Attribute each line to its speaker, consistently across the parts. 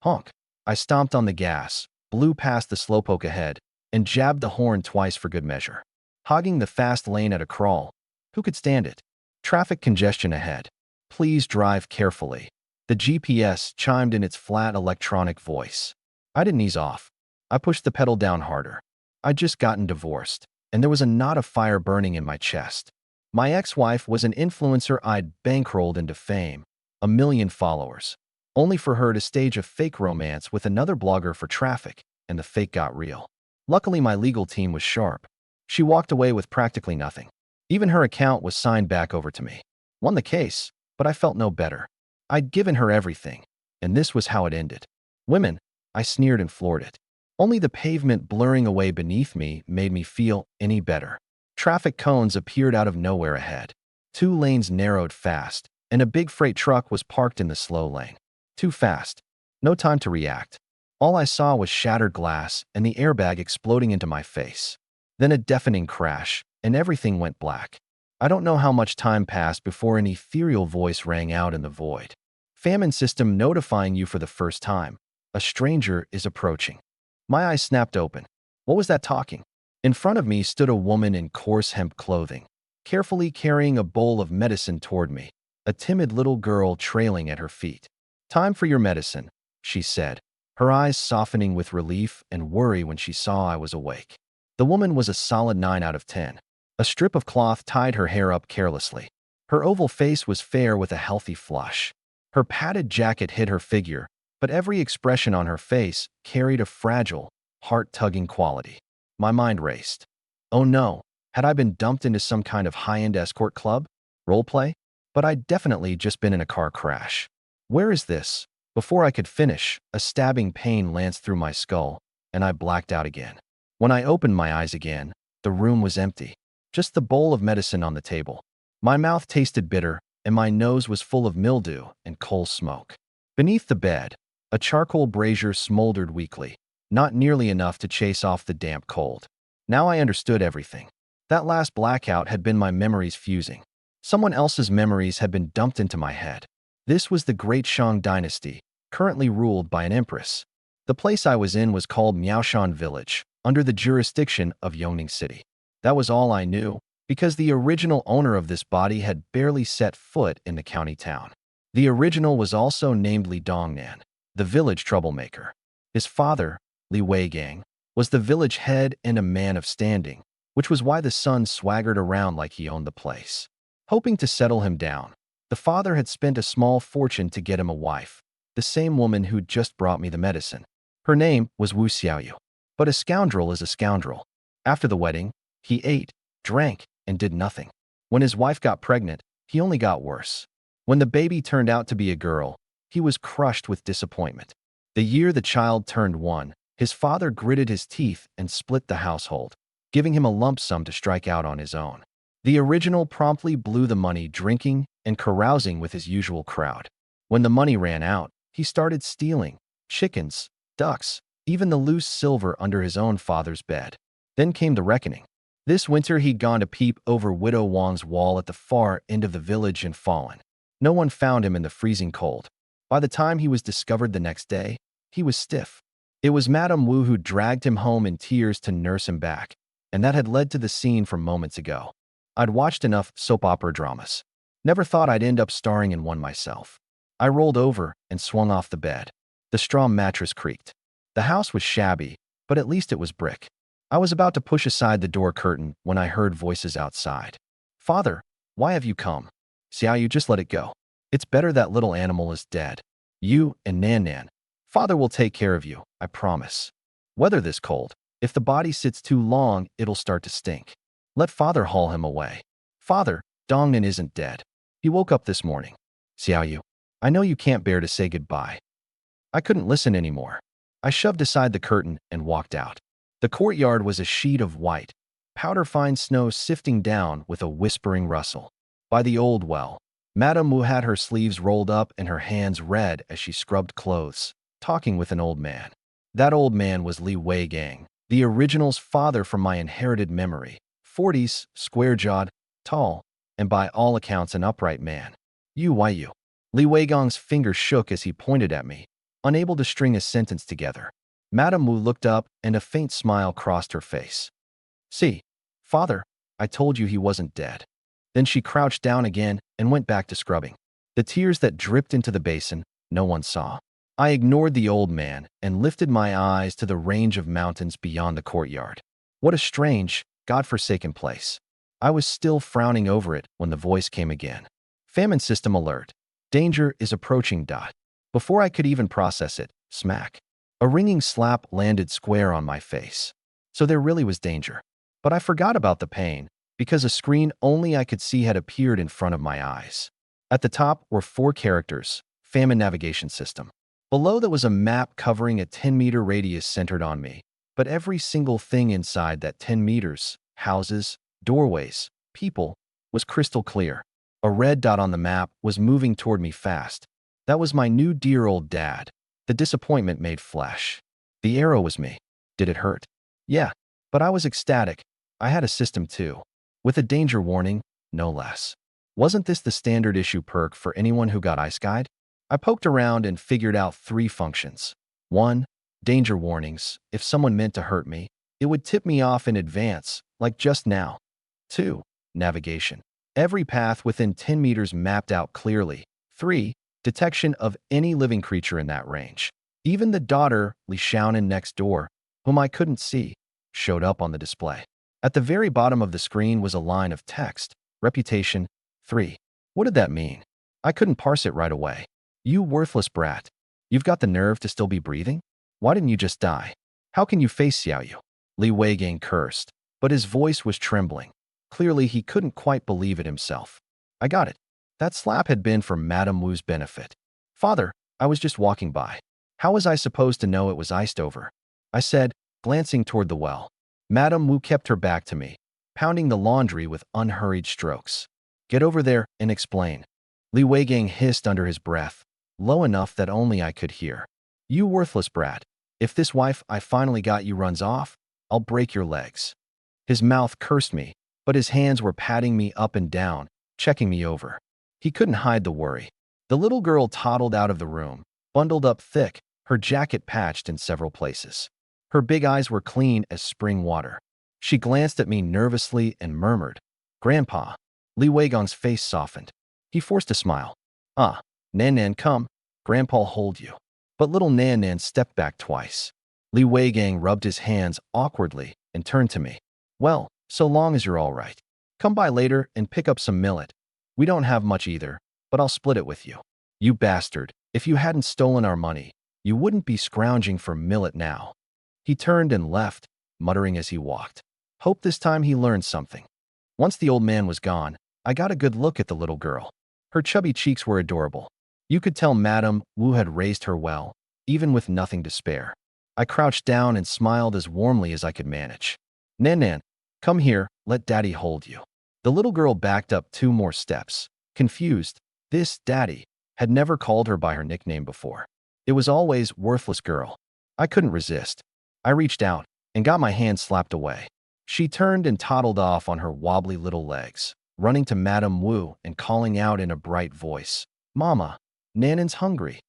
Speaker 1: Honk. I stomped on the gas, blew past the slowpoke ahead, and jabbed the horn twice for good measure. Hogging the fast lane at a crawl. Who could stand it? Traffic congestion ahead. Please drive carefully. The GPS chimed in its flat electronic voice. I didn't ease off. I pushed the pedal down harder. I'd just gotten divorced, and there was a knot of fire burning in my chest. My ex-wife was an influencer I'd bankrolled into fame, 1 million followers, only for her to stage a fake romance with another blogger for traffic, and the fake got real. Luckily, my legal team was sharp. She walked away with practically nothing. Even her account was signed back over to me. Won the case, but I felt no better. I'd given her everything, and this was how it ended. Women, I sneered and floored it. Only the pavement blurring away beneath me made me feel any better. Traffic cones appeared out of nowhere ahead. 2 lanes narrowed fast, and a big freight truck was parked in the slow lane. Too fast. No time to react. All I saw was shattered glass and the airbag exploding into my face. Then a deafening crash, and everything went black. I don't know how much time passed before an ethereal voice rang out in the void. Famine system notifying you for the first time. A stranger is approaching. My eyes snapped open. What was that talking? In front of me stood a woman in coarse hemp clothing, carefully carrying a bowl of medicine toward me, a timid little girl trailing at her feet. "Time for your medicine," she said, her eyes softening with relief and worry when she saw I was awake. The woman was a solid 9 out of 10. A strip of cloth tied her hair up carelessly. Her oval face was fair with a healthy flush. Her padded jacket hid her figure, but every expression on her face carried a fragile, heart-tugging quality. My mind raced. Oh no, had I been dumped into some kind of high-end escort club? Roleplay? But I'd definitely just been in a car crash. Where is this? Before I could finish, a stabbing pain lanced through my skull, and I blacked out again. When I opened my eyes again, the room was empty. Just the bowl of medicine on the table. My mouth tasted bitter, and my nose was full of mildew and coal smoke. Beneath the bed, a charcoal brazier smoldered weakly, not nearly enough to chase off the damp cold. Now I understood everything. That last blackout had been my memories fusing. Someone else's memories had been dumped into my head. This was the Great Shang dynasty, currently ruled by an empress. The place I was in was called Miaoshan Village, under the jurisdiction of Yongning City. That was all I knew, because the original owner of this body had barely set foot in the county town. The original was also named Li Dongnan, the village troublemaker. His father, Li Weigang, was the village head and a man of standing, which was why the son swaggered around like he owned the place. Hoping to settle him down, the father had spent a small fortune to get him a wife, the same woman who'd just brought me the medicine. Her name was Wu Xiaoyu. But a scoundrel is a scoundrel. After the wedding, he ate, drank, and did nothing. When his wife got pregnant, he only got worse. When the baby turned out to be a girl, he was crushed with disappointment. The year the child turned 1, his father gritted his teeth and split the household, giving him a lump sum to strike out on his own. The original promptly blew the money drinking and carousing with his usual crowd. When the money ran out, he started stealing chickens, ducks, even the loose silver under his own father's bed. Then came the reckoning. This winter he'd gone to peep over Widow Wang's wall at the far end of the village and fallen. No one found him in the freezing cold. By the time he was discovered the next day, he was stiff. It was Madame Wu who dragged him home in tears to nurse him back, and that had led to the scene from moments ago. I'd watched enough soap opera dramas. Never thought I'd end up starring in one myself. I rolled over and swung off the bed. The straw mattress creaked. The house was shabby, but at least it was brick. I was about to push aside the door curtain when I heard voices outside. "Father, why have you come? Xiaoyu, just let it go. It's better that little animal is dead. You and Nan Nan. Father will take care of you, I promise. Weather this cold. If the body sits too long, it'll start to stink. Let father haul him away. Father, Dongnan isn't dead. He woke up this morning. Xiaoyu, I know you can't bear to say goodbye." I couldn't listen anymore. I shoved aside the curtain and walked out. The courtyard was a sheet of white, powder-fine snow sifting down with a whispering rustle. By the old well, Madame Wu had her sleeves rolled up and her hands red as she scrubbed clothes, talking with an old man. That old man was Li Weigang, the original's father from my inherited memory. 40s, square-jawed, tall, and by all accounts an upright man. "You, why you?" Li Weigang's finger shook as he pointed at me. unable to string a sentence together. Madame Wu looked up and a faint smile crossed her face. See, father, I told you he wasn't dead. Then she crouched down again and went back to scrubbing. The tears that dripped into the basin, no one saw. I ignored the old man and lifted my eyes to the range of mountains beyond the courtyard. What a strange, God-forsaken place. I was still frowning over it when the voice came again. Famine system alert. Danger is approaching. Before I could even process it, smack. A ringing slap landed square on my face. So there really was danger. But I forgot about the pain, because a screen only I could see had appeared in front of my eyes. At the top were 4 characters, Famine navigation system. Below that was a map covering a 10-meter radius centered on me, but every single thing inside that 10 meters, houses, doorways, people, was crystal clear. A red dot on the map was moving toward me fast. That was my new dear old dad. The disappointment made flesh. The arrow was me. Did it hurt? Yeah, but I was ecstatic. I had a system too. With a danger warning, no less. Wasn't this the standard issue perk for anyone who got Ice Guide? I poked around and figured out 3 functions. 1. Danger warnings. If someone meant to hurt me, it would tip me off in advance, like just now. 2. Navigation. Every path within 10 meters mapped out clearly. 3. Detection of any living creature in that range. Even the daughter, Li Xiaonan next door, whom I couldn't see, showed up on the display. At the very bottom of the screen was a line of text. Reputation 3. What did that mean? I couldn't parse it right away. You worthless brat. You've got the nerve to still be breathing? Why didn't you just die? How can you face Xiaoyu? Li Weigang cursed, but his voice was trembling. Clearly, he couldn't quite believe it himself. I got it. That slap had been for Madame Wu's benefit. Father, I was just walking by. How was I supposed to know it was iced over? I said, glancing toward the well. Madame Wu kept her back to me, pounding the laundry with unhurried strokes. Get over there and explain. Li Weigang hissed under his breath, low enough that only I could hear. You worthless brat. If this wife I finally got you runs off, I'll break your legs. His mouth cursed me, but his hands were patting me up and down, checking me over. He couldn't hide the worry. The little girl toddled out of the room, bundled up thick, her jacket patched in several places. Her big eyes were clean as spring water. She glanced at me nervously and murmured, Grandpa. Li Weigang's face softened. He forced a smile. Nan Nan, come. Grandpa'll hold you. But little Nan Nan stepped back twice. Li Weigang rubbed his hands awkwardly and turned to me. Well, so long as you're all right. Come by later and pick up some millet. We don't have much either, but I'll split it with you. You bastard, if you hadn't stolen our money, you wouldn't be scrounging for millet now. He turned and left, muttering as he walked. Hope this time he learned something. Once the old man was gone, I got a good look at the little girl. Her chubby cheeks were adorable. You could tell Madame Wu had raised her well, even with nothing to spare. I crouched down and smiled as warmly as I could manage. Nan Nan, come here, let Daddy hold you. The little girl backed up 2 more steps. Confused, this Daddy had never called her by her nickname before. It was always worthless girl. I couldn't resist. I reached out and got my hand slapped away. She turned and toddled off on her wobbly little legs, running to Madame Wu and calling out in a bright voice, Mama, Nanan's hungry.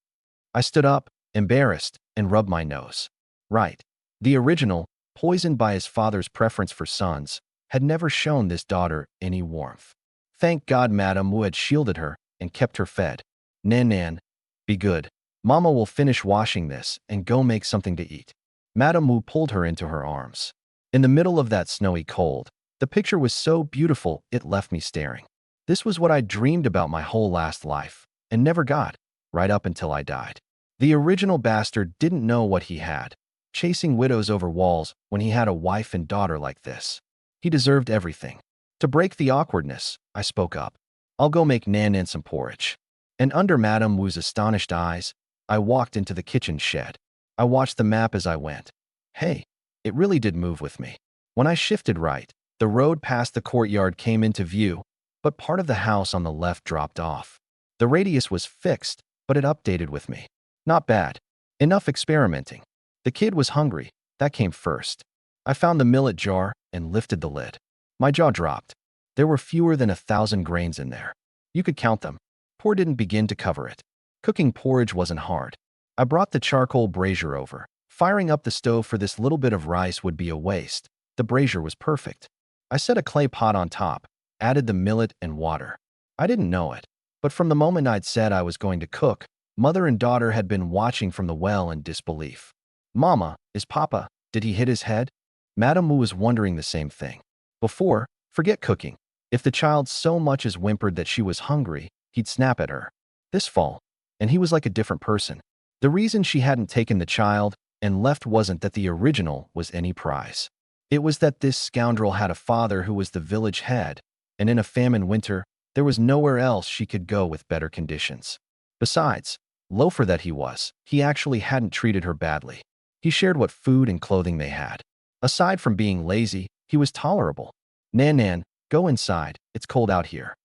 Speaker 1: I stood up, embarrassed, and rubbed my nose. Right. The original, poisoned by his father's preference for sons, had never shown this daughter any warmth. Thank God Madame Wu had shielded her and kept her fed. Nan Nan, be good. Mama will finish washing this and go make something to eat. Madame Wu pulled her into her arms. In the middle of that snowy cold, the picture was so beautiful it left me staring. This was what I dreamed about my whole last life, and never got, right up until I died. The original bastard didn't know what he had, chasing widows over walls when he had a wife and daughter like this. He deserved everything. To break the awkwardness, I spoke up. I'll go make Nan Nan some porridge. And under Madame Wu's astonished eyes, I walked into the kitchen shed. I watched the map as I went. Hey, it really did move with me. When I shifted right, the road past the courtyard came into view, but part of the house on the left dropped off. The radius was fixed, but it updated with me. Not bad. Enough experimenting. The kid was hungry. That came first. I found the millet jar and lifted the lid. My jaw dropped. There were fewer than 1,000 grains in there. You could count them. Pour didn't begin to cover it. Cooking porridge wasn't hard. I brought the charcoal brazier over. Firing up the stove for this little bit of rice would be a waste. The brazier was perfect. I set a clay pot on top, added the millet and water. I didn't know it, but from the moment I'd said I was going to cook, mother and daughter had been watching from the well in disbelief. "Mama, is Papa? Did he hit his head?" Madame Wu was wondering the same thing. Before, forget cooking. If the child so much as whimpered that she was hungry, he'd snap at her. This fall, and he was like a different person. The reason she hadn't taken the child and left wasn't that the original was any prize. It was that this scoundrel had a father who was the village head, and in a famine winter, there was nowhere else she could go with better conditions. Besides, loafer that he was, he actually hadn't treated her badly. He shared what food and clothing they had. Aside from being lazy, he was tolerable. "Nan Nan, go inside, it's cold out here."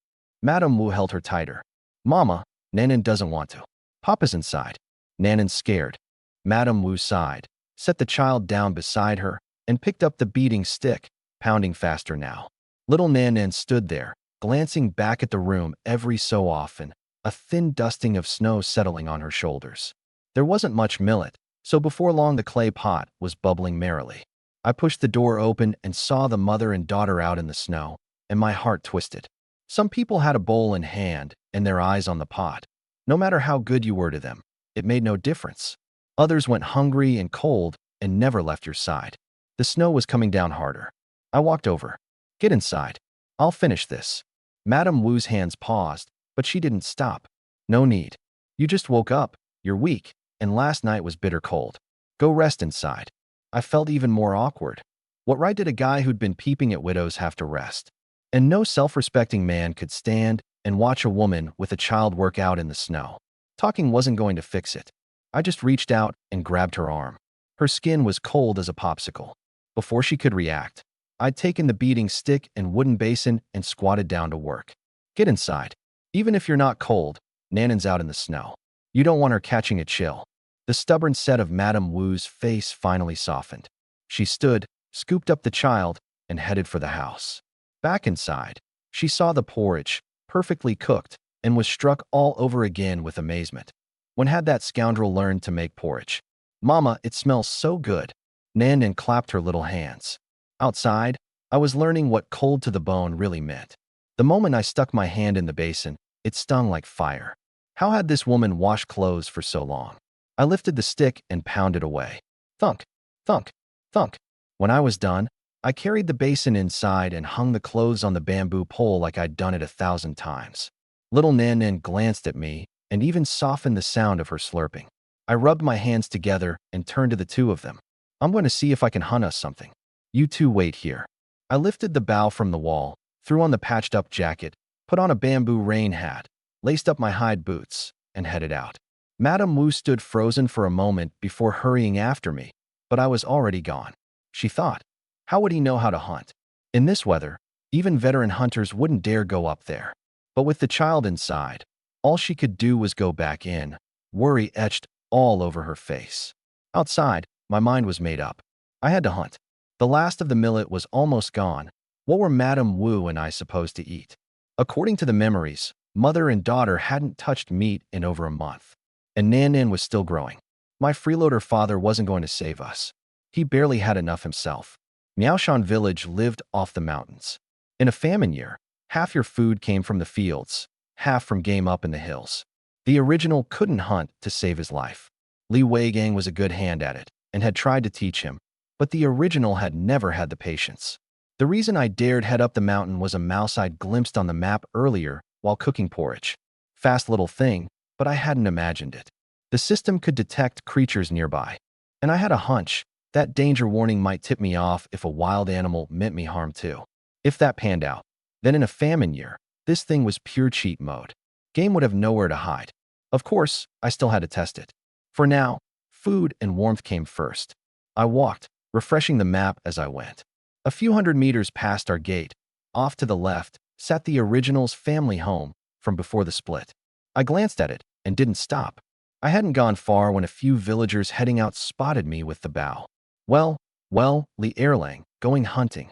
Speaker 1: Madame Wu held her tighter. "Mama, Nanan doesn't want to. Papa's inside." Nanan's scared. Madame Wu sighed, set the child down beside her, and picked up the beating stick, pounding faster now. Little Nanan stood there, glancing back at the room every so often, a thin dusting of snow settling on her shoulders. There wasn't much millet, so before long the clay pot was bubbling merrily. I pushed the door open and saw the mother and daughter out in the snow, and my heart twisted. Some people had a bowl in hand and their eyes on the pot. No matter how good you were to them, it made no difference. Others went hungry and cold and never left your side. The snow was coming down harder. I walked over. "Get inside. I'll finish this." Madame Wu's hands paused, but she didn't stop. "No need. You just woke up, you're weak, and last night was bitter cold. Go rest inside." I felt even more awkward. What right did a guy who'd been peeping at widows have to rest? And no self-respecting man could stand and watch a woman with a child work out in the snow. Talking wasn't going to fix it. I just reached out and grabbed her arm. Her skin was cold as a popsicle. Before she could react, I'd taken the beating stick and wooden basin and squatted down to work. "Get inside. Even if you're not cold, Nanan's out in the snow. You don't want her catching a chill." The stubborn set of Madame Wu's face finally softened. She stood, scooped up the child, and headed for the house. Back inside, she saw the porridge, perfectly cooked, and was struck all over again with amazement. When had that scoundrel learned to make porridge? "Mama, it smells so good." Nanan clapped her little hands. Outside, I was learning what cold to the bone really meant. The moment I stuck my hand in the basin, it stung like fire. How had this woman washed clothes for so long? I lifted the stick and pounded away. Thunk, thunk, thunk. When I was done, I carried the basin inside and hung the clothes on the bamboo pole like I'd done it 1,000 times. Little Nanan glanced at me and even softened the sound of her slurping. I rubbed my hands together and turned to the two of them. "I'm going to see if I can hunt us something. You two wait here." I lifted the bough from the wall, threw on the patched-up jacket, put on a bamboo rain hat, laced up my hide boots, and headed out. Madame Wu stood frozen for a moment before hurrying after me, but I was already gone. She thought, how would he know how to hunt? In this weather, even veteran hunters wouldn't dare go up there. But with the child inside, all she could do was go back in, worry etched all over her face. Outside, my mind was made up. I had to hunt. The last of the millet was almost gone. What were Madame Wu and I supposed to eat? According to the memories, mother and daughter hadn't touched meat in over a month. And Nanan was still growing. My freeloader father wasn't going to save us. He barely had enough himself. Miaoshan village lived off the mountains. In a famine year, half your food came from the fields, half from game up in the hills. The original couldn't hunt to save his life. Li Weigang was a good hand at it and had tried to teach him, but the original had never had the patience. The reason I dared head up the mountain was a mouse I'd glimpsed on the map earlier while cooking porridge. Fast little thing, but I hadn't imagined it. The system could detect creatures nearby, and I had a hunch that danger warning might tip me off if a wild animal meant me harm too. If that panned out, then in a famine year, this thing was pure cheat mode. Game would have nowhere to hide. Of course, I still had to test it. For now, food and warmth came first. I walked, refreshing the map as I went. A few hundred meters past our gate, off to the left, sat the original's family home from before the split. I glanced at it and didn't stop. I hadn't gone far when a few villagers heading out spotted me with the bow. Well, Li Erlang, going hunting."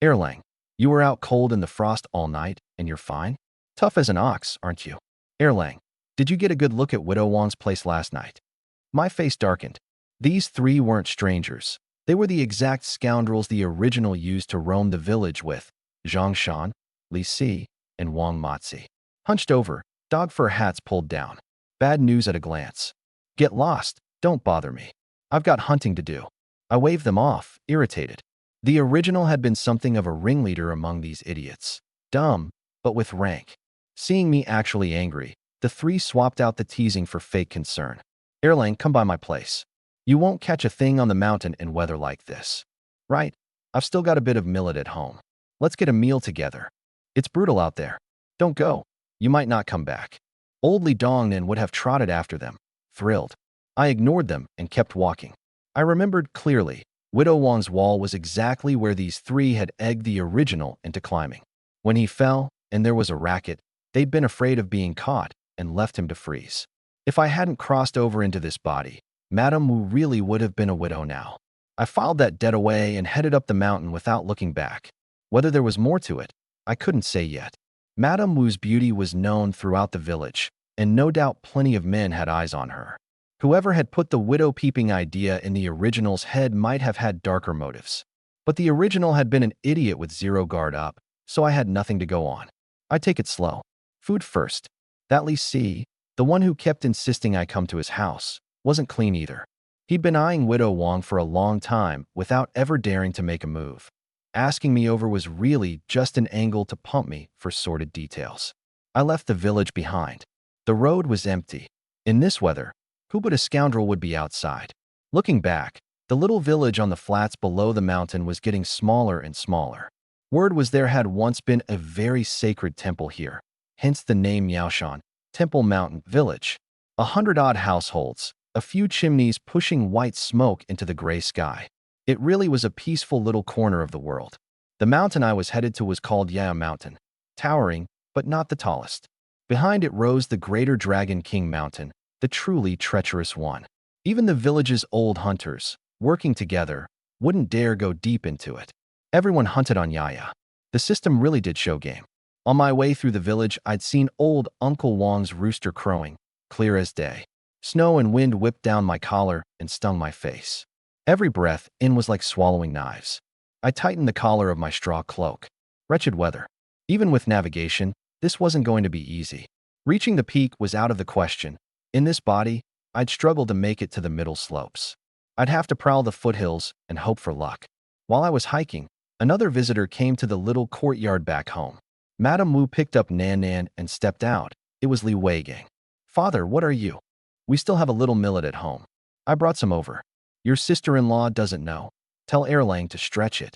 Speaker 1: "Erlang, you were out cold in the frost all night and you're fine? Tough as an ox, aren't you?" "Erlang, did you get a good look at Widow Wang's place last night?" My face darkened. These three weren't strangers. They were the exact scoundrels the original used to roam the village with Zhang Shan, Li Si, and Wang Matzi. Hunched over, dog fur hats pulled down. Bad news at a glance. Get lost, don't bother me. I've got hunting to do. I waved them off, irritated. The original had been something of a ringleader among these idiots. Dumb, but with rank. Seeing me actually angry, the three swapped out the teasing for fake concern. Erlang, come by my place. You won't catch a thing on the mountain in weather like this. Right? I've still got a bit of millet at home. Let's get a meal together. It's brutal out there. Don't go. You might not come back. Old Li Dongnan would have trotted after them, thrilled. I ignored them and kept walking. I remembered clearly, Widow Wang's wall was exactly where these three had egged the original into climbing. When he fell, and there was a racket, they'd been afraid of being caught and left him to freeze. If I hadn't crossed over into this body, Madame Wu really would have been a widow now. I filed that debt away and headed up the mountain without looking back. Whether there was more to it, I couldn't say yet. Madame Wu's beauty was known throughout the village, and no doubt plenty of men had eyes on her. Whoever had put the widow-peeping idea in the original's head might have had darker motives. But the original had been an idiot with zero guard up, so I had nothing to go on. I'd take it slow. Food first. That Li Si, the one who kept insisting I come to his house, wasn't clean either. He'd been eyeing Widow Wang for a long time without ever daring to make a move. Asking me over was really just an angle to pump me for sordid details. I left the village behind. The road was empty. In this weather, who but a scoundrel would be outside? Looking back, the little village on the flats below the mountain was getting smaller and smaller. Word was there had once been a very sacred temple here, hence the name Yaoshan, Temple Mountain Village. 100-odd households, a few chimneys pushing white smoke into the gray sky. It really was a peaceful little corner of the world. The mountain I was headed to was called Yaya Mountain, towering, but not the tallest. Behind it rose the greater Dragon King Mountain, the truly treacherous one. Even the village's old hunters, working together, wouldn't dare go deep into it. Everyone hunted on Yaya. The system really did show game. On my way through the village, I'd seen old Uncle Wang's rooster crowing, clear as day. Snow and wind whipped down my collar and stung my face. Every breath in was like swallowing knives. I tightened the collar of my straw cloak. Wretched weather. Even with navigation, this wasn't going to be easy. Reaching the peak was out of the question. In this body, I'd struggle to make it to the middle slopes. I'd have to prowl the foothills and hope for luck. While I was hiking, another visitor came to the little courtyard back home. Madame Wu picked up Nan Nan and stepped out. It was Li Weigang. Father, what are you? We still have a little millet at home. I brought some over. Your sister-in-law doesn't know. Tell Erlang to stretch it.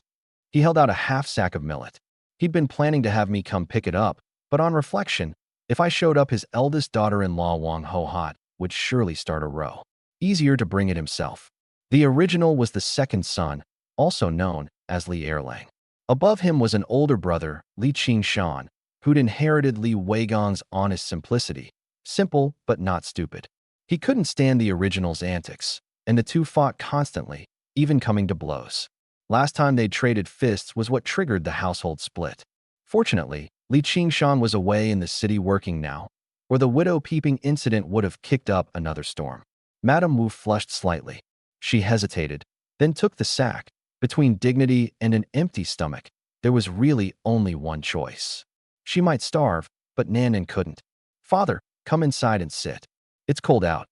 Speaker 1: He held out a half sack of millet. He'd been planning to have me come pick it up, but on reflection, if I showed up, his eldest daughter-in-law Wang Ho Hot would surely start a row. Easier to bring it himself. The original was the second son, also known as Li Erlang. Above him was an older brother, Li Qingshan, who'd inherited Li Weigang's honest simplicity. Simple, but not stupid. He couldn't stand the original's antics, and the two fought constantly, even coming to blows. Last time they'd traded fists was what triggered the household split. Fortunately, Li Qingshan was away in the city working now, or the widow-peeping incident would have kicked up another storm. Madame Wu flushed slightly. She hesitated, then took the sack. Between dignity and an empty stomach, there was really only one choice. She might starve, but Nanan couldn't. Father, come inside and sit. It's cold out.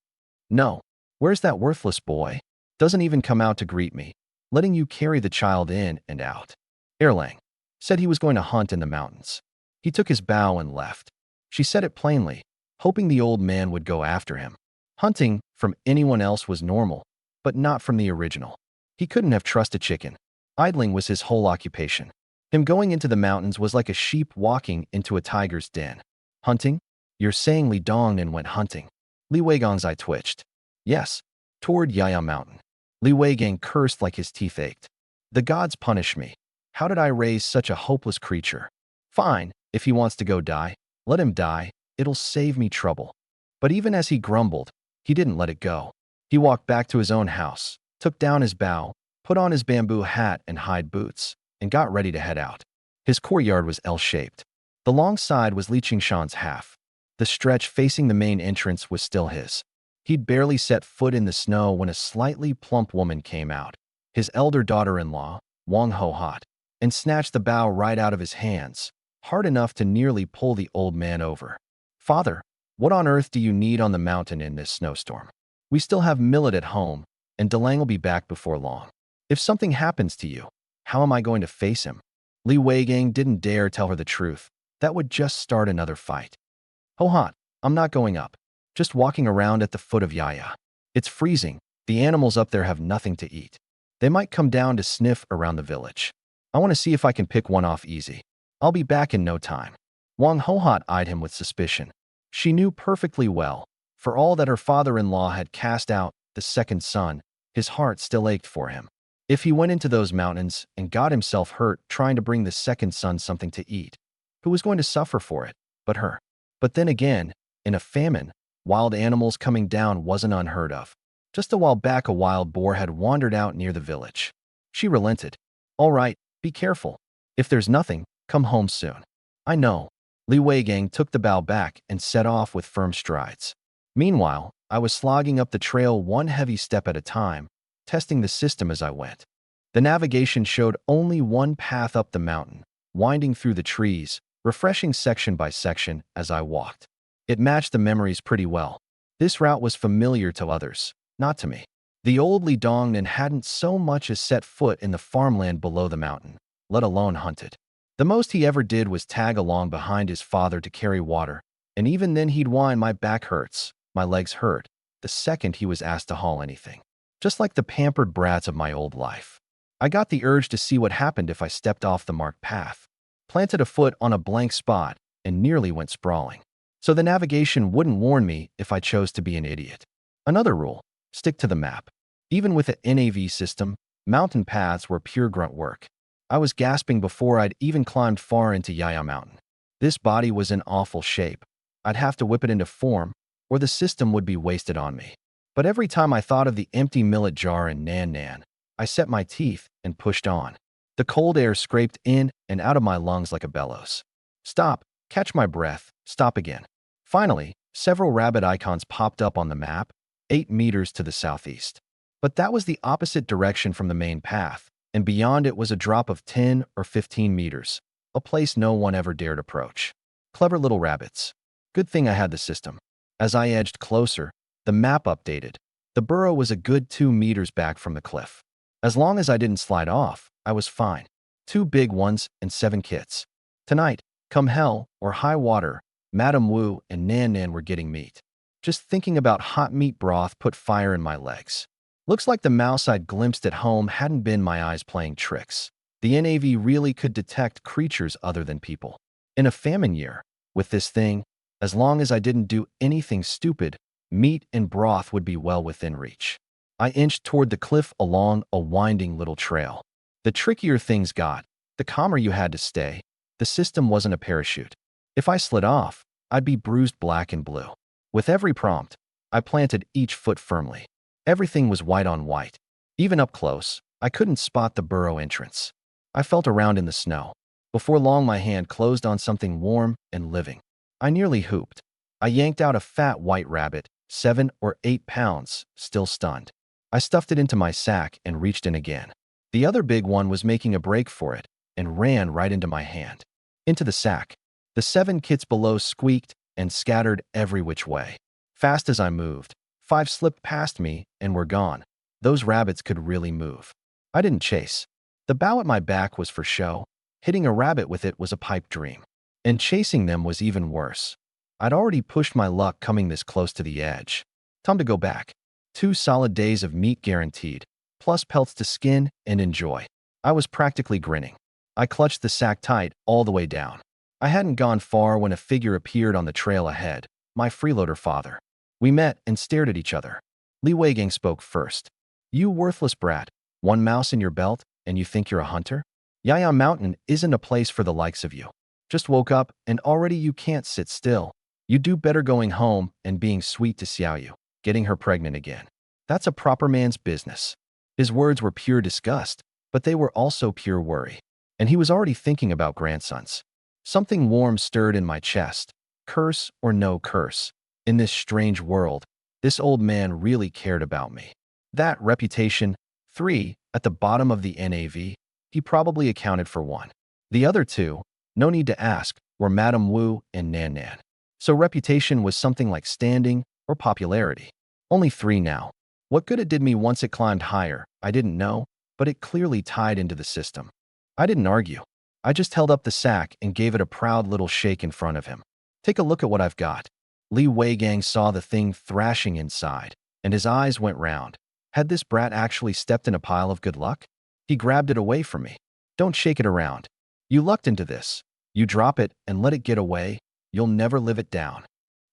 Speaker 1: No. Where's that worthless boy? Doesn't even come out to greet me, letting you carry the child in and out. Erlang said he was going to hunt in the mountains. He took his bow and left. She said it plainly, hoping the old man would go after him. Hunting from anyone else was normal, but not from the original. He couldn't have trusted chicken. Idling was his whole occupation. Him going into the mountains was like a sheep walking into a tiger's den. Hunting? You're saying Li Dongnan went hunting. Li Weigang's eye twitched. Yes, toward Yaya Mountain. Li Weigang cursed like his teeth ached. The gods punish me. How did I raise such a hopeless creature? Fine, if he wants to go die, let him die. It'll save me trouble. But even as he grumbled, he didn't let it go. He walked back to his own house, took down his bow, put on his bamboo hat and hide boots, and got ready to head out. His courtyard was L-shaped. The long side was Li Qingshan's half. The stretch facing the main entrance was still his. He'd barely set foot in the snow when a slightly plump woman came out, his elder daughter-in-law, Wang Ho-hot, and snatched the bow right out of his hands, hard enough to nearly pull the old man over. "Father, what on earth do you need on the mountain in this snowstorm? We still have Millet at home, and Delang will be back before long. If something happens to you, how am I going to face him?" Li Weigang didn't dare tell her the truth. That would just start another fight. "Ho-hot, I'm not going up. Just walking around at the foot of Yaya. It's freezing. The animals up there have nothing to eat. They might come down to sniff around the village. I want to see if I can pick one off easy. I'll be back in no time." Wang Ho-hot eyed him with suspicion. She knew perfectly well, for all that her father-in-law had cast out the second son, his heart still ached for him. If he went into those mountains and got himself hurt trying to bring the second son something to eat, who was going to suffer for it but her? But then again, in a famine, wild animals coming down wasn't unheard of. Just a while back, a wild boar had wandered out near the village. She relented. "All right, be careful. If there's nothing, come home soon." "I know." Li Weigang took the bow back and set off with firm strides. Meanwhile, I was slogging up the trail one heavy step at a time, testing the system as I went. The navigation showed only one path up the mountain, winding through the trees, refreshing section by section as I walked. It matched the memories pretty well. This route was familiar to others, not to me. The old Li Dongnan hadn't so much as set foot in the farmland below the mountain, let alone hunted. The most he ever did was tag along behind his father to carry water, and even then he'd whine, "My back hurts, my legs hurt," the second he was asked to haul anything. Just like the pampered brats of my old life. I got the urge to see what happened if I stepped off the marked path, planted a foot on a blank spot, and nearly went sprawling. So the navigation wouldn't warn me if I chose to be an idiot. Another rule: stick to the map. Even with an NAV system, mountain paths were pure grunt work. I was gasping before I'd even climbed far into Yaya Mountain. This body was in awful shape. I'd have to whip it into form, or the system would be wasted on me. But every time I thought of the empty millet jar in Nan Nan, I set my teeth and pushed on. The cold air scraped in and out of my lungs like a bellows. Stop, catch my breath, stop again. Finally, several rabbit icons popped up on the map, 8 meters to the southeast. But that was the opposite direction from the main path, and beyond it was a drop of 10 or 15 meters, a place no one ever dared approach. Clever little rabbits. Good thing I had the system. As I edged closer, the map updated. The burrow was a good 2 meters back from the cliff. As long as I didn't slide off, I was fine. 2 big ones and 7 kits. Tonight, come hell or high water, Madame Wu and Nan Nan were getting meat. Just thinking about hot meat broth put fire in my legs. Looks like the mouse I'd glimpsed at home hadn't been my eyes playing tricks. The NAV really could detect creatures other than people. In a famine year, with this thing, as long as I didn't do anything stupid, meat and broth would be well within reach. I inched toward the cliff along a winding little trail. The trickier things got, the calmer you had to stay. The system wasn't a parachute. If I slid off, I'd be bruised black and blue. With every prompt, I planted each foot firmly. Everything was white on white. Even up close, I couldn't spot the burrow entrance. I felt around in the snow. Before long, my hand closed on something warm and living. I nearly hooped. I yanked out a fat white rabbit, 7 or 8 pounds, still stunned. I stuffed it into my sack and reached in again. The other big one was making a break for it and ran right into my hand. Into the sack. The 7 kits below squeaked and scattered every which way. Fast as I moved, 5 slipped past me and were gone. Those rabbits could really move. I didn't chase. The bow at my back was for show. Hitting a rabbit with it was a pipe dream. And chasing them was even worse. I'd already pushed my luck coming this close to the edge. Time to go back. 2 solid days of meat guaranteed, plus pelts to skin and enjoy. I was practically grinning. I clutched the sack tight all the way down. I hadn't gone far when a figure appeared on the trail ahead, my freeloader father. We met and stared at each other. Li Weigang spoke first. "You worthless brat, 1 mouse in your belt, and you think you're a hunter? Yaya Mountain isn't a place for the likes of you. Just woke up and already you can't sit still. You do better going home and being sweet to Xiaoyu, getting her pregnant again. That's a proper man's business." His words were pure disgust, but they were also pure worry. And he was already thinking about grandsons. Something warm stirred in my chest. Curse or no curse, in this strange world, This old man really cared about me. That reputation, 3, at the bottom of the NAV, he probably accounted for 1. The other 2, no need to ask, were Madame Wu and Nan Nan. So reputation was something like standing or popularity. Only 3 now. What good it did me once it climbed higher, I didn't know, but it clearly tied into the system. I didn't argue. I just held up the sack and gave it a proud little shake in front of him. Take a look at what I've got. Li Weigang saw the thing thrashing inside, and his eyes went round. Had this brat actually stepped in a pile of good luck? He grabbed it away from me. Don't shake it around. You lucked into this. You drop it and let it get away, you'll never live it down.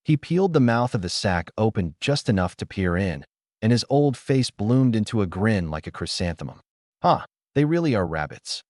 Speaker 1: He peeled the mouth of the sack open just enough to peer in, and his old face bloomed into a grin like a chrysanthemum. Huh, they really are rabbits.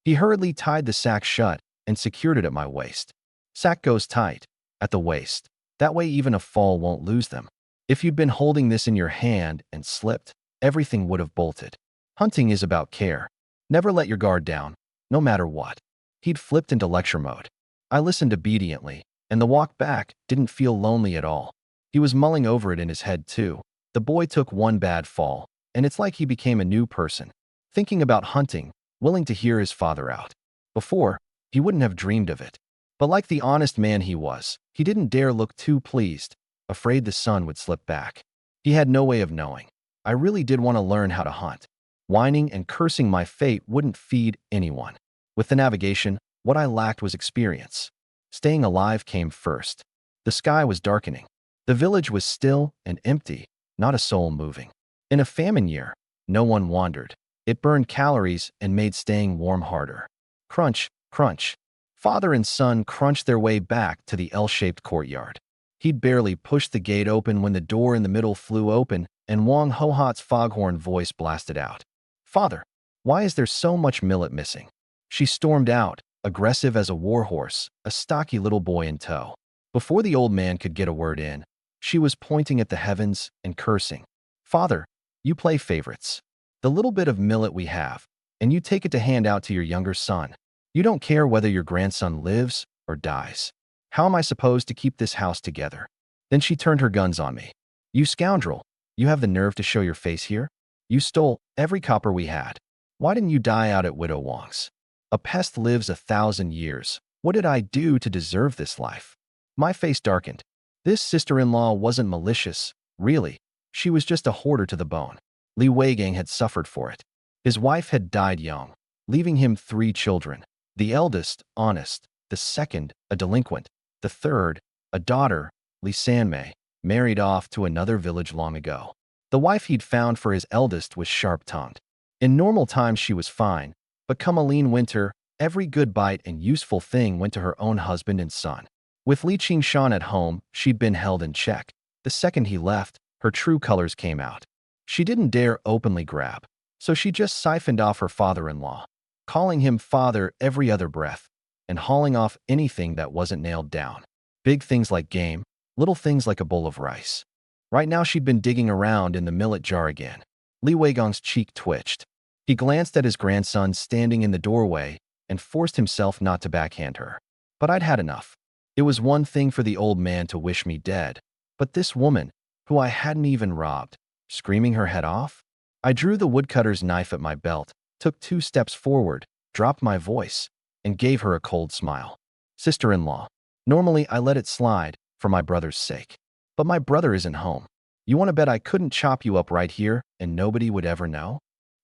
Speaker 1: He hurriedly tied the sack shut and secured it at my waist. Sack goes tight, at the waist. That way even a fall won't lose them. If you'd been holding this in your hand and slipped, everything would have bolted. Hunting is about care. Never let your guard down, no matter what. He'd flipped into lecture mode. I listened obediently, and the walk back didn't feel lonely at all. He was mulling over it in his head too. The boy took one bad fall, and it's like he became a new person. Thinking about hunting, willing to hear his father out. Before, he wouldn't have dreamed of it. But like the honest man he was, he didn't dare look too pleased, afraid the son would slip back. He had no way of knowing. I really did want to learn how to hunt. Whining and cursing my fate wouldn't feed anyone. With the navigation, what I lacked was experience. Staying alive came first. The sky was darkening. The village was still and empty, not a soul moving. In a famine year, no one wandered. It burned calories and made staying warm harder. Crunch, crunch. Father and son crunched their way back to the L-shaped courtyard. He'd barely pushed the gate open when the door in the middle flew open and Wang Hohat's foghorn voice blasted out. Father, why is there so much millet missing? She stormed out, aggressive as a warhorse, a stocky little boy in tow. Before the old man could get a word in, she was pointing at the heavens and cursing. Father, you play favorites. The little bit of millet we have, and you take it to hand out to your younger son. You don't care whether your grandson lives or dies. How am I supposed to keep this house together? Then she turned her guns on me. You scoundrel, you have the nerve to show your face here? You stole every copper we had. Why didn't you die out at Widow Wang's? A pest lives 1,000 years. What did I do to deserve this life? My face darkened. This sister-in-law wasn't malicious, really. She was just a hoarder to the bone. Li Weigang had suffered for it. His wife had died young, leaving him 3 children. The eldest, honest. The second, a delinquent. The third, a daughter, Li Sanmei, married off to another village long ago. The wife he'd found for his eldest was sharp-tongued. In normal times she was fine, but come a lean winter, every good bite and useful thing went to her own husband and son. With Li Qingshan at home, she'd been held in check. The second he left, her true colors came out. She didn't dare openly grab, so she just siphoned off her father-in-law, calling him father every other breath, and hauling off anything that wasn't nailed down. Big things like game, little things like a bowl of rice. Right now she'd been digging around in the millet jar again. Li Weigong's cheek twitched. He glanced at his grandson standing in the doorway and forced himself not to backhand her. But I'd had enough. It was one thing for the old man to wish me dead, but this woman, who I hadn't even robbed, screaming her head off? I drew the woodcutter's knife at my belt, took 2 steps forward, dropped my voice, and gave her a cold smile. Sister-in-law. Normally I let it slide, for my brother's sake. But my brother isn't home. You want to bet I couldn't chop you up right here and nobody would ever know?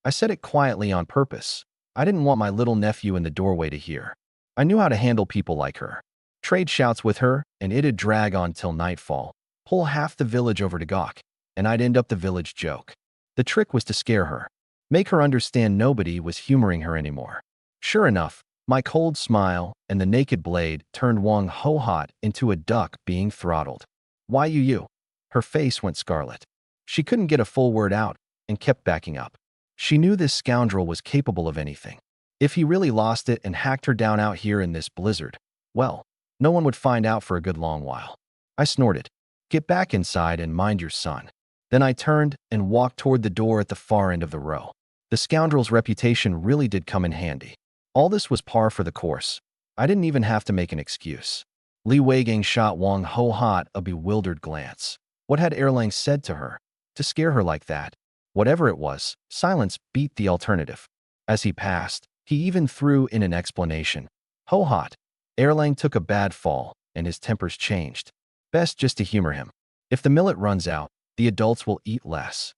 Speaker 1: I said it quietly on purpose. I didn't want my little nephew in the doorway to hear. I knew how to handle people like her. Trade shouts with her, and it'd drag on till nightfall. Pull half the village over to gawk, and I'd end up the village joke. The trick was to scare her. Make her understand nobody was humoring her anymore. Sure enough, my cold smile and the naked blade turned Wang Hohat into a duck being throttled. Why you? Her face went scarlet. She couldn't get a full word out and kept backing up. She knew this scoundrel was capable of anything. If he really lost it and hacked her down out here in this blizzard, well, no one would find out for a good long while. I snorted. Get back inside and mind your son. Then I turned and walked toward the door at the far end of the row. The scoundrel's reputation really did come in handy. All this was par for the course. I didn't even have to make an excuse. Li Weigang shot Wang Hohat a bewildered glance. What had Erlang said to her to scare her like that? Whatever it was, silence beat the alternative. As he passed, he even threw in an explanation. Ho hot. Erlang took a bad fall, and his tempers changed. Best just to humor him. If the millet runs out, the adults will eat less.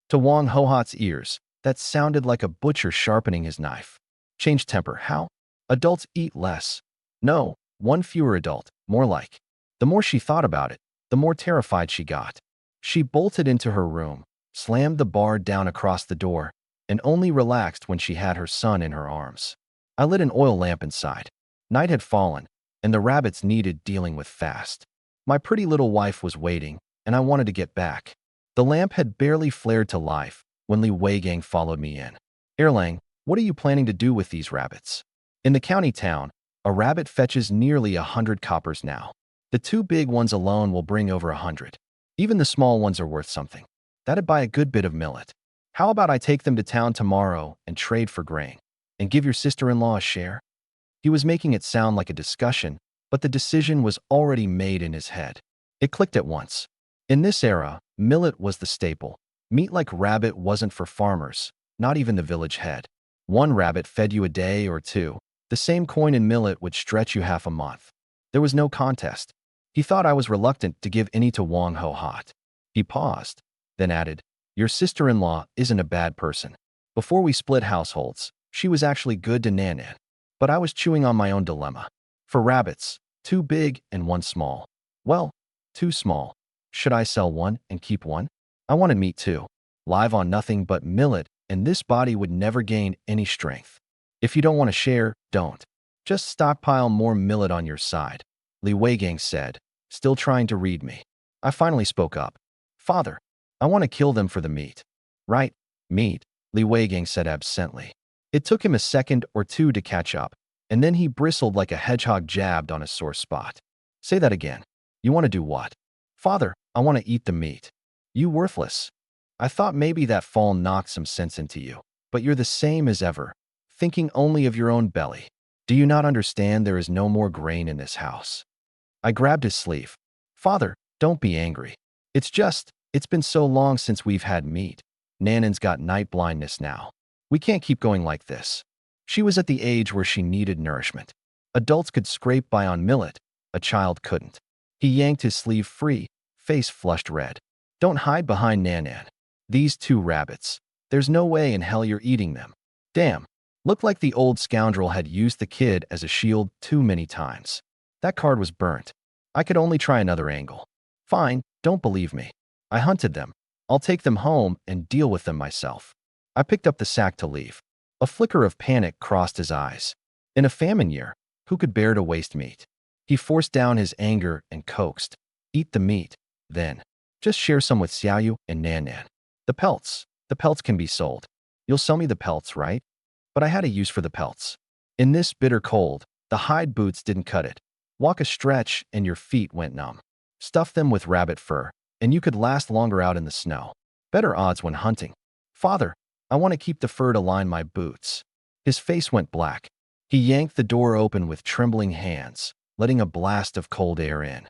Speaker 1: To Wang Hohot's ears, that sounded like a butcher sharpening his knife. Change temper, how? Adults eat less. No, one fewer adult, more like. The more she thought about it, the more terrified she got. She bolted into her room, slammed the bar down across the door, and only relaxed when she had her son in her arms. I lit an oil lamp inside. Night had fallen, and the rabbits needed dealing with fast. My pretty little wife was waiting, and I wanted to get back. The lamp had barely flared to life when Li Weigang followed me in. Erlang, what are you planning to do with these rabbits? In the county town, a rabbit fetches nearly 100 coppers now. The two big ones alone will bring over 100. Even the small ones are worth something. That'd buy a good bit of millet. How about I take them to town tomorrow and trade for grain, and give your sister-in-law a share? He was making it sound like a discussion, but the decision was already made in his head. It clicked at once. In this era, millet was the staple. Meat like rabbit wasn't for farmers, not even the village head. One rabbit fed you a day or two. The same coin in millet would stretch you half a month. There was no contest. He thought I was reluctant to give any to Wang Ho Hot. He paused, then added, your sister-in-law isn't a bad person. Before we split households, she was actually good to Nanan. But I was chewing on my own dilemma. For rabbits, two big and one small. Well, too small. Should I sell one and keep one? I wanted meat too. Live on nothing but millet, and this body would never gain any strength. If you don't want to share, don't. Just stockpile more millet on your side, Li Weigang said, still trying to read me. I finally spoke up. Father, I want to kill them for the meat. Right, meat, Li Weigang said absently. It took him a second or two to catch up, and then he bristled like a hedgehog jabbed on a sore spot. Say that again. You want to do what? Father, I want to eat the meat. You worthless. I thought maybe that fall knocked some sense into you, but you're the same as ever, thinking only of your own belly. Do you not understand there is no more grain in this house? I grabbed his sleeve. Father, don't be angry. It's been so long since we've had meat. Nanan's got night blindness now. We can't keep going like this. She was at the age where she needed nourishment. Adults could scrape by on millet, a child couldn't. He yanked his sleeve free, face flushed red. Don't hide behind Nanan. These two rabbits. There's no way in hell you're eating them. Damn. Looked like the old scoundrel had used the kid as a shield too many times. That card was burnt. I could only try another angle. Fine, don't believe me. I hunted them. I'll take them home and deal with them myself. I picked up the sack to leave. A flicker of panic crossed his eyes. In a famine year, who could bear to waste meat? He forced down his anger and coaxed. Eat the meat, then. Just share some with Xiaoyu and Nanan. The pelts can be sold. You'll sell me the pelts, right? But I had a use for the pelts. In this bitter cold, the hide boots didn't cut it. Walk a stretch and your feet went numb. Stuff them with rabbit fur, and you could last longer out in the snow. Better odds when hunting. Father, I want to keep the fur to line my boots. His face went black. He yanked the door open with trembling hands, letting a blast of cold air in.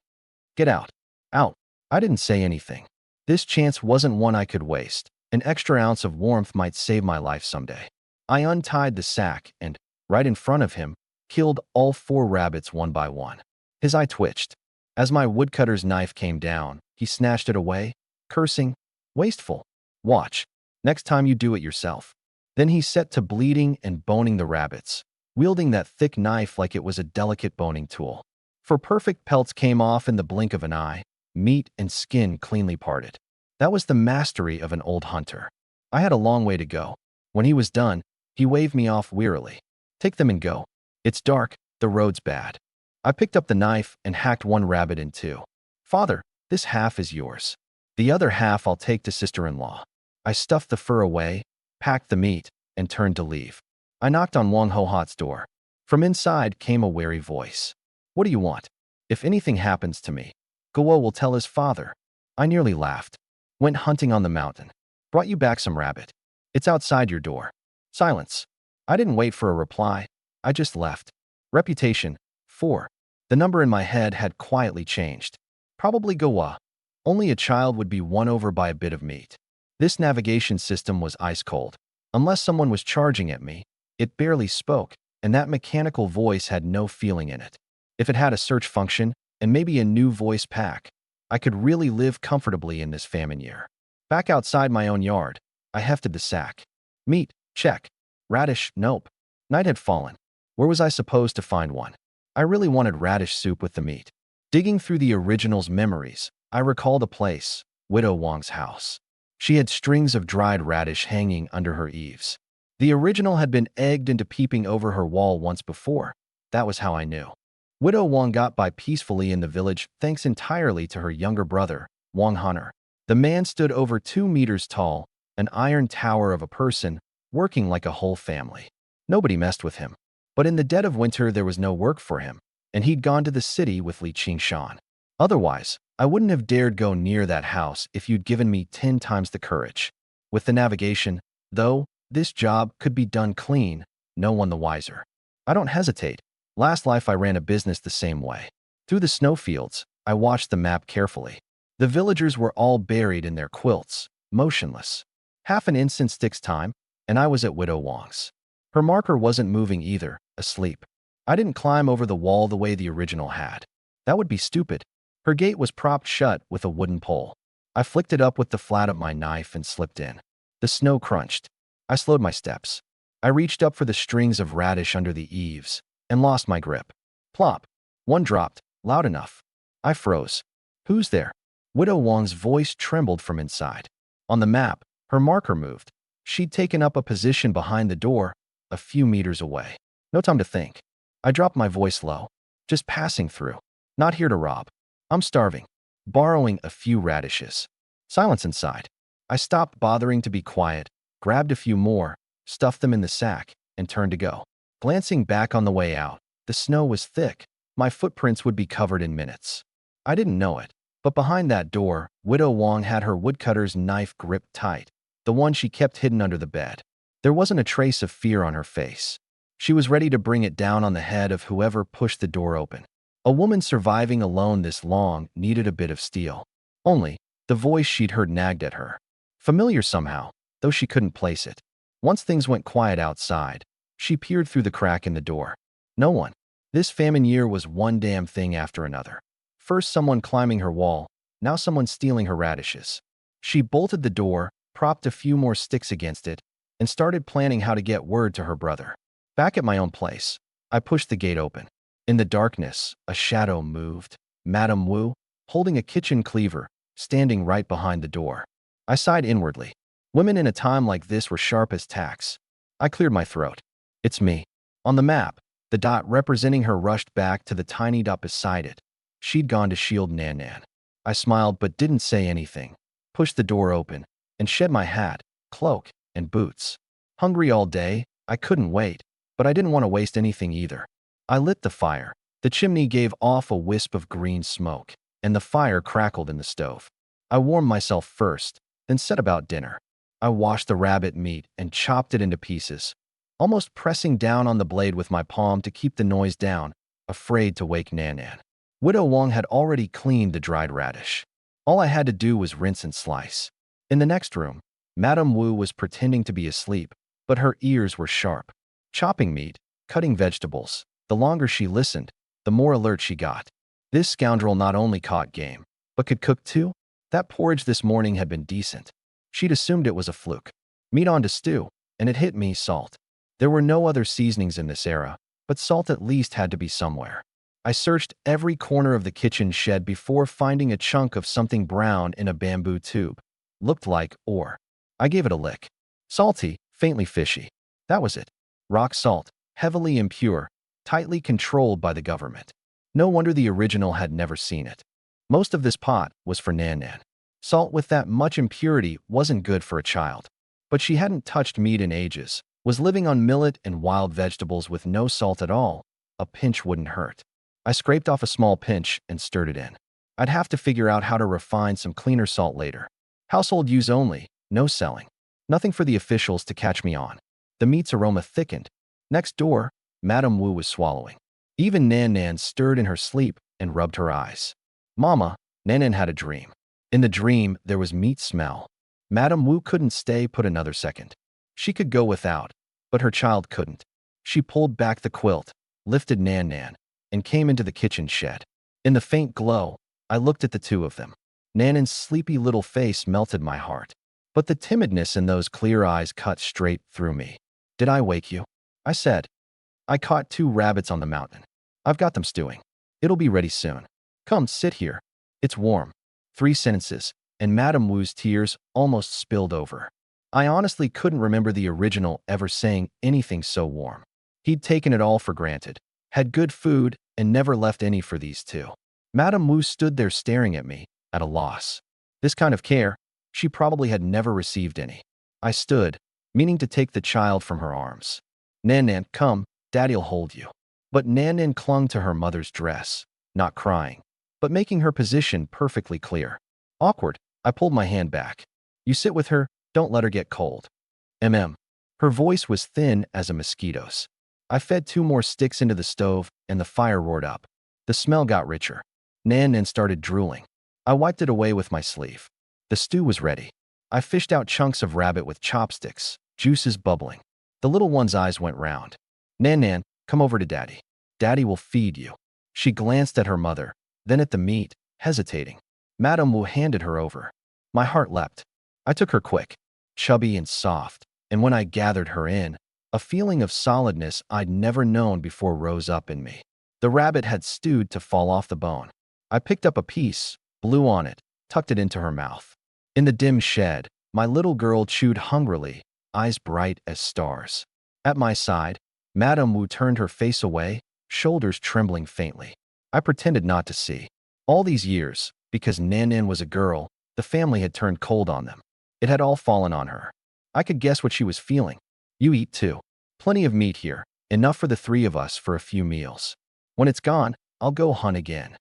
Speaker 1: Get out. Out. I didn't say anything. This chance wasn't one I could waste. An extra ounce of warmth might save my life someday. I untied the sack and, right in front of him, killed all 4 rabbits one by one. His eye twitched. As my woodcutter's knife came down, he snatched it away, cursing, wasteful. Watch. Next time you do it yourself. Then he set to bleeding and boning the rabbits, wielding that thick knife like it was a delicate boning tool. For perfect pelts came off in the blink of an eye, meat and skin cleanly parted. That was the mastery of an old hunter. I had a long way to go. When he was done, he waved me off wearily. Take them and go. It's dark, the road's bad. I picked up the knife and hacked one rabbit in 2. Father, this half is yours. The other half I'll take to sister-in-law. I stuffed the fur away, packed the meat, and turned to leave. I knocked on Wang Hohot's door. From inside came a wary voice. What do you want? If anything happens to me, Guo will tell his father. I nearly laughed. Went hunting on the mountain. Brought you back some rabbit. It's outside your door. Silence. I didn't wait for a reply. I just left. Reputation, 4. The number in my head had quietly changed. Probably Guo. Only a child would be won over by a bit of meat. This navigation system was ice cold. Unless someone was charging at me, it barely spoke, and that mechanical voice had no feeling in it. If it had a search function and maybe a new voice pack, I could really live comfortably in this famine year. Back outside my own yard, I hefted the sack. Meat, check. Radish, nope. Night had fallen. Where was I supposed to find one? I really wanted radish soup with the meat. Digging through the original's memories, I recalled a place, Widow Wong's house. She had strings of dried radish hanging under her eaves. The original had been egged into peeping over her wall once before. That was how I knew. Widow Wong got by peacefully in the village thanks entirely to her younger brother, Wong Hunter. The man stood over 2 meters tall, an iron tower of a person, working like a whole family. Nobody messed with him. But in the dead of winter there was no work for him, and he'd gone to the city with Li Qingshan. Otherwise, I wouldn't have dared go near that house if you'd given me 10 times the courage. With the navigation, though, this job could be done clean, no one the wiser. I don't hesitate. Last life I ran a business the same way. Through the snowfields, I watched the map carefully. The villagers were all buried in their quilts, motionless. Half an instant sticks time, and I was at Widow Wong's. Her marker wasn't moving either, asleep. I didn't climb over the wall the way the original had. That would be stupid. Her gate was propped shut with a wooden pole. I flicked it up with the flat of my knife and slipped in. The snow crunched. I slowed my steps. I reached up for the strings of radish under the eaves and lost my grip. Plop. One dropped, loud enough. I froze. Who's there? Widow Wong's voice trembled from inside. On the map, her marker moved. She'd taken up a position behind the door, a few meters away. No time to think. I dropped my voice low. Just passing through. Not here to rob. I'm starving. Borrowing a few radishes. Silence inside. I stopped bothering to be quiet, grabbed a few more, stuffed them in the sack, and turned to go. Glancing back on the way out, the snow was thick. My footprints would be covered in minutes. I didn't know it, but behind that door, Widow Wong had her woodcutter's knife gripped tight, the one she kept hidden under the bed. There wasn't a trace of fear on her face. She was ready to bring it down on the head of whoever pushed the door open. A woman surviving alone this long needed a bit of steel. Only, the voice she'd heard nagged at her. Familiar somehow, though she couldn't place it. Once things went quiet outside, she peered through the crack in the door. No one. This famine year was one damn thing after another. First someone climbing her wall, now someone stealing her radishes. She bolted the door, propped a few more sticks against it, and started planning how to get word to her brother. Back at my own place, I pushed the gate open. In the darkness, a shadow moved. Madame Wu, holding a kitchen cleaver, standing right behind the door. I sighed inwardly. Women in a time like this were sharp as tacks. I cleared my throat. It's me. On the map, the dot representing her rushed back to the tiny dot beside it. She'd gone to shield Nan Nan. I smiled but didn't say anything, pushed the door open, and shed my hat, cloak, and boots. Hungry all day, I couldn't wait, but I didn't want to waste anything either. I lit the fire. The chimney gave off a wisp of green smoke, and the fire crackled in the stove. I warmed myself first, then set about dinner. I washed the rabbit meat and chopped it into pieces, almost pressing down on the blade with my palm to keep the noise down, afraid to wake Nan Nan. Widow Wong had already cleaned the dried radish. All I had to do was rinse and slice. In the next room, Madame Wu was pretending to be asleep, but her ears were sharp. Chopping meat, cutting vegetables. The longer she listened, the more alert she got. This scoundrel not only caught game, but could cook too? That porridge this morning had been decent. She'd assumed it was a fluke. Meat on to stew, and it hit me salt. There were no other seasonings in this era, but salt at least had to be somewhere. I searched every corner of the kitchen shed before finding a chunk of something brown in a bamboo tube. Looked like ore. I gave it a lick. Salty, faintly fishy. That was it. Rock salt, heavily impure, tightly controlled by the government. No wonder the original had never seen it. Most of this pot was for Nan Nan. Salt with that much impurity wasn't good for a child. But she hadn't touched meat in ages, was living on millet and wild vegetables with no salt at all. A pinch wouldn't hurt. I scraped off a small pinch and stirred it in. I'd have to figure out how to refine some cleaner salt later. Household use only, no selling. Nothing for the officials to catch me on. The meat's aroma thickened. Next door, Madame Wu was swallowing. Even Nan Nan stirred in her sleep and rubbed her eyes. Mama, Nan Nan had a dream. In the dream, there was meat smell. Madame Wu couldn't stay put another second. She could go without, but her child couldn't. She pulled back the quilt, lifted Nan Nan, and came into the kitchen shed. In the faint glow, I looked at the two of them. Nan Nan's sleepy little face melted my heart. But the timidness in those clear eyes cut straight through me. "Did I wake you?" I said. "I caught 2 rabbits on the mountain. I've got them stewing. It'll be ready soon. Come, sit here. It's warm." 3 sentences, and Madame Wu's tears almost spilled over. I honestly couldn't remember the original ever saying anything so warm. He'd taken it all for granted, had good food, and never left any for these two. Madame Wu stood there staring at me, at a loss. This kind of care, she probably had never received any. I stood, meaning to take the child from her arms. "Nan Nan, come, Daddy'll hold you." But Nan Nan clung to her mother's dress, not crying, but making her position perfectly clear. Awkward, I pulled my hand back. "You sit with her, don't let her get cold." Her voice was thin as a mosquito's. I fed 2 more sticks into the stove, and the fire roared up. The smell got richer. Nan Nan started drooling. I wiped it away with my sleeve. The stew was ready. I fished out chunks of rabbit with chopsticks, juices bubbling. The little one's eyes went round. "Nan Nan, come over to Daddy. Daddy will feed you." She glanced at her mother, then at the meat, hesitating. Madame Wu handed her over. My heart leapt. I took her quick, chubby and soft, and when I gathered her in, a feeling of solidness I'd never known before rose up in me. The rabbit had stewed to fall off the bone. I picked up a piece, blew on it, tucked it into her mouth. In the dim shed, my little girl chewed hungrily, eyes bright as stars. At my side, Madame Wu turned her face away, shoulders trembling faintly. I pretended not to see. All these years, because Nan Nan was a girl, the family had turned cold on them. It had all fallen on her. I could guess what she was feeling. "You eat too. Plenty of meat here, enough for the 3 of us for a few meals. When it's gone, I'll go hunt again."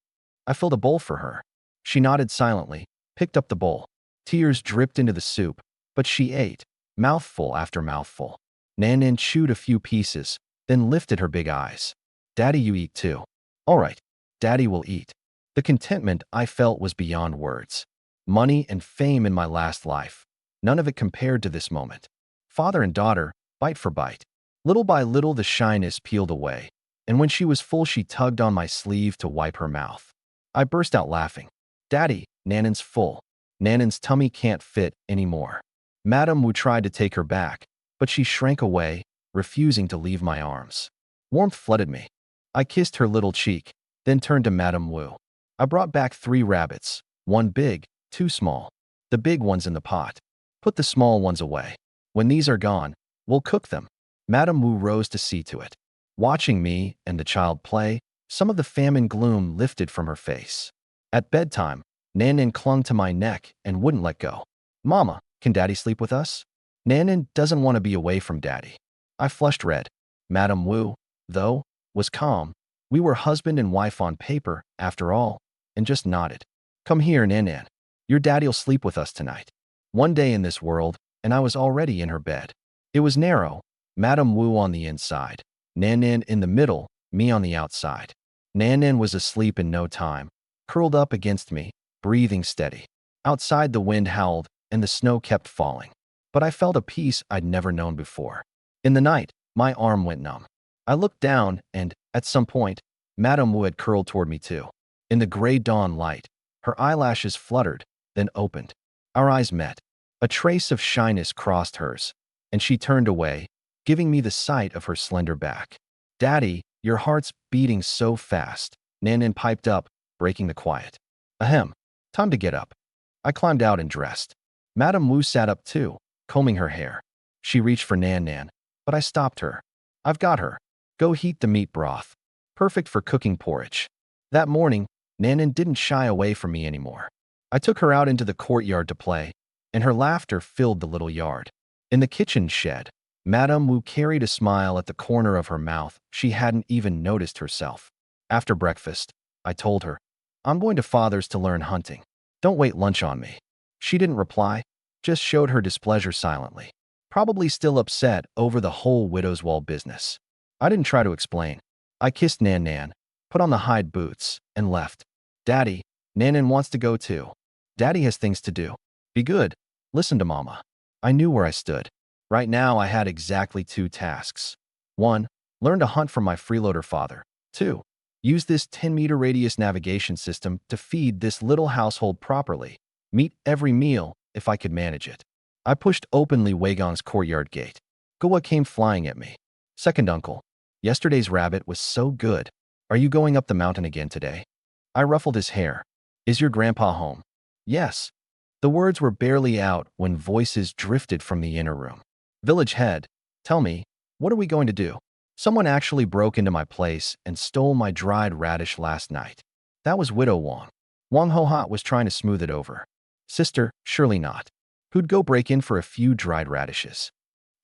Speaker 1: I filled a bowl for her. She nodded silently, picked up the bowl. Tears dripped into the soup, but she ate, mouthful after mouthful. Nan Nan chewed a few pieces, then lifted her big eyes. "Daddy, you eat too." "All right, Daddy will eat." The contentment I felt was beyond words. Money and fame in my last life, none of it compared to this moment. Father and daughter, bite for bite. Little by little the shyness peeled away, and when she was full she tugged on my sleeve to wipe her mouth. I burst out laughing. "Daddy, Nan Nan's full. Nan Nan's tummy can't fit anymore." Madame Wu tried to take her back, but she shrank away, refusing to leave my arms. Warmth flooded me. I kissed her little cheek, then turned to Madame Wu. "I brought back 3 rabbits, 1 big, 2 small. The big one's in the pot. Put the small ones away. When these are gone, we'll cook them." Madame Wu rose to see to it. Watching me and the child play, some of the famine gloom lifted from her face. At bedtime, Nan Nan clung to my neck and wouldn't let go. "Mama, can Daddy sleep with us?" Nan Nan doesn't want to be away from Daddy. I flushed red. Madame Wu, though, was calm. We were husband and wife on paper, after all, and just nodded. "Come here, Nan Nan. Your Daddy'll sleep with us tonight." One day in this world, and I was already in her bed. It was narrow, Madame Wu on the inside, Nan Nan in the middle, me on the outside. Nan Nan was asleep in no time, curled up against me, breathing steady. Outside the wind howled, and the snow kept falling. But I felt a peace I'd never known before. In the night, my arm went numb. I looked down, and, at some point, Madame Wu had curled toward me too. In the gray dawn light, her eyelashes fluttered, then opened. Our eyes met. A trace of shyness crossed hers, and she turned away, giving me the sight of her slender back. "Daddy, your heart's beating so fast," Nan Nan piped up, breaking the quiet. "Ahem. Time to get up." I climbed out and dressed. Madame Wu sat up too, combing her hair. She reached for Nan Nan, but I stopped her. "I've got her. Go heat the meat broth. Perfect for cooking porridge." That morning, Nan Nan didn't shy away from me anymore. I took her out into the courtyard to play, and her laughter filled the little yard. In the kitchen shed, Madame Wu carried a smile at the corner of her mouth she hadn't even noticed herself. After breakfast, I told her, "I'm going to Father's to learn hunting. Don't wait lunch on me." She didn't reply, just showed her displeasure silently, probably still upset over the whole widow's wall business. I didn't try to explain. I kissed Nan Nan, put on the hide boots, and left. "Daddy, Nan Nan wants to go too." Daddy has things to do. Be good. Listen to Mama. I knew where I stood. Right now, I had exactly 2 tasks. 1. Learn to hunt from my freeloader father. 2. Use this 10-meter radius navigation system to feed this little household properly. Meet every meal, if I could manage it. I pushed open Li Weigong's courtyard gate. Gua came flying at me. Second uncle. Yesterday's rabbit was so good. Are you going up the mountain again today? I ruffled his hair. Is your grandpa home? Yes. The words were barely out when voices drifted from the inner room. Village head, tell me, what are we going to do? Someone actually broke into my place and stole my dried radish last night. That was Widow Wong. Wang Ho-hat was trying to smooth it over. Sister, surely not. Who'd go break in for a few dried radishes?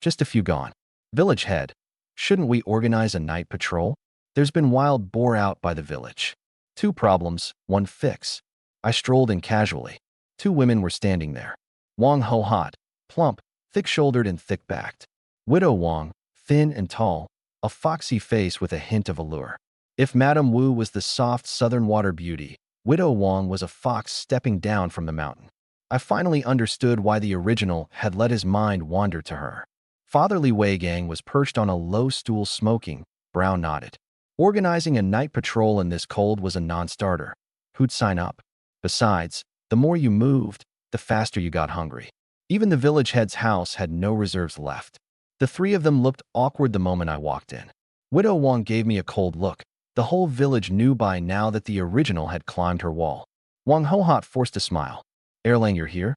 Speaker 1: Just a few gone. Village head, shouldn't we organize a night patrol? There's been wild boar out by the village. 2 problems, 1 fix. I strolled in casually. 2 women were standing there. Wang Ho-hat, plump, thick-shouldered and thick-backed. Widow Wong, thin and tall, a foxy face with a hint of allure. If Madame Wu was the soft southern water beauty, Widow Wong was a fox stepping down from the mountain. I finally understood why the original had let his mind wander to her. Father Li Weigang was perched on a low stool smoking, brow knotted. Organizing a night patrol in this cold was a non-starter. Who'd sign up? Besides, the more you moved, the faster you got hungry. Even the village head's house had no reserves left. The 3 of them looked awkward the moment I walked in. Widow Wong gave me a cold look. The whole village knew by now that the original had climbed her wall. Wang Ho-hat forced a smile. Erlang, you're here?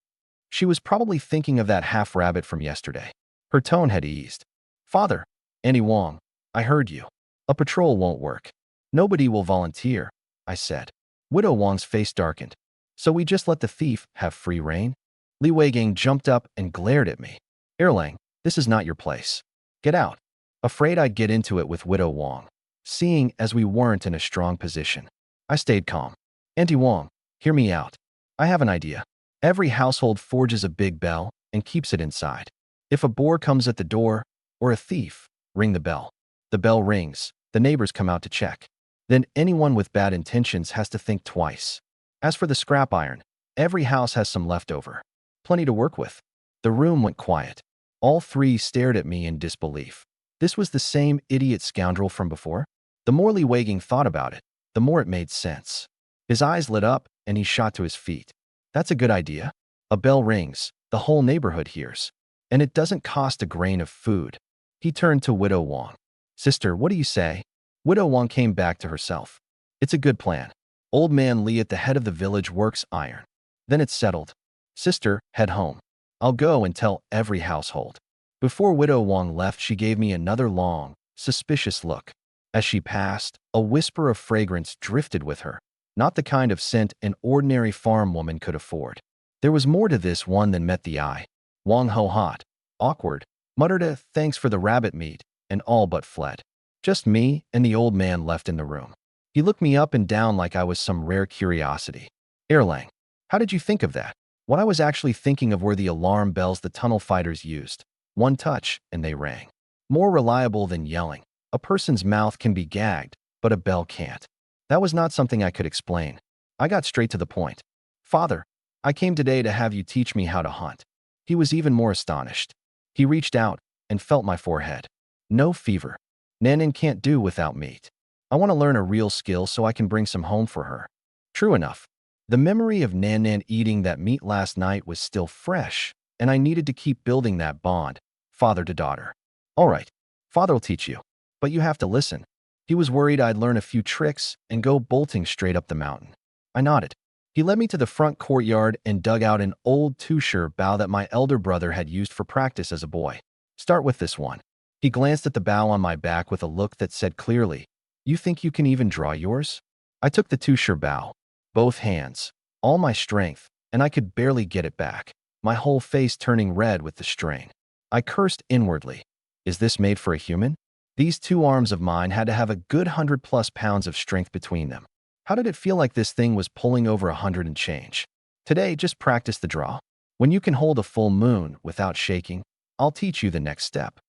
Speaker 1: She was probably thinking of that half-rabbit from yesterday. Her tone had eased. Father, Annie Wong, I heard you. A patrol won't work. Nobody will volunteer, I said. Widow Wong's face darkened. So we just let the thief have free rein? Li Weigang jumped up and glared at me. Erlang, this is not your place. Get out. Afraid I'd get into it with Widow Wong, seeing as we weren't in a strong position. I stayed calm. Auntie Wong, hear me out. I have an idea. Every household forges a big bell and keeps it inside. If a boar comes at the door, or a thief, ring the bell. The bell rings, the neighbors come out to check. Then anyone with bad intentions has to think twice. As for the scrap iron, every house has some leftover. Plenty to work with. The room went quiet. All 3 stared at me in disbelief. This was the same idiot scoundrel from before? The more Li Weigang thought about it, the more it made sense. His eyes lit up and he shot to his feet. That's a good idea. A bell rings, the whole neighborhood hears. And it doesn't cost a grain of food. He turned to Widow Wong. Sister, what do you say? Widow Wong came back to herself. It's a good plan. Old man Li at the head of the village works iron. Then it's settled. Sister, head home. I'll go and tell every household. Before Widow Wong left, she gave me another long, suspicious look. As she passed, a whisper of fragrance drifted with her, not the kind of scent an ordinary farm woman could afford. There was more to this one than met the eye. Wang Ho-hat, awkward, muttered a thanks for the rabbit meat, and all but fled. Just me and the old man left in the room. He looked me up and down like I was some rare curiosity. Erlang, how did you think of that? What I was actually thinking of were the alarm bells the tunnel fighters used. 1 touch, and they rang. More reliable than yelling. A person's mouth can be gagged, but a bell can't. That was not something I could explain. I got straight to the point. Father, I came today to have you teach me how to hunt. He was even more astonished. He reached out and felt my forehead. No fever. Nanan can't do without meat. I want to learn a real skill so I can bring some home for her. True enough. The memory of Nanan eating that meat last night was still fresh, and I needed to keep building that bond, father to daughter. All right, father will teach you, but you have to listen. He was worried I'd learn a few tricks and go bolting straight up the mountain. I nodded. He led me to the front courtyard and dug out an old two-sure bow that my elder brother had used for practice as a boy. Start with this one. He glanced at the bow on my back with a look that said clearly, You think you can even draw yours? I took the two-sure bow, both hands, all my strength, and I could barely get it back, my whole face turning red with the strain. I cursed inwardly. Is this made for a human? These 2 arms of mine had to have a good 100+ pounds of strength between them. How did it feel like this thing was pulling over 100 and change? Today, just practice the draw. When you can hold a full moon without shaking, I'll teach you the next step.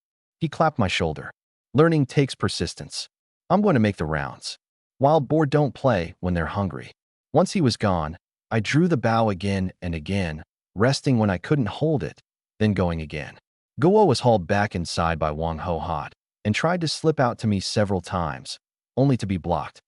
Speaker 1: He clapped my shoulder. Learning takes persistence. I'm going to make the rounds. Wild boar don't play when they're hungry. Once he was gone, I drew the bow again and again, resting when I couldn't hold it, then going again. Guo was hauled back inside by Wang Ho Hot and tried to slip out to me several times, only to be blocked.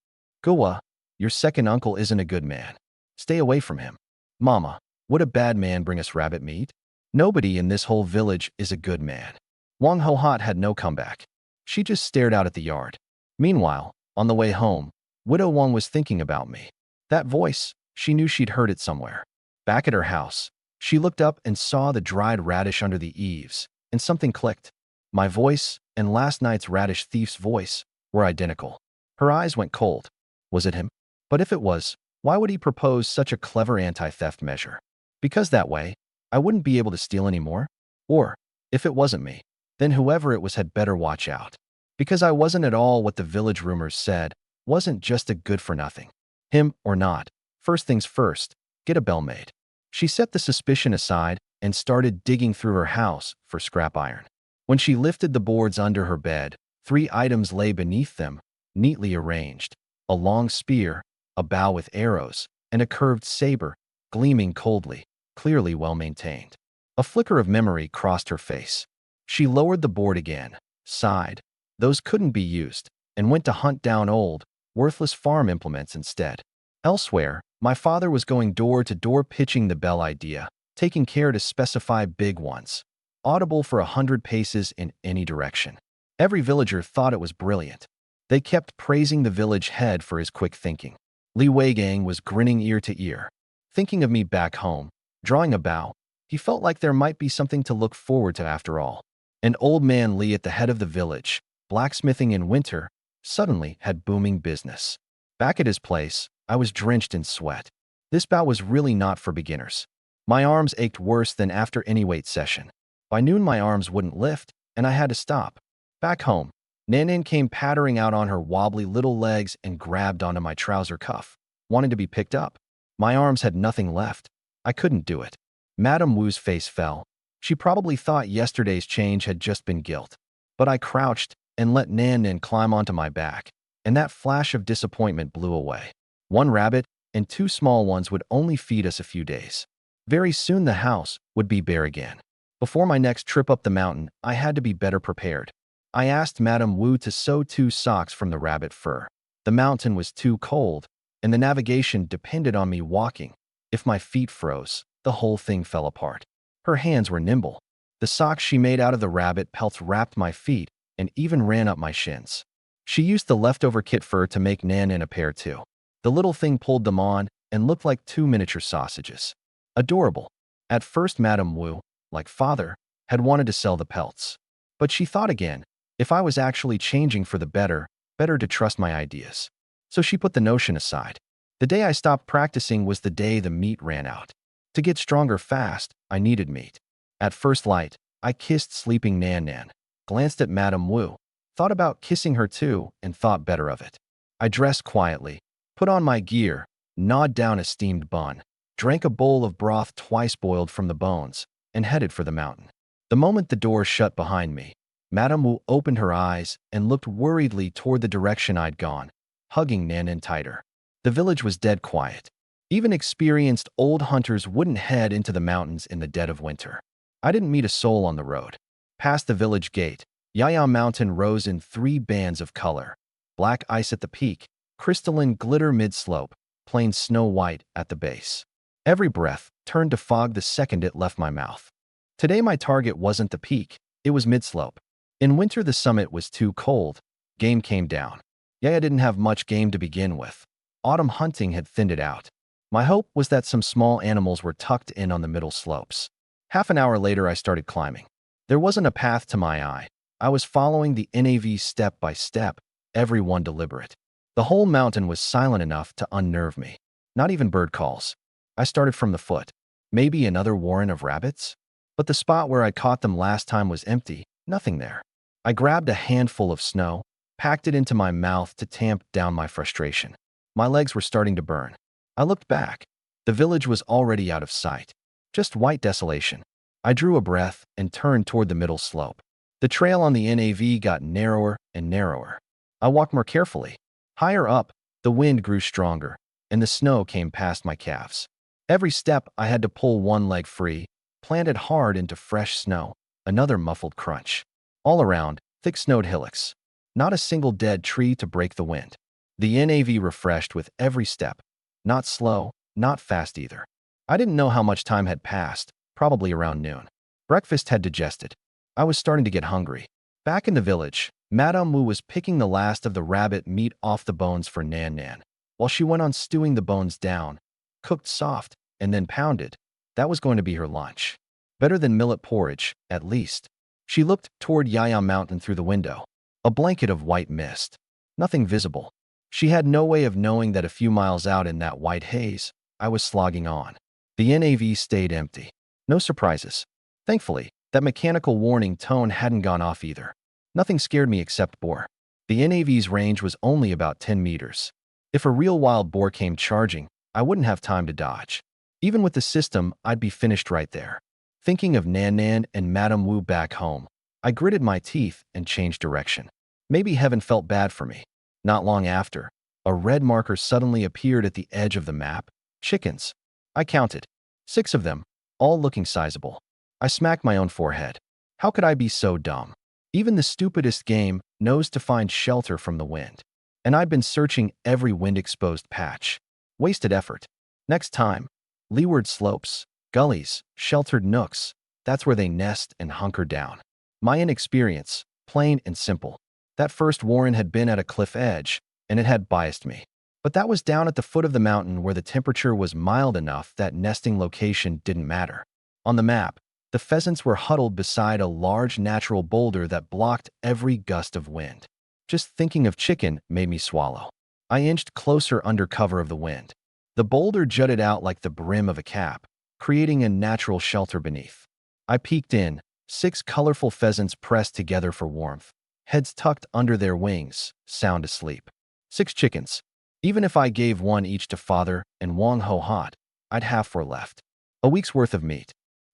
Speaker 1: Guo, your second uncle isn't a good man. Stay away from him. Mama, would a bad man bring us rabbit meat? Nobody in this whole village is a good man. Wang Ho Hot had no comeback. She just stared out at the yard. Meanwhile, on the way home, Widow Wang was thinking about me. That voice, she knew she'd heard it somewhere. Back at her house, she looked up and saw the dried radish under the eaves, and something clicked. My voice and last night's radish thief's voice were identical. Her eyes went cold. Was it him? But if it was, why would he propose such a clever anti-theft measure? Because that way, I wouldn't be able to steal anymore? Or, if it wasn't me, then whoever it was had better watch out. Because I wasn't at all what the village rumors said, wasn't just a good-for-nothing. Him or not, first things first, get a bell made. She set the suspicion aside and started digging through her house for scrap iron. When she lifted the boards under her bed, 3 items lay beneath them, neatly arranged. A long spear, a bow with arrows, and a curved saber, gleaming coldly, clearly well-maintained. A flicker of memory crossed her face. She lowered the board again, sighed. Those couldn't be used, and went to hunt down old, worthless farm implements instead. Elsewhere, my father was going door to door pitching the bell idea, taking care to specify big ones, audible for 100 paces in any direction. Every villager thought it was brilliant. They kept praising the village head for his quick thinking. Li Weigang was grinning ear to ear, thinking of me back home, drawing a bow. He felt like there might be something to look forward to after all. And old man Li at the head of the village, blacksmithing in winter, suddenly had booming business. Back at his place, I was drenched in sweat. This bout was really not for beginners. My arms ached worse than after any weight session. By noon my arms wouldn't lift, and I had to stop. Back home, Nanan came pattering out on her wobbly little legs and grabbed onto my trouser cuff, wanting to be picked up. My arms had nothing left. I couldn't do it. Madame Wu's face fell. She probably thought yesterday's change had just been guilt. But I crouched and let Nanan climb onto my back, and that flash of disappointment blew away. 1 rabbit and 2 small ones would only feed us a few days. Very soon the house would be bare again. Before my next trip up the mountain, I had to be better prepared. I asked Madame Wu to sew 2 socks from the rabbit fur. The mountain was too cold, and the navigation depended on me walking. If my feet froze, the whole thing fell apart. Her hands were nimble. The socks she made out of the rabbit pelts wrapped my feet and even ran up my shins. She used the leftover kit fur to make Nanan a pair too. The little thing pulled them on and looked like 2 miniature sausages. Adorable. At first Madame Wu, like father, had wanted to sell the pelts. But she thought again, if I was actually changing for the better to trust my ideas. So she put the notion aside. The day I stopped practicing was the day the meat ran out. To get stronger fast, I needed meat. At first light, I kissed sleeping Nanan, glanced at Madame Wu, thought about kissing her too, and thought better of it. I dressed quietly, put on my gear, gnawed down a steamed bun, drank a bowl of broth twice boiled from the bones, and headed for the mountain. The moment the door shut behind me, Madame Wu opened her eyes and looked worriedly toward the direction I'd gone, hugging Nanan tighter. The village was dead quiet. Even experienced old hunters wouldn't head into the mountains in the dead of winter. I didn't meet a soul on the road. Past the village gate, Yaya Mountain rose in 3 bands of color. Black ice at the peak, crystalline glitter mid-slope, plain snow white at the base. Every breath turned to fog the second it left my mouth. Today my target wasn't the peak, it was mid-slope. In winter the summit was too cold. Game came down. Yaya didn't have much game to begin with. Autumn hunting had thinned it out. My hope was that some small animals were tucked in on the middle slopes. Half an hour later I started climbing. There wasn't a path to my eye. I was following the NAV step by step, every one deliberate. The whole mountain was silent enough to unnerve me. Not even bird calls. I started from the foot. Maybe another warren of rabbits? But the spot where I caught them last time was empty, nothing there. I grabbed a handful of snow, packed it into my mouth to tamp down my frustration. My legs were starting to burn. I looked back. The village was already out of sight. Just white desolation. I drew a breath and turned toward the middle slope. The trail on the NAV got narrower and narrower. I walked more carefully. Higher up, the wind grew stronger, and the snow came past my calves. Every step I had to pull one leg free, planted hard into fresh snow, another muffled crunch. All around, thick snowed hillocks. Not a single dead tree to break the wind. The NAV refreshed with every step. Not slow, not fast either. I didn't know how much time had passed, probably around noon. Breakfast had digested. I was starting to get hungry. Back in the village, Madame Wu was picking the last of the rabbit meat off the bones for Nan Nan. While she went on stewing the bones down, cooked soft, and then pounded, that was going to be her lunch. Better than millet porridge, at least. She looked toward Yaya Mountain through the window. A blanket of white mist. Nothing visible. She had no way of knowing that a few miles out in that white haze, I was slogging on. The NAV stayed empty. No surprises. Thankfully, that mechanical warning tone hadn't gone off either. Nothing scared me except boar. The NAV's range was only about 10 meters. If a real wild boar came charging, I wouldn't have time to dodge. Even with the system, I'd be finished right there. Thinking of Nan Nan and Madame Wu back home, I gritted my teeth and changed direction. Maybe heaven felt bad for me. Not long after, a red marker suddenly appeared at the edge of the map. Chickens. I counted. 6 of them, all looking sizable. I smacked my own forehead. How could I be so dumb? Even the stupidest game knows to find shelter from the wind. And I'd been searching every wind-exposed patch. Wasted effort. Next time, leeward slopes, gullies, sheltered nooks, that's where they nest and hunker down. My inexperience, plain and simple. That first warren had been at a cliff edge, and it had biased me. But that was down at the foot of the mountain where the temperature was mild enough that nesting location didn't matter. On the map, the pheasants were huddled beside a large natural boulder that blocked every gust of wind. Just thinking of chicken made me swallow. I inched closer under cover of the wind. The boulder jutted out like the brim of a cap, creating a natural shelter beneath. I peeked in, 6 colorful pheasants pressed together for warmth, heads tucked under their wings, sound asleep. 6 chickens. Even if I gave one each to Father and Wong Ho Hot, I'd have 4 left. A week's worth of meat.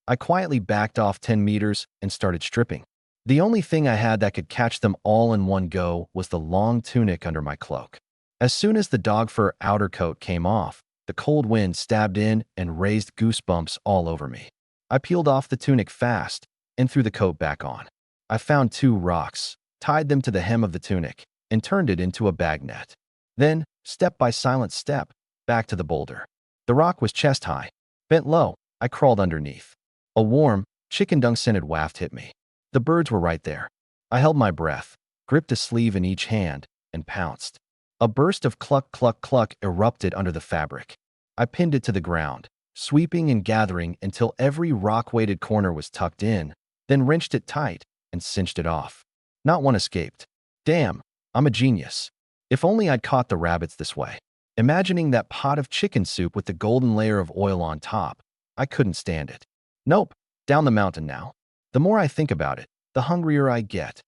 Speaker 1: I quietly backed off 10 meters and started stripping. The only thing I had that could catch them all in one go was the long tunic under my cloak. As soon as the dog fur outer coat came off, the cold wind stabbed in and raised goosebumps all over me. I peeled off the tunic fast and threw the coat back on. I found 2 rocks, tied them to the hem of the tunic, and turned it into a bag net. Then, step by silent step, back to the boulder. The rock was chest high. Bent low, I crawled underneath. A warm, chicken dung-scented waft hit me. The birds were right there. I held my breath, gripped a sleeve in each hand, and pounced. A burst of cluck cluck cluck erupted under the fabric. I pinned it to the ground, sweeping and gathering until every rock-weighted corner was tucked in, then wrenched it tight and cinched it off. Not one escaped. Damn, I'm a genius. If only I'd caught the rabbits this way. Imagining that pot of chicken soup with the golden layer of oil on top, I couldn't stand it. Nope, down the mountain now. The more I think about it, the hungrier I get.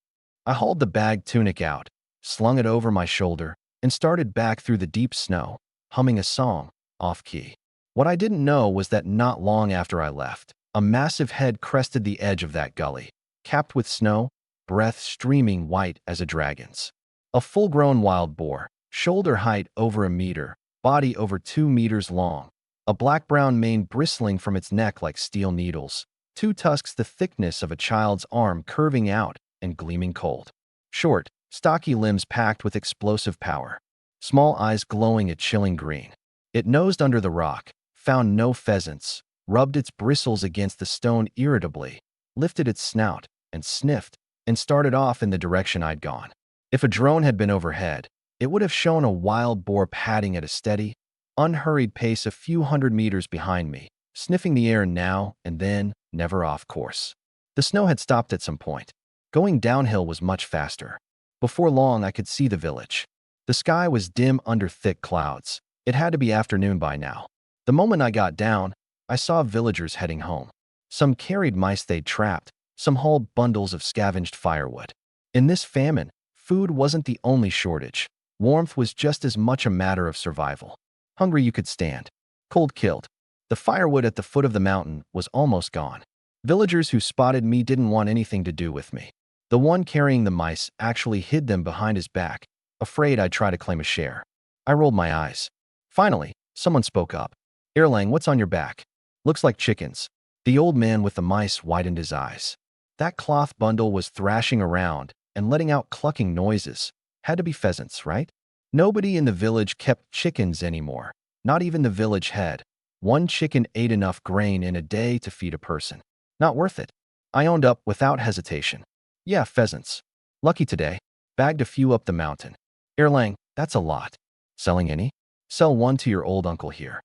Speaker 1: I hauled the bag tunic out, slung it over my shoulder, and started back through the deep snow, humming a song, off-key. What I didn't know was that not long after I left, a massive head crested the edge of that gully, capped with snow, breath streaming white as a dragon's. A full-grown wild boar, shoulder height over a meter, body over 2 meters long, a black-brown mane bristling from its neck like steel needles, 2 tusks the thickness of a child's arm curving out and gleaming cold. Short, stocky limbs packed with explosive power, small eyes glowing a chilling green. It nosed under the rock, found no pheasants, rubbed its bristles against the stone irritably, lifted its snout, and sniffed, and started off in the direction I'd gone. If a drone had been overhead, it would have shown a wild boar padding at a steady, unhurried pace a few hundred meters behind me, sniffing the air now and then, never off course. The snow had stopped at some point. Going downhill was much faster. Before long, I could see the village. The sky was dim under thick clouds. It had to be afternoon by now. The moment I got down, I saw villagers heading home. Some carried mice they'd trapped, some hauled bundles of scavenged firewood. In this famine, food wasn't the only shortage. Warmth was just as much a matter of survival. Hungry you could stand. Cold killed. The firewood at the foot of the mountain was almost gone. Villagers who spotted me didn't want anything to do with me. The one carrying the mice actually hid them behind his back, afraid I'd try to claim a share. I rolled my eyes. Finally, someone spoke up. Erlang, what's on your back? Looks like chickens. The old man with the mice widened his eyes. That cloth bundle was thrashing around and letting out clucking noises. Had to be pheasants, right? Nobody in the village kept chickens anymore. Not even the village head. One chicken ate enough grain in a day to feed a person. Not worth it. I owned up without hesitation. Yeah, pheasants. Lucky today. Bagged a few up the mountain. Erlang, that's a lot. Selling any? Sell one to your old uncle here.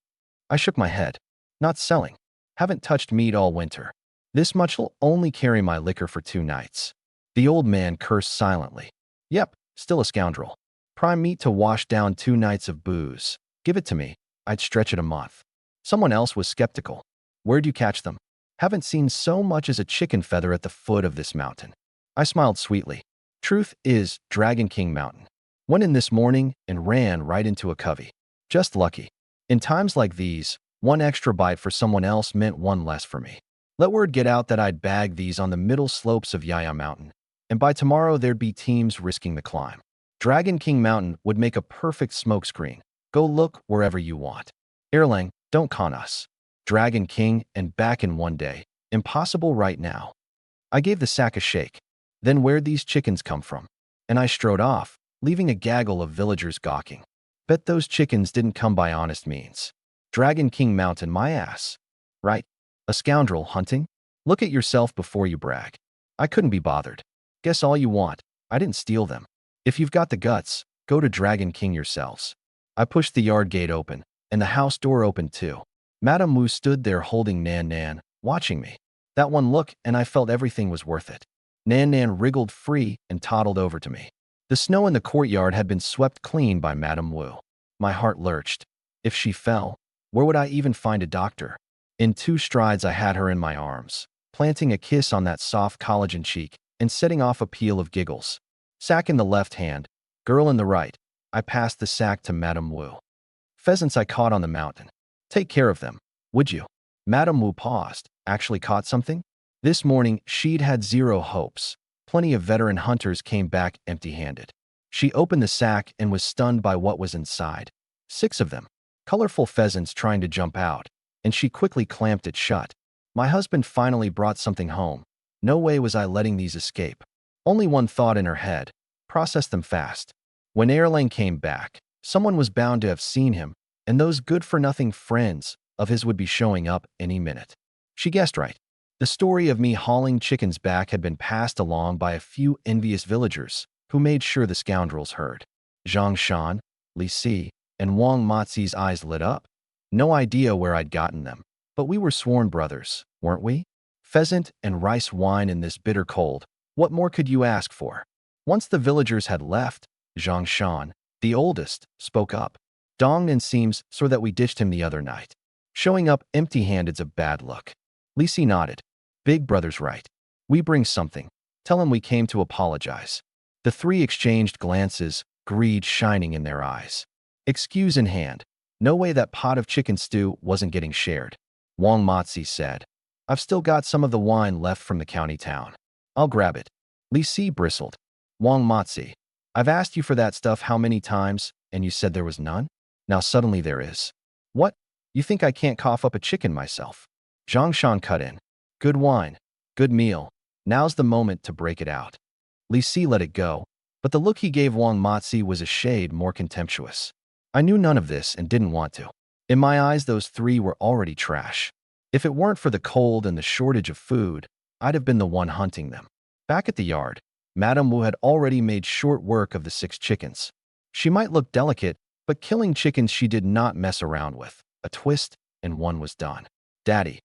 Speaker 1: I shook my head. Not selling. Haven't touched meat all winter. This much'll only carry my liquor for 2 nights. The old man cursed silently. Yep, still a scoundrel. Prime meat to wash down 2 nights of booze. Give it to me. I'd stretch it a month. Someone else was skeptical. Where'd you catch them? Haven't seen so much as a chicken feather at the foot of this mountain. I smiled sweetly. Truth is, Dragon King Mountain. Went in this morning and ran right into a covey. Just lucky. In times like these, 1 extra bite for someone else meant 1 less for me. Let word get out that I'd bag these on the middle slopes of Yaya Mountain, and by tomorrow there'd be teams risking the climb. Dragon King Mountain would make a perfect smokescreen. Go look wherever you want. Erlang, don't con us. Dragon King and back in 1 day. Impossible right now. I gave the sack a shake. Then where'd these chickens come from? And I strode off, leaving a gaggle of villagers gawking. Bet those chickens didn't come by honest means. Dragon King Mountain, my ass. Right? A scoundrel hunting? Look at yourself before you brag. I couldn't be bothered. Guess all you want. I didn't steal them. If you've got the guts, go to Dragon King yourselves. I pushed the yard gate open, and the house door opened too. Madame Wu stood there holding Nan Nan, watching me. That one look, and I felt everything was worth it. Nan Nan wriggled free and toddled over to me. The snow in the courtyard had been swept clean by Madame Wu. My heart lurched. If she fell, where would I even find a doctor? In 2 strides I had her in my arms, planting a kiss on that soft collagen cheek and setting off a peal of giggles. Sack in the left hand, girl in the right. I passed the sack to Madame Wu. Pheasants I caught on the mountain. Take care of them, would you? Madame Wu paused. Actually caught something? This morning, she'd had 0 hopes. Plenty of veteran hunters came back empty-handed. She opened the sack and was stunned by what was inside. 6 of them. Colorful pheasants trying to jump out, and she quickly clamped it shut. My husband finally brought something home. No way was I letting these escape. Only one thought in her head. Process them fast. When Erlang came back, someone was bound to have seen him, and those good-for-nothing friends of his would be showing up any minute. She guessed right. The story of me hauling chickens back had been passed along by a few envious villagers who made sure the scoundrels heard. Zhang Shan, Li Si, and Wang Mozi's eyes lit up. No idea where I'd gotten them, but we were sworn brothers, weren't we? Pheasant and rice wine in this bitter cold. What more could you ask for? Once the villagers had left, Zhang Shan, the oldest, spoke up. Dongnan seems so that we ditched him the other night. Showing up empty-handed's a bad look. Li Si nodded. Big brother's right. We bring something. Tell him we came to apologize. The 3 exchanged glances, greed shining in their eyes. Excuse in hand. No way that pot of chicken stew wasn't getting shared. Wang Mozi said. I've still got some of the wine left from the county town. I'll grab it. Li Si bristled. Wang Mozi, I've asked you for that stuff how many times, and you said there was none? Now suddenly there is. What? You think I can't cough up a chicken myself? Zhang Shan cut in. Good wine. Good meal. Now's the moment to break it out. Li Si let it go, but the look he gave Wang Mozi was a shade more contemptuous. I knew none of this and didn't want to. In my eyes, those 3 were already trash. If it weren't for the cold and the shortage of food, I'd have been the one hunting them. Back at the yard, Madame Wu had already made short work of the 6 chickens. She might look delicate, but killing chickens she did not mess around with. A twist, and 1 was done. Daddy,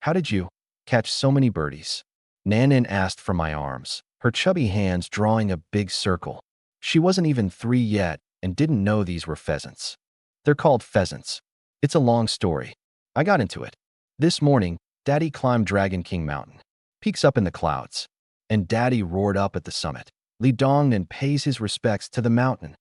Speaker 1: how did you catch so many birdies? Nanan asked from my arms, her chubby hands drawing a big circle. She wasn't even 3 yet and didn't know these were pheasants. They're called pheasants. It's a long story. I got into it. This morning, Daddy climbed Dragon King Mountain. Peaks up in the clouds. And Daddy roared up at the summit. Li Dongnan pays his respects to the mountain.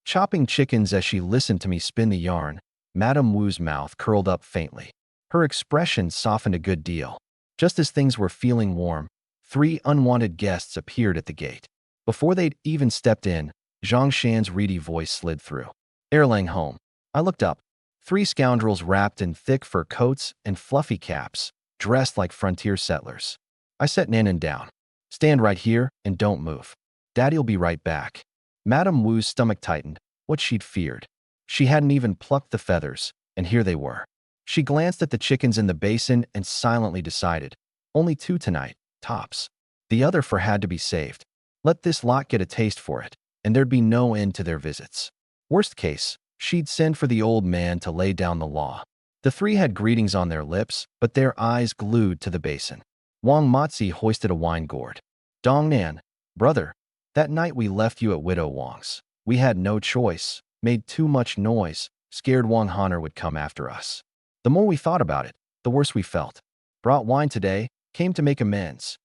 Speaker 1: Chopping chickens as she listened to me spin the yarn, Madame Wu's mouth curled up faintly. Her expression softened a good deal. Just as things were feeling warm, 3 unwanted guests appeared at the gate. Before they'd even stepped in, Zhang Shan's reedy voice slid through. Erlang home. I looked up. Three scoundrels wrapped in thick fur coats and fluffy caps, dressed like frontier settlers. I set Nanan down. Stand right here and don't move. Daddy'll be right back. Madame Wu's stomach tightened, what she'd feared. She hadn't even plucked the feathers, and here they were. She glanced at the chickens in the basin and silently decided, only 2 tonight, tops. The other 4 had to be saved. Let this lot get a taste for it, and there'd be no end to their visits. Worst case, she'd send for the old man to lay down the law. The 3 had greetings on their lips, but their eyes glued to the basin. Wang Matzi hoisted a wine gourd. Dong Nan, brother, that night we left you at Widow Wang's. We had no choice, made too much noise, scared Wang Honor would come after us. The more we thought about it, the worse we felt. Brought wine today, came to make amends.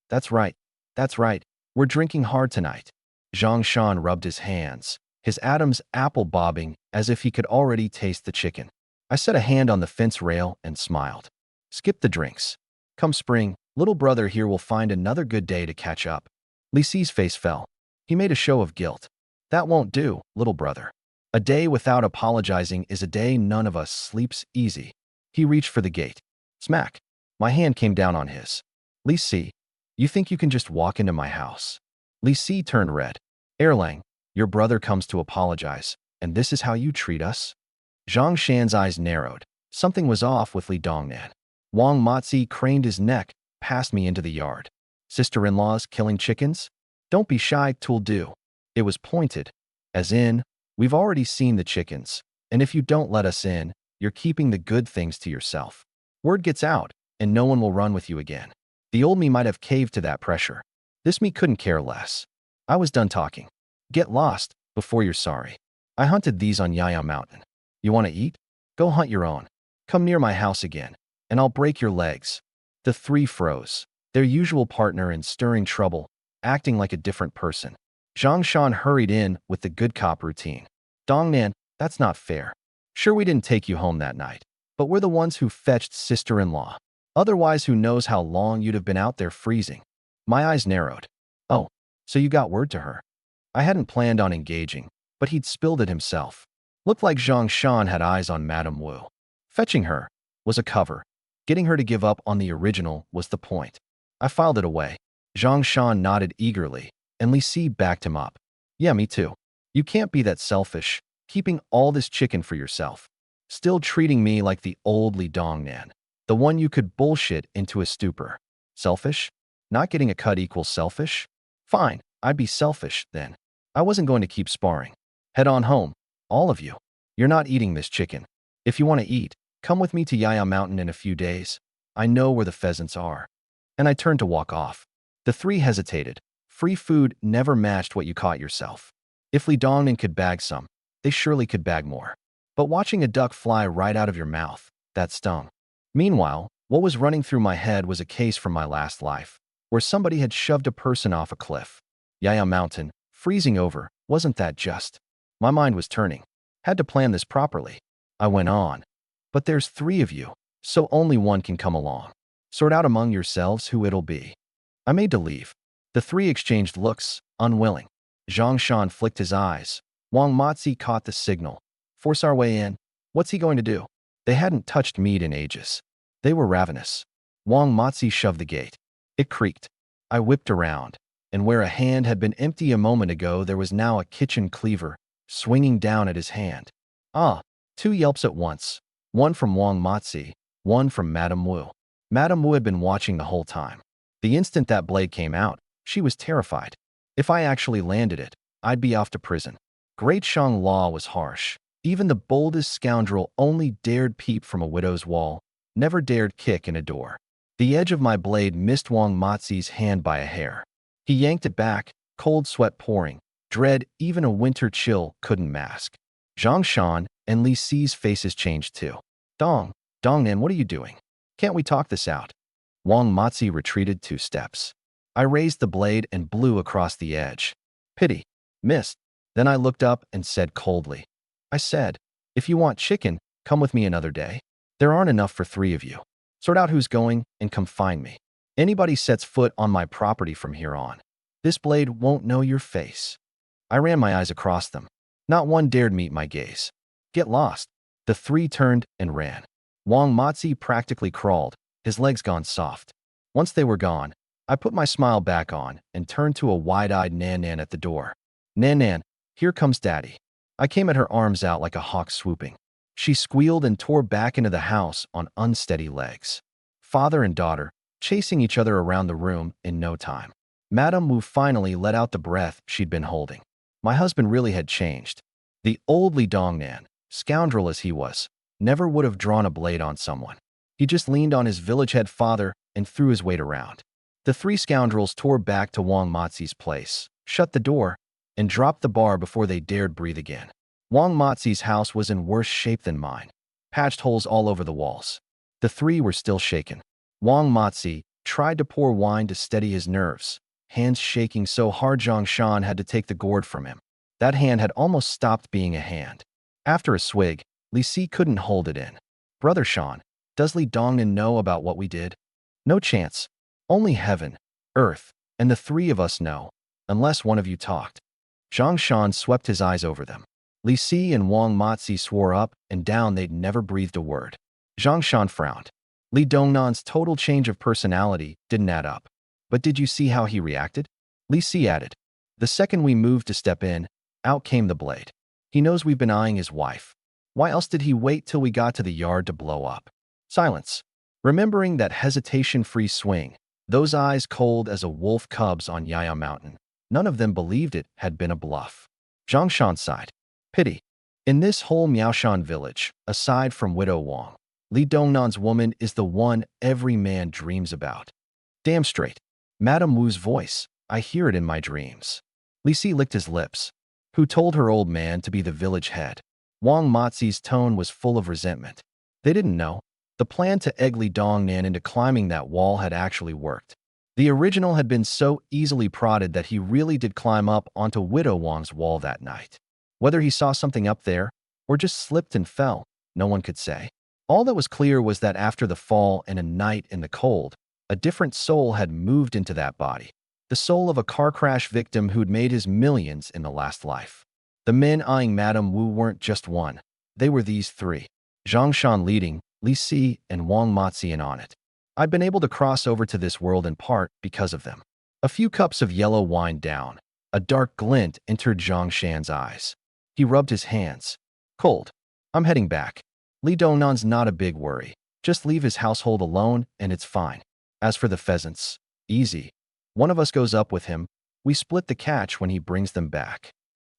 Speaker 1: That's right, we're drinking hard tonight. Zhang Shan rubbed his hands, his Adam's apple bobbing as if he could already taste the chicken. I set a hand on the fence rail and smiled. Skip the drinks. Come spring, little brother here will find another good day to catch up. Li Si's face fell. He made a show of guilt. That won't do, little brother. A day without apologizing is a day none of us sleeps easy. He reached for the gate. Smack. My hand came down on his. Li Si, you think you can just walk into my house? Li Si turned red. Erlang, your brother comes to apologize, and this is how you treat us? Zhang Shan's eyes narrowed. Something was off with Li Dongnan. Wang Matzi craned his neck, passed me into the yard. Sister-in-laws killing chickens? Don't be shy, t'll do. It was pointed, as in, we've already seen the chickens, and if you don't let us in, you're keeping the good things to yourself. Word gets out, and no one will run with you again. The old me might have caved to that pressure. This me couldn't care less. I was done talking. Get lost, before you're sorry. I hunted these on Yaya Mountain. You want to eat? Go hunt your own. Come near my house again, and I'll break your legs. The 3 froze, their usual partner in stirring trouble, acting like a different person. Zhang Shan hurried in with the good cop routine. Dongnan, that's not fair. Sure, we didn't take you home that night, but we're the ones who fetched sister-in-law. Otherwise, who knows how long you'd have been out there freezing. My eyes narrowed. Oh, so you got word to her. I hadn't planned on engaging, but he'd spilled it himself. Looked like Zhang Shan had eyes on Madame Wu. Fetching her was a cover. Getting her to give up on the original was the point. I filed it away. Zhang Shan nodded eagerly, and Li Si backed him up. Yeah, me too. You can't be that selfish, keeping all this chicken for yourself. Still treating me like the old Li Dongnan, the one you could bullshit into a stupor. Selfish? Not getting a cut equals selfish? Fine, I'd be selfish, then. I wasn't going to keep sparring. Head on home, all of you. You're not eating this chicken. If you want to eat, come with me to Yaya Mountain in a few days. I know where the pheasants are. And I turned to walk off. The 3 hesitated. Free food never matched what you caught yourself. If Li Dongnan could bag some, they surely could bag more. But watching a duck fly right out of your mouth, that stung. Meanwhile, what was running through my head was a case from my last life, where somebody had shoved a person off a cliff. Yaya Mountain, freezing over, wasn't that just? My mind was turning. Had to plan this properly. I went on. But there's 3 of you, so only one can come along. Sort out among yourselves who it'll be. I made to leave. The 3 exchanged looks, unwilling. Zhang Shan flicked his eyes. Wang Matzi caught the signal. Force our way in. What's he going to do? They hadn't touched meat in ages. They were ravenous. Wang Matzi shoved the gate. It creaked. I whipped around, and where a hand had been empty a moment ago, there was now a kitchen cleaver, swinging down at his hand. Ah, 2 yelps at once. One from Wang Matzi, one from Madame Wu. Madame Wu had been watching the whole time. The instant that blade came out, she was terrified. If I actually landed it, I'd be off to prison. Great Shang law was harsh. Even the boldest scoundrel only dared peep from a widow's wall, never dared kick in a door. The edge of my blade missed Wang Matzi's hand by a hair. He yanked it back, cold sweat pouring, dread even a winter chill couldn't mask. Zhang Shan and Li Si's faces changed too. Dongnan, what are you doing? Can't we talk this out? Wang Matzi retreated 2 steps. I raised the blade and blew across the edge. Pity. Missed. Then I looked up and said coldly. I said, if you want chicken, come with me another day. There aren't enough for 3 of you. Sort out who's going and come find me. Anybody sets foot on my property from here on, this blade won't know your face. I ran my eyes across them. Not one dared meet my gaze. Get lost. The three turned and ran. Wang Matzi practically crawled, his legs gone soft. Once they were gone, I put my smile back on and turned to a wide-eyed Nan at the door. Nan, here comes Daddy. I came at her arms out like a hawk swooping. She squealed and tore back into the house on unsteady legs. Father and daughter, chasing each other around the room in no time. Madame Wu finally let out the breath she'd been holding. My husband really had changed. The old Li Dongnan, scoundrel as he was, never would have drawn a blade on someone. He just leaned on his village head father and threw his weight around. The three scoundrels tore back to Wang Matzi's place, shut the door, and dropped the bar before they dared breathe again. Wang Matzi's house was in worse shape than mine, patched holes all over the walls. The three were still shaken. Wang Matzi tried to pour wine to steady his nerves, hands shaking so hard Zhang Shan had to take the gourd from him. That hand had almost stopped being a hand. After a swig, Li Si couldn't hold it in. Brother Shan, does Li Dongnan know about what we did? No chance. Only heaven, earth, and the three of us know, unless one of you talked. Zhang Shan swept his eyes over them. Li Si and Wang Matzi swore up and down they'd never breathed a word. Zhang Shan frowned. Li Dongnan's total change of personality didn't add up. But did you see how he reacted? Li Si added. The second we moved to step in, out came the blade. He knows we've been eyeing his wife. Why else did he wait till we got to the yard to blow up? Silence. Remembering that hesitation-free swing, those eyes cold as a wolf cub's on Yaya Mountain, none of them believed it had been a bluff. Zhang Shan sighed. Pity. In this whole Miaoshan village, aside from Widow Wang, Li Dongnan's woman is the one every man dreams about. Damn straight. Madame Wu's voice. I hear it in my dreams. Li Si licked his lips. Who told her old man to be the village head? Wang Matzi's tone was full of resentment. They didn't know. The plan to egg Li Dongnan into climbing that wall had actually worked. The original had been so easily prodded that he really did climb up onto Widow Wang's wall that night. Whether he saw something up there, or just slipped and fell, no one could say. All that was clear was that after the fall and a night in the cold, a different soul had moved into that body. The soul of a car crash victim who'd made his millions in the last life. The men eyeing Madame Wu weren't just one. They were these three. Zhang Shan leading, Li Si and Wang Matzi in on it. I'd been able to cross over to this world in part because of them. A few cups of yellow wine down, a dark glint entered Zhang Shan's eyes. He rubbed his hands. Cold. I'm heading back. Li Dongnan's not a big worry. Just leave his household alone and it's fine. As for the pheasants, easy. One of us goes up with him. We split the catch when he brings them back.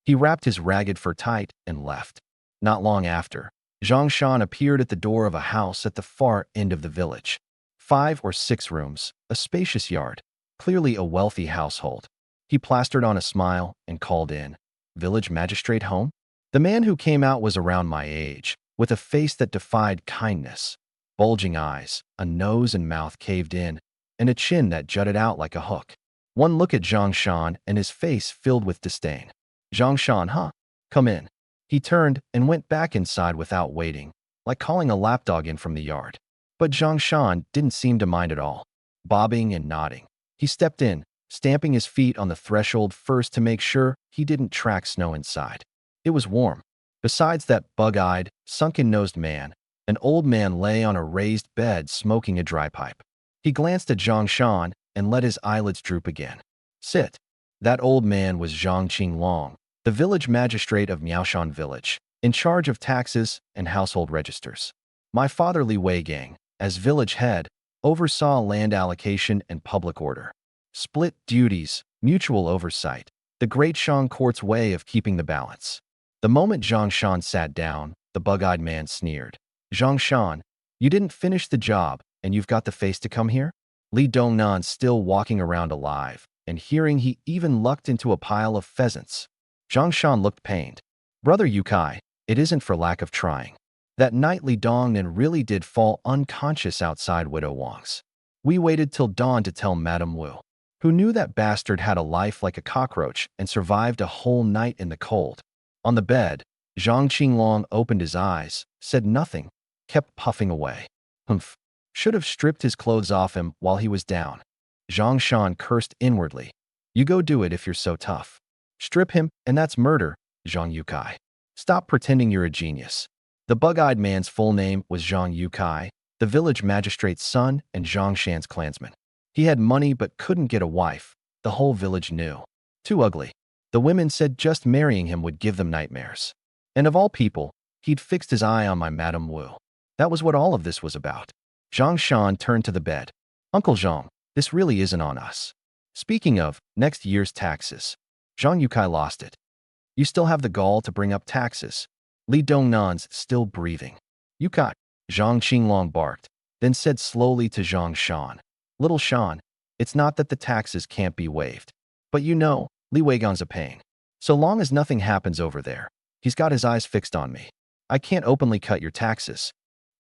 Speaker 1: He wrapped his ragged fur tight and left. Not long after, Zhang Shan appeared at the door of a house at the far end of the village. 5 or 6 rooms, a spacious yard, clearly a wealthy household. He plastered on a smile and called in, "Village magistrate home?" The man who came out was around my age, with a face that defied kindness. Bulging eyes, a nose and mouth caved in, and a chin that jutted out like a hook. One look at Zhang Shan and his face filled with disdain. Zhang Shan, huh? Come in. He turned and went back inside without waiting, like calling a lapdog in from the yard. But Zhang Shan didn't seem to mind at all, bobbing and nodding. He stepped in, stamping his feet on the threshold first to make sure he didn't track snow inside. It was warm. Besides that bug-eyed, sunken-nosed man, an old man lay on a raised bed smoking a dry pipe. He glanced at Zhang Shan and let his eyelids droop again. Sit. That old man was Zhang Qinglong, the village magistrate of Miaoshan village, in charge of taxes and household registers. My father Li Weigang, as village head, oversaw land allocation and public order. Split duties, mutual oversight, the great Shang court's way of keeping the balance. The moment Zhang Shan sat down, the bug-eyed man sneered. Zhang Shan, you didn't finish the job, and you've got the face to come here? Li Dongnan still walking around alive, and hearing he even lucked into a pile of pheasants. Zhang Shan looked pained. Brother Yukai, it isn't for lack of trying. That night Li Dongnan really did fall unconscious outside Widow Wang's. We waited till dawn to tell Madame Wu, who knew that bastard had a life like a cockroach and survived a whole night in the cold. On the bed, Zhang Qinglong opened his eyes, said nothing, kept puffing away. Humph. Should have stripped his clothes off him while he was down. Zhang Shan cursed inwardly. You go do it if you're so tough. Strip him, and that's murder, Zhang Yukai. Stop pretending you're a genius. The bug-eyed man's full name was Zhang Yukai, the village magistrate's son and Zhang Shan's clansman. He had money but couldn't get a wife. The whole village knew. Too ugly. The women said just marrying him would give them nightmares. And of all people, he'd fixed his eye on my Madame Wu. That was what all of this was about. Zhang Shan turned to the bed. Uncle Zhang, this really isn't on us. Speaking of next year's taxes, Zhang Yukai lost it. You still have the gall to bring up taxes. Li Dongnan's still breathing. Yukai, Zhang Qinglong barked, then said slowly to Zhang Shan. Little Shan, it's not that the taxes can't be waived. But you know, Li Weigan's a pain. So long as nothing happens over there, he's got his eyes fixed on me. I can't openly cut your taxes.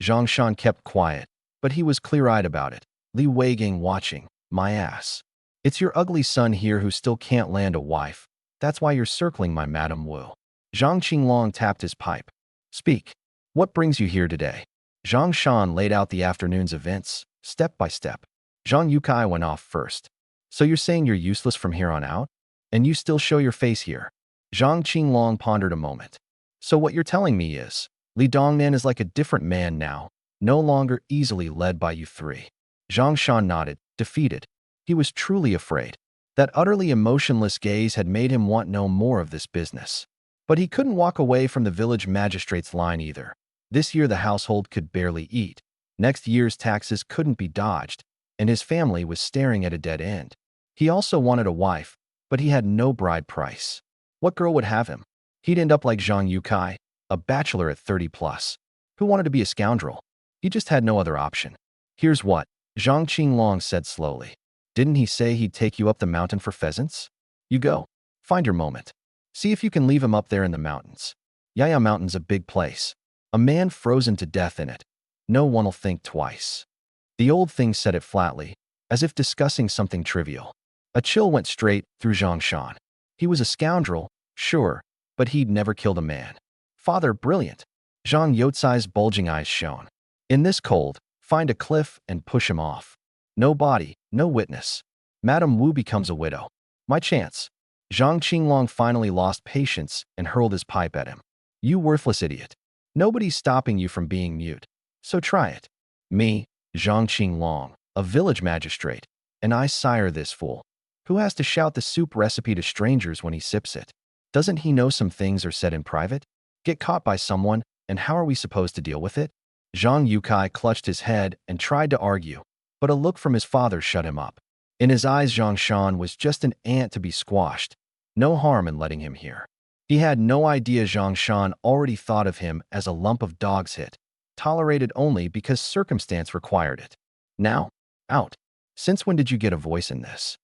Speaker 1: Zhang Shan kept quiet, but he was clear-eyed about it. Li Weigang watching, my ass. It's your ugly son here who still can't land a wife. That's why you're circling my Madame Wu. Zhang Qinglong tapped his pipe. Speak. What brings you here today? Zhang Shan laid out the afternoon's events, step by step. Zhang Yukai went off first. So you're saying you're useless from here on out? And you still show your face here? Zhang Qinglong pondered a moment. So what you're telling me is, Li Dongnan is like a different man now, no longer easily led by you three. Zhang Shan nodded, defeated. He was truly afraid. That utterly emotionless gaze had made him want no more of this business. But he couldn't walk away from the village magistrate's line either. This year the household could barely eat. Next year's taxes couldn't be dodged, and his family was staring at a dead end. He also wanted a wife, but he had no bride price. What girl would have him? He'd end up like Zhang Yukai, a bachelor at 30 plus, who wanted to be a scoundrel. He just had no other option. Here's what, Zhang Qinglong said slowly. Didn't he say he'd take you up the mountain for pheasants? You go. Find your moment. See if you can leave him up there in the mountains. Yaya Mountain's a big place. A man frozen to death in it. No one'll think twice. The old thing said it flatly, as if discussing something trivial. A chill went straight through Zhang Shan. He was a scoundrel, sure, but he'd never killed a man. Father, brilliant. Zhang Yotsai's bulging eyes shone. In this cold, find a cliff and push him off. No body, no witness. Madame Wu becomes a widow. My chance. Zhang Qinglong finally lost patience and hurled his pipe at him. You worthless idiot. Nobody's stopping you from being mute. So try it. Me, Zhang Qinglong, a village magistrate, and I sire this fool. Who has to shout the soup recipe to strangers when he sips it? Doesn't he know some things are said in private? Get caught by someone, and how are we supposed to deal with it? Zhang Yukai clutched his head and tried to argue, but a look from his father shut him up. In his eyes, Zhang Shan was just an ant to be squashed. No harm in letting him hear. He had no idea Zhang Shan already thought of him as a lump of dog's hit, tolerated only because circumstance required it. Now, out. Since when did you get a voice in this?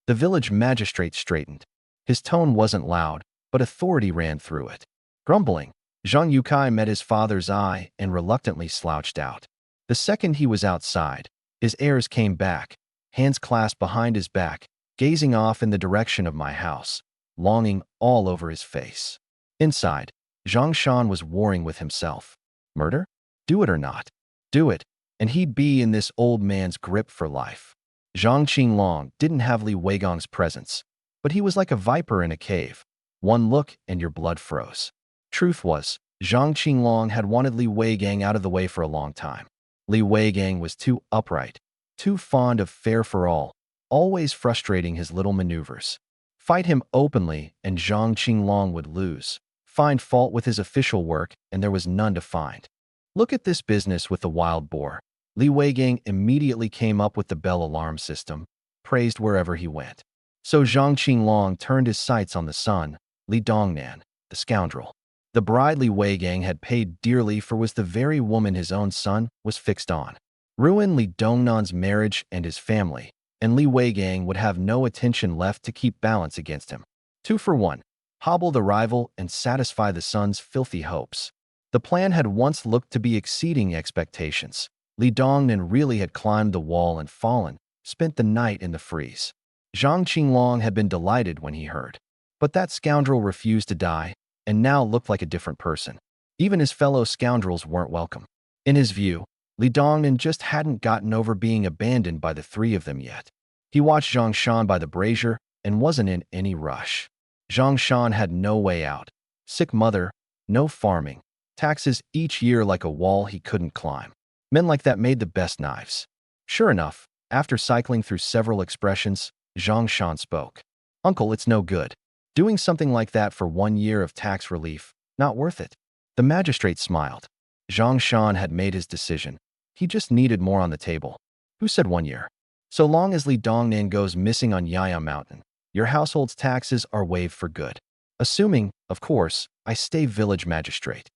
Speaker 1: The village magistrate straightened. His tone wasn't loud, but authority ran through it. Grumbling, Zhang Yukai met his father's eye and reluctantly slouched out. The second he was outside, his heirs came back, hands clasped behind his back, gazing off in the direction of my house, longing all over his face. Inside, Zhang Shan was warring with himself. Murder? Do it or not. Do it, and he'd be in this old man's grip for life. Zhang Qinglong didn't have Li Weigang's presence, but he was like a viper in a cave. One look and your blood froze. Truth was, Zhang Qinglong had wanted Li Weigang out of the way for a long time. Li Weigang was too upright, too fond of fair for all, always frustrating his little maneuvers. Fight him openly and Zhang Qinglong would lose. Find fault with his official work and there was none to find. Look at this business with the wild boar. Li Weigang immediately came up with the bell alarm system, praised wherever he went. So Zhang Qinglong turned his sights on the son, Li Dongnan, the scoundrel. The bride Li Weigang had paid dearly for was the very woman his own son was fixed on. Ruin Li Dongnan's marriage and his family, and Li Weigang would have no attention left to keep balance against him. 2 for 1. Hobble the rival and satisfy the son's filthy hopes. The plan had once looked to be exceeding expectations. Li Dongnan really had climbed the wall and fallen, spent the night in the freeze. Zhang Qinglong had been delighted when he heard. But that scoundrel refused to die, and now looked like a different person. Even his fellow scoundrels weren't welcome. In his view, Li Dongnan just hadn't gotten over being abandoned by the three of them yet. He watched Zhang Shan by the brazier and wasn't in any rush. Zhang Shan had no way out. Sick mother, no farming, Taxes each year like a wall he couldn't climb. Men like that made the best knives. Sure enough, after cycling through several expressions, Zhang Shan spoke. Uncle, it's no good. Doing something like that for 1 year of tax relief, not worth it. The magistrate smiled. Zhang Shan had made his decision. He just needed more on the table. Who said 1 year? So long as Li Dongnan goes missing on Yaya Mountain, your household's taxes are waived for good. Assuming, of course, I stay village magistrate.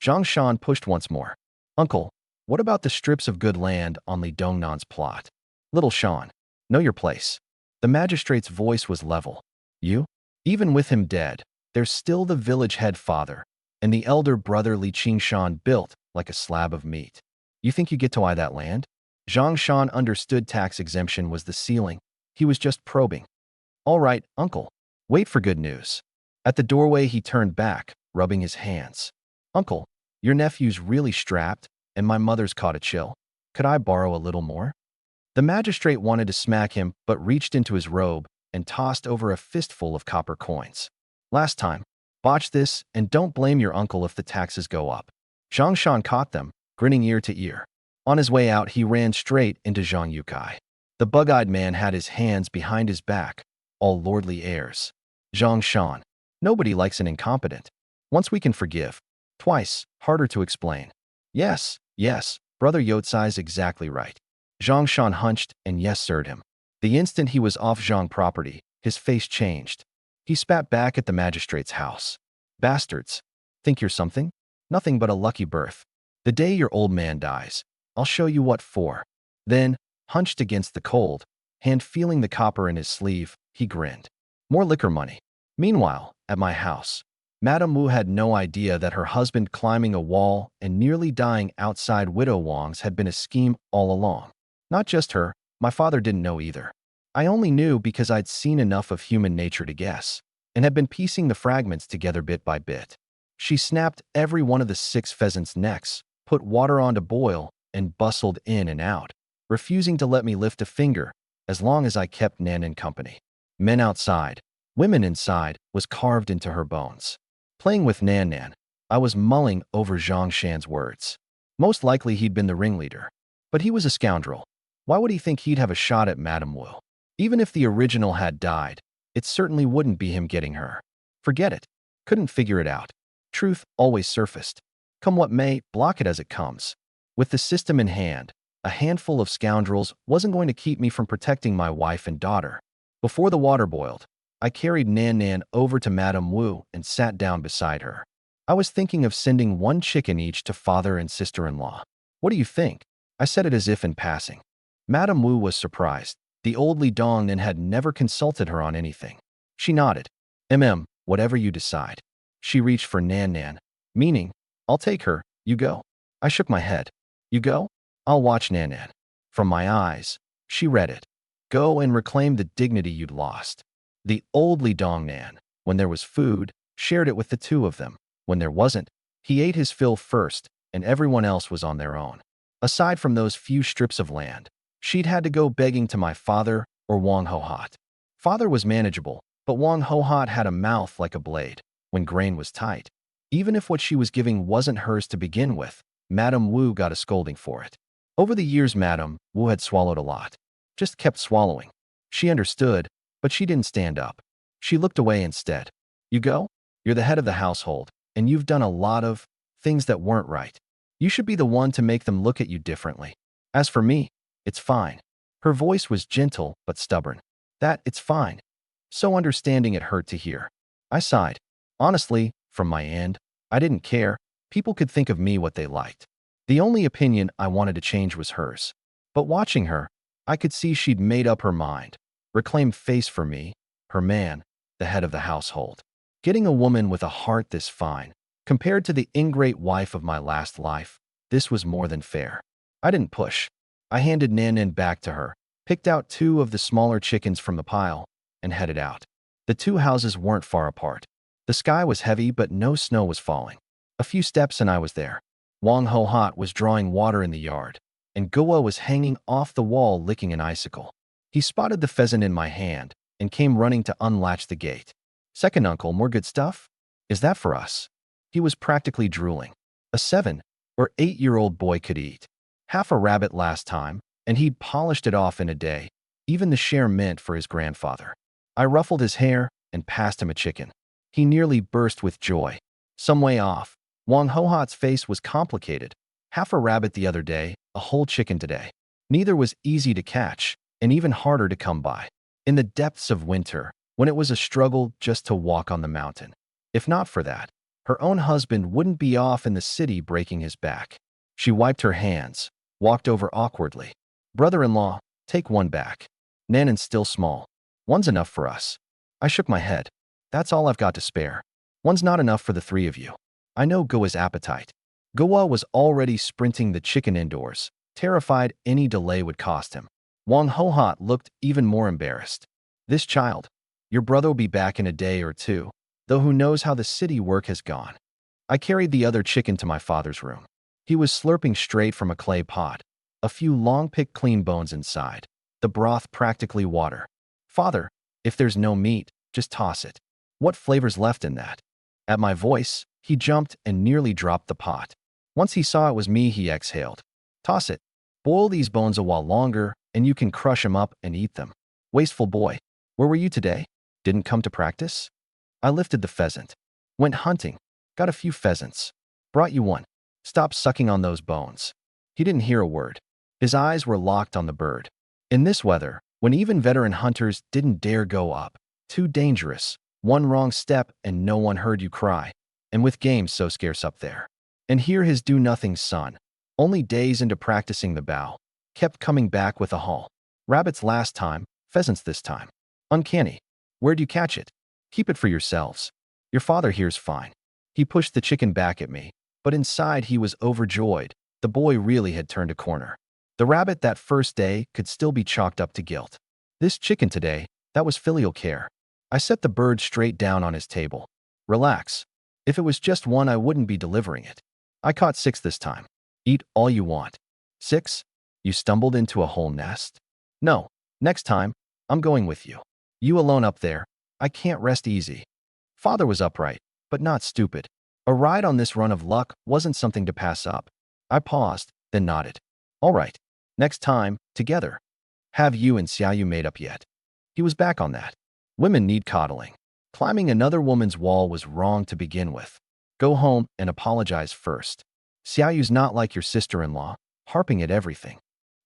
Speaker 1: Zhang Shan pushed once more. Uncle, what about the strips of good land on Li Dongnan's plot? Little Shan, know your place. The magistrate's voice was level. You? Even with him dead, there's still the village head father, and the elder brother Li Qingshan built like a slab of meat. You think you get to eye that land? Zhang Shan understood tax exemption was the ceiling. He was just probing. All right, uncle. Wait for good news. At the doorway he turned back, rubbing his hands. Uncle, your nephew's really strapped, and my mother's caught a chill. Could I borrow a little more? The magistrate wanted to smack him, but reached into his robe and tossed over a fistful of copper coins. Last time. Botch this, and don't blame your uncle if the taxes go up. Zhang Shan caught them, grinning ear to ear. On his way out, he ran straight into Zhang Yukai. The bug-eyed man had his hands behind his back, all lordly airs. Zhang Shan. Nobody likes an incompetent. Once we can forgive. Twice, harder to explain. Yes, brother Yotsai's exactly right. Zhang Shan hunched and yes-sirred him. The instant he was off Zhang property, his face changed. He spat back at the magistrate's house. Bastards. Think you're something? Nothing but a lucky birth. The day your old man dies, I'll show you what for. Then, hunched against the cold, hand feeling the copper in his sleeve, he grinned. More liquor money. Meanwhile, at my house, Madame Wu had no idea that her husband climbing a wall and nearly dying outside Widow Wang's had been a scheme all along. Not just her, my father didn't know either. I only knew because I'd seen enough of human nature to guess, and had been piecing the fragments together bit by bit. She snapped every one of the 6 pheasants' necks, put water on to boil, and bustled in and out, refusing to let me lift a finger as long as I kept Nanan company. Men outside, women inside, was carved into her bones. Playing with Nanan, I was mulling over Zhang Shan's words. Most likely he'd been the ringleader. But he was a scoundrel. Why would he think he'd have a shot at Madame Wu? Even if the original had died, it certainly wouldn't be him getting her. Forget it. Couldn't figure it out. Truth always surfaced. Come what may, block it as it comes. With the system in hand, a handful of scoundrels wasn't going to keep me from protecting my wife and daughter. Before the water boiled, I carried Nanan over to Madame Wu and sat down beside her. I was thinking of sending 1 chicken each to father and sister-in-law. What do you think? I said it as if in passing. Madame Wu was surprised. The old Li Dongnan had never consulted her on anything. She nodded. Whatever you decide. She reached for Nanan, meaning, I'll take her, you go. I shook my head. You go? I'll watch Nanan. From my eyes, she read it. Go and reclaim the dignity you'd lost. The old Li Dongnan, when there was food, shared it with the 2 of them. When there wasn't, he ate his fill first, and everyone else was on their own. Aside from those few strips of land, she'd had to go begging to my father or Wang Hohat. Father was manageable, but Wang Hohat had a mouth like a blade when grain was tight. Even if what she was giving wasn't hers to begin with, Madame Wu got a scolding for it. Over the years, Madame Wu had swallowed a lot. Just kept swallowing. She understood, but she didn't stand up. She looked away instead. You go? You're the head of the household, and you've done a lot of things that weren't right. You should be the one to make them look at you differently. As for me, it's fine. Her voice was gentle but stubborn. That it's fine. So understanding it hurt to hear. I sighed. Honestly, from my end, I didn't care. People could think of me what they liked. The only opinion I wanted to change was hers. But watching her, I could see she'd made up her mind. Reclaimed face for me, her man, the head of the household. Getting a woman with a heart this fine, compared to the ingrate wife of my last life, this was more than fair. I didn't push. I handed Nanan back to her, picked out 2 of the smaller chickens from the pile, and headed out. The 2 houses weren't far apart. The sky was heavy, but no snow was falling. A few steps and I was there. Wang Hohat was drawing water in the yard, and Guo was hanging off the wall licking an icicle. He spotted the pheasant in my hand and came running to unlatch the gate. Second uncle, more good stuff? Is that for us? He was practically drooling. A 7 or 8-year-old boy could eat half a rabbit last time, and he'd polished it off in a day, even the share meant for his grandfather. I ruffled his hair and passed him a chicken. He nearly burst with joy. Some way off, Wang Hohat's face was complicated. Half a rabbit the other day, a whole chicken today. Neither was easy to catch, and even harder to come by. In the depths of winter, when it was a struggle just to walk on the mountain. If not for that, her own husband wouldn't be off in the city breaking his back. She wiped her hands, walked over awkwardly. Brother-in-law, take one back. Nanan's still small. One's enough for us. I shook my head. That's all I've got to spare. One's not enough for the three of you. I know Goa's appetite. Goa was already sprinting the chicken indoors, terrified any delay would cost him. Wang Hohat looked even more embarrassed. This child. Your brother will be back in a day or two, though who knows how the city work has gone. I carried the other chicken to my father's room. He was slurping straight from a clay pot, a few long-picked clean bones inside, the broth practically water. Father, if there's no meat, just toss it. What flavor's left in that? At my voice, he jumped and nearly dropped the pot. Once he saw it was me, he exhaled. Toss it. Boil these bones a while longer, and you can crush 'em up and eat them. Wasteful boy. Where were you today? Didn't come to practice? I lifted the pheasant. Went hunting. Got a few pheasants. Brought you one. Stop sucking on those bones. He didn't hear a word. His eyes were locked on the bird. In this weather, when even veteran hunters didn't dare go up, too dangerous, one wrong step and no one heard you cry, and with game so scarce up there. And here his do-nothing son, only days into practicing the bow, kept coming back with a haul. Rabbits last time, pheasants this time. Uncanny. Where'd you catch it? Keep it for yourselves. Your father here's fine. He pushed the chicken back at me, but inside he was overjoyed. The boy really had turned a corner. The rabbit that first day could still be chalked up to guilt. This chicken today, that was filial care. I set the bird straight down on his table. Relax. If it was just one, I wouldn't be delivering it. I caught 6 this time. Eat all you want. 6? You stumbled into a whole nest? No. Next time, I'm going with you. You alone up there. I can't rest easy. Father was upright, but not stupid. A ride on this run of luck wasn't something to pass up. I paused, then nodded. All right. Next time, together. Have you and Xiaoyu made up yet? He was back on that. Women need coddling. Climbing another woman's wall was wrong to begin with. Go home and apologize first. Xiaoyu's not like your sister-in-law, harping at everything.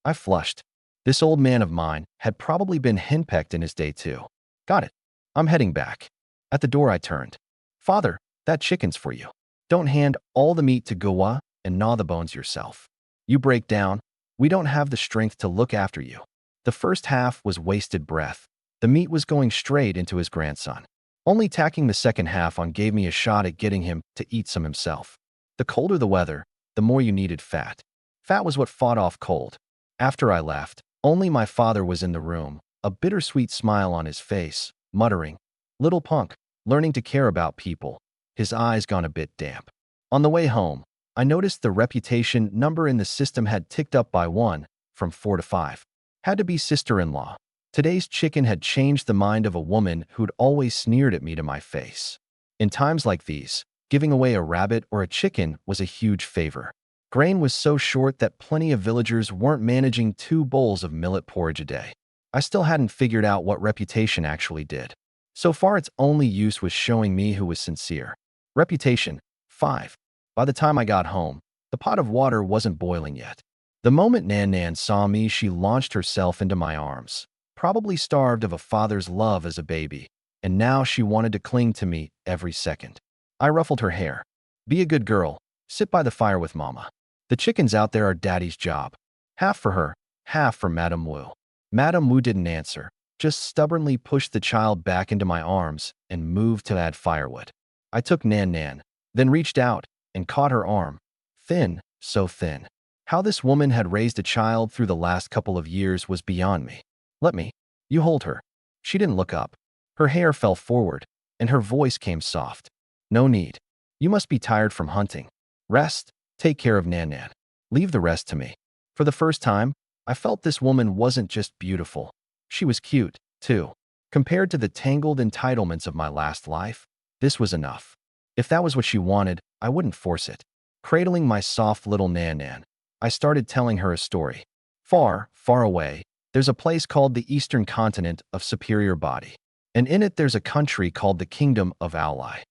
Speaker 1: I flushed. This old man of mine had probably been henpecked in his day too. Got it. I'm heading back. At the door I turned. Father, that chicken's for you. Don't hand all the meat to Goa and gnaw the bones yourself. You break down. We don't have the strength to look after you. The first half was wasted breath. The meat was going straight into his grandson. Only tacking the second half on gave me a shot at getting him to eat some himself. The colder the weather, the more you needed fat. Fat was what fought off cold. After I left, only my father was in the room, a bittersweet smile on his face, muttering, "Little punk, learning to care about people," his eyes gone a bit damp. On the way home, I noticed the reputation number in the system had ticked up by 1, from 4 to 5. Had to be sister-in-law. Today's chicken had changed the mind of a woman who'd always sneered at me to my face. In times like these, giving away a rabbit or a chicken was a huge favor. Grain was so short that plenty of villagers weren't managing 2 bowls of millet porridge a day. I still hadn't figured out what reputation actually did. So far, its only use was showing me who was sincere. Reputation, 5. By the time I got home, the pot of water wasn't boiling yet. The moment Nan Nan saw me, she launched herself into my arms, probably starved of a father's love as a baby, and now she wanted to cling to me every second. I ruffled her hair. Be a good girl. Sit by the fire with Mama. The chickens out there are Daddy's job. Half for her, half for Madame Wu. Madame Wu didn't answer, just stubbornly pushed the child back into my arms and moved to add firewood. I took Nan Nan, then reached out and caught her arm. Thin, so thin. How this woman had raised a child through the last couple of years was beyond me. Let me. You hold her. She didn't look up. Her hair fell forward, and her voice came soft. No need. You must be tired from hunting. Rest. Take care of Nan Nan. Leave the rest to me. For the first time, I felt this woman wasn't just beautiful. She was cute, too. Compared to the tangled entitlements of my last life, this was enough. If that was what she wanted, I wouldn't force it. Cradling my soft little Nan, I started telling her a story. Far, far away, there's a place called the Eastern Continent of Superior Body, and in it there's a country called the Kingdom of Owli.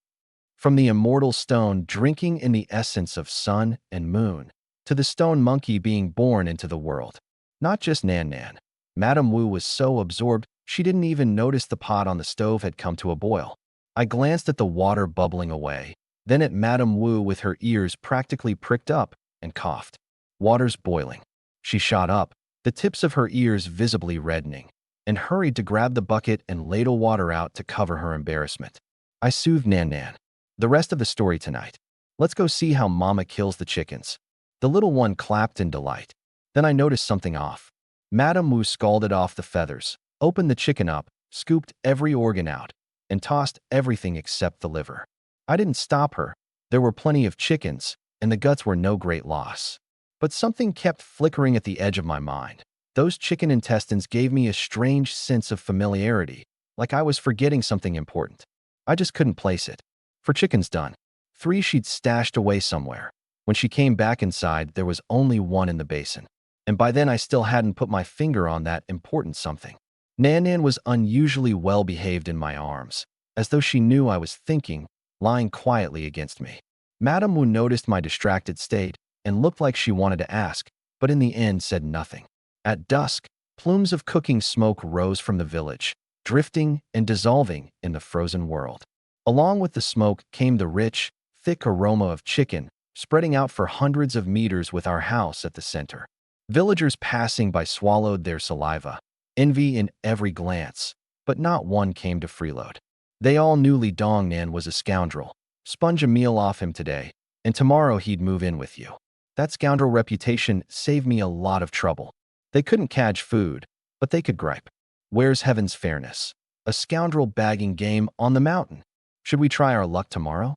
Speaker 1: From the immortal stone drinking in the essence of sun and moon, to the stone monkey being born into the world. Not just Nan. Madame Wu was so absorbed she didn't even notice the pot on the stove had come to a boil. I glanced at the water bubbling away, then at Madame Wu with her ears practically pricked up, and coughed. Water's boiling. She shot up, the tips of her ears visibly reddening, and hurried to grab the bucket and ladle water out to cover her embarrassment. I soothed Nan. The rest of the story tonight. Let's go see how Mama kills the chickens. The little one clapped in delight. Then I noticed something off. Madame Wu scalded off the feathers, opened the chicken up, scooped every organ out, and tossed everything except the liver. I didn't stop her. There were plenty of chickens, and the guts were no great loss. But something kept flickering at the edge of my mind. Those chicken intestines gave me a strange sense of familiarity, like I was forgetting something important. I just couldn't place it. For chickens done. 3 she'd stashed away somewhere. When she came back inside, there was only 1 in the basin. And by then I still hadn't put my finger on that important something. Nan was unusually well behaved in my arms, as though she knew I was thinking, lying quietly against me. Madame Wu noticed my distracted state and looked like she wanted to ask, but in the end said nothing. At dusk, plumes of cooking smoke rose from the village, drifting and dissolving in the frozen world. Along with the smoke came the rich, thick aroma of chicken, spreading out for hundreds of meters with our house at the center. Villagers passing by swallowed their saliva, envy in every glance, but not one came to freeload. They all knew Li Dongnan was a scoundrel. Sponge a meal off him today, and tomorrow he'd move in with you. That scoundrel reputation saved me a lot of trouble. They couldn't catch food, but they could gripe. Where's heaven's fairness? A scoundrel bagging game on the mountain. Should we try our luck tomorrow?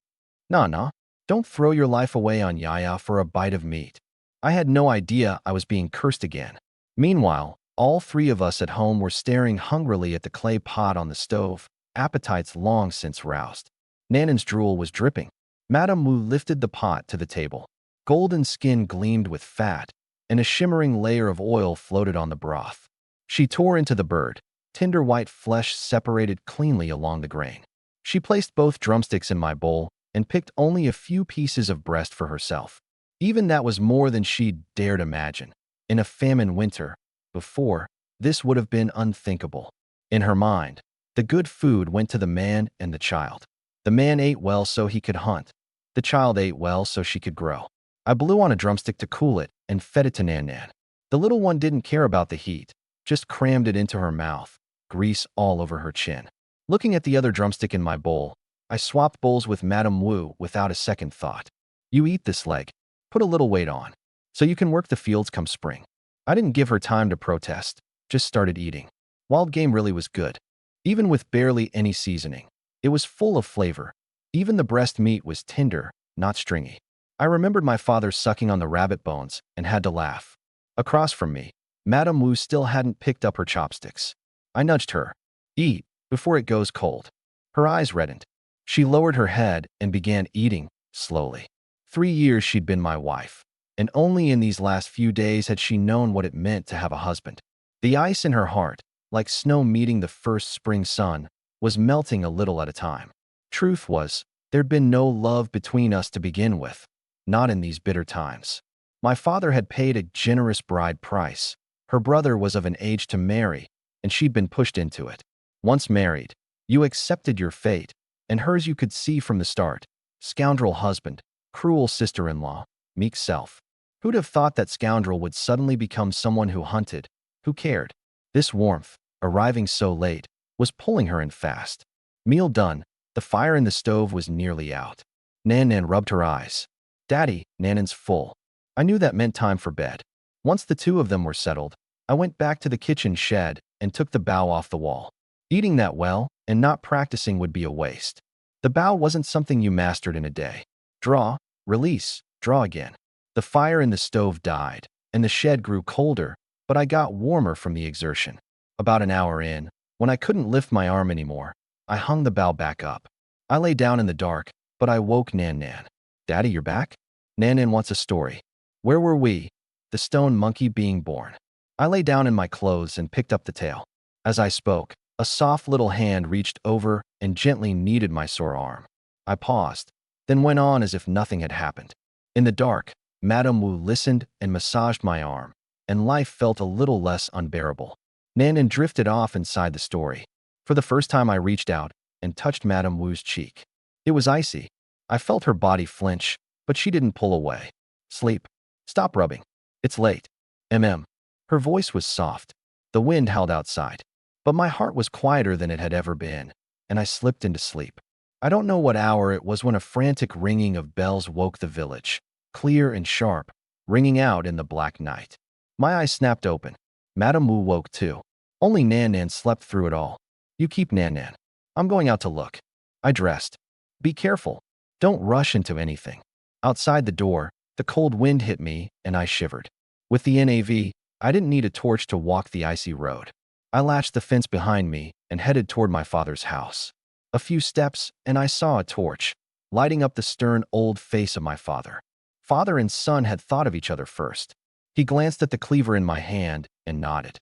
Speaker 1: Nah. Don't throw your life away on Yaya for a bite of meat. I had no idea I was being cursed again. Meanwhile, all 3 of us at home were staring hungrily at the clay pot on the stove, appetites long since roused. Nan's drool was dripping. Madame Wu lifted the pot to the table. Golden skin gleamed with fat, and a shimmering layer of oil floated on the broth. She tore into the bird, tender white flesh separated cleanly along the grain. She placed both drumsticks in my bowl and picked only a few pieces of breast for herself. Even that was more than she'd dared imagine. In a famine winter, before, this would have been unthinkable. In her mind, the good food went to the man and the child. The man ate well so he could hunt. The child ate well so she could grow. I blew on a drumstick to cool it and fed it to Nan. The little one didn't care about the heat, just crammed it into her mouth, grease all over her chin. Looking at the other drumstick in my bowl, I swapped bowls with Madame Wu without a second thought. You eat this leg. Put a little weight on, so you can work the fields come spring. I didn't give her time to protest, just started eating. Wild game really was good. Even with barely any seasoning, it was full of flavor. Even the breast meat was tender, not stringy. I remembered my father sucking on the rabbit bones and had to laugh. Across from me, Madame Wu still hadn't picked up her chopsticks. I nudged her. Eat, before it goes cold. Her eyes reddened. She lowered her head and began eating, slowly. 3 years she'd been my wife, and only in these last few days had she known what it meant to have a husband. The ice in her heart, like snow meeting the first spring sun, was melting a little at a time. Truth was, there'd been no love between us to begin with, not in these bitter times. My father had paid a generous bride price. Her brother was of an age to marry, and she'd been pushed into it. Once married, you accepted your fate, and hers you could see from the start. Scoundrel husband, cruel sister-in-law, meek self. Who'd have thought that scoundrel would suddenly become someone who hunted, who cared? This warmth, arriving so late, was pulling her in fast. Meal done, the fire in the stove was nearly out. Nan rubbed her eyes. Daddy, Nan's full. I knew that meant time for bed. Once the 2 of them were settled, I went back to the kitchen shed and took the bow off the wall. Eating that well and not practicing would be a waste. The bow wasn't something you mastered in a day. Draw, release, draw again. The fire in the stove died, and the shed grew colder, but I got warmer from the exertion. About an hour in, when I couldn't lift my arm anymore, I hung the bow back up. I lay down in the dark, but I woke Nan. Daddy, you're back? Nanan wants a story. Where were we? The stone monkey being born. I lay down in my clothes and picked up the tale. As I spoke, a soft little hand reached over and gently kneaded my sore arm. I paused, then went on as if nothing had happened. In the dark, Madame Wu listened and massaged my arm, and life felt a little less unbearable. Nanan drifted off inside the story. For the first time I reached out and touched Madame Wu's cheek. It was icy. I felt her body flinch, but she didn't pull away. Sleep. Stop rubbing. It's late. Her voice was soft. The wind howled outside. But my heart was quieter than it had ever been, and I slipped into sleep. I don't know what hour it was when a frantic ringing of bells woke the village, clear and sharp, ringing out in the black night. My eyes snapped open. Madame Wu woke too. Only Nanan slept through it all. You keep Nanan. I'm going out to look. I dressed. Be careful. Don't rush into anything. Outside the door, the cold wind hit me, and I shivered. With the NAV, I didn't need a torch to walk the icy road. I latched the fence behind me and headed toward my father's house. A few steps, and I saw a torch, lighting up the stern old face of my father. Father and son had thought of each other first. He glanced at the cleaver in my hand and nodded.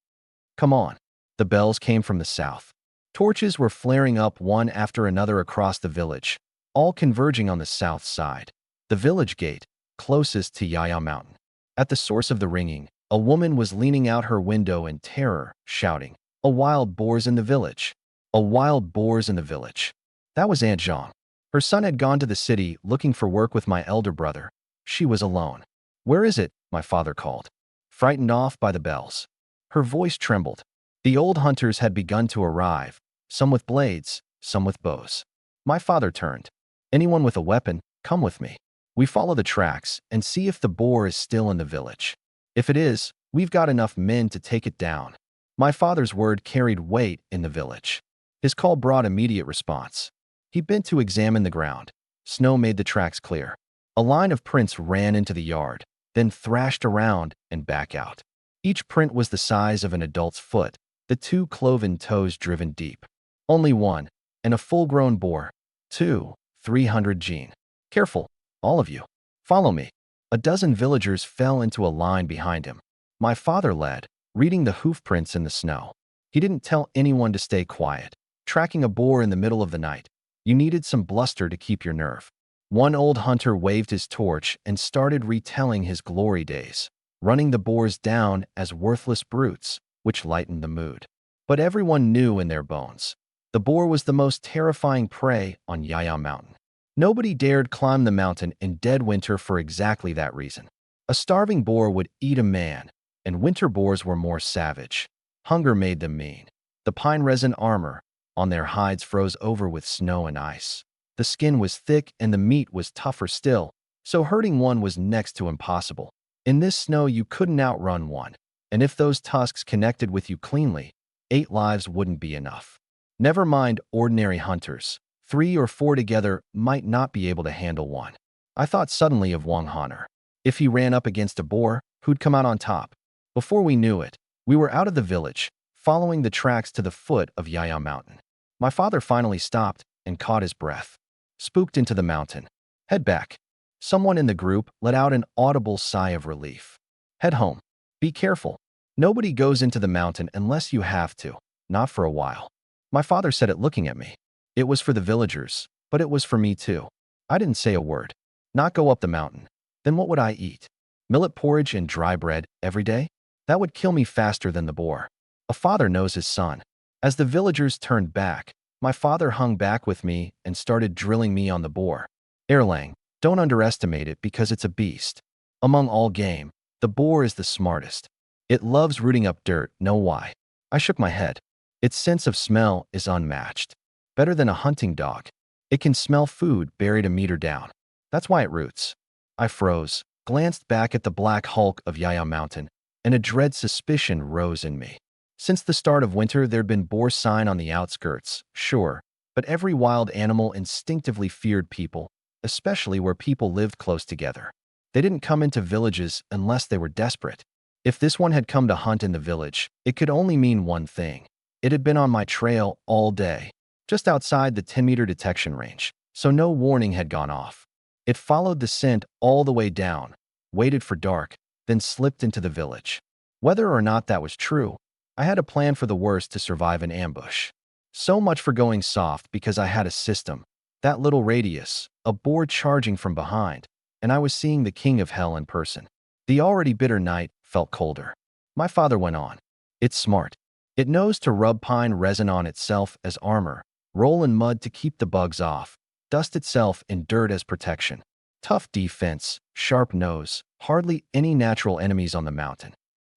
Speaker 1: Come on. The bells came from the south. Torches were flaring up one after another across the village, all converging on the south side. The village gate, closest to Yaya Mountain. At the source of the ringing, a woman was leaning out her window in terror, shouting, "A wild boar's in the village! A wild boar's in the village!" That was Aunt Zhang. Her son had gone to the city looking for work with my elder brother. She was alone. Where is it? My father called, frightened off by the bells. Her voice trembled. The old hunters had begun to arrive, some with blades, some with bows. My father turned. Anyone with a weapon, come with me. We follow the tracks and see if the boar is still in the village. If it is, we've got enough men to take it down. My father's word carried weight in the village. His call brought immediate response. He bent to examine the ground. Snow made the tracks clear. A line of prints ran into the yard, then thrashed around and back out. Each print was the size of an adult's foot, the two cloven toes driven deep. Only one, and a full-grown boar. 300 gene. Careful, all of you. Follow me. A dozen villagers fell into a line behind him. My father led, reading the hoof prints in the snow. He didn't tell anyone to stay quiet. Tracking a boar in the middle of the night, you needed some bluster to keep your nerve. One old hunter waved his torch and started retelling his glory days, running the boars down as worthless brutes, which lightened the mood. But everyone knew in their bones. The boar was the most terrifying prey on Yaya Mountain. Nobody dared climb the mountain in dead winter for exactly that reason. A starving boar would eat a man, and winter boars were more savage. Hunger made them mean. The pine resin armor on their hides froze over with snow and ice. The skin was thick and the meat was tougher still, so hurting one was next to impossible. In this snow you couldn't outrun one, and if those tusks connected with you cleanly, 8 lives wouldn't be enough. Never mind ordinary hunters. 3 or 4 together might not be able to handle one. I thought suddenly of Wang Honor. If he ran up against a boar, who'd come out on top? Before we knew it, we were out of the village, following the tracks to the foot of Yaya Mountain. My father finally stopped and caught his breath. Spooked into the mountain. Head back. Someone in the group let out an audible sigh of relief. Head home. Be careful. Nobody goes into the mountain unless you have to, not for a while. My father said it looking at me. It was for the villagers, but it was for me too. I didn't say a word. Not go up the mountain. Then what would I eat? Millet porridge and dry bread every day? That would kill me faster than the boar. A father knows his son. As the villagers turned back, my father hung back with me and started drilling me on the boar. Erlang, don't underestimate it because it's a beast. Among all game, the boar is the smartest. It loves rooting up dirt, know why? I shook my head. Its sense of smell is unmatched. Better than a hunting dog. It can smell food buried a meter down. That's why it roots. I froze, glanced back at the black hulk of Yaya Mountain, and a dread suspicion rose in me. Since the start of winter, there'd been boar sign on the outskirts, sure, but every wild animal instinctively feared people, especially where people lived close together. They didn't come into villages unless they were desperate. If this one had come to hunt in the village, it could only mean one thing. It had been on my trail all day, just outside the 10-meter detection range, so no warning had gone off. It followed the scent all the way down, waited for dark, then slipped into the village. Whether or not that was true, I had a plan for the worst to survive an ambush. So much for going soft because I had a system. That little radius, a boar charging from behind, and I was seeing the king of hell in person. The already bitter night felt colder. My father went on. It's smart. It knows to rub pine resin on itself as armor, roll in mud to keep the bugs off, dust itself in dirt as protection. Tough defense, sharp nose, hardly any natural enemies on the mountain.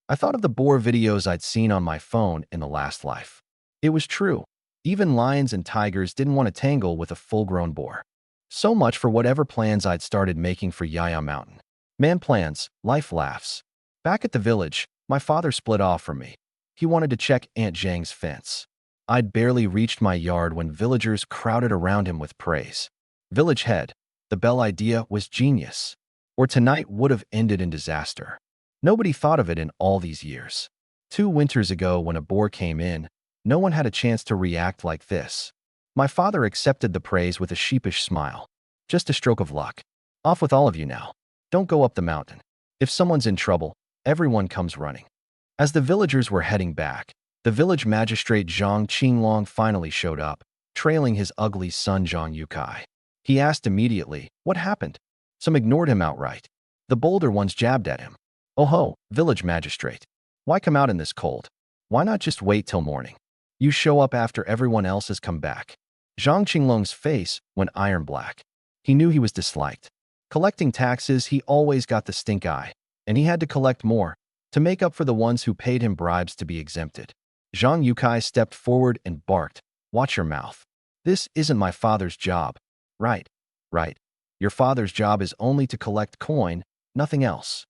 Speaker 1: I thought of the boar videos I'd seen on my phone in the last life. It was true. Even lions and tigers didn't want to tangle with a full-grown boar. So much for whatever plans I'd started making for Yaya Mountain. Man plans, life laughs. Back at the village, my father split off from me. He wanted to check Aunt Zhang's fence. I'd barely reached my yard when villagers crowded around him with praise. Village head, the bell idea was genius, or tonight would have ended in disaster. Nobody thought of it in all these years. 2 winters ago when a boar came in, no one had a chance to react like this. My father accepted the praise with a sheepish smile. Just a stroke of luck. Off with all of you now. Don't go up the mountain. If someone's in trouble, everyone comes running. As the villagers were heading back, the village magistrate Zhang Qinglong finally showed up, trailing his ugly son Zhang Yukai. He asked immediately, what happened? Some ignored him outright. The bolder ones jabbed at him. Oh ho, village magistrate. Why come out in this cold? Why not just wait till morning? You show up after everyone else has come back. Zhang Qinglong's face went iron black. He knew he was disliked. Collecting taxes, he always got the stink eye, and he had to collect more to make up for the ones who paid him bribes to be exempted. Zhang Yukai stepped forward and barked, watch your mouth. This isn't my father's job. Right. Your father's job is only to collect coin, nothing else.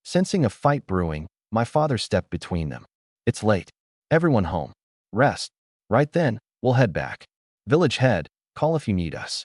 Speaker 1: Sensing a fight brewing, my father stepped between them. It's late. Everyone home. Rest. Right then, we'll head back. Village head, call if you need us.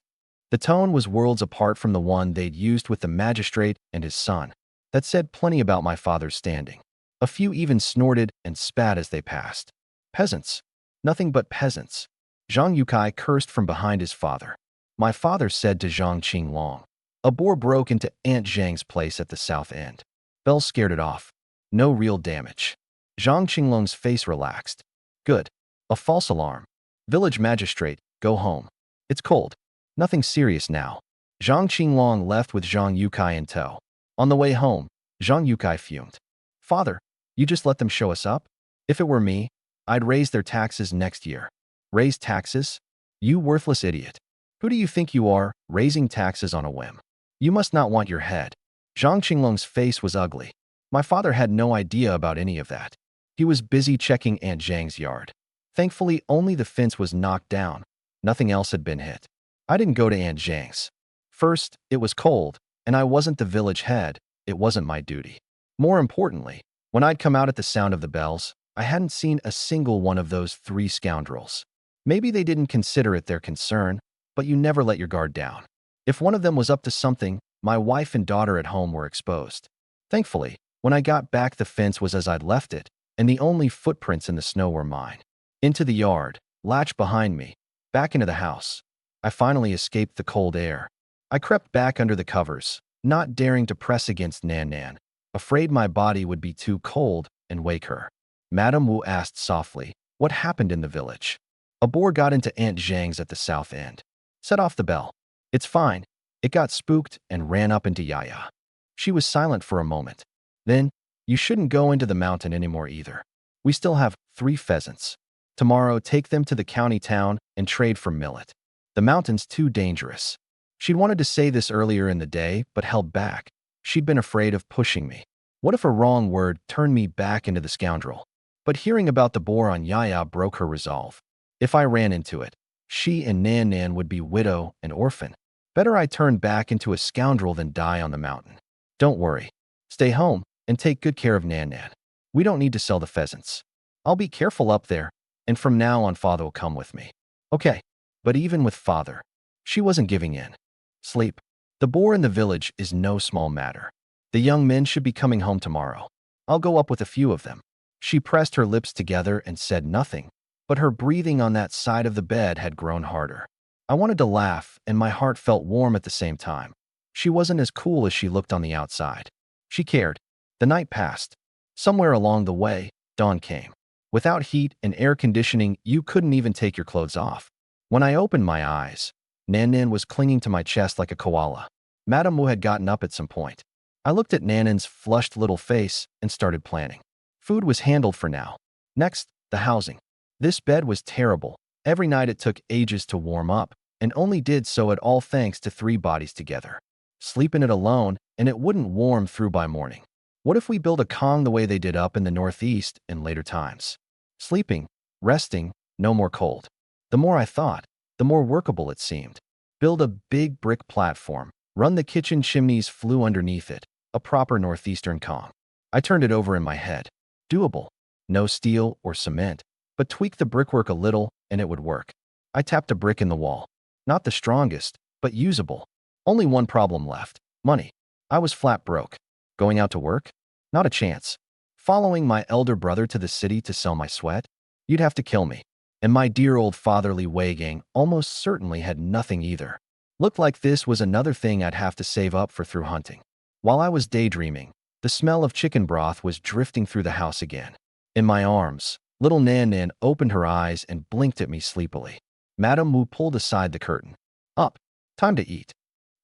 Speaker 1: The tone was worlds apart from the one they'd used with the magistrate and his son. That said plenty about my father's standing. A few even snorted and spat as they passed. Peasants. Nothing but peasants. Zhang Yukai cursed from behind his father. My father said to Zhang Qinglong. A boar broke into Aunt Zhang's place at the south end. Bell scared it off. No real damage. Zhang Qinglong's face relaxed. Good. A false alarm. Village magistrate, go home. It's cold. Nothing serious now. Zhang Qinglong left with Zhang Yukai in tow. On the way home, Zhang Yukai fumed. Father, you just let them show us up? If it were me, I'd raise their taxes next year. Raise taxes? You worthless idiot. Who do you think you are, raising taxes on a whim? You must not want your head. Zhang Qinglong's face was ugly. My father had no idea about any of that. He was busy checking Aunt Zhang's yard. Thankfully, only the fence was knocked down. Nothing else had been hit. I didn't go to Aunt Zhang's. First, it was cold, and I wasn't the village head. It wasn't my duty. More importantly, when I'd come out at the sound of the bells, I hadn't seen a single one of those 3 scoundrels. Maybe they didn't consider it their concern, but you never let your guard down. If one of them was up to something, my wife and daughter at home were exposed. Thankfully, when I got back, the fence was as I'd left it, and the only footprints in the snow were mine. Into the yard, latch behind me, back into the house. I finally escaped the cold air. I crept back under the covers, not daring to press against Nan Nan, afraid my body would be too cold and wake her. Madame Wu asked softly, what happened in the village? A boar got into Aunt Zhang's at the south end. Set off the bell. It's fine. It got spooked and ran up into Yaya. She was silent for a moment. Then, you shouldn't go into the mountain anymore either. We still have 3 pheasants. Tomorrow, take them to the county town and trade for millet. The mountain's too dangerous. She'd wanted to say this earlier in the day, but held back. She'd been afraid of pushing me. What if a wrong word turned me back into the scoundrel? But hearing about the boar on Yaya broke her resolve. If I ran into it, she and Nan Nan would be widow and orphan. Better I turn back into a scoundrel than die on the mountain. Don't worry. Stay home and take good care of Nan Nan. We don't need to sell the pheasants. I'll be careful up there, and from now on Father will come with me. Okay, but even with Father, she wasn't giving in. Sleep. The boar in the village is no small matter. The young men should be coming home tomorrow. I'll go up with a few of them. She pressed her lips together and said nothing, but her breathing on that side of the bed had grown harder. I wanted to laugh, and my heart felt warm at the same time. She wasn't as cool as she looked on the outside. She cared. The night passed. Somewhere along the way, dawn came. Without heat and air conditioning, you couldn't even take your clothes off. When I opened my eyes, Nan was clinging to my chest like a koala. Madame Wu had gotten up at some point. I looked at Nan's flushed little face and started planning. Food was handled for now. Next, the housing. This bed was terrible. Every night it took ages to warm up, and only did so at all thanks to 3 bodies together. Sleep in it alone, and it wouldn't warm through by morning. What if we build a Kong the way they did up in the Northeast in later times? Sleeping, resting, no more cold. The more I thought, the more workable it seemed. Build a big brick platform, run the kitchen chimneys flue underneath it, a proper Northeastern Kong. I turned it over in my head. Doable. No steel or cement, but tweak the brickwork a little and it would work. I tapped a brick in the wall. Not the strongest, but usable. Only one problem left. Money. I was flat broke. Going out to work? Not a chance. Following my elder brother to the city to sell my sweat? You'd have to kill me. And my dear old father Li Weigang almost certainly had nothing either. Looked like this was another thing I'd have to save up for through hunting. While I was daydreaming, the smell of chicken broth was drifting through the house again. In my arms, little Nan opened her eyes and blinked at me sleepily. Madame Wu pulled aside the curtain. Up. Time to eat.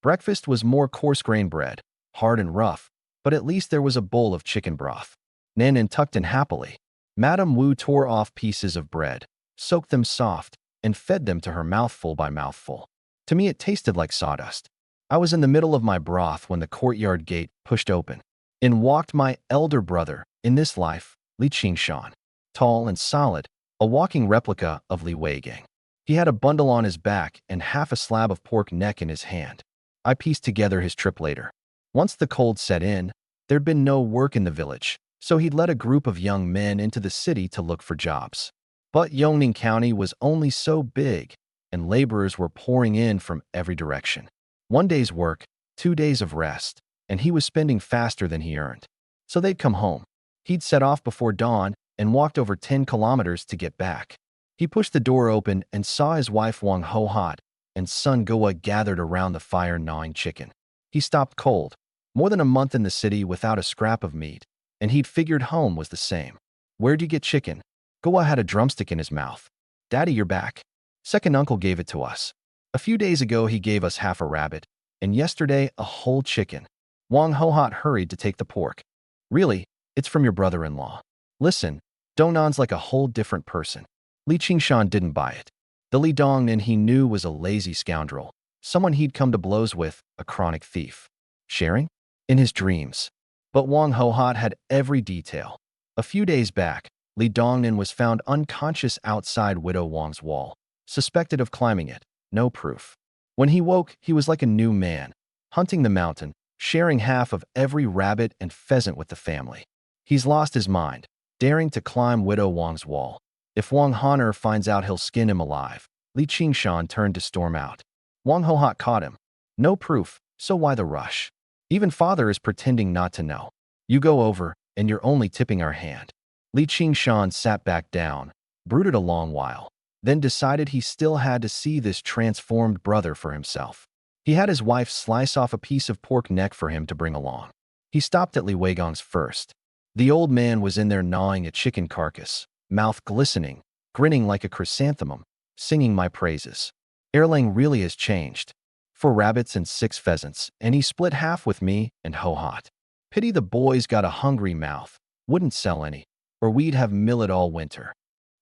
Speaker 1: Breakfast was more coarse-grained bread, hard and rough, but at least there was a bowl of chicken broth. Nan tucked in happily. Madame Wu tore off pieces of bread, soaked them soft, and fed them to her mouthful by mouthful. To me it tasted like sawdust. I was in the middle of my broth when the courtyard gate pushed open. In walked my elder brother, in this life, Li Qingshan. Tall and solid, a walking replica of Li Weigang. He had a bundle on his back and half a slab of pork neck in his hand. I pieced together his trip later. Once the cold set in, there'd been no work in the village, so he'd led a group of young men into the city to look for jobs. But Yongning County was only so big, and laborers were pouring in from every direction. 1 day's work, 2 days of rest, and he was spending faster than he earned. So they'd come home. He'd set off before dawn and walked over 10 kilometers to get back. He pushed the door open and saw his wife Wang Ho-hot and son Goa gathered around the fire gnawing chicken. He stopped cold. More than a month in the city without a scrap of meat, and he'd figured home was the same. Where'd you get chicken? Goa had a drumstick in his mouth. Daddy, you're back. Second uncle gave it to us. A few days ago he gave us half a rabbit, and yesterday a whole chicken. Wang Ho-hot hurried to take the pork. Really, it's from your brother-in-law. Listen, Donan's like a whole different person. Li Qingshan didn't buy it. The Li Dongnan he knew was a lazy scoundrel, someone he'd come to blows with, a chronic thief. Sharing? In his dreams. But Wang Ho-hot had every detail. A few days back, Li Dongnan was found unconscious outside Widow Wang's wall, suspected of climbing it, no proof. When he woke, he was like a new man, hunting the mountain, sharing half of every rabbit and pheasant with the family. He's lost his mind, daring to climb Widow Wang's wall. If Wang Honor finds out he'll skin him alive, Li Qingshan turned to storm out. Wang Ho-hot caught him. No proof, so why the rush? Even father is pretending not to know. You go over, and you're only tipping our hand. Li Qingshan sat back down, brooded a long while, then decided he still had to see this transformed brother for himself. He had his wife slice off a piece of pork neck for him to bring along. He stopped at Li Weigang's first. The old man was in there gnawing a chicken carcass, mouth glistening, grinning like a chrysanthemum, singing my praises. Erlang really has changed. 4 rabbits and 6 pheasants, and he split half with me and Ho-hot. Pity the boy's got a hungry mouth, wouldn't sell any, or we'd have millet all winter.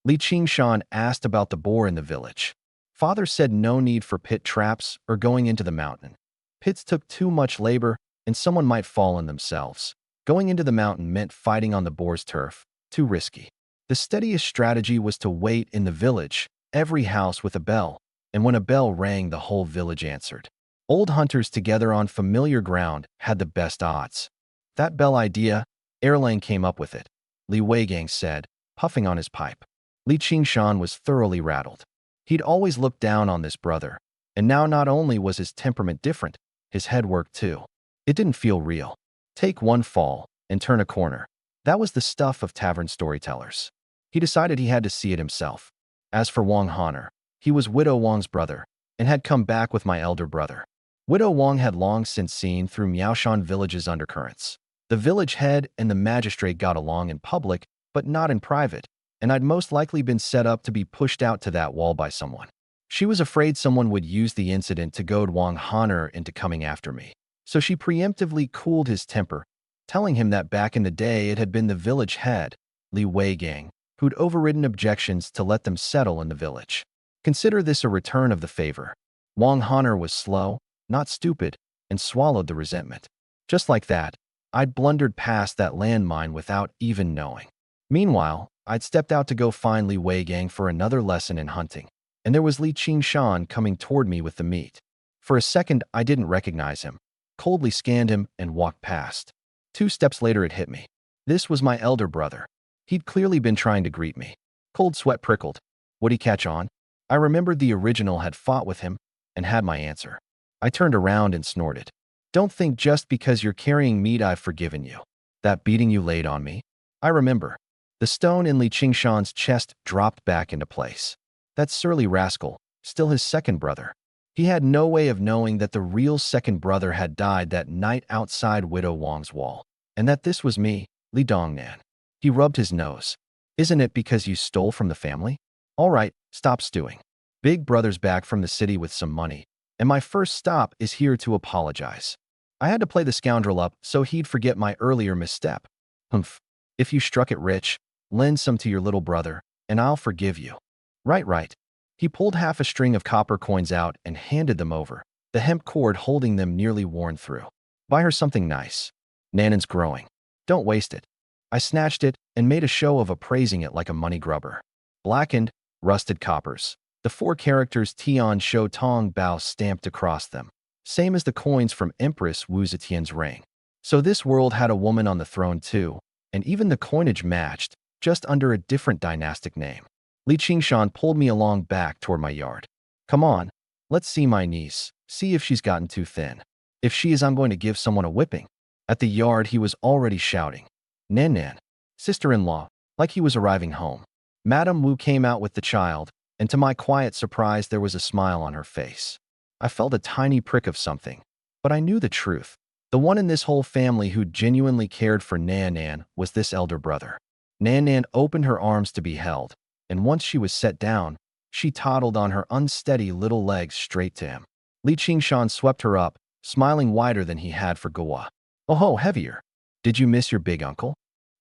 Speaker 1: Li Qingshan asked about the boar in the village. Father said no need for pit traps or going into the mountain. Pits took too much labor, and someone might fall in themselves. Going into the mountain meant fighting on the boar's turf, too risky. The steadiest strategy was to wait in the village, every house with a bell, and when a bell rang the whole village answered. Old hunters together on familiar ground had the best odds. That bell idea, Erlang came up with it, Li Weigang said, puffing on his pipe. Li Qingshan was thoroughly rattled. He'd always looked down on this brother, and now not only was his temperament different, his head worked too. It didn't feel real. Take one fall and turn a corner. That was the stuff of tavern storytellers. He decided he had to see it himself. As for Wang Honor, he was Widow Wang's brother and had come back with my elder brother. Widow Wang had long since seen through Miaoshan village's undercurrents. The village head and the magistrate got along in public, but not in private, and I'd most likely been set up to be pushed out to that wall by someone. She was afraid someone would use the incident to goad Wang Han'er into coming after me. So she preemptively cooled his temper, telling him that back in the day it had been the village head, Li Weigang, who'd overridden objections to let them settle in the village. Consider this a return of the favor. Wang Han'er was slow, not stupid, and swallowed the resentment. Just like that, I'd blundered past that landmine without even knowing. Meanwhile, I'd stepped out to go find Li Weigang for another lesson in hunting, and there was Li Qingshan coming toward me with the meat. For a second, I didn't recognize him, coldly scanned him, and walked past. 2 steps later, it hit me. This was my elder brother. He'd clearly been trying to greet me. Cold sweat prickled. Would he catch on? I remembered the original had fought with him and had my answer. I turned around and snorted. Don't think just because you're carrying meat I've forgiven you. That beating you laid on me? I remember. The stone in Li Qingshan's chest dropped back into place. That surly rascal, still his second brother. He had no way of knowing that the real second brother had died that night outside Widow Wang's wall, and that this was me, Li Dongnan. He rubbed his nose. Isn't it because you stole from the family? All right, stop stewing. Big brother's back from the city with some money, and my first stop is here to apologize. I had to play the scoundrel up so he'd forget my earlier misstep. Humph. If you struck it rich, lend some to your little brother, and I'll forgive you. Right. He pulled half a string of copper coins out and handed them over, the hemp cord holding them nearly worn through. Buy her something nice. Nanan's growing. Don't waste it. I snatched it and made a show of appraising it like a money grubber. Blackened, rusted coppers. The 4 characters Tian Shou Tong Bao stamped across them, same as the coins from Empress Wu Zetian's ring. So this world had a woman on the throne too, and even the coinage matched, just under a different dynastic name. Li Qingshan pulled me along back toward my yard. Come on, let's see my niece, see if she's gotten too thin. If she is, I'm going to give someone a whipping. At the yard, he was already shouting, Nan, sister-in-law, like he was arriving home. Madame Wu came out with the child, and to my quiet surprise, there was a smile on her face. I felt a tiny prick of something, but I knew the truth. The one in this whole family who genuinely cared for Nan was this elder brother. Nan opened her arms to be held, and once she was set down, she toddled on her unsteady little legs straight to him. Li Qingshan swept her up, smiling wider than he had for Gua. Oh ho, heavier. Did you miss your big uncle?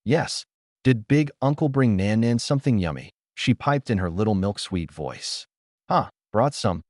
Speaker 1: Yes. Did big uncle bring Nan something yummy? She piped in her little milk-sweet voice. Brought some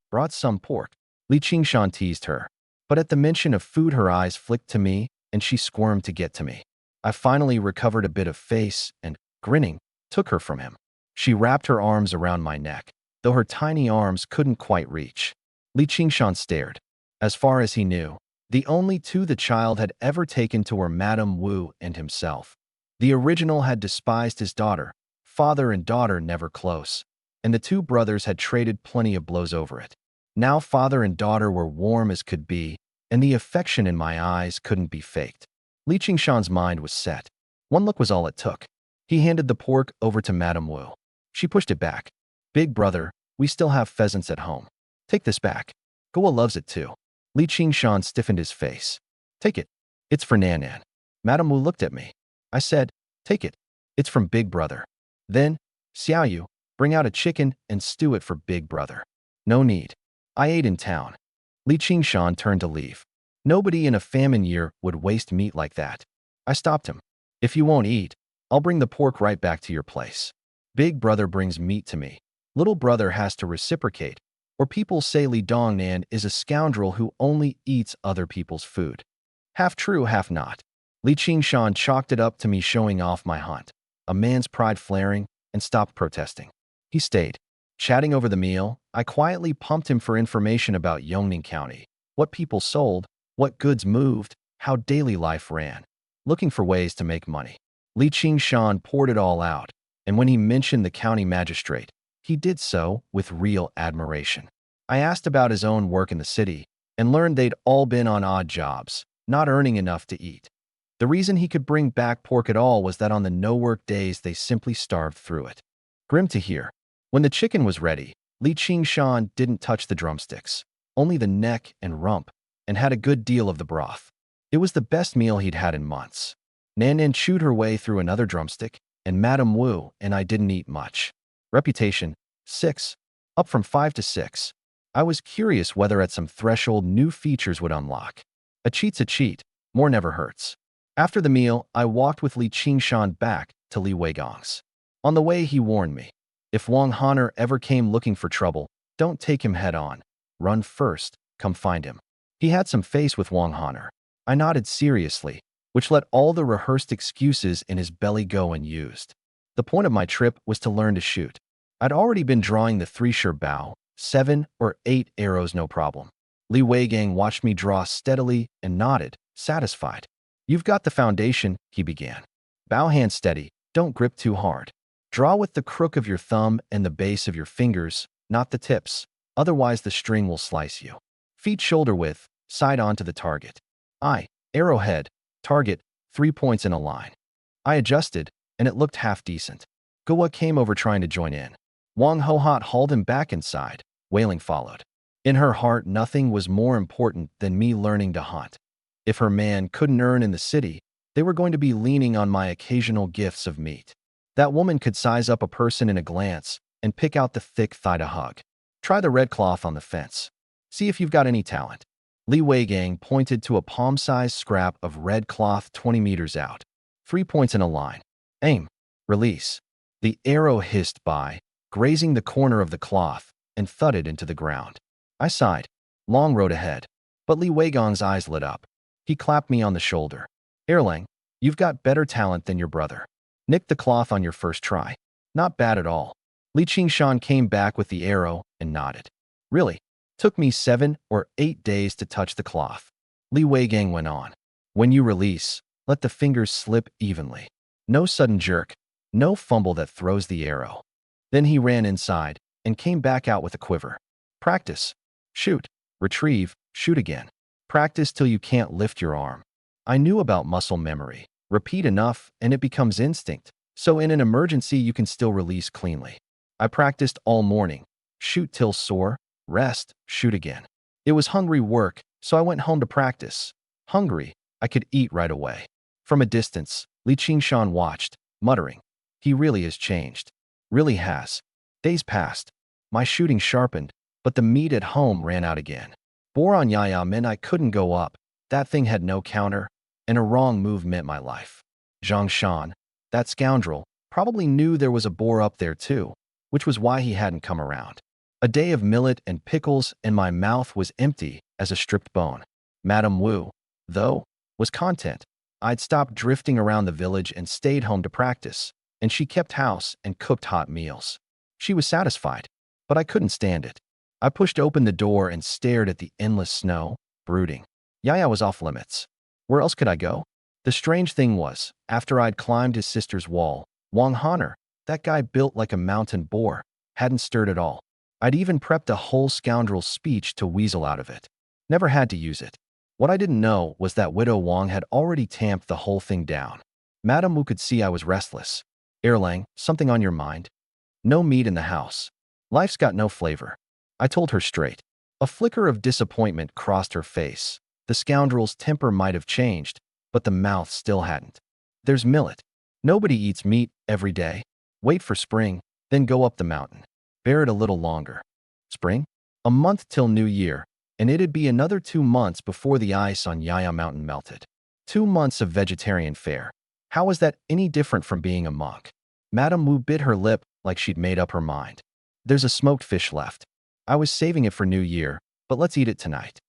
Speaker 1: pork. Li Qingshan teased her. But at the mention of food, her eyes flicked to me, and she squirmed to get to me. I finally recovered a bit of face and, grinning, took her from him. She wrapped her arms around my neck, though her tiny arms couldn't quite reach. Li Qingshan stared. As far as he knew, the only 2 the child had ever taken to were Madame Wu and himself. The original had despised his daughter, father and daughter never close, and the 2 brothers had traded plenty of blows over it. Now father and daughter were warm as could be, and the affection in my eyes couldn't be faked. Li Qingshan's mind was set. One look was all it took. He handed the pork over to Madame Wu. She pushed it back. Big brother, we still have pheasants at home. Take this back. Gua loves it too. Li Qingshan stiffened his face. Take it. It's for Nan. Madame Wu looked at me. I said, take it. It's from Big Brother. Then, Xiaoyu, bring out a chicken and stew it for Big Brother. No need. I ate in town. Li Qingshan turned to leave. Nobody in a famine year would waste meat like that. I stopped him. If you won't eat, I'll bring the pork right back to your place. Big brother brings meat to me. Little brother has to reciprocate, or people say Li Dongnan is a scoundrel who only eats other people's food. Half true, half not. Li Qingshan chalked it up to me showing off my hunt, a man's pride flaring, and stopped protesting. He stayed. Chatting over the meal, I quietly pumped him for information about Yongning County, what people sold, what goods moved, how daily life ran, looking for ways to make money. Li Qingshan poured it all out, and when he mentioned the county magistrate, he did so with real admiration. I asked about his own work in the city and learned they'd all been on odd jobs, not earning enough to eat. The reason he could bring back pork at all was that on the no-work days they simply starved through it. Grim to hear. When the chicken was ready, Li Qingshan didn't touch the drumsticks, only the neck and rump, and had a good deal of the broth. It was the best meal he'd had in months. Nan Nan chewed her way through another drumstick, and Madame Wu and I didn't eat much. Reputation, 6. Up from 5 to 6. I was curious whether at some threshold new features would unlock. A cheat's a cheat, more never hurts. After the meal, I walked with Li Qingshan back to Li Weigong's. On the way, he warned me. If Wang Han'er ever came looking for trouble, don't take him head on. Run first, come find him. He had some face with Wang Han'er. I nodded seriously, which let all the rehearsed excuses in his belly go unused. The point of my trip was to learn to shoot. I'd already been drawing the 3-sure bow, 7 or 8 arrows no problem. Li Weigang watched me draw steadily and nodded, satisfied. You've got the foundation, he began. Bow hand steady, don't grip too hard. Draw with the crook of your thumb and the base of your fingers, not the tips, otherwise the string will slice you. Feet shoulder width, side on to the target. Arrowhead, target, 3 points in a line. I adjusted, and it looked half decent. Guwa came over trying to join in. Wang Hohat hauled him back inside. Wailing followed. In her heart, nothing was more important than me learning to hunt. If her man couldn't earn in the city, they were going to be leaning on my occasional gifts of meat. That woman could size up a person in a glance and pick out the thick thigh to hug. Try the red cloth on the fence. See if you've got any talent. Li Weigang pointed to a palm-sized scrap of red cloth 20 meters out. 3 points in a line. Aim. Release. The arrow hissed by, grazing the corner of the cloth, and thudded into the ground. I sighed. Long road ahead. But Li Weigong's eyes lit up. He clapped me on the shoulder. Erlang, you've got better talent than your brother. Nicked the cloth on your first try. Not bad at all. Li Qingshan came back with the arrow and nodded. Really? Took me 7 or 8 days to touch the cloth. Li Weigang went on. When you release, let the fingers slip evenly. No sudden jerk. No fumble that throws the arrow. Then he ran inside and came back out with a quiver. Practice. Shoot. Retrieve. Shoot again. Practice till you can't lift your arm. I knew about muscle memory. Repeat enough and it becomes instinct. So in an emergency you can still release cleanly. I practiced all morning. Shoot till sore. Rest. Shoot again. It was hungry work, so I went home to practice. Hungry, I could eat right away. From a distance, Li Qingshan watched, muttering. He really has changed. Really has. Days passed. My shooting sharpened, but the meat at home ran out again. Boar on Yaya meant I couldn't go up. That thing had no counter, and a wrong move meant my life. Zhang Shan, that scoundrel, probably knew there was a boar up there too, which was why he hadn't come around. A day of millet and pickles and my mouth was empty as a stripped bone. Madame Wu, though, was content. I'd stopped drifting around the village and stayed home to practice, and she kept house and cooked hot meals. She was satisfied, but I couldn't stand it. I pushed open the door and stared at the endless snow, brooding. Yaya was off limits. Where else could I go? The strange thing was, after I'd climbed his sister's wall, Wang Han'er, that guy built like a mountain boar, hadn't stirred at all. I'd even prepped a whole scoundrel's speech to weasel out of it. Never had to use it. What I didn't know was that Widow Wang had already tamped the whole thing down. Madame Wu could see I was restless. Erlang, something on your mind? No meat in the house. Life's got no flavor. I told her straight. A flicker of disappointment crossed her face. The scoundrel's temper might have changed, but the mouth still hadn't. There's millet. Nobody eats meat every day. Wait for spring, then go up the mountain. Bear it a little longer. Spring? A month till New Year, and it'd be another 2 months before the ice on Yaya Mountain melted. 2 months of vegetarian fare. How was that any different from being a monk? Madame Wu bit her lip like she'd made up her mind. There's a smoked fish left. I was saving it for New Year, but let's eat it tonight.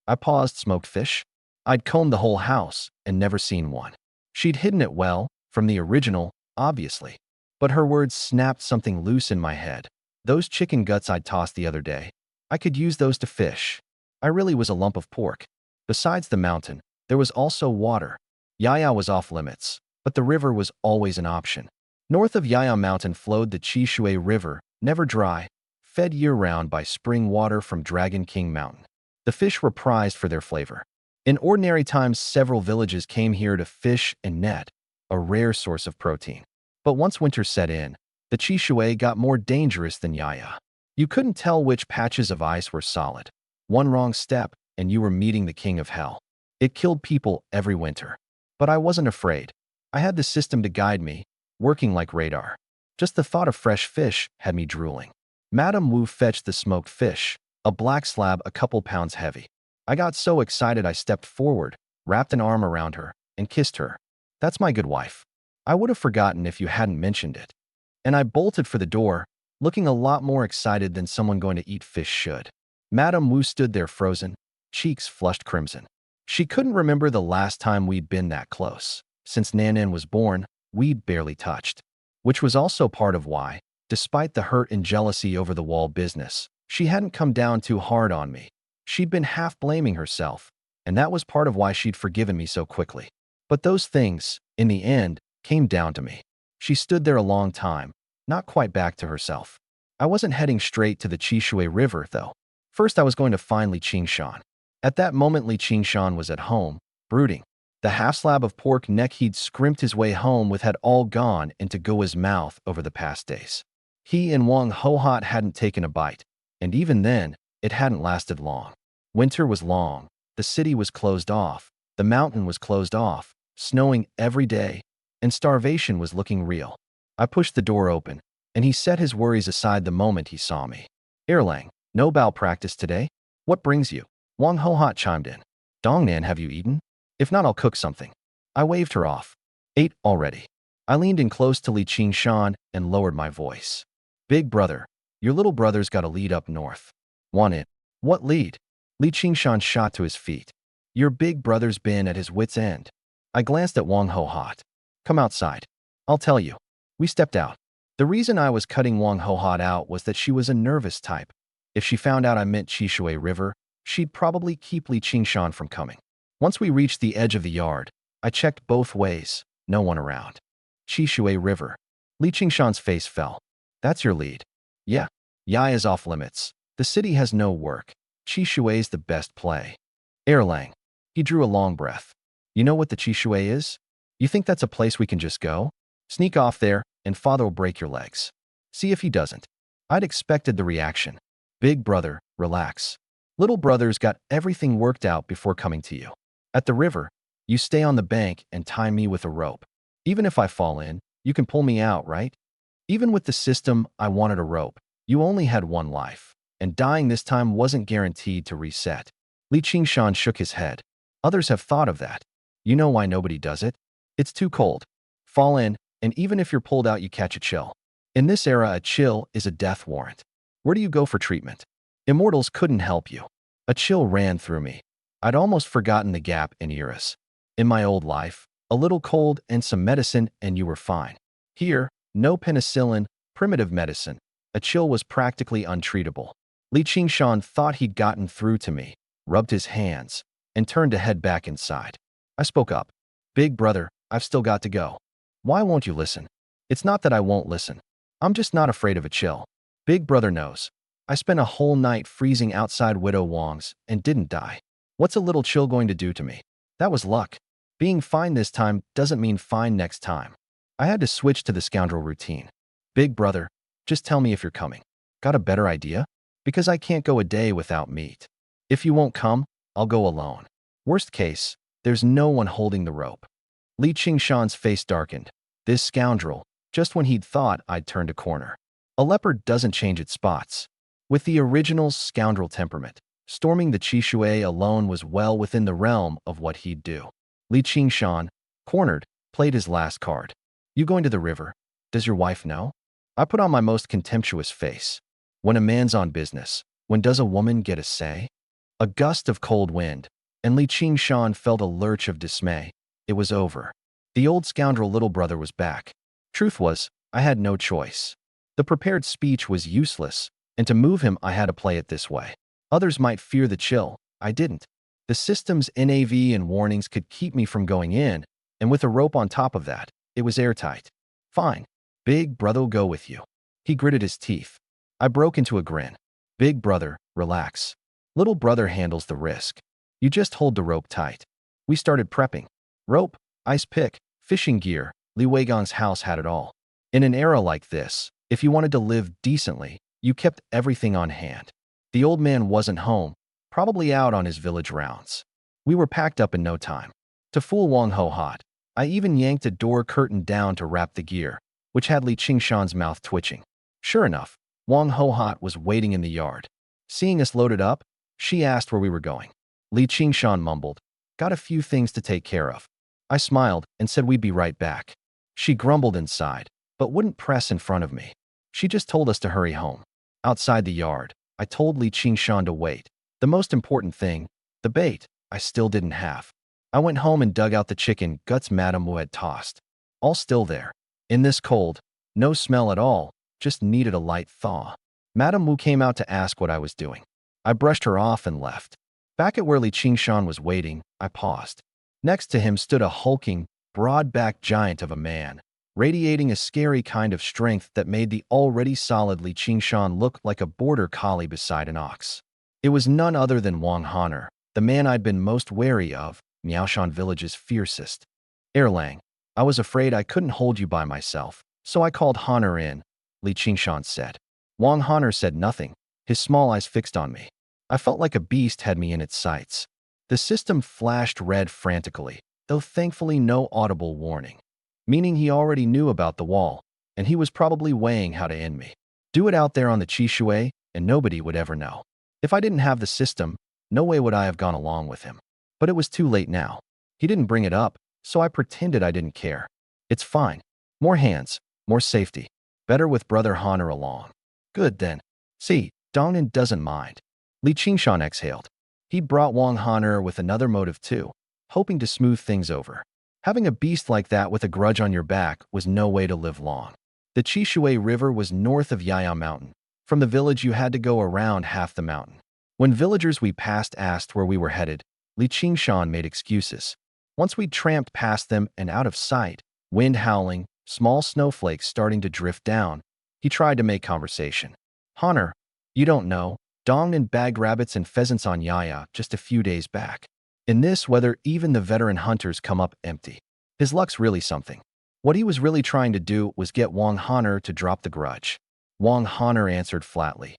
Speaker 1: I paused. Smoked fish? I'd combed the whole house and never seen one. She'd hidden it well, from the original, obviously. But her words snapped something loose in my head. Those chicken guts I'd tossed the other day, I could use those to fish. I really was a lump of pork. Besides the mountain, there was also water. Yaya was off limits, but the river was always an option. North of Yaya Mountain flowed the Qishui River, never dry, fed year-round by spring water from Dragon King Mountain. The fish were prized for their flavor. In ordinary times, several villages came here to fish and net, a rare source of protein. But once winter set in, the Qishui got more dangerous than Yaya. You couldn't tell which patches of ice were solid. One wrong step, and you were meeting the king of hell. It killed people every winter. But I wasn't afraid. I had the system to guide me, working like radar. Just the thought of fresh fish had me drooling. Madame Wu fetched the smoked fish, a black slab a couple pounds heavy. I got so excited I stepped forward, wrapped an arm around her, and kissed her. That's my good wife. I would have forgotten if you hadn't mentioned it. And I bolted for the door, looking a lot more excited than someone going to eat fish should. Madame Wu stood there frozen, cheeks flushed crimson. She couldn't remember the last time we'd been that close. Since Nanan was born, we'd barely touched. Which was also part of why, despite the hurt and jealousy over the wall business, she hadn't come down too hard on me. She'd been half blaming herself, and that was part of why she'd forgiven me so quickly. But those things, in the end, came down to me. She stood there a long time, not quite back to herself. I wasn't heading straight to the Chishui River, though. First, I was going to find Li Qingshan. At that moment, Li Qingshan was at home, brooding. The half-slab of pork neck he'd scrimped his way home with had all gone into Gua's mouth over the past days. He and Wang Hohot hadn't taken a bite, and even then, it hadn't lasted long. Winter was long, the city was closed off, the mountain was closed off, snowing every day, and starvation was looking real. I pushed the door open, and he set his worries aside the moment he saw me. Erlang, no bow practice today? What brings you? Wang Hohot chimed in. Dongnan, have you eaten? If not, I'll cook something. I waved her off. Ate already. I leaned in close to Li Qingshan and lowered my voice. Big brother, your little brother's got a lead up north. Want it? What lead? Li Qingshan shot to his feet. Your big brother's been at his wit's end. I glanced at Wang Hohot. Come outside. I'll tell you. We stepped out. The reason I was cutting Wang Hohot out was that she was a nervous type. If she found out I meant Chishui River, she'd probably keep Li Qingshan from coming. Once we reached the edge of the yard, I checked both ways, no one around. Chishui River. Li Qingshan's face fell. That's your lead. Yeah. Yai is off limits. The city has no work. Chishui's the best play. Erlang. He drew a long breath. You know what the Chishui is? You think that's a place we can just go? Sneak off there, and father will break your legs. See if he doesn't. I'd expected the reaction. Big brother, relax. Little brother's got everything worked out before coming to you. At the river, you stay on the bank and tie me with a rope. Even if I fall in, you can pull me out, right? Even with the system, I wanted a rope. You only had one life, and dying this time wasn't guaranteed to reset. Li Qingshan shook his head. Others have thought of that. You know why nobody does it? It's too cold. Fall in, and even if you're pulled out, you catch a chill. In this era, a chill is a death warrant. Where do you go for treatment? Immortals couldn't help you. A chill ran through me. I'd almost forgotten the gap in eras. In my old life, a little cold and some medicine and you were fine. Here, no penicillin, primitive medicine. A chill was practically untreatable. Li Qingshan thought he'd gotten through to me, rubbed his hands, and turned to head back inside. I spoke up. Big brother, I've still got to go. Why won't you listen? It's not that I won't listen. I'm just not afraid of a chill. Big brother knows. I spent a whole night freezing outside Widow Wang's and didn't die. What's a little chill going to do to me? That was luck. Being fine this time doesn't mean fine next time. I had to switch to the scoundrel routine. Big brother, just tell me if you're coming. Got a better idea? Because I can't go a day without meat. If you won't come, I'll go alone. Worst case, there's no one holding the rope. Li Qingshan's face darkened. This scoundrel, just when he'd thought I'd turned a corner. A leopard doesn't change its spots. With the original's scoundrel temperament, storming the Chishui alone was well within the realm of what he'd do. Li Qingshan, cornered, played his last card. You going to the river? Does your wife know? I put on my most contemptuous face. When a man's on business, when does a woman get a say? A gust of cold wind, and Li Qingshan felt a lurch of dismay. It was over. The old scoundrel little brother was back. Truth was, I had no choice. The prepared speech was useless, and to move him I had to play it this way. Others might fear the chill. I didn't. The system's NAV and warnings could keep me from going in, and with a rope on top of that, it was airtight. Fine. Big brother'll go with you. He gritted his teeth. I broke into a grin. Big brother, relax. Little brother handles the risk. You just hold the rope tight. We started prepping. Rope, ice pick, fishing gear. Li Weigong's house had it all. In an era like this, if you wanted to live decently, you kept everything on hand. The old man wasn't home, probably out on his village rounds. We were packed up in no time. To fool Wang Ho hot, I even yanked a door curtain down to wrap the gear, which had Li Qingshan's mouth twitching. Sure enough, Wang Ho hot was waiting in the yard. Seeing us loaded up, she asked where we were going. Li Qingshan mumbled, "Got a few things to take care of." I smiled and said we'd be right back. She grumbled inside, but wouldn't press in front of me. She just told us to hurry home. Outside the yard, I told Li Qingshan to wait. The most important thing, the bait, I still didn't have. I went home and dug out the chicken guts Madame Wu had tossed. All still there. In this cold, no smell at all, just needed a light thaw. Madame Wu came out to ask what I was doing. I brushed her off and left. Back at where Li Qingshan was waiting, I paused. Next to him stood a hulking, broad-backed giant of a man, radiating a scary kind of strength that made the already solid Li Qingshan look like a border collie beside an ox. It was none other than Wang Honor, the man I'd been most wary of, Miaoshan village's fiercest. Erlang, I was afraid I couldn't hold you by myself, so I called Honor in, Li Qingshan said. Wang Honor said nothing, his small eyes fixed on me. I felt like a beast had me in its sights. The system flashed red frantically, though thankfully no audible warning, meaning he already knew about the wall, and he was probably weighing how to end me. Do it out there on the Qishui, and nobody would ever know. If I didn't have the system, no way would I have gone along with him. But it was too late now. He didn't bring it up, so I pretended I didn't care. It's fine. More hands, more safety. Better with Brother Honor along. Good then. See, Dongnan doesn't mind. Li Qingshan exhaled. He brought Wang Honor with another motive too, hoping to smooth things over. Having a beast like that with a grudge on your back was no way to live long. The Qishui River was north of Yaya Mountain. From the village you had to go around half the mountain. When villagers we passed asked where we were headed, Li Qingshan made excuses. Once we'd tramped past them and out of sight, wind howling, small snowflakes starting to drift down, he tried to make conversation. Honor, you don't know, Dongnan bagged rabbits and pheasants on Yaya just a few days back. In this weather, even the veteran hunters come up empty. His luck's really something. What he was really trying to do was get Wang Honor to drop the grudge. Wang Honor answered flatly.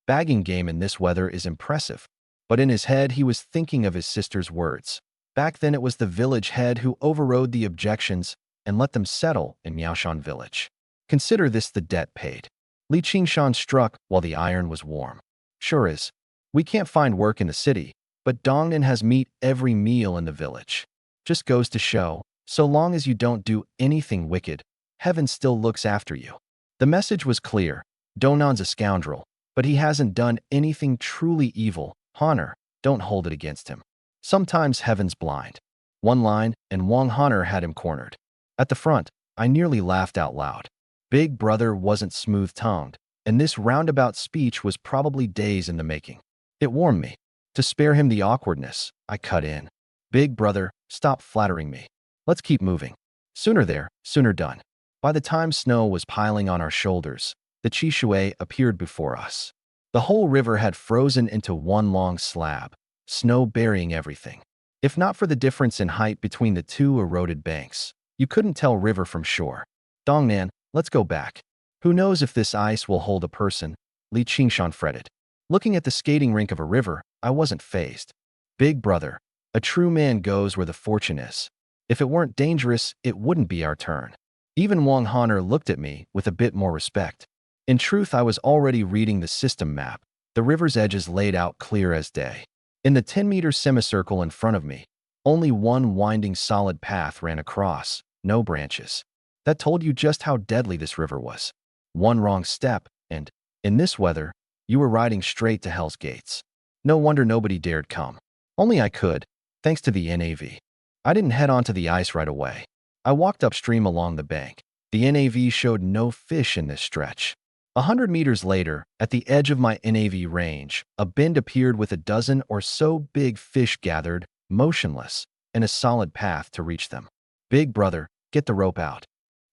Speaker 1: Bagging game in this weather is impressive. But in his head, he was thinking of his sister's words. Back then, it was the village head who overrode the objections and let them settle in Miaoshan village. Consider this the debt paid. Li Qingshan struck while the iron was warm. Sure is. We can't find work in the city, but Dongnan has meat every meal in the village. Just goes to show, so long as you don't do anything wicked, heaven still looks after you. The message was clear. Dongnan's a scoundrel, but he hasn't done anything truly evil. Honor, don't hold it against him. Sometimes heaven's blind. One line, and Wang Honor had him cornered. At the front, I nearly laughed out loud. Big Brother wasn't smooth-tongued, and this roundabout speech was probably days in the making. It warmed me. To spare him the awkwardness, I cut in. Big Brother, stop flattering me. Let's keep moving. Sooner there, sooner done. By the time snow was piling on our shoulders, the Qishui appeared before us. The whole river had frozen into one long slab, snow burying everything. If not for the difference in height between the two eroded banks, you couldn't tell river from shore. Dongnan, let's go back. Who knows if this ice will hold a person, Li Qingshan fretted. Looking at the skating rink of a river, I wasn't fazed. Big Brother, a true man goes where the fortune is. If it weren't dangerous, it wouldn't be our turn. Even Wang Honor looked at me with a bit more respect. In truth, I was already reading the system map, the river's edges laid out clear as day. In the 10-meter semicircle in front of me, only one winding solid path ran across, no branches. That told you just how deadly this river was. One wrong step, and, in this weather, you were riding straight to Hell's Gates. No wonder nobody dared come. Only I could, thanks to the NAV. I didn't head onto the ice right away. I walked upstream along the bank. The NAV showed no fish in this stretch. 100 meters later, at the edge of my NAV range, a bend appeared with a dozen or so big fish gathered, motionless, and a solid path to reach them. Big Brother, get the rope out.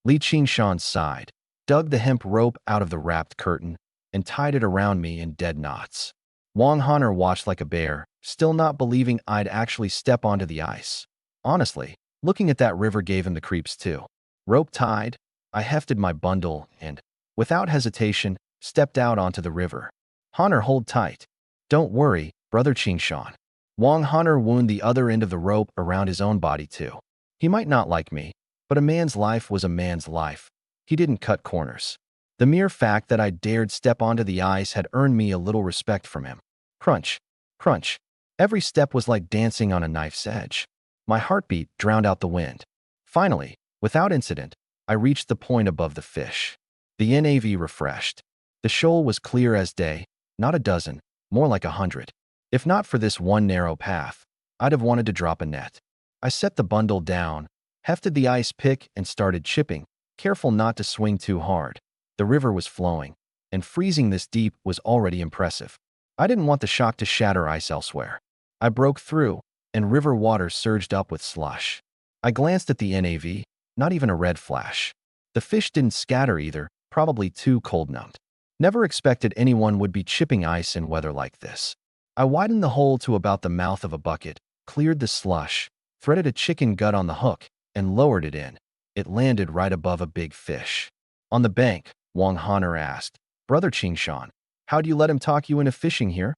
Speaker 1: Li Qingshan sighed, dug the hemp rope out of the wrapped curtain, and tied it around me in dead knots. Wang Honor watched like a bear, still not believing I'd actually step onto the ice. Honestly, looking at that river gave him the creeps too. Rope tied, I hefted my bundle and, without hesitation, stepped out onto the river. Honor, hold tight. Don't worry, Brother Qingshan. Wang Han'er wound the other end of the rope around his own body too. He might not like me, but a man's life was a man's life. He didn't cut corners. The mere fact that I dared step onto the ice had earned me a little respect from him. Crunch, crunch. Every step was like dancing on a knife's edge. My heartbeat drowned out the wind. Finally, without incident, I reached the point above the fish. The NAV refreshed. The shoal was clear as day, not a dozen, more like 100. If not for this one narrow path, I'd have wanted to drop a net. I set the bundle down, hefted the ice pick, and started chipping, careful not to swing too hard. The river was flowing, and freezing this deep was already impressive. I didn't want the shock to shatter ice elsewhere. I broke through, and river water surged up with slush. I glanced at the NAV, not even a red flash. The fish didn't scatter either, probably too cold-numbed. Never expected anyone would be chipping ice in weather like this. I widened the hole to about the mouth of a bucket, cleared the slush, threaded a chicken gut on the hook, and lowered it in. It landed right above a big fish. On the bank, Wang Han'er asked, "Brother Qingshan, how'd you let him talk you into fishing here?"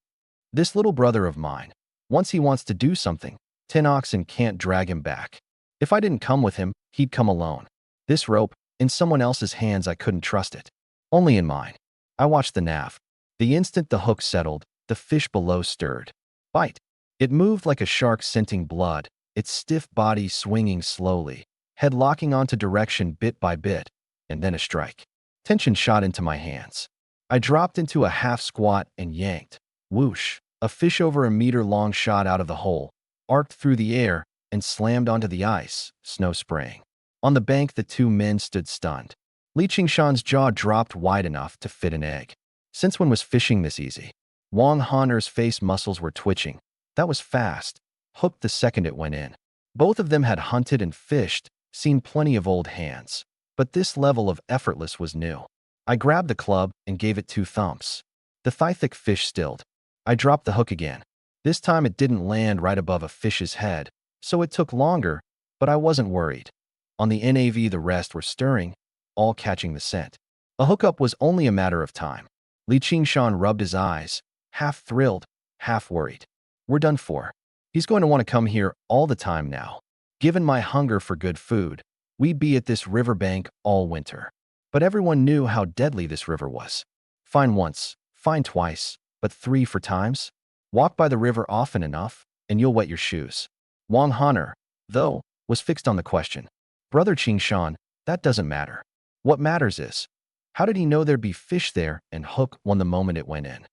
Speaker 1: "This little brother of mine. Once he wants to do something, 10 oxen can't drag him back. If I didn't come with him, he'd come alone. This rope, in someone else's hands I couldn't trust it. Only in mine." I watched the nav. The instant the hook settled, the fish below stirred. Bite. It moved like a shark scenting blood, its stiff body swinging slowly, head locking onto direction bit by bit, and then a strike. Tension shot into my hands. I dropped into a half squat and yanked. Whoosh. A fish over a meter long shot out of the hole, arced through the air, and slammed onto the ice, snow spraying. On the bank, the two men stood stunned. Li Qingshan's jaw dropped wide enough to fit an egg. Since when was fishing this easy? Wang Han'er's face muscles were twitching. That was fast. Hooked the second it went in. Both of them had hunted and fished, seen plenty of old hands. But this level of effortless was new. I grabbed the club and gave it 2 thumps. The thigh-thick fish stilled. I dropped the hook again. This time it didn't land right above a fish's head, so it took longer, but I wasn't worried. On the NAV, the rest were stirring, all catching the scent. A hookup was only a matter of time. Li Qingshan rubbed his eyes, half thrilled, half worried. We're done for. He's going to want to come here all the time now. Given my hunger for good food, we'd be at this riverbank all winter. But everyone knew how deadly this river was. Fine once, fine twice, but 3 for times? Walk by the river often enough, and you'll wet your shoes. Wang Han'er, though, was fixed on the question. Brother Qingshan, that doesn't matter. What matters is, how did he know there'd be fish there and hook one the moment it went in?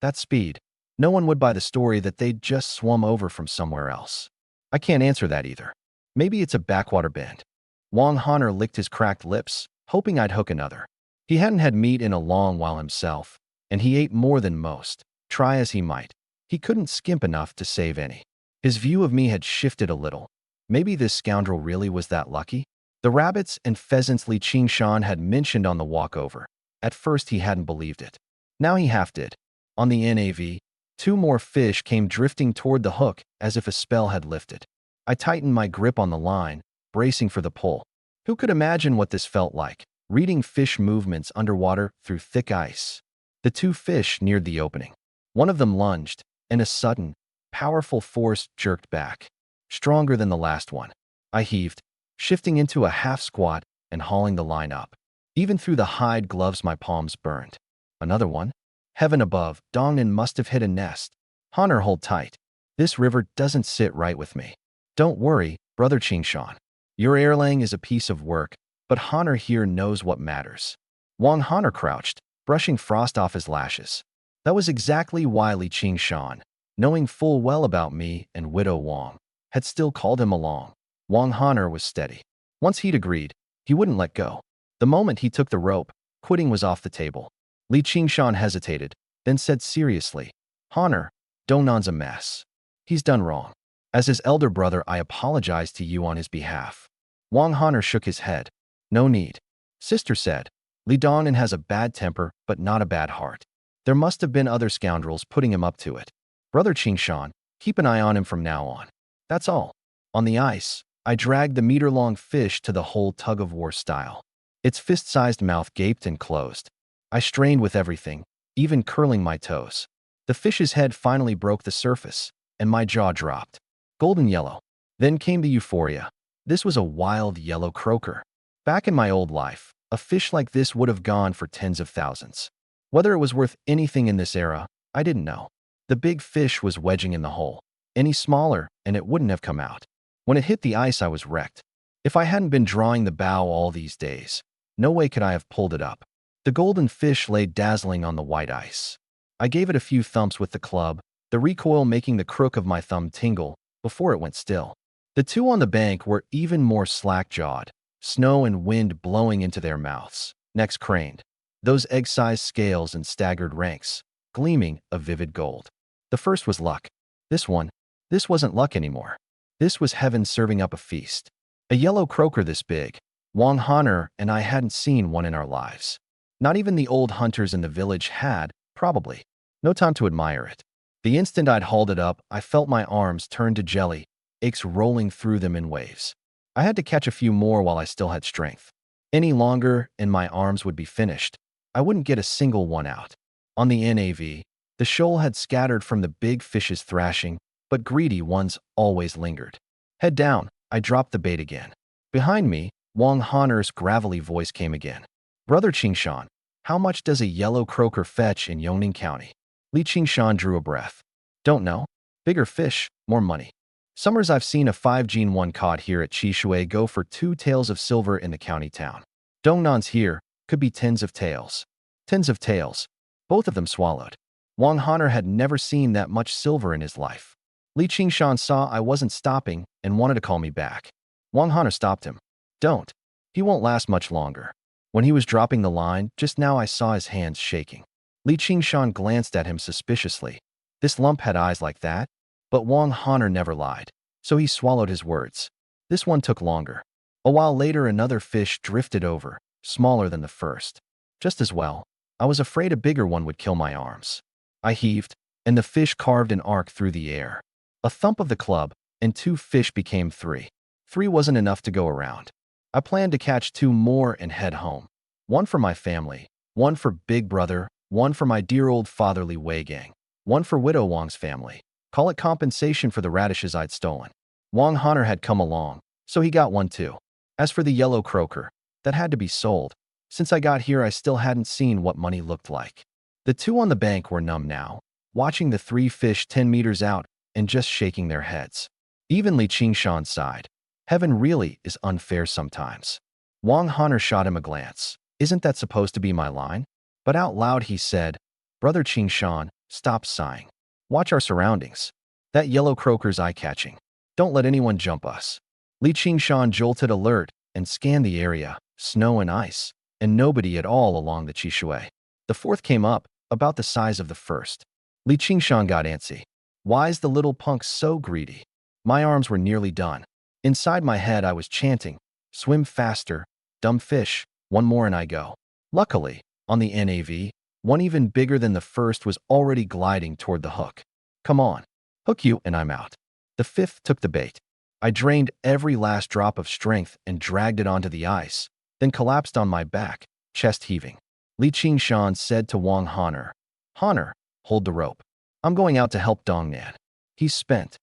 Speaker 1: That speed. No one would buy the story that they'd just swum over from somewhere else. I can't answer that either. Maybe it's a backwater bend. Wang Han'er licked his cracked lips, hoping I'd hook another. He hadn't had meat in a long while himself, and he ate more than most, try as he might. He couldn't skimp enough to save any. His view of me had shifted a little. Maybe this scoundrel really was that lucky? The rabbits and pheasants Li Qingshan had mentioned on the walk over. At first he hadn't believed it. Now he half did. On the NAV, 2 more fish came drifting toward the hook as if a spell had lifted. I tightened my grip on the line, bracing for the pull. Who could imagine what this felt like, reading fish movements underwater through thick ice? The 2 fish neared the opening. One of them lunged, and a sudden, powerful force jerked back. Stronger than the last one. I heaved, shifting into a half squat and hauling the line up. Even through the hide gloves my palms burned. Another one? Heaven above, Dongnan must have hit a nest. Han'er, hold tight. This river doesn't sit right with me. Don't worry, Brother Qingshan. Your airlaying is a piece of work, but Han'er here knows what matters. Wang Han'er crouched, brushing frost off his lashes. That was exactly why Li Qingshan, knowing full well about me and Widow Wang, had still called him along. Wang Han'er was steady. Once he'd agreed, he wouldn't let go. The moment he took the rope, quitting was off the table. Li Qingshan hesitated, then said seriously, Han'er, Dongnan's a mess. He's done wrong. As his elder brother, I apologize to you on his behalf. Wang Han'er shook his head. No need. Sister said, Li Dongnan has a bad temper, but not a bad heart. There must have been other scoundrels putting him up to it. Brother Qingshan, keep an eye on him from now on. That's all. On the ice, I dragged the meter-long fish to the hole tug-of-war style. Its fist-sized mouth gaped and closed. I strained with everything, even curling my toes. The fish's head finally broke the surface, and my jaw dropped. Golden yellow. Then came the euphoria. This was a wild yellow croaker. Back in my old life, a fish like this would have gone for tens of thousands. Whether it was worth anything in this era, I didn't know. The big fish was wedging in the hole. Any smaller, and it wouldn't have come out. When it hit the ice, I was wrecked. If I hadn't been drawing the bow all these days, no way could I have pulled it up. The golden fish lay dazzling on the white ice. I gave it a few thumps with the club, the recoil making the crook of my thumb tingle before it went still. The two on the bank were even more slack-jawed, snow and wind blowing into their mouths, necks craned, those egg-sized scales in staggered ranks, gleaming a vivid gold. The first was luck. This wasn't luck anymore. This was heaven serving up a feast. A yellow croaker this big. Wang Han'er and I hadn't seen one in our lives. Not even the old hunters in the village had, probably. No time to admire it. The instant I'd hauled it up, I felt my arms turn to jelly, aches rolling through them in waves. I had to catch a few more while I still had strength. Any longer, and my arms would be finished. I wouldn't get a single one out. On the NAV, the shoal had scattered from the big fish's thrashing, but greedy ones always lingered. Head down, I dropped the bait again. Behind me, Wang Han'er's gravelly voice came again. Brother Qingshan, how much does a yellow croaker fetch in Yongning County? Li Qingshan drew a breath. Don't know. Bigger fish, more money. Summers I've seen a 5-gene one caught here at Chishui go for 2 taels of silver in the county town. Dongnan's here, could be tens of taels. Tens of taels. Both of them swallowed. Wang Han'er had never seen that much silver in his life. Li Qingshan saw I wasn't stopping and wanted to call me back. Wang Han'er stopped him. Don't. He won't last much longer. When he was dropping the line, just now I saw his hands shaking. Li Qingshan glanced at him suspiciously. This lump had eyes like that? But Wang Han'er never lied, so he swallowed his words. This one took longer. A while later, another fish drifted over, smaller than the first. Just as well. I was afraid a bigger one would kill my arms. I heaved, and the fish carved an arc through the air. A thump of the club, and 2 fish became 3. 3 wasn't enough to go around. I planned to catch 2 more and head home. 1 for my family, 1 for Big Brother, 1 for my dear old fatherly Wei gang, 1 for Widow Wang's family. Call it compensation for the radishes I'd stolen. Wang Han'er had come along, so he got 1 too. As for the yellow croaker, that had to be sold. Since I got here, I still hadn't seen what money looked like. The 2 on the bank were numb now, watching the 3 fish 10 meters out and just shaking their heads. Even Li Qingshan sighed. Heaven really is unfair sometimes. Wang Han'er shot him a glance. Isn't that supposed to be my line? But out loud he said, Brother Qingshan, stop sighing. Watch our surroundings. That yellow croaker's eye-catching. Don't let anyone jump us. Li Qingshan jolted alert and scanned the area, snow and ice, and nobody at all along the Chishui. The 4th came up, about the size of the first. Li Qingshan got antsy. Why's the little punk so greedy? My arms were nearly done. Inside my head I was chanting, swim faster, dumb fish, 1 more and I go. Luckily, on the NAV, 1 even bigger than the first was already gliding toward the hook. Come on, hook you and I'm out. The 5th took the bait. I drained every last drop of strength and dragged it onto the ice, then collapsed on my back, chest heaving. Li Qingshan said to Wang Han'er, Han'er, hold the rope. I'm going out to help Dongnan. He's spent.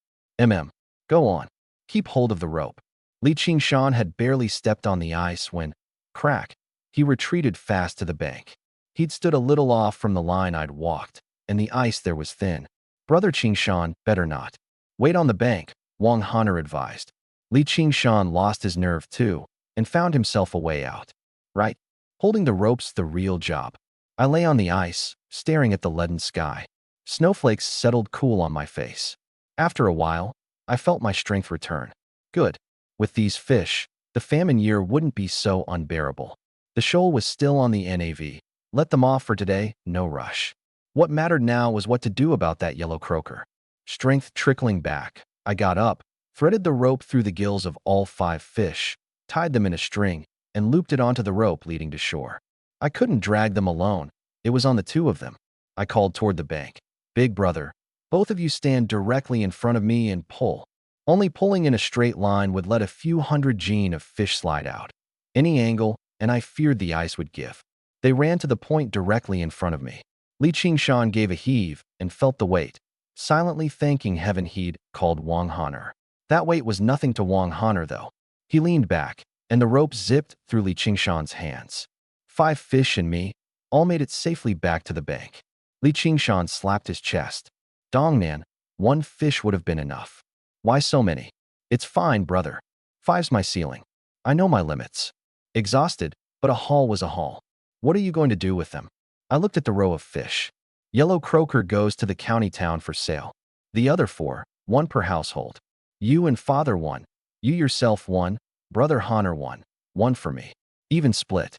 Speaker 1: Go on. Keep hold of the rope. Li Qingshan had barely stepped on the ice when, crack, he retreated fast to the bank. He'd stood a little off from the line I'd walked, and the ice there was thin. Brother Qingshan, better not. Wait on the bank, Wang Han'er advised. Li Qingshan lost his nerve too, and found himself a way out. Right? Holding the rope's the real job. I lay on the ice, staring at the leaden sky. Snowflakes settled cool on my face. After a while, I felt my strength return. Good. With these fish, the famine year wouldn't be so unbearable. The shoal was still on the NAV. Let them off for today, no rush. What mattered now was what to do about that yellow croaker. Strength trickling back, I got up, threaded the rope through the gills of all 5 fish, tied them in a string, and looped it onto the rope leading to shore. I couldn't drag them alone. It was on the 2 of them. I called toward the bank. Big Brother, both of you stand directly in front of me and pull. Only pulling in a straight line would let a few 100 gene of fish slide out. Any angle, and I feared the ice would give. They ran to the point directly in front of me. Li Qingshan gave a heave and felt the weight, silently thanking heaven he'd called Wang Honor. That weight was nothing to Wang Honor, though. He leaned back, and the rope zipped through Li Qingshan's hands. 5 fish and me all made it safely back to the bank. Li Qingshan slapped his chest. Dongnan, 1 fish would have been enough. Why so many? It's fine, brother. 5's my ceiling. I know my limits. Exhausted, but a haul was a haul. What are you going to do with them? I looked at the row of fish. Yellow croaker goes to the county town for sale. The other 4, 1 per household. You and father 1. You yourself 1. Brother Honor 1. 1 for me. Even split.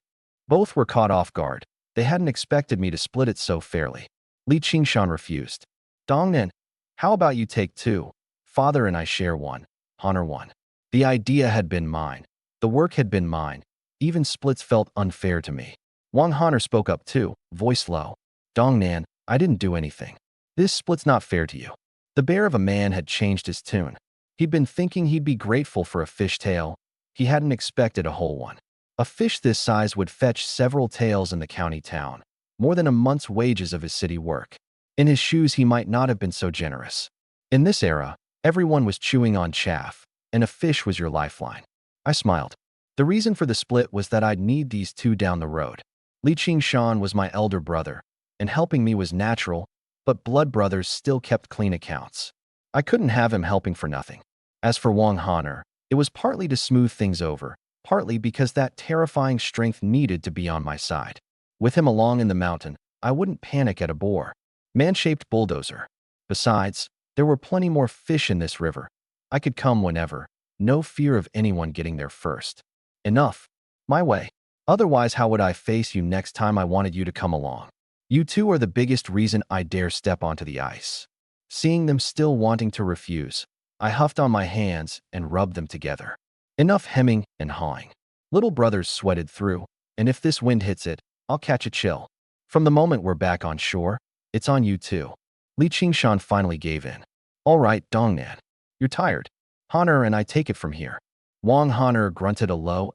Speaker 1: Both were caught off guard. They hadn't expected me to split it so fairly. Li Qingshan refused. Dongnan, how about you take 2? Father and I share 1. Honor 1. The idea had been mine. The work had been mine. Even splits felt unfair to me. Wang Honor spoke up too, voice low. Dongnan, I didn't do anything. This split's not fair to you. The bear of a man had changed his tune. He'd been thinking he'd be grateful for a fish tail. He hadn't expected a whole one. A fish this size would fetch several taels in the county town, more than a month's wages of his city work. In his shoes he might not have been so generous. In this era, everyone was chewing on chaff, and a fish was your lifeline. I smiled. The reason for the split was that I'd need these 2 down the road. Li Qingshan was my elder brother, and helping me was natural, but blood brothers still kept clean accounts. I couldn't have him helping for nothing. As for Wang Honor, it was partly to smooth things over, partly because that terrifying strength needed to be on my side. With him along in the mountain, I wouldn't panic at a boar. Man-shaped bulldozer. Besides, there were plenty more fish in this river. I could come whenever, no fear of anyone getting there first. Enough. My way. Otherwise, how would I face you next time I wanted you to come along? You 2 are the biggest reason I dare step onto the ice. Seeing them still wanting to refuse, I huffed on my hands and rubbed them together. Enough hemming and hawing. Little brothers sweated through, and if this wind hits it, I'll catch a chill. From the moment we're back on shore, it's on you too. Li Qingshan finally gave in. All right, Dongnan. You're tired. Honor and I take it from here. Wang Honor grunted a low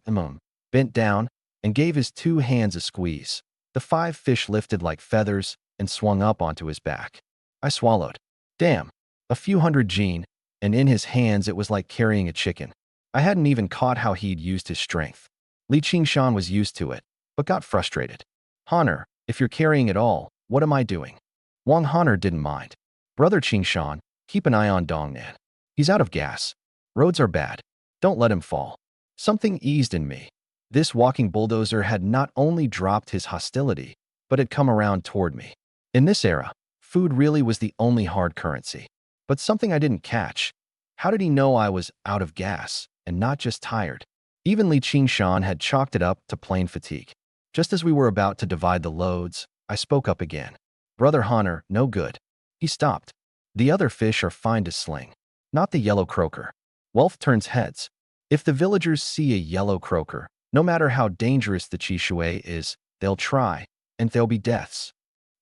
Speaker 1: bent down, and gave his 2 hands a squeeze. The 5 fish lifted like feathers and swung up onto his back. I swallowed. Damn. A few hundred gene, and in his hands it was like carrying a chicken. I hadn't even caught how he'd used his strength. Li Qingshan was used to it, but got frustrated. Honor, if you're carrying it all, what am I doing? Wang Honor didn't mind. Brother Qingshan, keep an eye on Dongnan. He's out of gas. Roads are bad. Don't let him fall. Something eased in me. This walking bulldozer had not only dropped his hostility, but had come around toward me. In this era, food really was the only hard currency. But something I didn't catch. How did he know I was out of gas, and not just tired? Even Li Qingshan had chalked it up to plain fatigue. Just as we were about to divide the loads, I spoke up again. Brother Honor, no good. He stopped. The other fish are fine to sling. Not the yellow croaker. Wealth turns heads. If the villagers see a yellow croaker, no matter how dangerous the Chishui is, they'll try, and there'll be deaths.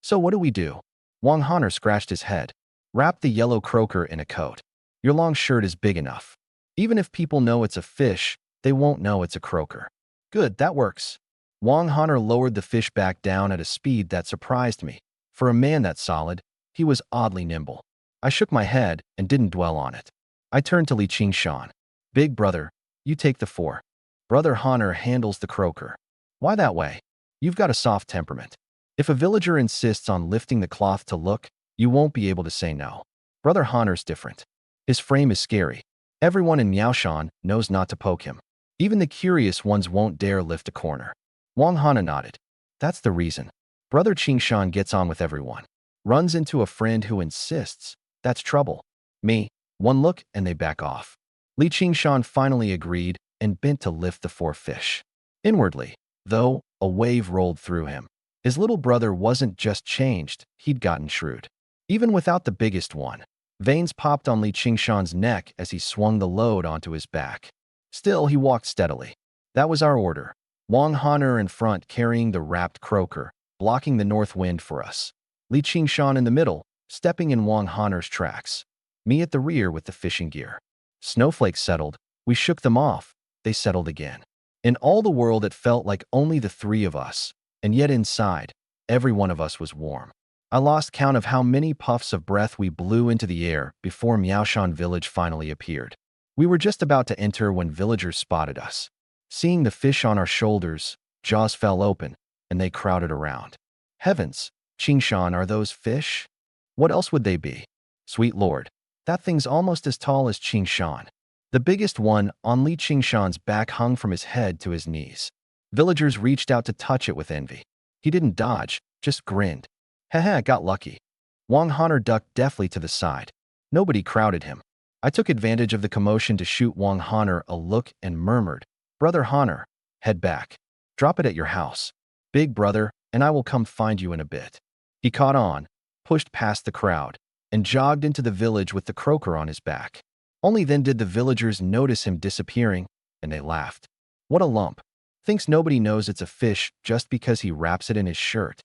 Speaker 1: So what do we do? Wang Honor scratched his head. Wrap the yellow croaker in a coat. Your long shirt is big enough. Even if people know it's a fish, they won't know it's a croaker. Good, that works. Wang Honor lowered the fish back down at a speed that surprised me. For a man that solid, he was oddly nimble. I shook my head and didn't dwell on it. I turned to Li Qingshan. Big brother, you take the 4. Brother Honor handles the croaker. Why that way? You've got a soft temperament. If a villager insists on lifting the cloth to look, you won't be able to say no. Brother Honor's different. His frame is scary. Everyone in Miaoshan knows not to poke him. Even the curious ones won't dare lift a corner. Wang Hana nodded. That's the reason. Brother Qingshan gets on with everyone. Runs into a friend who insists. That's trouble. Me. One look and they back off. Li Qingshan finally agreed and bent to lift the 4 fish. Inwardly, though, a wave rolled through him. His little brother wasn't just changed, he'd gotten shrewd. Even without the biggest one, veins popped on Li Qingshan's neck as he swung the load onto his back. Still, he walked steadily. That was our order. Wang Honor in front carrying the wrapped croaker, blocking the north wind for us. Li Qingshan in the middle, stepping in Wang Honor's tracks. Me at the rear with the fishing gear. Snowflakes settled. We shook them off. They settled again. In all the world it felt like only the 3 of us, and yet inside, every one of us was warm. I lost count of how many puffs of breath we blew into the air before Miaoshan village finally appeared. We were just about to enter when villagers spotted us. Seeing the fish on our shoulders, jaws fell open, and they crowded around. Heavens, Qingshan, are those fish? What else would they be? Sweet Lord, that thing's almost as tall as Qingshan. The biggest one on Li Qingshan's back hung from his head to his knees. Villagers reached out to touch it with envy. He didn't dodge, just grinned. Haha, got lucky. Wang Honor ducked deftly to the side. Nobody crowded him. I took advantage of the commotion to shoot Wang Honor a look and murmured, Brother Honor, head back. Drop it at your house. Big brother, and I will come find you in a bit. He caught on, pushed past the crowd, and jogged into the village with the croaker on his back. Only then did the villagers notice him disappearing, and they laughed. What a lump. Thinks nobody knows it's a fish just because he wraps it in his shirt.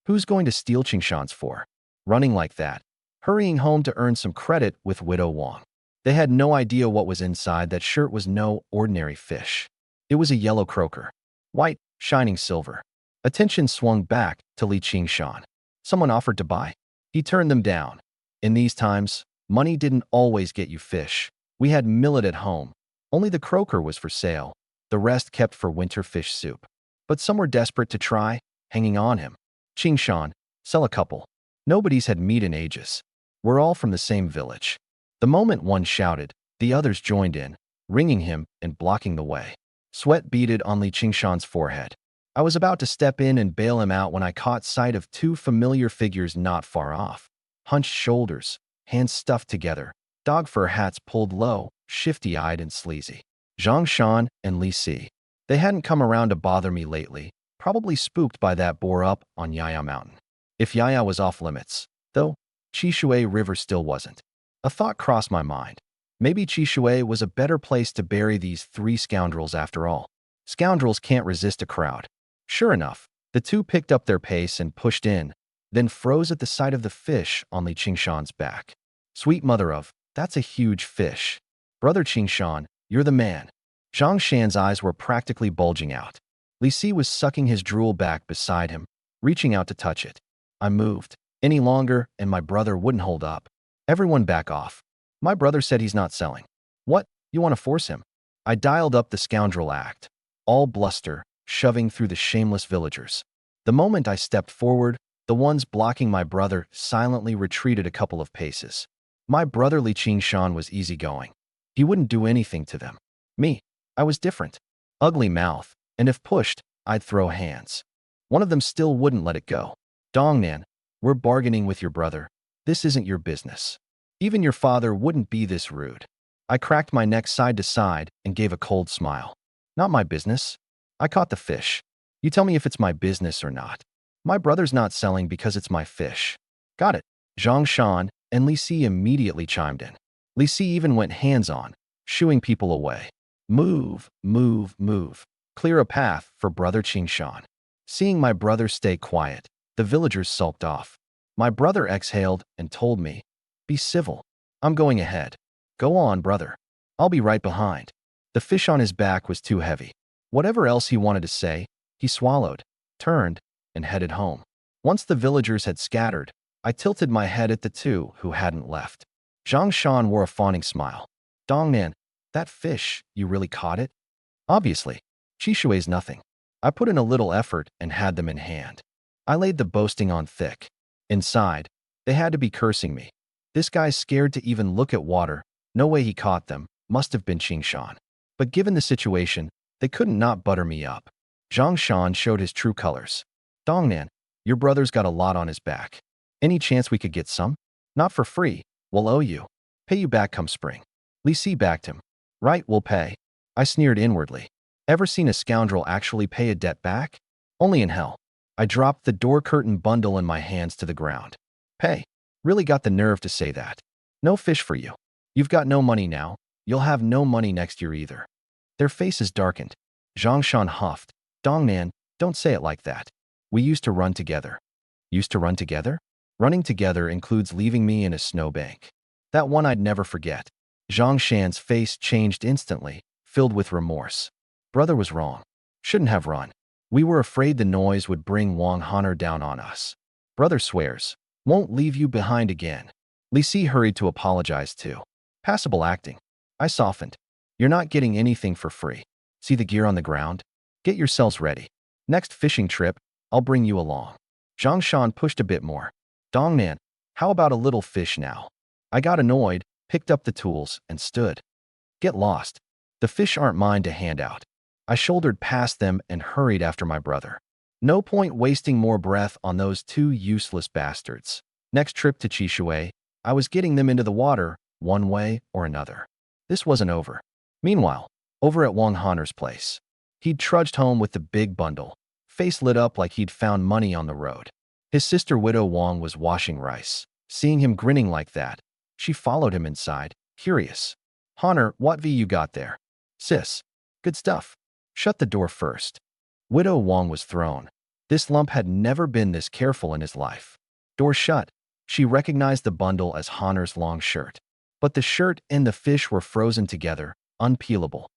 Speaker 1: Who's going to steal Qingshan's for? Running like that, hurrying home to earn some credit with Widow Wang. They had no idea what was inside. That shirt was no ordinary fish. It was a yellow croaker. White, shining silver. Attention swung back to Li Qingshan. Someone offered to buy. He turned them down. In these times, money didn't always get you fish. We had millet at home. Only the croaker was for sale. The rest kept for winter fish soup. But some were desperate to try, hanging on him. Qingshan, sell a couple. Nobody's had meat in ages. We're all from the same village. The moment one shouted, the others joined in, ringing him and blocking the way. Sweat beaded on Li Qingshan's forehead. I was about to step in and bail him out when I caught sight of two familiar figures not far off. Hunched shoulders, hands stuffed together, dog fur hats pulled low, shifty-eyed and sleazy. Zhang Shan and Li Si. They hadn't come around to bother me lately, probably spooked by that boar up on Yaya Mountain. If Yaya was off limits, though, Qishui River still wasn't. A thought crossed my mind. Maybe Qishui was a better place to bury these three scoundrels after all. Scoundrels can't resist a crowd. Sure enough, the two picked up their pace and pushed in, then froze at the sight of the fish on Li Qingshan's back. Sweet mother of, that's a huge fish. Brother Qingshan, you're the man. Zhang Shan's eyes were practically bulging out. Li Si was sucking his drool back beside him, reaching out to touch it. I moved. Any longer, and my brother wouldn't hold up. Everyone back off. My brother said he's not selling. What? You want to force him? I dialed up the scoundrel act. All bluster, shoving through the shameless villagers. The moment I stepped forward, the ones blocking my brother silently retreated a couple of paces. My brother Li Qingshan was easygoing. He wouldn't do anything to them. Me, I was different. Ugly mouth, and if pushed, I'd throw hands. One of them still wouldn't let it go. Dongnan, we're bargaining with your brother. This isn't your business. Even your father wouldn't be this rude. I cracked my neck side to side and gave a cold smile. Not my business. I caught the fish. You tell me if it's my business or not. My brother's not selling because it's my fish. Got it. Zhang Shan and Li Si immediately chimed in. Li Si even went hands-on, shooing people away. Move, move, move. Clear a path for Brother Qingshan. Seeing my brother stay quiet, the villagers sulked off. My brother exhaled and told me, be civil. I'm going ahead. Go on, brother. I'll be right behind. The fish on his back was too heavy. Whatever else he wanted to say, he swallowed, turned, and headed home. Once the villagers had scattered, I tilted my head at the two who hadn't left. Zhang Shan wore a fawning smile. Dongnan, that fish, you really caught it? Obviously. Qishui's nothing. I put in a little effort and had them in hand. I laid the boasting on thick. Inside, they had to be cursing me. This guy's scared to even look at water. No way he caught them. Must have been Qingshan. But given the situation, they couldn't not butter me up. Zhang Shan showed his true colors. Dongnan, your brother's got a lot on his back. Any chance we could get some? Not for free. We'll owe you. Pay you back come spring. Li Si backed him. Right, we'll pay. I sneered inwardly. Ever seen a scoundrel actually pay a debt back? Only in hell. I dropped the door curtain bundle in my hands to the ground. Pay. Really got the nerve to say that. No fish for you. You've got no money now. You'll have no money next year either. Their faces darkened. Zhang Shan huffed. Dongnan, don't say it like that. We used to run together. Used to run together? Running together includes leaving me in a snowbank. That one I'd never forget. Zhang Shan's face changed instantly, filled with remorse. Brother was wrong. Shouldn't have run. We were afraid the noise would bring Wang Honor down on us. Brother swears. Won't leave you behind again. Li Si hurried to apologize too. Passable acting. I softened. You're not getting anything for free. See the gear on the ground? Get yourselves ready. Next fishing trip, I'll bring you along. Zhang Shan pushed a bit more. Dongnan, how about a little fish now? I got annoyed, picked up the tools, and stood. Get lost. The fish aren't mine to hand out. I shouldered past them and hurried after my brother. No point wasting more breath on those two useless bastards. Next trip to Chishui, I was getting them into the water, one way or another. This wasn't over. Meanwhile, over at Wang Honor's place, he'd trudged home with the big bundle, face lit up like he'd found money on the road. His sister Widow Wang was washing rice. Seeing him grinning like that, she followed him inside, curious. Honor, what V you got there? Sis. Good stuff. Shut the door first. Widow Wang was thrown. This lump had never been this careful in his life. Door shut. She recognized the bundle as Honor's long shirt. But the shirt and the fish were frozen together, unpeelable.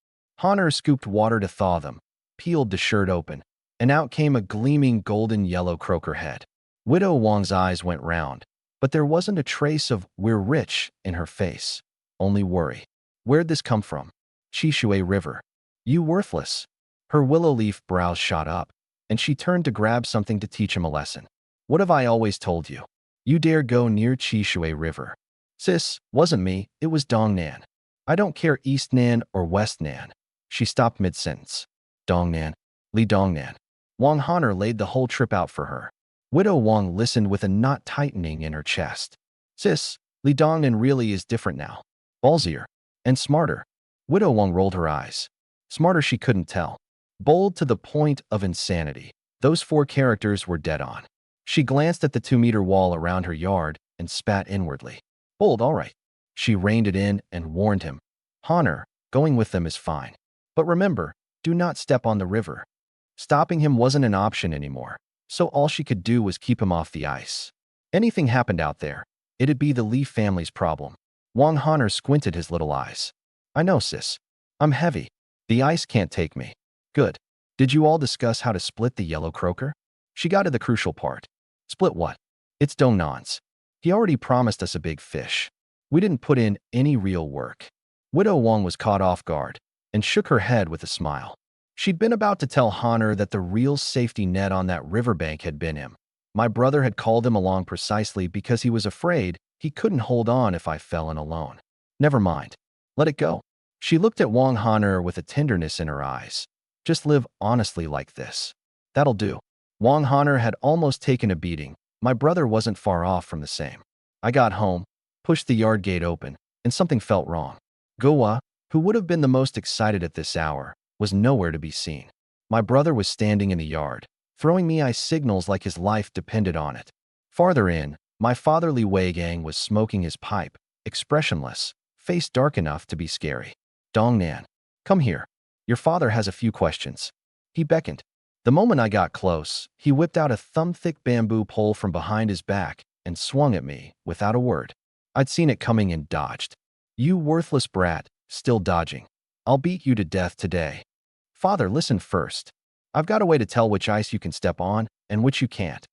Speaker 1: Honor scooped water to thaw them, peeled the shirt open, and out came a gleaming golden yellow croaker head. Widow Wang's eyes went round, but there wasn't a trace of "we're rich" in her face. Only worry. Where'd this come from? Chishui River. You worthless. Her willow leaf brows shot up, and she turned to grab something to teach him a lesson. What have I always told you? You dare go near Chishui River. Sis, wasn't me, it was Dongnan. I don't care East Nan or West Nan. She stopped mid-sentence. Dongnan. Li Dongnan. Wang Honor laid the whole trip out for her. Widow Wang listened with a knot tightening in her chest. Sis, Li Dongnan really is different now. Ballsier. And smarter. Widow Wang rolled her eyes. Smarter she couldn't tell. Bold to the point of insanity. Those four characters were dead on. She glanced at the 2-meter wall around her yard and spat inwardly. Bold, all right. She reined it in and warned him. Honor, going with them is fine. But remember, do not step on the river. Stopping him wasn't an option anymore, so all she could do was keep him off the ice. Anything happened out there, it'd be the Li family's problem. Wang Honor squinted his little eyes. I know, sis. I'm heavy. The ice can't take me. Good. Did you all discuss how to split the yellow croaker? She got to the crucial part. Split what? It's Dongnan's. He already promised us a big fish. We didn't put in any real work. Widow Wang was caught off guard and shook her head with a smile. She'd been about to tell Honor that the real safety net on that riverbank had been him. My brother had called him along precisely because he was afraid he couldn't hold on if I fell in alone. Never mind. Let it go. She looked at Wang Honor with a tenderness in her eyes. Just live honestly like this. That'll do. Wang Honor had almost taken a beating. My brother wasn't far off from the same. I got home, pushed the yard gate open, and something felt wrong. Gowa, who would have been the most excited at this hour, was nowhere to be seen. My brother was standing in the yard, throwing me eye signals like his life depended on it. Farther in, my father Li Weigang was smoking his pipe, expressionless, face dark enough to be scary. Dongnan, come here. Your father has a few questions. He beckoned. The moment I got close, he whipped out a thumb-thick bamboo pole from behind his back and swung at me without a word. I'd seen it coming and dodged. You worthless brat, still dodging. I'll beat you to death today. Father, listen first. I've got a way to tell which ice you can step on and which you can't.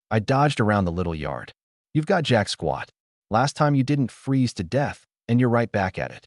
Speaker 1: I dodged around the little yard. You've got jack squat. Last time you didn't freeze to death, and you're right back at it.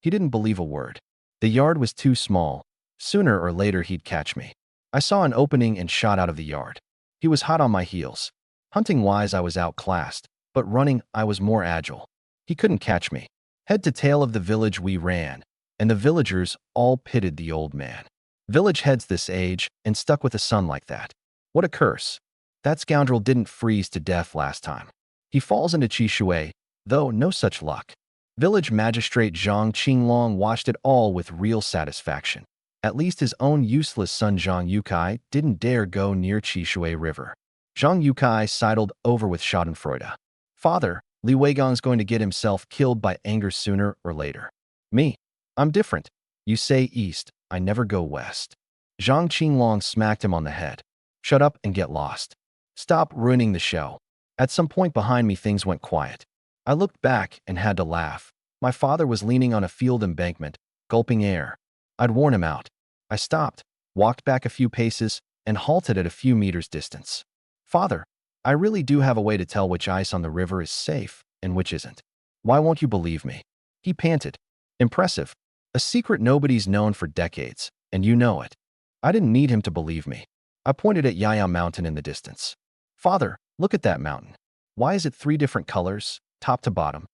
Speaker 1: He didn't believe a word. The yard was too small. Sooner or later he'd catch me. I saw an opening and shot out of the yard. He was hot on my heels. Hunting-wise I was outclassed, but running I was more agile. He couldn't catch me. Head to tail of the village we ran, and the villagers all pitied the old man. Village heads this age and stuck with a son like that. What a curse. That scoundrel didn't freeze to death last time. He falls into Chishui, though no such luck. Village magistrate Zhang Qinglong watched it all with real satisfaction. At least his own useless son Zhang Yukai didn't dare go near Chishui River. Zhang Yukai sidled over with schadenfreude. Father, Li Weigong's going to get himself killed by anger sooner or later. Me? I'm different. You say east, I never go west. Zhang Qinglong smacked him on the head. Shut up and get lost. Stop ruining the show. At some point behind me things went quiet. I looked back and had to laugh. My father was leaning on a field embankment, gulping air. I'd worn him out. I stopped, walked back a few paces, and halted at a few meters distance. Father, I really do have a way to tell which ice on the river is safe and which isn't. Why won't you believe me? He panted. Impressive. A secret nobody's known for decades, and you know it. I didn't need him to believe me. I pointed at Yaya Mountain in the distance. Father, look at that mountain. Why is it 3 different colors, top to bottom?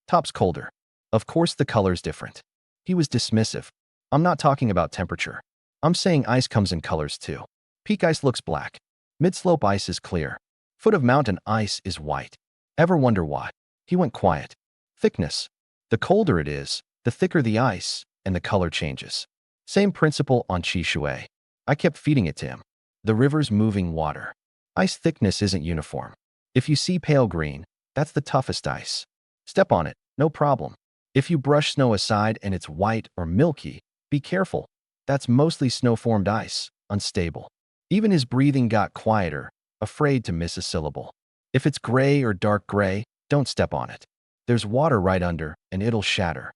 Speaker 1: Top's colder. Of course the color's different. He was dismissive. I'm not talking about temperature. I'm saying ice comes in colors too. Peak ice looks black. Mid-slope ice is clear. Foot of mountain ice is white. Ever wonder why? He went quiet. Thickness. The colder it is, the thicker the ice, and the color changes. Same principle on Chi Shui. I kept feeding it to him. The river's moving water. Ice thickness isn't uniform. If you see pale green, that's the toughest ice. Step on it, no problem. If you brush snow aside and it's white or milky, be careful. That's mostly snow-formed ice, unstable. Even his breathing got quieter, afraid to miss a syllable. If it's gray or dark gray, don't step on it. There's water right under, and it'll shatter.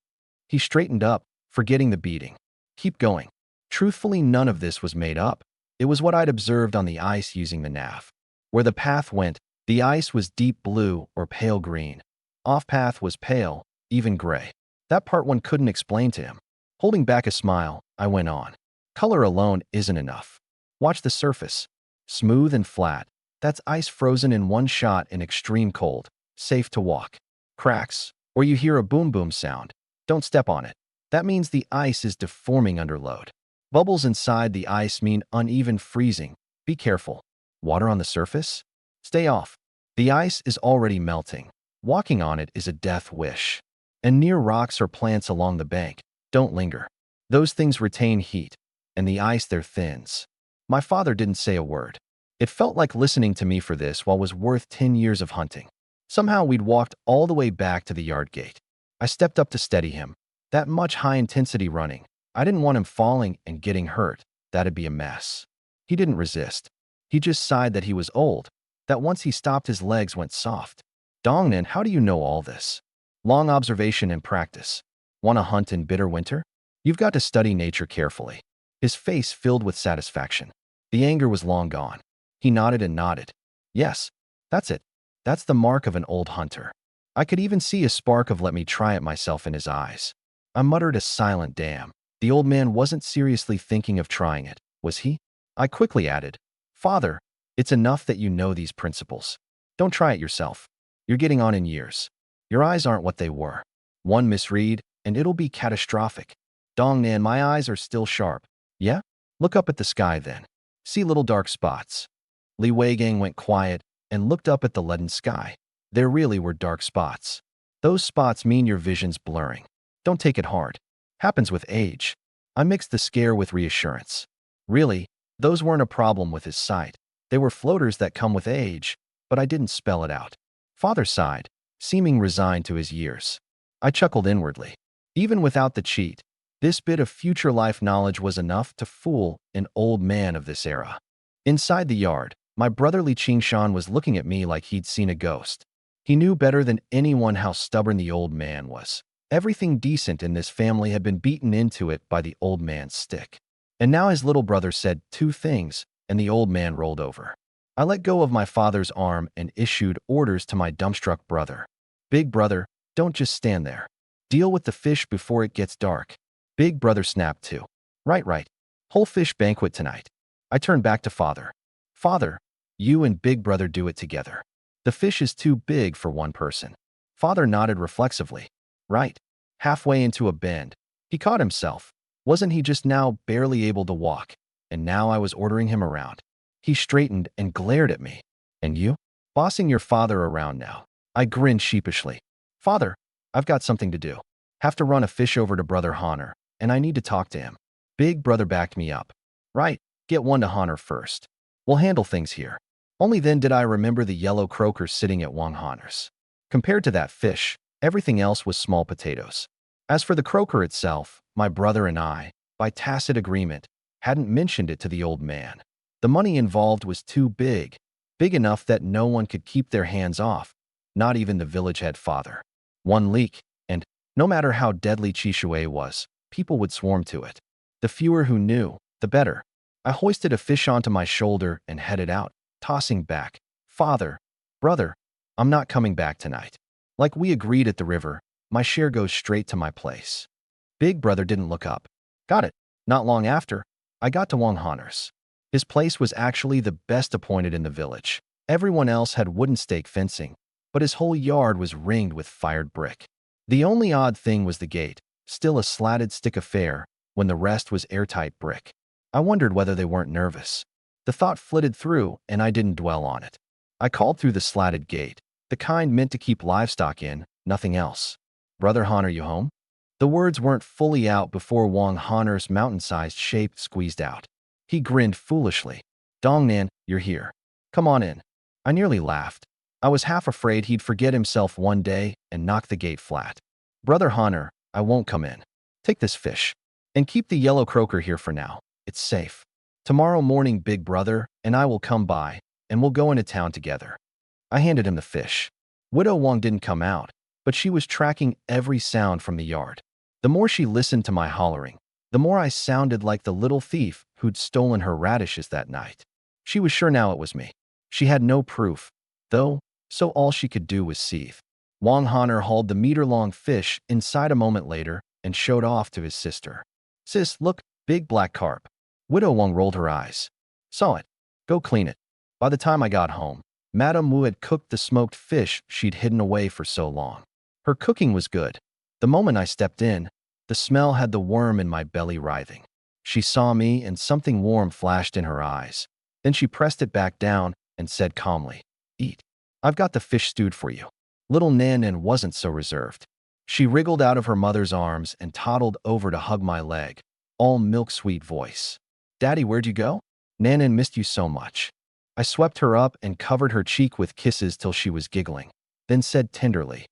Speaker 1: He straightened up, forgetting the beating. Keep going. Truthfully, none of this was made up. It was what I'd observed on the ice using the nav. Where the path went, the ice was deep blue or pale green. Off-path was pale, even gray. That part one couldn't explain to him. Holding back a smile, I went on. Color alone isn't enough. Watch the surface. Smooth and flat. That's ice frozen in one shot in extreme cold. Safe to walk. Cracks, or you hear a boom-boom sound. Don't step on it. That means the ice is deforming under load. Bubbles inside the ice mean uneven freezing. Be careful. Water on the surface? Stay off. The ice is already melting. Walking on it is a death wish. And near rocks or plants along the bank, don't linger. Those things retain heat, and the ice there thins. My father didn't say a word. It felt like listening to me for this while was worth 10 years of hunting. Somehow we'd walked all the way back to the yard gate. I stepped up to steady him. That much high-intensity running. I didn't want him falling and getting hurt. That'd be a mess. He didn't resist. He just sighed that he was old, that once he stopped his legs went soft. Dongnan, how do you know all this? Long observation and practice. Want to hunt in bitter winter? You've got to study nature carefully. His face filled with satisfaction. The anger was long gone. He nodded and nodded. Yes, that's it. That's the mark of an old hunter. I could even see a spark of let me try it myself in his eyes. I muttered a silent damn. The old man wasn't seriously thinking of trying it, was he? I quickly added, Father, it's enough that you know these principles. Don't try it yourself. You're getting on in years. Your eyes aren't what they were. One misread, and it'll be catastrophic. Dongnan, my eyes are still sharp. Yeah? Look up at the sky then. See little dark spots. Li Weigang went quiet and looked up at the leaden sky. There really were dark spots. Those spots mean your vision's blurring. Don't take it hard. Happens with age. I mixed the scare with reassurance. Really, those weren't a problem with his sight. They were floaters that come with age, but I didn't spell it out. Father sighed, seeming resigned to his years. I chuckled inwardly. Even without the cheat, this bit of future life knowledge was enough to fool an old man of this era. Inside the yard, my brotherly Qingshan was looking at me like he'd seen a ghost. He knew better than anyone how stubborn the old man was. Everything decent in this family had been beaten into it by the old man's stick. And now his little brother said 2 things, and the old man rolled over. I let go of my father's arm and issued orders to my dumbstruck brother. Big brother, don't just stand there. Deal with the fish before it gets dark. Big brother snapped too. Right. Whole fish banquet tonight. I turned back to father. Father, you and big brother do it together. The fish is too big for one person. Father nodded reflexively. Right. Halfway into a bend, he caught himself. Wasn't he just now barely able to walk? And now I was ordering him around. He straightened and glared at me. And you? Bossing your father around now. I grinned sheepishly. Father, I've got something to do. Have to run a fish over to Brother Honor, and I need to talk to him. Big brother backed me up. Right, get one to Honor first. We'll handle things here. Only then did I remember the yellow croaker sitting at Wang Honor's. Compared to that fish, everything else was small potatoes. As for the croaker itself, my brother and I, by tacit agreement, hadn't mentioned it to the old man. The money involved was too big enough that no one could keep their hands off, not even the village head father. One leak, and no matter how deadly Chishui was, people would swarm to it. The fewer who knew, the better. I hoisted a fish onto my shoulder and headed out, tossing back, Father, brother, I'm not coming back tonight. Like we agreed at the river, my share goes straight to my place. Big brother didn't look up. Got it. Not long after, I got to Wang Honor's. His place was actually the best appointed in the village. Everyone else had wooden stake fencing, but his whole yard was ringed with fired brick. The only odd thing was the gate, still a slatted stick affair, when the rest was airtight brick. I wondered whether they weren't nervous. The thought flitted through, and I didn't dwell on it. I called through the slatted gate, the kind meant to keep livestock in, nothing else. Brother Han, are you home? The words weren't fully out before Wang Honor's mountain-sized shape squeezed out. He grinned foolishly. Dongnan, you're here. Come on in. I nearly laughed. I was half afraid he'd forget himself one day and knock the gate flat. Brother Honor, I won't come in. Take this fish. And keep the yellow croaker here for now. It's safe. Tomorrow morning, big brother and I will come by, and we'll go into town together. I handed him the fish. Widow Wang didn't come out, but she was tracking every sound from the yard. The more she listened to my hollering, the more I sounded like the little thief who'd stolen her radishes that night. She was sure now it was me. She had no proof, though, so all she could do was seethe. Wang Honor hauled the meter-long fish inside a moment later and showed off to his sister. Sis, look, big black carp. Widow Wang rolled her eyes. Saw it. Go clean it. By the time I got home, Madame Wu had cooked the smoked fish she'd hidden away for so long. Her cooking was good. The moment I stepped in, the smell had the worm in my belly writhing. She saw me and something warm flashed in her eyes. Then she pressed it back down and said calmly, Eat. I've got the fish stewed for you. Little Nan wasn't so reserved. She wriggled out of her mother's arms and toddled over to hug my leg, all milk-sweet voice. Daddy, where'd you go? Nan missed you so much. I swept her up and covered her cheek with kisses till she was giggling, then said tenderly,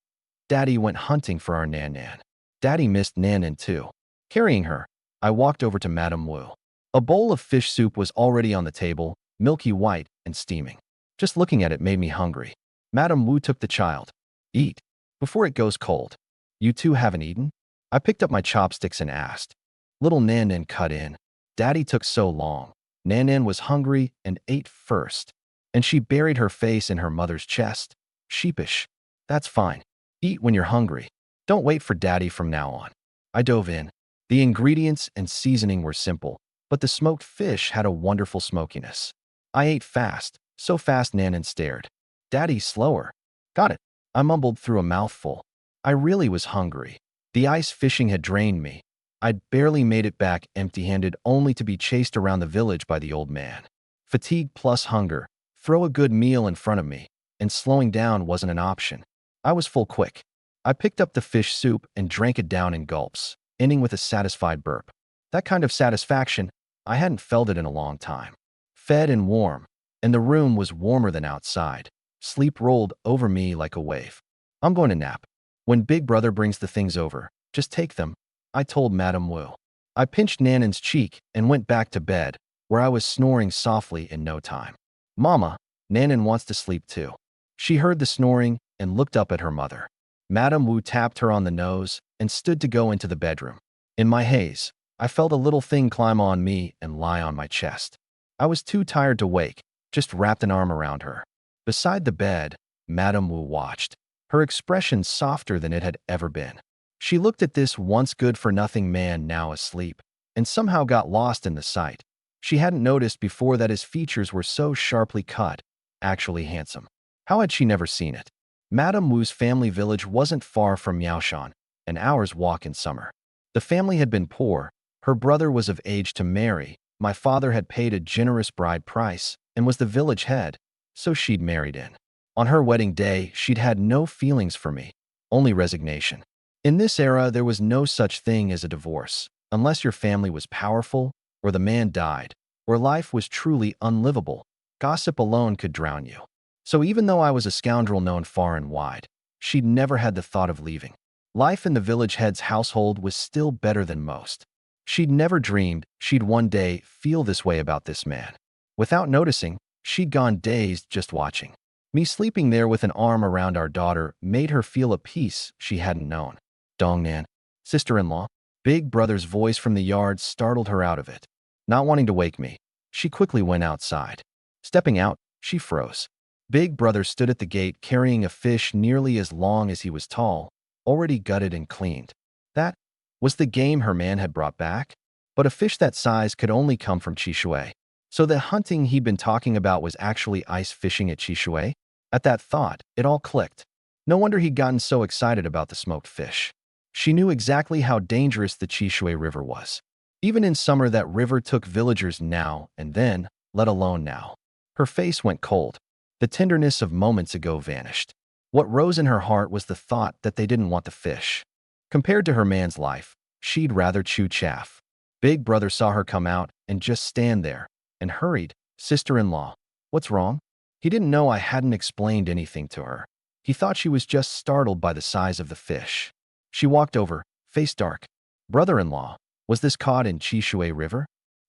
Speaker 1: Daddy went hunting for our Nan. Daddy missed Nan too. Carrying her, I walked over to Madame Wu. A bowl of fish soup was already on the table, milky white and steaming. Just looking at it made me hungry. Madame Wu took the child. Eat, before it goes cold. You two haven't eaten? I picked up my chopsticks and asked. Little Nan cut in. Daddy took so long. Nan was hungry and ate first, and she buried her face in her mother's chest. Sheepish. That's fine. Eat when you're hungry. Don't wait for Daddy from now on. I dove in. The ingredients and seasoning were simple, but the smoked fish had a wonderful smokiness. I ate fast, so fast Nan stared. Daddy, slower. Got it. I mumbled through a mouthful. I really was hungry. The ice fishing had drained me. I'd barely made it back empty-handed only to be chased around the village by the old man. Fatigue plus hunger, throw a good meal in front of me, and slowing down wasn't an option. I was full quick. I picked up the fish soup and drank it down in gulps, ending with a satisfied burp. That kind of satisfaction, I hadn't felt it in a long time. Fed and warm, and the room was warmer than outside. Sleep rolled over me like a wave. I'm going to nap. When Big Brother brings the things over, just take them, I told Madame Wu. I pinched Nan's cheek and went back to bed, where I was snoring softly in no time. Mama, Nan wants to sleep too. She heard the snoring and looked up at her mother. Madame Wu tapped her on the nose and stood to go into the bedroom. In my haze, I felt a little thing climb on me and lie on my chest. I was too tired to wake, just wrapped an arm around her. Beside the bed, Madame Wu watched, her expression softer than it had ever been. She looked at this once good-for-nothing man now asleep, and somehow got lost in the sight. She hadn't noticed before that his features were so sharply cut, actually handsome. How had she never seen it? Madame Wu's family village wasn't far from Yaoshan, an hour's walk in summer. The family had been poor, her brother was of age to marry, my father had paid a generous bride price, and was the village head, so she'd married in. On her wedding day, she'd had no feelings for me, only resignation. In this era, there was no such thing as a divorce, unless your family was powerful, or the man died, or life was truly unlivable. Gossip alone could drown you. So even though I was a scoundrel known far and wide, she'd never had the thought of leaving. Life in the village head's household was still better than most. She'd never dreamed she'd one day feel this way about this man. Without noticing, she'd gone dazed just watching. Me sleeping there with an arm around our daughter made her feel a peace she hadn't known. Dongnan, sister-in-law, Big Brother's voice from the yard startled her out of it. Not wanting to wake me, she quickly went outside. Stepping out, she froze. Big Brother stood at the gate carrying a fish nearly as long as he was tall, already gutted and cleaned. That was the game her man had brought back? But a fish that size could only come from Chishui. So the hunting he'd been talking about was actually ice fishing at Chishui? At that thought, it all clicked. No wonder he'd gotten so excited about the smoked fish. She knew exactly how dangerous the Chishui River was. Even in summer, that river took villagers now and then, let alone now. Her face went cold. The tenderness of moments ago vanished. What rose in her heart was the thought that they didn't want the fish. Compared to her man's life, she'd rather chew chaff. Big Brother saw her come out and just stand there, and hurried, "Sister-in-law, what's wrong?" He didn't know I hadn't explained anything to her. He thought she was just startled by the size of the fish. She walked over, face dark. "Brother-in-law, was this caught in Chishui River?"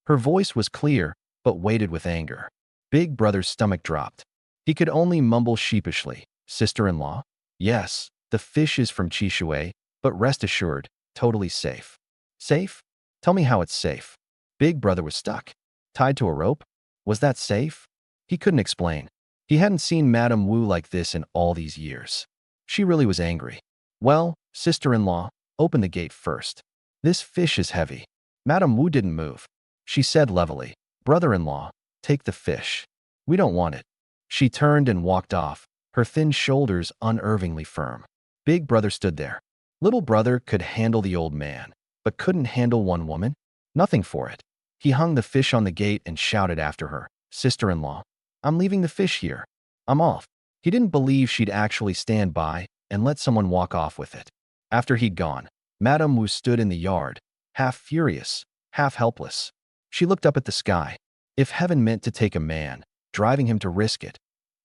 Speaker 1: Her voice was clear, but weighted with anger. Big Brother's stomach dropped. He could only mumble sheepishly, "Sister-in-law? Yes, the fish is from Chishui, but rest assured, totally safe." "Safe? Tell me how it's safe." Big Brother was stuck. Tied to a rope? Was that safe? He couldn't explain. He hadn't seen Madame Wu like this in all these years. She really was angry. "Well, sister-in-law, open the gate first. This fish is heavy." Madame Wu didn't move. She said levelly, "Brother-in-law, take the fish. We don't want it." She turned and walked off, her thin shoulders unnervingly firm. Big Brother stood there. Little Brother could handle the old man, but couldn't handle one woman? Nothing for it. He hung the fish on the gate and shouted after her, "Sister-in-law, I'm leaving the fish here. I'm off." He didn't believe she'd actually stand by and let someone walk off with it. After he'd gone, Madame Wu stood in the yard, half furious, half helpless. She looked up at the sky. If heaven meant to take a man, driving him to risk it,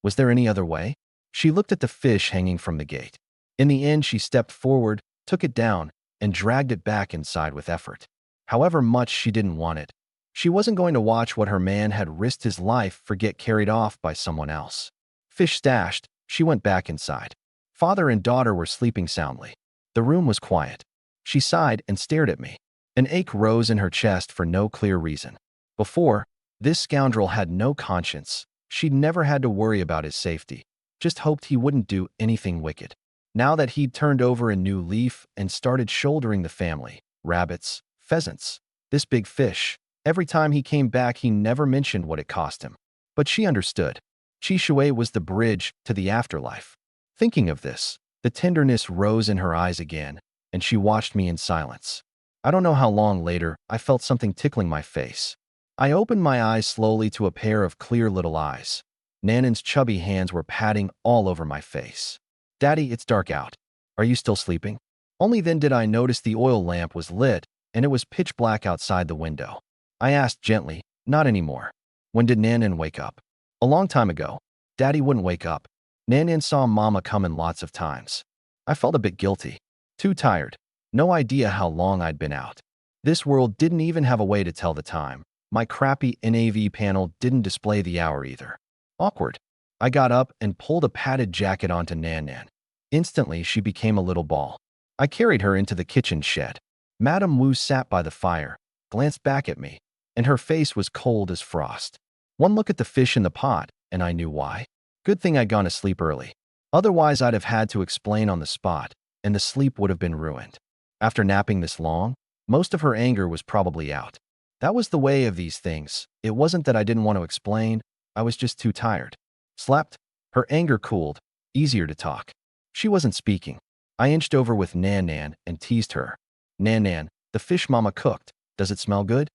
Speaker 1: was there any other way? She looked at the fish hanging from the gate. In the end, she stepped forward, took it down, and dragged it back inside with effort. However much she didn't want it, she wasn't going to watch what her man had risked his life for get carried off by someone else. Fish stashed, she went back inside. Father and daughter were sleeping soundly. The room was quiet. She sighed and stared at me. An ache rose in her chest for no clear reason. Before, this scoundrel had no conscience. She'd never had to worry about his safety, just hoped he wouldn't do anything wicked. Now that he'd turned over a new leaf and started shouldering the family, rabbits, pheasants, this big fish, every time he came back he never mentioned what it cost him. But she understood. Chishui was the bridge to the afterlife. Thinking of this, the tenderness rose in her eyes again, and she watched me in silence. I don't know how long later, I felt something tickling my face. I opened my eyes slowly to a pair of clear little eyes. Nanan's chubby hands were patting all over my face. "Daddy, it's dark out. Are you still sleeping?" Only then did I notice the oil lamp was lit, and it was pitch black outside the window. I asked gently, "Not anymore. When did Nanan wake up?" "A long time ago." Daddy wouldn't wake up. Nanan saw Mama coming lots of times. I felt a bit guilty. Too tired. No idea how long I'd been out. This world didn't even have a way to tell the time. My crappy NAV panel didn't display the hour either. Awkward. I got up and pulled a padded jacket onto Nanan. Instantly, she became a little ball. I carried her into the kitchen shed. Madame Wu sat by the fire, glanced back at me, and her face was cold as frost. One look at the fish in the pot, and I knew why. Good thing I'd gone to sleep early. Otherwise, I'd have had to explain on the spot, and the sleep would have been ruined. After napping this long, most of her anger was probably out. That was the way of these things. It wasn't that I didn't want to explain, I was just too tired. Slept. Her anger cooled. Easier to talk. She wasn't speaking. I inched over with Nanan and teased her. "Nanan, the fish Mama cooked, does it smell good?"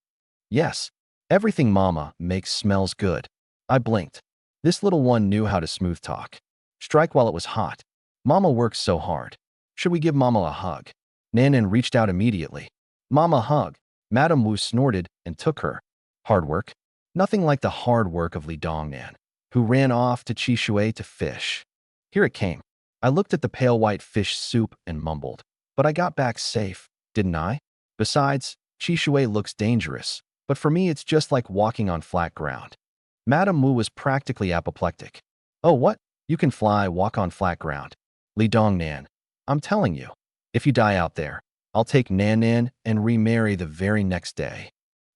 Speaker 1: "Yes. Everything Mama makes smells good." I blinked. This little one knew how to smooth talk. Strike while it was hot. "Mama works so hard. Should we give Mama a hug?" Nanan reached out immediately. "Mama hug." Madame Wu snorted and took her. Hard work? Nothing like the hard work of Li Dongnan, who ran off to Chishui to fish. Here it came. I looked at the pale white fish soup and mumbled. "But I got back safe, didn't I? Besides, Chishui looks dangerous, but for me it's just like walking on flat ground." Madame Wu was practically apoplectic. "Oh what? You can fly, walk on flat ground." "Li Dongnan, I'm telling you, if you die out there, I'll take Nanan and remarry the very next day."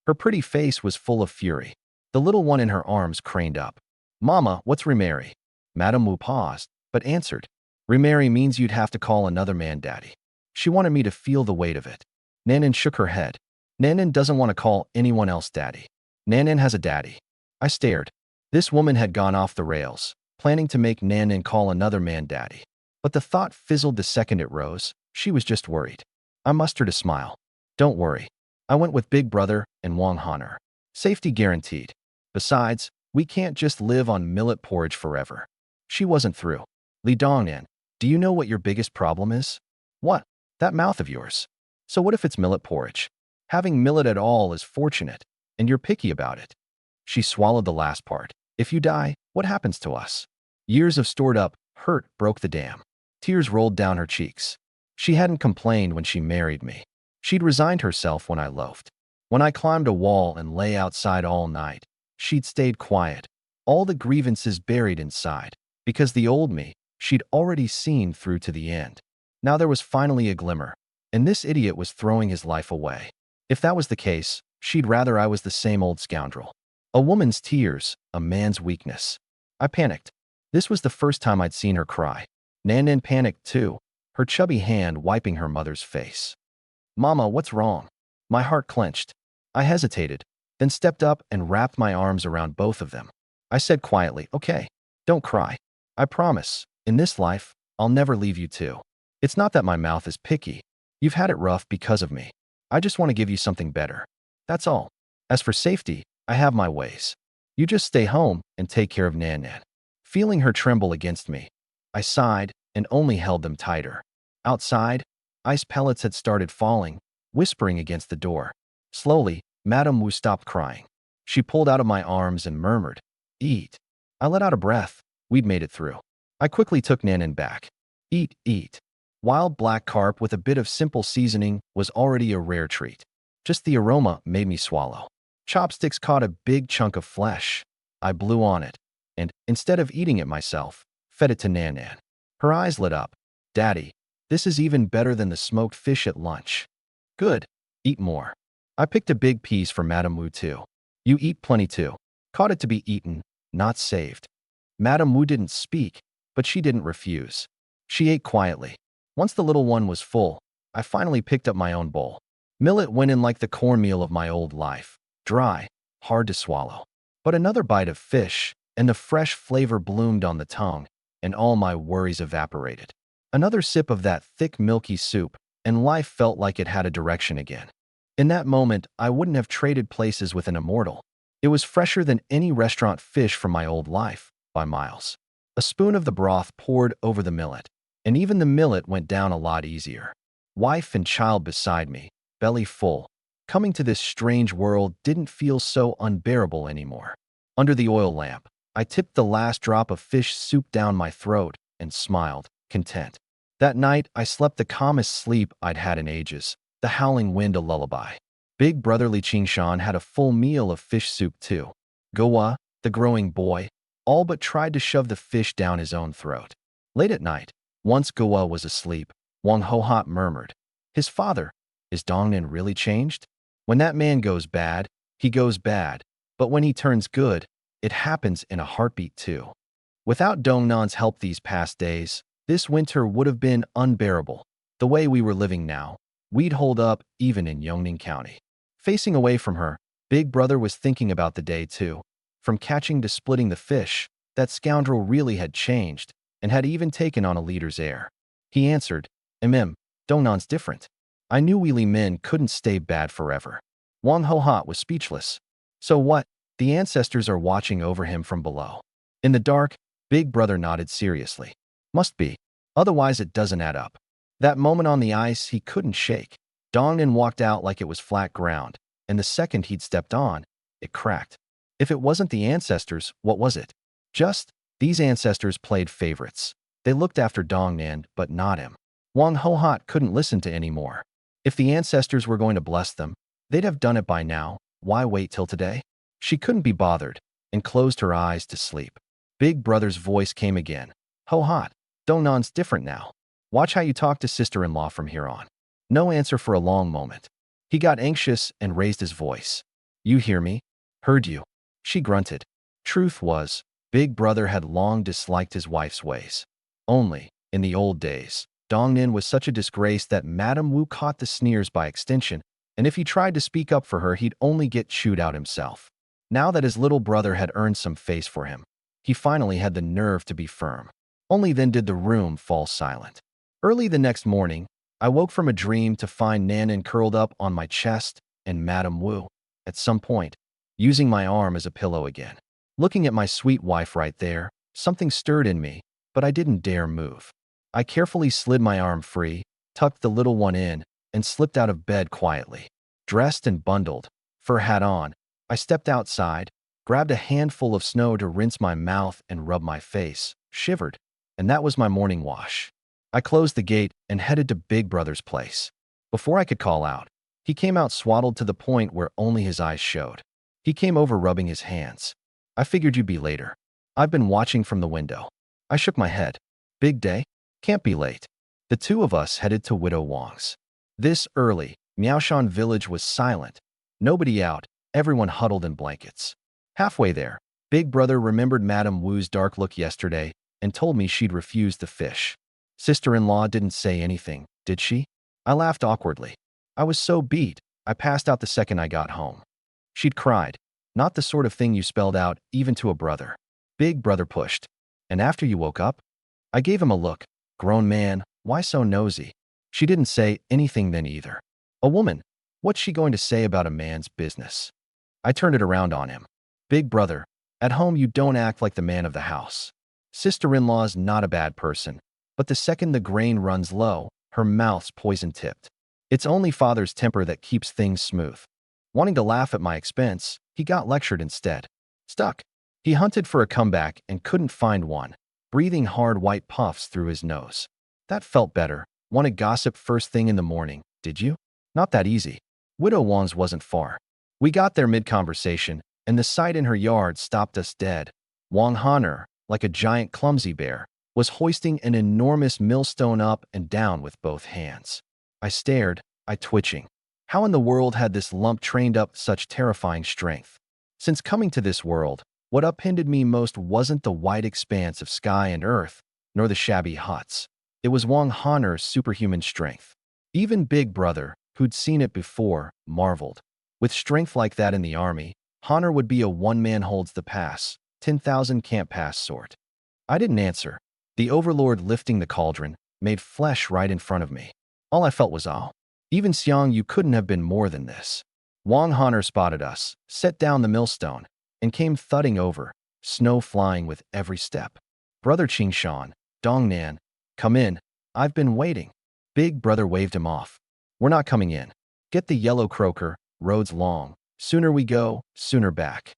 Speaker 1: Her pretty face was full of fury. The little one in her arms craned up. "Mama, what's remarry?" Madame Wu paused, but answered. Remarry means you'd have to call another man daddy. She wanted me to feel the weight of it. Nanan shook her head. Nanan doesn't want to call anyone else daddy. Nanan has a daddy. I stared. This woman had gone off the rails, planning to make Nanan call another man daddy. But the thought fizzled the second it rose. She was just worried. I mustered a smile. Don't worry. I went with Big Brother and Wang Honor. Safety guaranteed. Besides, we can't just live on millet porridge forever. She wasn't through. Li Dongnan, do you know what your biggest problem is? What? That mouth of yours. So what if it's millet porridge? Having millet at all is fortunate, and you're picky about it. She swallowed the last part. If you die, what happens to us? Years of stored up hurt broke the dam. Tears rolled down her cheeks. She hadn't complained when she married me. She'd resigned herself when I loafed. When I climbed a wall and lay outside all night, she'd stayed quiet, all the grievances buried inside, because the old me, she'd already seen through to the end. Now there was finally a glimmer, and this idiot was throwing his life away. If that was the case, she'd rather I was the same old scoundrel. A woman's tears, a man's weakness. I panicked. This was the first time I'd seen her cry. Nanan panicked too, her chubby hand wiping her mother's face. Mama, what's wrong? My heart clenched. I hesitated, then stepped up and wrapped my arms around both of them. I said quietly, okay, don't cry. I promise, in this life, I'll never leave you too. It's not that my mouth is picky. You've had it rough because of me. I just want to give you something better. That's all. As for safety, I have my ways. You just stay home and take care of Nanan. Feeling her tremble against me, I sighed and only held them tighter. Outside, ice pellets had started falling, whispering against the door. Slowly, Madame Wu stopped crying. She pulled out of my arms and murmured, "Eat." I let out a breath. We'd made it through. I quickly took Nanan back. Eat, eat. Wild black carp with a bit of simple seasoning was already a rare treat. Just the aroma made me swallow. Chopsticks caught a big chunk of flesh. I blew on it, and, instead of eating it myself, fed it to Nanan. Her eyes lit up. Daddy, this is even better than the smoked fish at lunch. Good. Eat more. I picked a big piece for Madame Wu too. You eat plenty too. Caught it to be eaten, not saved. Madame Wu didn't speak, but she didn't refuse. She ate quietly. Once the little one was full, I finally picked up my own bowl. Millet went in like the cornmeal of my old life. Dry, hard to swallow. But another bite of fish, and the fresh flavor bloomed on the tongue, and all my worries evaporated. Another sip of that thick milky soup, and life felt like it had a direction again. In that moment, I wouldn't have traded places with an immortal. It was fresher than any restaurant fish from my old life, by miles. A spoon of the broth poured over the millet, and even the millet went down a lot easier. Wife and child beside me, belly full. Coming to this strange world didn't feel so unbearable anymore. Under the oil lamp, I tipped the last drop of fish soup down my throat and smiled, content. That night, I slept the calmest sleep I'd had in ages, the howling wind a lullaby. Big brother Li Qingshan had a full meal of fish soup too. Gowa, the growing boy, all but tried to shove the fish down his own throat. Late at night, once Gowa was asleep, Wang Hohat murmured, "His father, is Dongnan really changed? When that man goes bad, he goes bad, but when he turns good, it happens in a heartbeat too." Without Dongnan's help these past days, this winter would have been unbearable. The way we were living now, we'd hold up even in Yongning County. Facing away from her, Big Brother was thinking about the day too. From catching to splitting the fish, that scoundrel really had changed, and had even taken on a leader's air. He answered, Dongnan's different. I knew Wheelie Min couldn't stay bad forever. Wang Hohat was speechless. So what? The ancestors are watching over him from below. In the dark, Big Brother nodded seriously. Must be. Otherwise it doesn't add up. That moment on the ice he couldn't shake. Dongnan walked out like it was flat ground, and the second he'd stepped on, it cracked. If it wasn't the ancestors, what was it? Just, these ancestors played favorites. They looked after Dongnan, but not him. Wang Hohat couldn't listen to any more. If the ancestors were going to bless them, they'd have done it by now. Why wait till today? She couldn't be bothered, and closed her eyes to sleep. Big Brother's voice came again. Hohat, Dongnan's different now. Watch how you talk to sister-in-law from here on. No answer for a long moment. He got anxious and raised his voice. You hear me? Heard you. She grunted. Truth was, Big Brother had long disliked his wife's ways. Only, in the old days, Dongnin was such a disgrace that Madame Wu caught the sneers by extension, and if he tried to speak up for her, he'd only get chewed out himself. Now that his little brother had earned some face for him, he finally had the nerve to be firm. Only then did the room fall silent. Early the next morning, I woke from a dream to find Nanan curled up on my chest and Madame Wu, at some point, using my arm as a pillow again. Looking at my sweet wife right there, something stirred in me, but I didn't dare move. I carefully slid my arm free, tucked the little one in, and slipped out of bed quietly. Dressed and bundled, fur hat on, I stepped outside, grabbed a handful of snow to rinse my mouth and rub my face, shivered, and that was my morning wash. I closed the gate and headed to Big Brother's place. Before I could call out, he came out swaddled to the point where only his eyes showed. He came over rubbing his hands. I figured you'd be later. I've been watching from the window. I shook my head. Big day? Can't be late. The two of us headed to Widow Wang's. This early, Miaoshan village was silent. Nobody out, everyone huddled in blankets. Halfway there, Big Brother remembered Madame Wu's dark look yesterday and told me she'd refused the fish. Sister-in-law didn't say anything, did she? I laughed awkwardly. I was so beat, I passed out the second I got home. She'd cried. Not the sort of thing you spelled out, even to a brother. Big Brother pushed. And after you woke up? I gave him a look. Grown man, why so nosy? She didn't say anything then either. A woman, what's she going to say about a man's business? I turned it around on him. Big Brother, at home you don't act like the man of the house. Sister-in-law's not a bad person, but the second the grain runs low, her mouth's poison-tipped. It's only father's temper that keeps things smooth. Wanting to laugh at my expense, he got lectured instead. Stuck. He hunted for a comeback and couldn't find one, breathing hard white puffs through his nose. That felt better. Want to gossip first thing in the morning, did you? Not that easy. Widow Wang's wasn't far. We got there mid-conversation, and the sight in her yard stopped us dead. Wang Han'er, like a giant clumsy bear, was hoisting an enormous millstone up and down with both hands. I stared, I twitching. How in the world had this lump trained up such terrifying strength? Since coming to this world, what upended me most wasn't the wide expanse of sky and earth, nor the shabby huts. It was Wang Han'er's superhuman strength. Even Big Brother, who'd seen it before, marveled. With strength like that in the army, Han'er would be a one-man holds the pass, 10,000 can't pass sort. I didn't answer. The overlord lifting the cauldron made flesh right in front of me. All I felt was awe. Even Xiang, you couldn't have been more than this. Wang Han'er spotted us, set down the millstone, and came thudding over, snow flying with every step. Brother Qingshan, Dongnan, come in. I've been waiting. Big Brother waved him off. We're not coming in. Get the yellow croaker, road's long. Sooner we go, sooner back.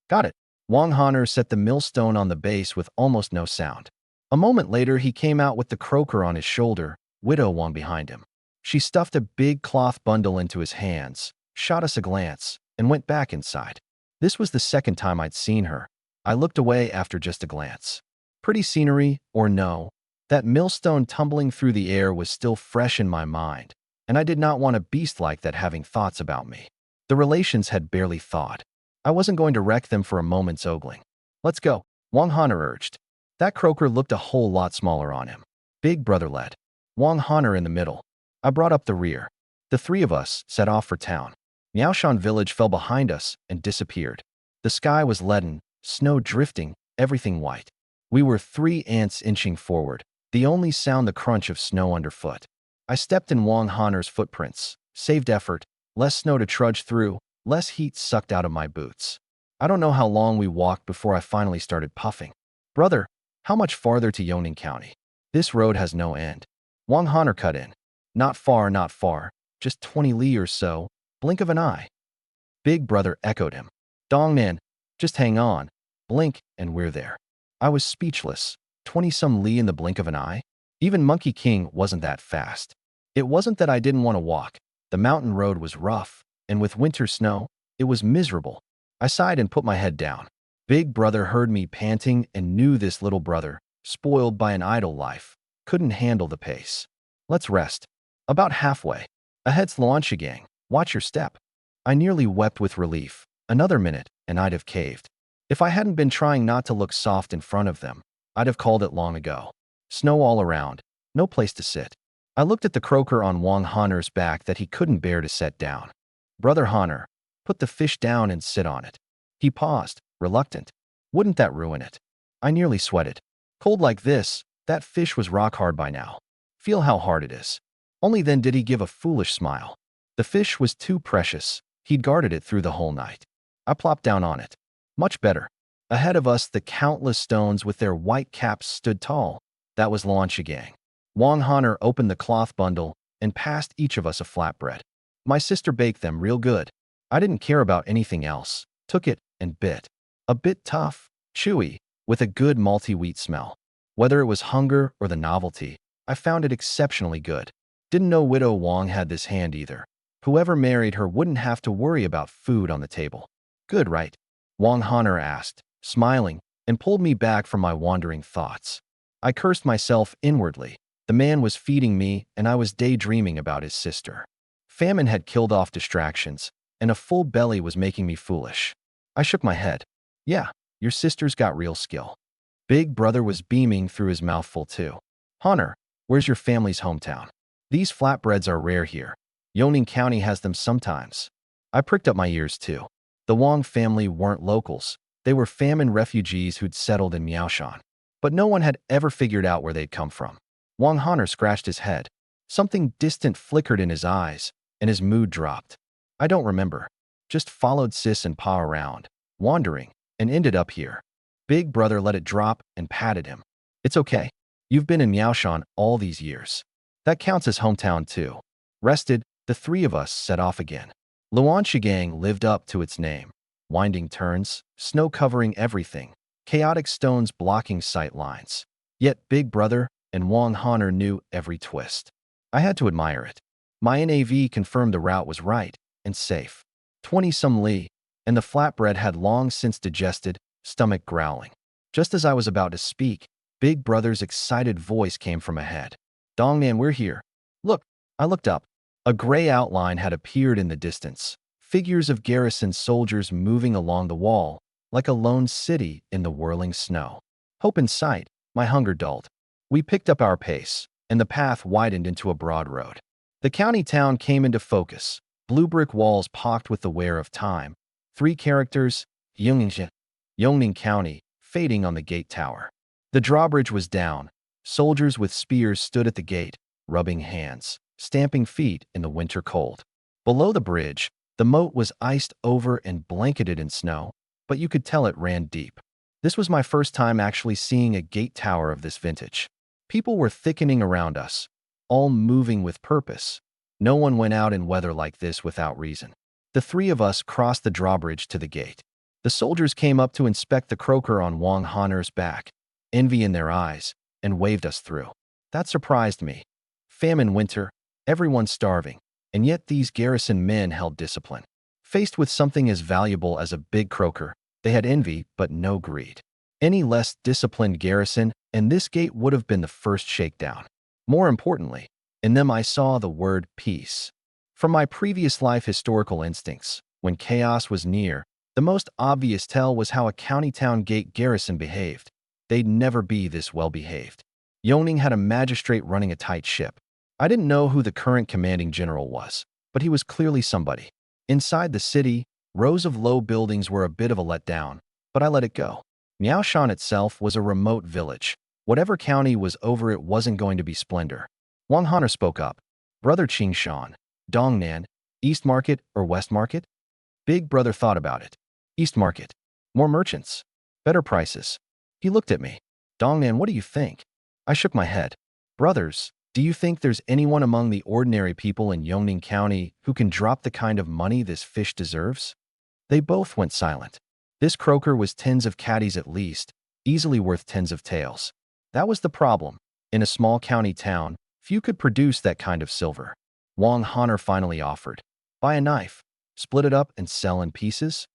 Speaker 1: Got it. Wang Han'er set the millstone on the base with almost no sound. A moment later, he came out with the croaker on his shoulder, Widow Wang behind him. She stuffed a big cloth bundle into his hands, shot us a glance, and went back inside. This was the second time I'd seen her. I looked away after just a glance. Pretty scenery, or no, that millstone tumbling through the air was still fresh in my mind, and I did not want a beast like that having thoughts about me. The relations had barely thought. I wasn't going to wreck them for a moment's ogling. Let's go, Wang Han'er urged. That croaker looked a whole lot smaller on him. Big Brother led. Wang Han'er in the middle. I brought up the rear. The three of us set off for town. Miaoshan village fell behind us and disappeared. The sky was leaden, snow drifting, everything white. We were 3 ants inching forward, the only sound the crunch of snow underfoot. I stepped in Wang Han'er's footprints, saved effort, less snow to trudge through, less heat sucked out of my boots. I don't know how long we walked before I finally started puffing. Brother, how much farther to Yoning County? This road has no end. Wang Han'er cut in. Not far, just 20 li or so, blink of an eye. Big Brother echoed him. Dongman, just hang on, blink, and we're there. I was speechless. 20-some li in the blink of an eye? Even Monkey King wasn't that fast. It wasn't that I didn't want to walk. The mountain road was rough, and with winter snow, it was miserable. I sighed and put my head down. Big Brother heard me panting and knew this little brother, spoiled by an idle life, couldn't handle the pace. Let's rest. About halfway. Ahead's Launcha Gang. Watch your step. I nearly wept with relief. Another minute, and I'd have caved. If I hadn't been trying not to look soft in front of them, I'd have called it long ago. Snow all around, no place to sit. I looked at the croaker on Wang Haner's back that he couldn't bear to set down. Brother Haner, put the fish down and sit on it. He paused, reluctant. Wouldn't that ruin it? I nearly sweated. Cold like this, that fish was rock hard by now. Feel how hard it is. Only then did he give a foolish smile. The fish was too precious. He'd guarded it through the whole night. I plopped down on it. Much better. Ahead of us, the countless stones with their white caps stood tall. That was One Kang. Wang Haner opened the cloth bundle and passed each of us a flatbread. My sister baked them real good. I didn't care about anything else. Took it and bit. A bit tough, chewy, with a good malty wheat smell. Whether it was hunger or the novelty, I found it exceptionally good. Didn't know Widow Wang had this hand either. Whoever married her wouldn't have to worry about food on the table. Good, right? Wang Haner asked, smiling, and pulled me back from my wandering thoughts. I cursed myself inwardly. The man was feeding me, and I was daydreaming about his sister. Famine had killed off distractions, and a full belly was making me foolish. I shook my head. Yeah, your sister's got real skill. Big Brother was beaming through his mouthful too. Haner, where's your family's hometown? These flatbreads are rare here. Yongning County has them sometimes. I pricked up my ears too. The Wang family weren't locals. They were famine refugees who'd settled in Miaoshan. But no one had ever figured out where they'd come from. Wang Haner scratched his head. Something distant flickered in his eyes, and his mood dropped. I don't remember. Just followed Sis and Pa around, wandering, and ended up here. Big Brother let it drop and patted him. It's okay. You've been in Miaoshan all these years. That counts as hometown too. Rested, the three of us set off again. Luanshigang lived up to its name. Winding turns, snow covering everything, chaotic stones blocking sight lines. Yet Big Brother and Wang Haner knew every twist. I had to admire it. My NAV confirmed the route was right and safe. 20-some li, and the flatbread had long since digested, stomach growling. Just as I was about to speak, Big Brother's excited voice came from ahead. Dongnan, we're here. Look, I looked up. A gray outline had appeared in the distance, figures of garrison soldiers moving along the wall, like a lone city in the whirling snow. Hope in sight, my hunger dulled. We picked up our pace, and the path widened into a broad road. The county town came into focus, blue brick walls pocked with the wear of time. 3 characters, Yongning County, fading on the gate tower. The drawbridge was down. Soldiers with spears stood at the gate, rubbing hands, stamping feet in the winter cold. Below the bridge, the moat was iced over and blanketed in snow, but you could tell it ran deep. This was my first time actually seeing a gate tower of this vintage. People were thickening around us, all moving with purpose. No one went out in weather like this without reason. The 3 of us crossed the drawbridge to the gate. The soldiers came up to inspect the croaker on Wang Haner's back, envy in their eyes, and waved us through. That surprised me. Famine winter, everyone starving, and yet these garrison men held discipline. Faced with something as valuable as a big croaker, they had envy but no greed. Any less disciplined garrison, and this gate would have been the first shakedown. More importantly, in them I saw the word peace. From my previous life historical instincts, when chaos was near, the most obvious tell was how a county town gate garrison behaved. They'd never be this well-behaved. Yongning had a magistrate running a tight ship. I didn't know who the current commanding general was, but he was clearly somebody. Inside the city, rows of low buildings were a bit of a letdown, but I let it go. Miaoshan itself was a remote village. Whatever county was over it wasn't going to be splendor. Wang Haner spoke up. Brother Qingshan, Dongnan, East Market or West Market? Big Brother thought about it. East Market. More merchants. Better prices. He looked at me. Dongnan, what do you think? I shook my head. Brothers, do you think there's anyone among the ordinary people in Yongning County who can drop the kind of money this fish deserves? They both went silent. This croaker was tens of caddies at least, easily worth tens of taels. That was the problem. In a small county town, few could produce that kind of silver. Wang Haner finally offered. Buy a knife, split it up and sell in pieces?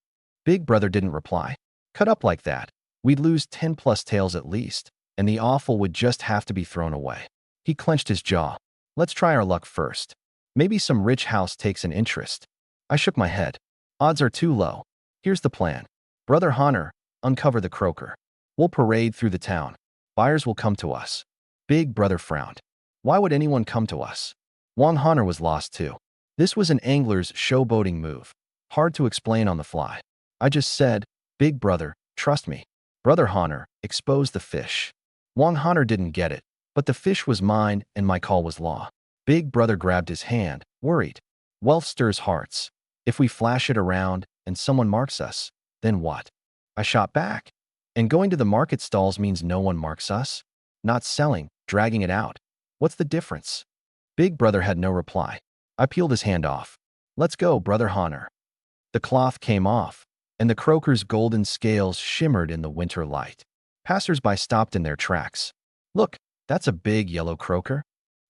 Speaker 1: Big Brother didn't reply. Cut up like that, we'd lose 10 plus taels at least, and the offal would just have to be thrown away. He clenched his jaw. Let's try our luck first. Maybe some rich house takes an interest. I shook my head. Odds are too low. Here's the plan. Brother Haner, uncover the croaker. We'll parade through the town. Buyers will come to us. Big Brother frowned. Why would anyone come to us? Wang Honor was lost too. This was an angler's showboating move. Hard to explain on the fly. I just said, Big Brother, trust me. Brother Honor, expose the fish. Wang Honor didn't get it, but the fish was mine and my call was law. Big Brother grabbed his hand, worried. Wealth stirs hearts. If we flash it around and someone marks us, then what? I shot back. And going to the market stalls means no one marks us? Not selling, dragging it out. What's the difference? Big Brother had no reply. I peeled his hand off. Let's go, Brother Honor. The cloth came off, and the croaker's golden scales shimmered in the winter light. Passers-by stopped in their tracks. Look, that's a big yellow croaker.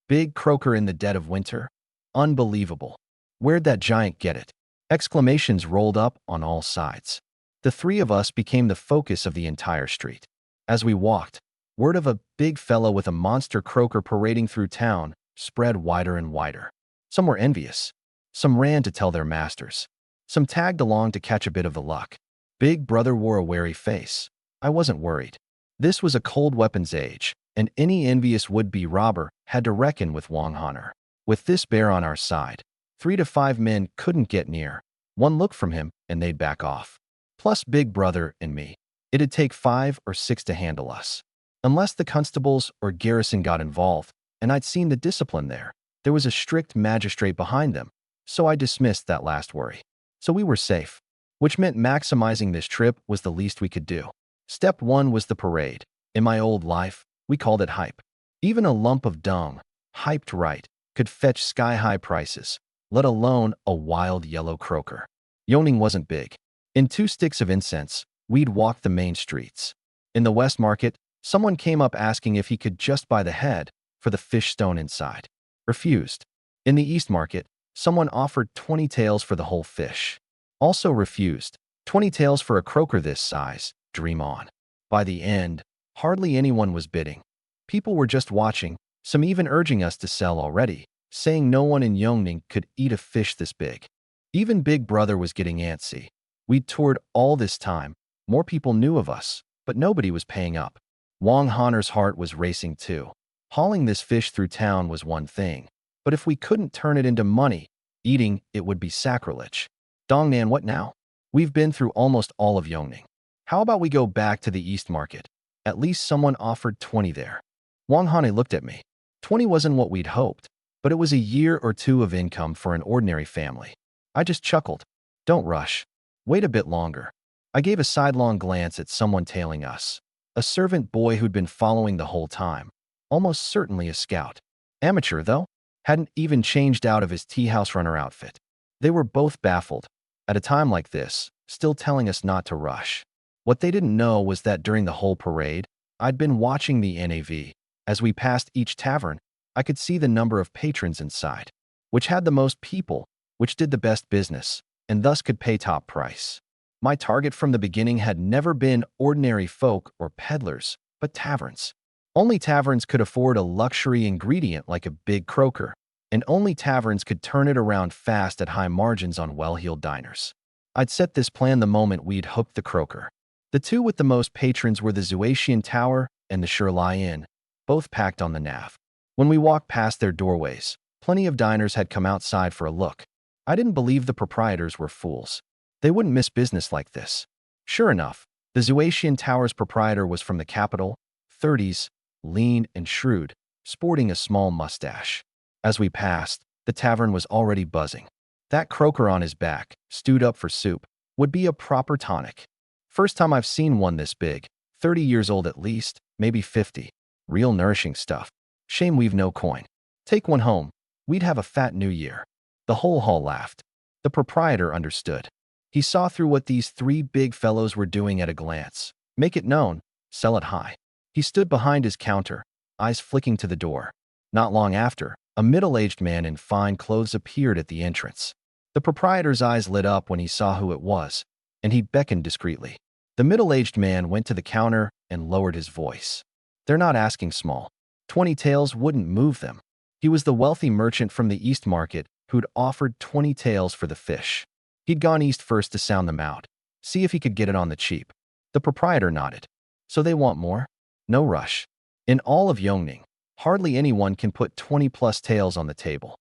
Speaker 1: Big croaker in the dead of winter. Unbelievable. Where'd that giant get it? Exclamations rolled up on all sides. The three of us became the focus of the entire street. As we walked, word of a big fellow with a monster croaker parading through town spread wider and wider. Some were envious. Some ran to tell their masters. Some tagged along to catch a bit of the luck. Big Brother wore a wary face. I wasn't worried. This was a cold weapons age, and any envious would-be robber had to reckon with Wang Honor. With this bear on our side, 3 to 5 men couldn't get near. One look from him, and they'd back off. Plus Big Brother and me. It'd take 5 or 6 to handle us. Unless the constables or garrison got involved, and I'd seen the discipline there. There was a strict magistrate behind them, so I dismissed that last worry. So we were safe, which meant maximizing this trip was the least we could do. Step 1 was the parade. In my old life, we called it hype. Even a lump of dung, hyped right, could fetch sky-high prices, let alone a wild yellow croaker. Yongning wasn't big. In 2 sticks of incense, we'd walk the main streets. In the West Market, someone came up asking if he could just buy the head for the fish stone inside. Refused. In the East Market, someone offered 20 taels for the whole fish. Also refused. 20 taels for a croaker this size. Dream on. By the end, hardly anyone was bidding. People were just watching, some even urging us to sell already, saying no one in Yongning could eat a fish this big. Even Big Brother was getting antsy. We'd toured all this time. More people knew of us, but nobody was paying up. Wang Honor's heart was racing too. Hauling this fish through town was one thing, but if we couldn't turn it into money, eating it would be sacrilege. Dongnan, what now? We've been through almost all of Yongning. How about we go back to the East Market? At least someone offered 20 there. Wang Hane looked at me. 20 wasn't what we'd hoped, but it was a year or 2 of income for an ordinary family. I just chuckled. Don't rush. Wait a bit longer. I gave a sidelong glance at someone tailing us. A servant boy who'd been following the whole time. Almost certainly a scout. Amateur, though. Hadn't even changed out of his tea house runner outfit. They were both baffled. At a time like this, still telling us not to rush. What they didn't know was that during the whole parade, I'd been watching the NAV. As we passed each tavern, I could see the number of patrons inside, which had the most people, which did the best business, and thus could pay top price. My target from the beginning had never been ordinary folk or peddlers, but taverns. Only taverns could afford a luxury ingredient like a big croaker, and only taverns could turn it around fast at high margins on well-heeled diners. I'd set this plan the moment we'd hooked the croaker. The 2 with the most patrons were the Zuatian Tower and the Shirlai Inn, both packed on the nav. When we walked past their doorways, plenty of diners had come outside for a look. I didn't believe the proprietors were fools. They wouldn't miss business like this. Sure enough, the Zuatian Tower's proprietor was from the capital, 30s, lean and shrewd, sporting a small mustache. As we passed, the tavern was already buzzing. That croaker on his back, stewed up for soup, would be a proper tonic. First time I've seen one this big, 30 years old at least, maybe 50. Real nourishing stuff. Shame we've no coin. Take one home. We'd have a fat new year. The whole hall laughed. The proprietor understood. He saw through what these 3 big fellows were doing at a glance. Make it known, sell it high. He stood behind his counter, eyes flicking to the door. Not long after, a middle-aged man in fine clothes appeared at the entrance. The proprietor's eyes lit up when he saw who it was, and he beckoned discreetly. The middle-aged man went to the counter and lowered his voice. They're not asking small. 20 taels wouldn't move them. He was the wealthy merchant from the East Market who'd offered 20 taels for the fish. He'd gone east first to sound them out, see if he could get it on the cheap. The proprietor nodded. So they want more? No rush. In all of Yongning, hardly anyone can put 20+ taels on the table.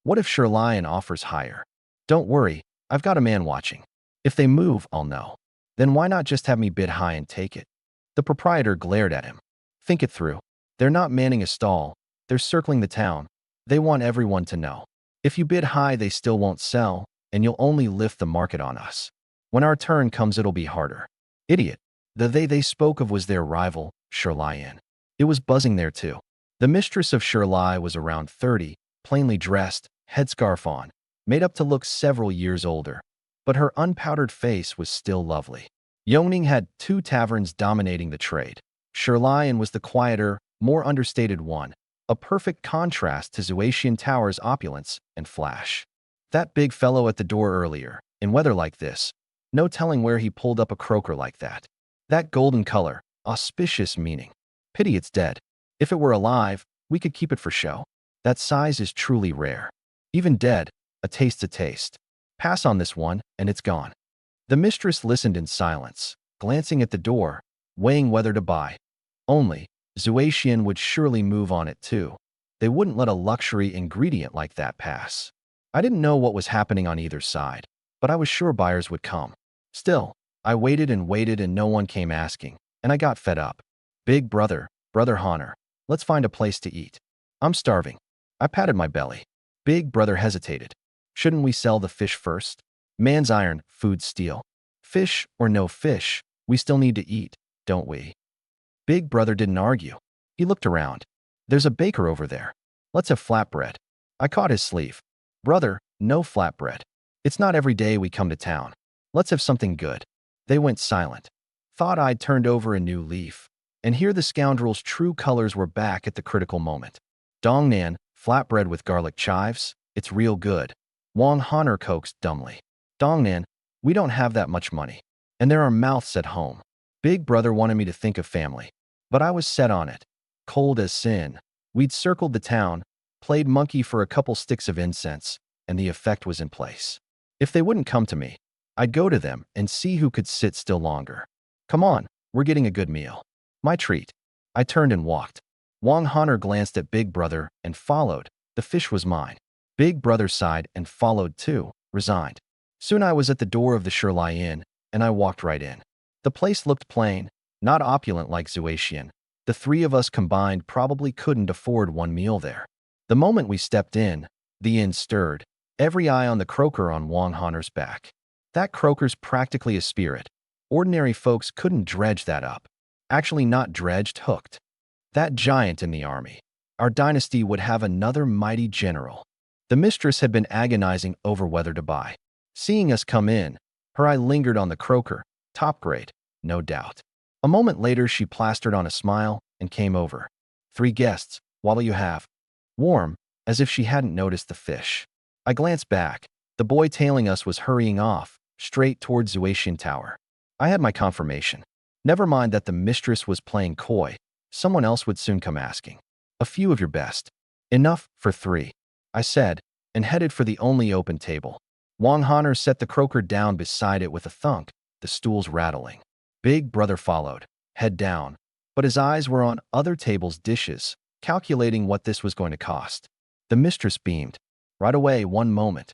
Speaker 1: What if Sherlion offers higher? Don't worry, I've got a man watching. If they move, I'll know. Then why not just have me bid high and take it? The proprietor glared at him. Think it through. They're not manning a stall. They're circling the town. They want everyone to know. If you bid high, they still won't sell, and you'll only lift the market on us. When our turn comes, it'll be harder. Idiot. The they spoke of was their rival, Sherlion. It was buzzing there too. The mistress of Sherli was around 30, plainly dressed, headscarf on, made up to look several years older. But her unpowdered face was still lovely. Yongning had 2 taverns dominating the trade. Sherlion was the quieter, more understated one, a perfect contrast to Zuatian Tower's opulence and flash. That big fellow at the door earlier, in weather like this, no telling where he pulled up a croaker like that. That golden color, auspicious meaning. Pity it's dead. If it were alive, we could keep it for show. That size is truly rare. Even dead, a taste's a taste. Pass on this one, and it's gone. The mistress listened in silence, glancing at the door, weighing whether to buy. Only, Zuatian would surely move on it too. They wouldn't let a luxury ingredient like that pass. I didn't know what was happening on either side, but I was sure buyers would come. Still, I waited and no one came asking, and I got fed up. Big brother, Brother Honor, let's find a place to eat. I'm starving. I patted my belly. Big brother hesitated. Shouldn't we sell the fish first? Man's iron, food steel. Fish or no fish, we still need to eat, don't we? Big brother didn't argue. He looked around. There's a baker over there. Let's have flatbread. I caught his sleeve. Brother, no flatbread. It's not every day we come to town. Let's have something good. They went silent. Thought I'd turned over a new leaf. And here the scoundrel's true colors were back at the critical moment. Dongnan, flatbread with garlic chives, it's real good. Wang Honor coaxed dumbly. Dongnan, we don't have that much money. And there are mouths at home. Big brother wanted me to think of family. But I was set on it. Cold as sin. We'd circled the town, played monkey for a couple sticks of incense, and the effect was in place. If they wouldn't come to me, I'd go to them and see who could sit still longer. Come on, we're getting a good meal. My treat. I turned and walked. Wang Honor glanced at Big Brother and followed. The fish was mine. Big Brother sighed and followed too, resigned. Soon I was at the door of the Sherli Inn, and I walked right in. The place looked plain, not opulent like Zuatian. The 3 of us combined probably couldn't afford one meal there. The moment we stepped in, the inn stirred, every eye on the croaker on Wang Honor's back. That croaker's practically a spirit. Ordinary folks couldn't dredge that up. Actually not dredged, hooked. That giant in the army. Our dynasty would have another mighty general. The mistress had been agonizing over whether to buy. Seeing us come in, her eye lingered on the croaker, top grade, no doubt. A moment later, she plastered on a smile and came over. 3 guests, what'll you have? Warm, as if she hadn't noticed the fish. I glanced back. The boy tailing us was hurrying off, straight towards Zuatian Tower. I had my confirmation. Never mind that the mistress was playing coy. Someone else would soon come asking. A few of your best. Enough for 3, I said, and headed for the only open table. Wang Honor set the croaker down beside it with a thunk, the stools rattling. Big brother followed, head down, but his eyes were on other tables' dishes, calculating what this was going to cost. The mistress beamed. Right away, one moment.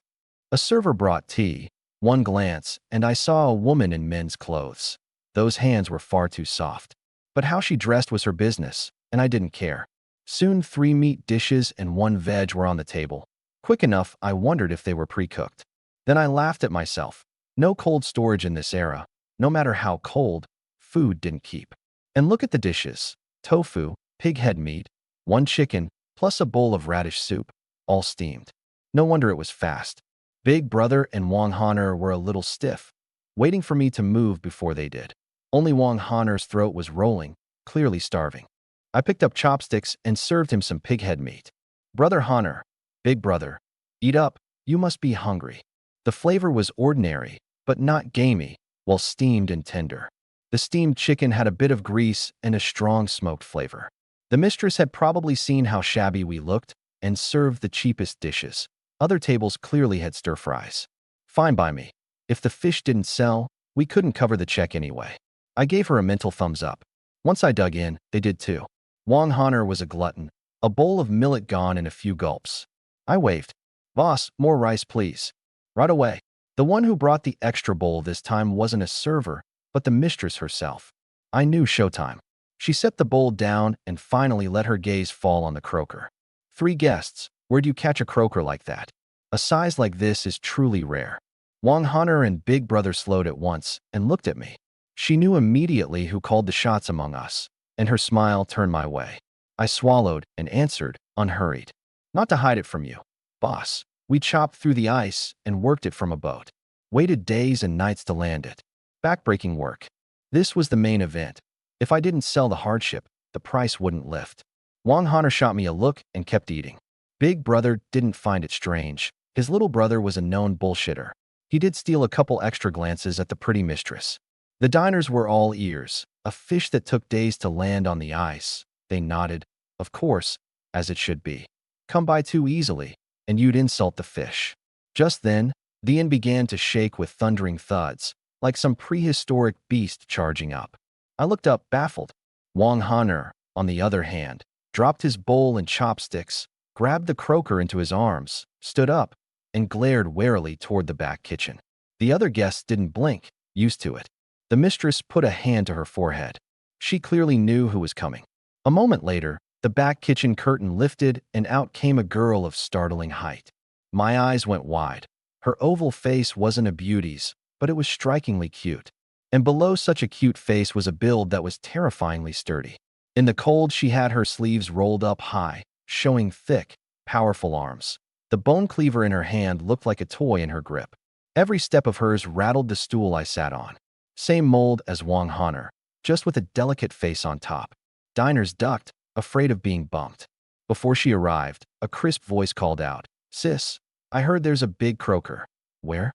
Speaker 1: A server brought tea, one glance, and I saw a woman in men's clothes. Those hands were far too soft. But how she dressed was her business, and I didn't care. Soon 3 meat dishes and 1 veg were on the table. Quick enough, I wondered if they were pre-cooked. Then I laughed at myself. No cold storage in this era. No matter how cold, food didn't keep. And look at the dishes. Tofu, pig head meat, 1 chicken, plus a bowl of radish soup, all steamed. No wonder it was fast. Big Brother and Wang Honor were a little stiff, waiting for me to move before they did. Only Wang Honor's throat was rolling, clearly starving. I picked up chopsticks and served him some pig head meat. Brother Honor, Big Brother, eat up, you must be hungry. The flavor was ordinary, but not gamey, while steamed and tender. The steamed chicken had a bit of grease and a strong smoked flavor. The mistress had probably seen how shabby we looked and served the cheapest dishes. Other tables clearly had stir-fries. Fine by me. If the fish didn't sell, we couldn't cover the check anyway. I gave her a mental thumbs up. Once I dug in, they did too. Wang Honor was a glutton, a bowl of millet gone in a few gulps. I waved. Boss, more rice please. Right away. The one who brought the extra bowl this time wasn't a server, but the mistress herself. I knew showtime. She set the bowl down and finally let her gaze fall on the croaker. 3 guests. Where'd you catch a croaker like that? A size like this is truly rare. Wang Honor and Big Brother slowed at once and looked at me. She knew immediately who called the shots among us, and her smile turned my way. I swallowed and answered, unhurried. Not to hide it from you, boss. We chopped through the ice and worked it from a boat. Waited days and nights to land it. Backbreaking work. This was the main event. If I didn't sell the hardship, the price wouldn't lift. Wang Honor shot me a look and kept eating. Big Brother didn't find it strange. His little brother was a known bullshitter. He did steal a couple extra glances at the pretty mistress. The diners were all ears. A fish that took days to land on the ice. They nodded. Of course, as it should be. Come by too easily, and you'd insult the fish. Just then, the inn began to shake with thundering thuds, like some prehistoric beast charging up. I looked up, baffled. Wang Honor, on the other hand, dropped his bowl and chopsticks, grabbed the croaker into his arms, stood up, and glared warily toward the back kitchen. The other guests didn't blink, used to it. The mistress put a hand to her forehead. She clearly knew who was coming. A moment later, the back kitchen curtain lifted and out came a girl of startling height. My eyes went wide. Her oval face wasn't a beauty's, but it was strikingly cute. And below such a cute face was a build that was terrifyingly sturdy. In the cold, she had her sleeves rolled up high, showing thick, powerful arms. The bone cleaver in her hand looked like a toy in her grip. Every step of hers rattled the stool I sat on. Same mold as Wang Honor, just with a delicate face on top. Diners ducked, afraid of being bumped. Before she arrived, a crisp voice called out, "Sis, I heard there's a big croaker." "Where?"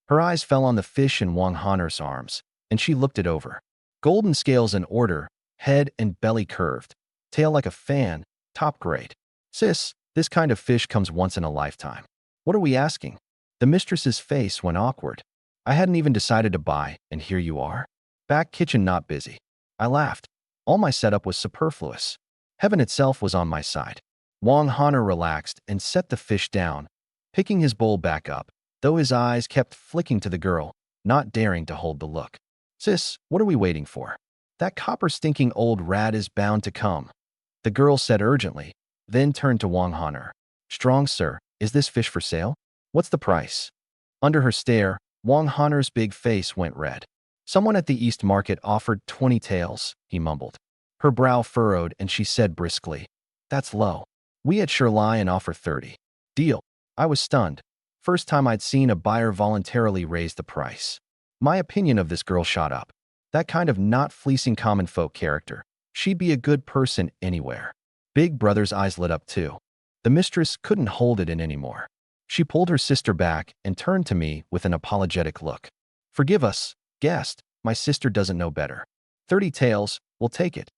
Speaker 1: Her eyes fell on the fish in Wang Honor's arms, and she looked it over. Golden scales in order, head and belly curved, tail like a fan, top grade. "Sis, this kind of fish comes once in a lifetime. What are we asking?" The mistress's face went awkward. I hadn't even decided to buy, and here you are? Back kitchen not busy. I laughed. All my setup was superfluous. Heaven itself was on my side. Wang Honor relaxed and set the fish down, picking his bowl back up, though his eyes kept flicking to the girl, not daring to hold the look. "Sis, what are we waiting for? That copper-stinking old rat is bound to come," the girl said urgently, then turned to Wang Honor. "Strong, sir, is this fish for sale? What's the price?" Under her stare, Wang Honor's big face went red. "Someone at the East Market offered 20 taels," he mumbled. Her brow furrowed and she said briskly, "That's low. We at Shirlion offer 30. Deal." I was stunned. First time I'd seen a buyer voluntarily raise the price. My opinion of this girl shot up. That kind of not fleecing common folk character. She'd be a good person anywhere. Big Brother's eyes lit up too. The mistress couldn't hold it in anymore. She pulled her sister back and turned to me with an apologetic look. "Forgive us, guest. My sister doesn't know better. 30 taels, we'll take it."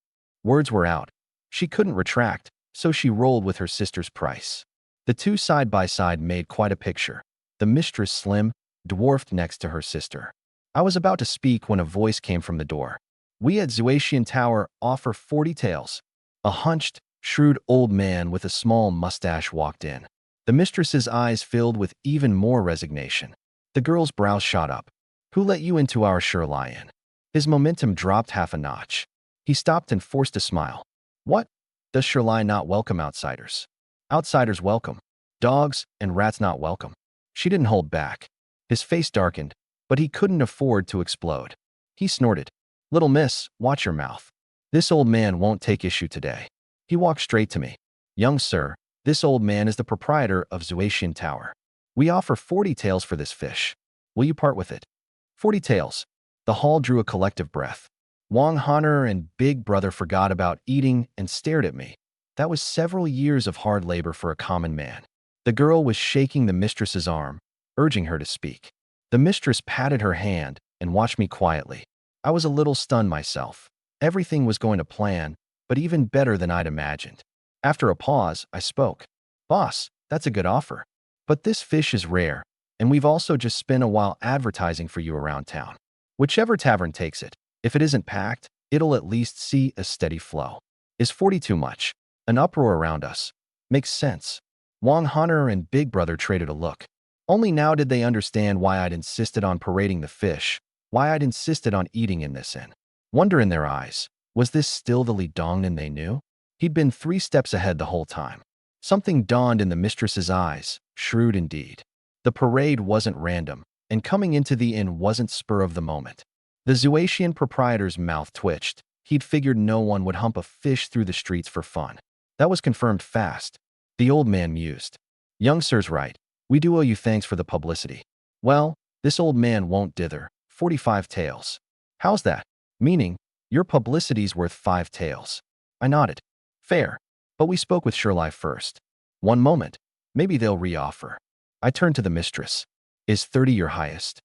Speaker 1: Words were out. She couldn't retract, so she rolled with her sister's price. The two side by side made quite a picture. The mistress slim, dwarfed next to her sister. I was about to speak when a voice came from the door. "We at Zuatian Tower offer 40 taels." A hunched, shrewd old man with a small mustache walked in. The mistress's eyes filled with even more resignation. The girl's brows shot up. "Who let you into our Shirlion?" His momentum dropped half a notch. He stopped and forced a smile. "What? Does Shirlion not welcome outsiders?" "Outsiders welcome. Dogs and rats not welcome." She didn't hold back. His face darkened, but he couldn't afford to explode. He snorted. "Little miss, watch your mouth. This old man won't take issue today." He walked straight to me. "Young sir, this old man is the proprietor of Zuatian Tower. We offer 40 taels for this fish. Will you part with it?" 40 taels. The hall drew a collective breath. Wang Honor and Big Brother forgot about eating and stared at me. That was several years of hard labor for a common man. The girl was shaking the mistress's arm, urging her to speak. The mistress patted her hand and watched me quietly. I was a little stunned myself. Everything was going to plan, but even better than I'd imagined. After a pause, I spoke. "Boss, that's a good offer. But this fish is rare, and we've also just spent a while advertising for you around town. Whichever tavern takes it, If it isn't packed, it'll at least see a steady flow. Is 40 too much? An uproar around us. Makes sense. Wang Hunter and Big Brother traded a look. Only now did they understand why I'd insisted on parading the fish, why I'd insisted on eating in this inn. Wonder in their eyes. Was this still the Li Dongnan they knew? He'd been 3 steps ahead the whole time. Something dawned in the mistress's eyes, shrewd indeed. The parade wasn't random, and coming into the inn wasn't spur of the moment. The Zuatian proprietor's mouth twitched. He'd figured no one would hump a fish through the streets for fun. That was confirmed fast. The old man mused. Young sir's right. We do owe you thanks for the publicity. Well, this old man won't dither. 45 taels. How's that? Meaning, your publicity's worth 5 taels. I nodded. Fair. But we spoke with Shirley first. One moment. Maybe they'll reoffer. I turned to the mistress. Is 30 your highest?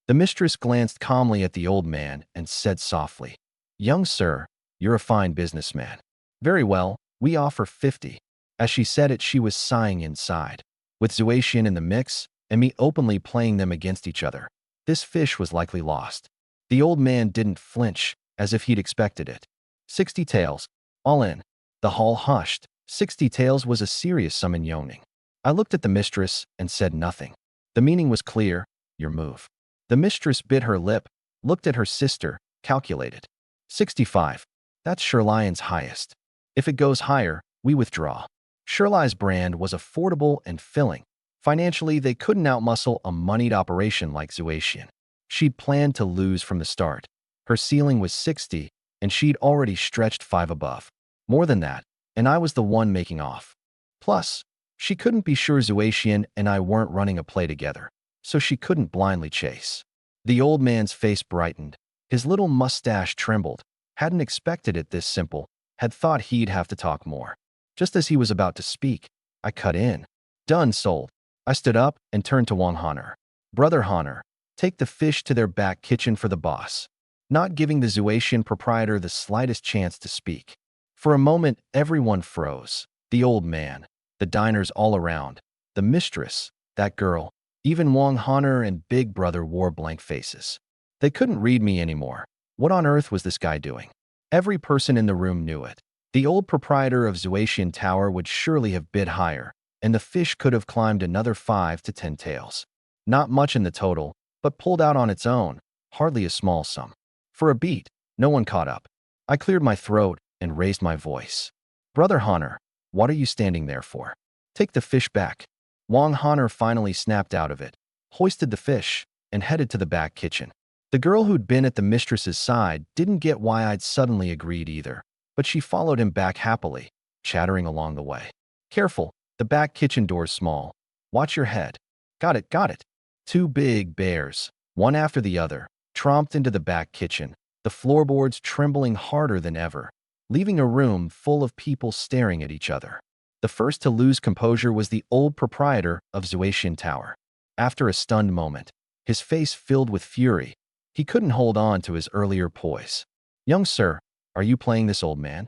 Speaker 1: The mistress glanced calmly at the old man and said softly, Young sir, you're a fine businessman. Very well, we offer 50. As she said it, she was sighing inside. With Zuatian in the mix, and me openly playing them against each other, this fish was likely lost. The old man didn't flinch, as if he'd expected it. 60 taels, all in. The hall hushed. 60 taels was a serious sum in Yongning. I looked at the mistress and said nothing. The meaning was clear, your move. The mistress bit her lip, looked at her sister, calculated. 65. That's Shirley's highest. If it goes higher, we withdraw. Shirley's brand was affordable and filling. Financially, they couldn't outmuscle a moneyed operation like Zuatian. She'd planned to lose from the start. Her ceiling was 60, and she'd already stretched 5 above. More than that, and I was the one making off. Plus, she couldn't be sure Zuatian and I weren't running a play together, so she couldn't blindly chase. The old man's face brightened. His little mustache trembled. Hadn't expected it this simple, had thought he'd have to talk more. Just as he was about to speak, I cut in. Done, sold. I stood up and turned to Wang Hunter. Brother Hunter, take the fish to their back kitchen for the boss. Not giving the Zuatian proprietor the slightest chance to speak. For a moment, everyone froze. The old man, the diners all around, the mistress, that girl, even Wang Hunter and Big Brother wore blank faces. They couldn't read me anymore. What on earth was this guy doing? Every person in the room knew it. The old proprietor of Zuatian Tower would surely have bid higher, and the fish could have climbed another 5 to 10 taels. Not much in the total, but pulled out on its own, hardly a small sum. For a beat, no one caught up. I cleared my throat and raised my voice. Brother Hunter, what are you standing there for? Take the fish back. Wang Hunter finally snapped out of it, hoisted the fish, and headed to the back kitchen. The girl who'd been at the mistress's side didn't get why I'd suddenly agreed either, but she followed him back happily, chattering along the way. Careful, the back kitchen door's small. Watch your head. Got it, got it. 2 big bears, one after the other, tromped into the back kitchen, the floorboards trembling harder than ever, leaving a room full of people staring at each other. The first to lose composure was the old proprietor of Zuatian Tower. After a stunned moment, his face filled with fury, he couldn't hold on to his earlier poise. Young sir, are you playing this old man?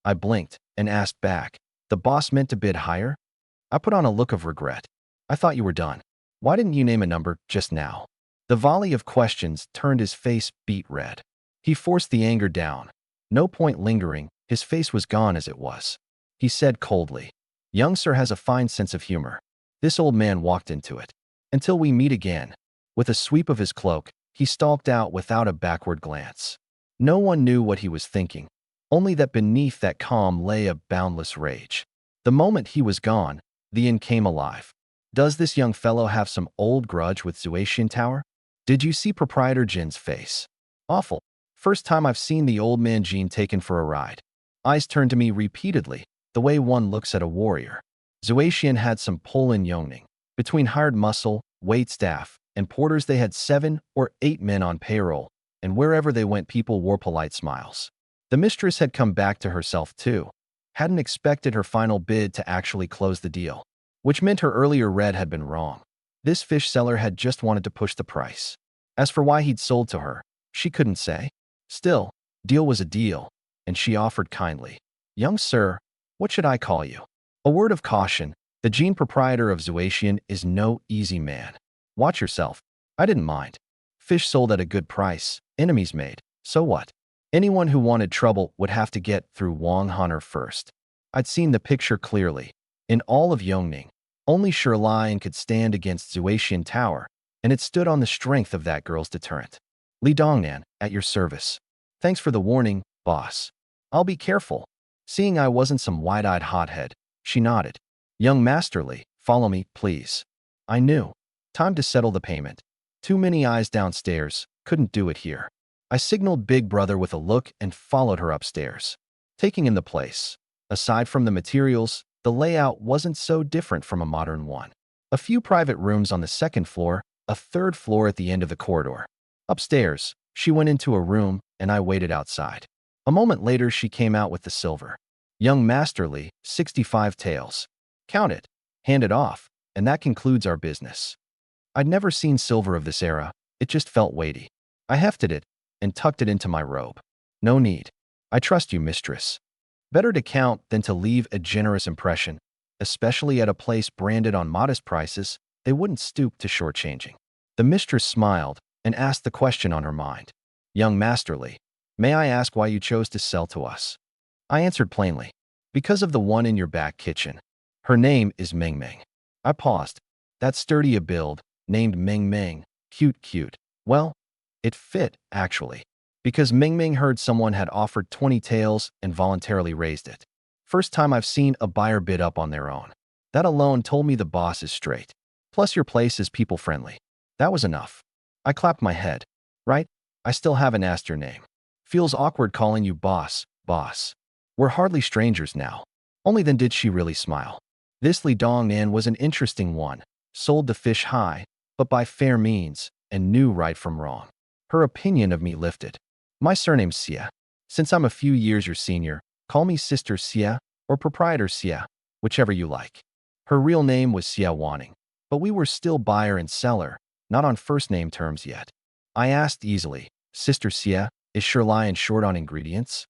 Speaker 1: I blinked and asked back, the boss meant to bid higher? I put on a look of regret. I thought you were done. Why didn't you name a number just now? The volley of questions turned his face beet red. He forced the anger down. No point lingering, his face was gone as it was. He said coldly, Young sir has a fine sense of humor. This old man walked into it. Until we meet again. With a sweep of his cloak, he stalked out without a backward glance. No one knew what he was thinking, only that beneath that calm lay a boundless rage. The moment he was gone, the inn came alive. Does this young fellow have some old grudge with Zuatian Tower? Did you see Proprietor Jin's face? Awful. First time I've seen the old man Jin taken for a ride. Eyes turned to me repeatedly, the way one looks at a warrior. Zuatian had some pull in Yongning. Between hired muscle, wait staff, and porters they had 7 or 8 men on payroll, and wherever they went people wore polite smiles. The mistress had come back to herself too. Hadn't expected her final bid to actually close the deal, which meant her earlier read had been wrong. This fish seller had just wanted to push the price. As for why he'd sold to her, she couldn't say. Still, deal was a deal, and she offered kindly. Young sir, what should I call you? A word of caution, the Jin proprietor of Zuatian is no easy man. Watch yourself. I didn't mind. Fish sold at a good price, enemies made. So what? Anyone who wanted trouble would have to get through Wang Hunter first. I'd seen the picture clearly. In all of Yongning, only Shirlian could stand against Zuaxian Tower, and it stood on the strength of that girl's deterrent. Li Dongnan, at your service. Thanks for the warning, boss. I'll be careful. Seeing I wasn't some wide-eyed hothead, she nodded. Young Master Li, follow me, please. I knew. Time to settle the payment. Too many eyes downstairs, couldn't do it here. I signaled Big Brother with a look and followed her upstairs. Taking in the place. Aside from the materials, the layout wasn't so different from a modern one. A few private rooms on the second floor, a third floor at the end of the corridor. Upstairs, she went into a room, and I waited outside. A moment later, she came out with the silver. Young Master Li, 65 taels. Count it. Hand it off, and that concludes our business. I'd never seen silver of this era. It just felt weighty. I hefted it and tucked it into my robe. No need. I trust you, mistress. Better to count than to leave a generous impression, especially at a place branded on modest prices. They wouldn't stoop to shortchanging. The mistress smiled and asked the question on her mind. Young Master Li, may I ask why you chose to sell to us? I answered plainly. Because of the one in your back kitchen. Her name is Meng Meng. I paused. That sturdy a build, named Meng Meng, cute. Well, it fit, actually. Because Meng Meng heard someone had offered 20 taels and voluntarily raised it. First time I've seen a buyer bid up on their own. That alone told me the boss is straight. Plus your place is people-friendly. That was enough. I clapped my head. Right? I still haven't asked your name. Feels awkward calling you boss. We're hardly strangers now. Only then did she really smile. This Li Dongnan was an interesting one. Sold the fish high, but by fair means, and knew right from wrong. Her opinion of me lifted. My surname's Xia. Since I'm a few years your senior, call me Sister Xia or Proprietor Xia, whichever you like. Her real name was Xia Wanning, but we were still buyer and seller, not on first-name terms yet. I asked easily, Sister Xia, is Shirlian short on ingredients?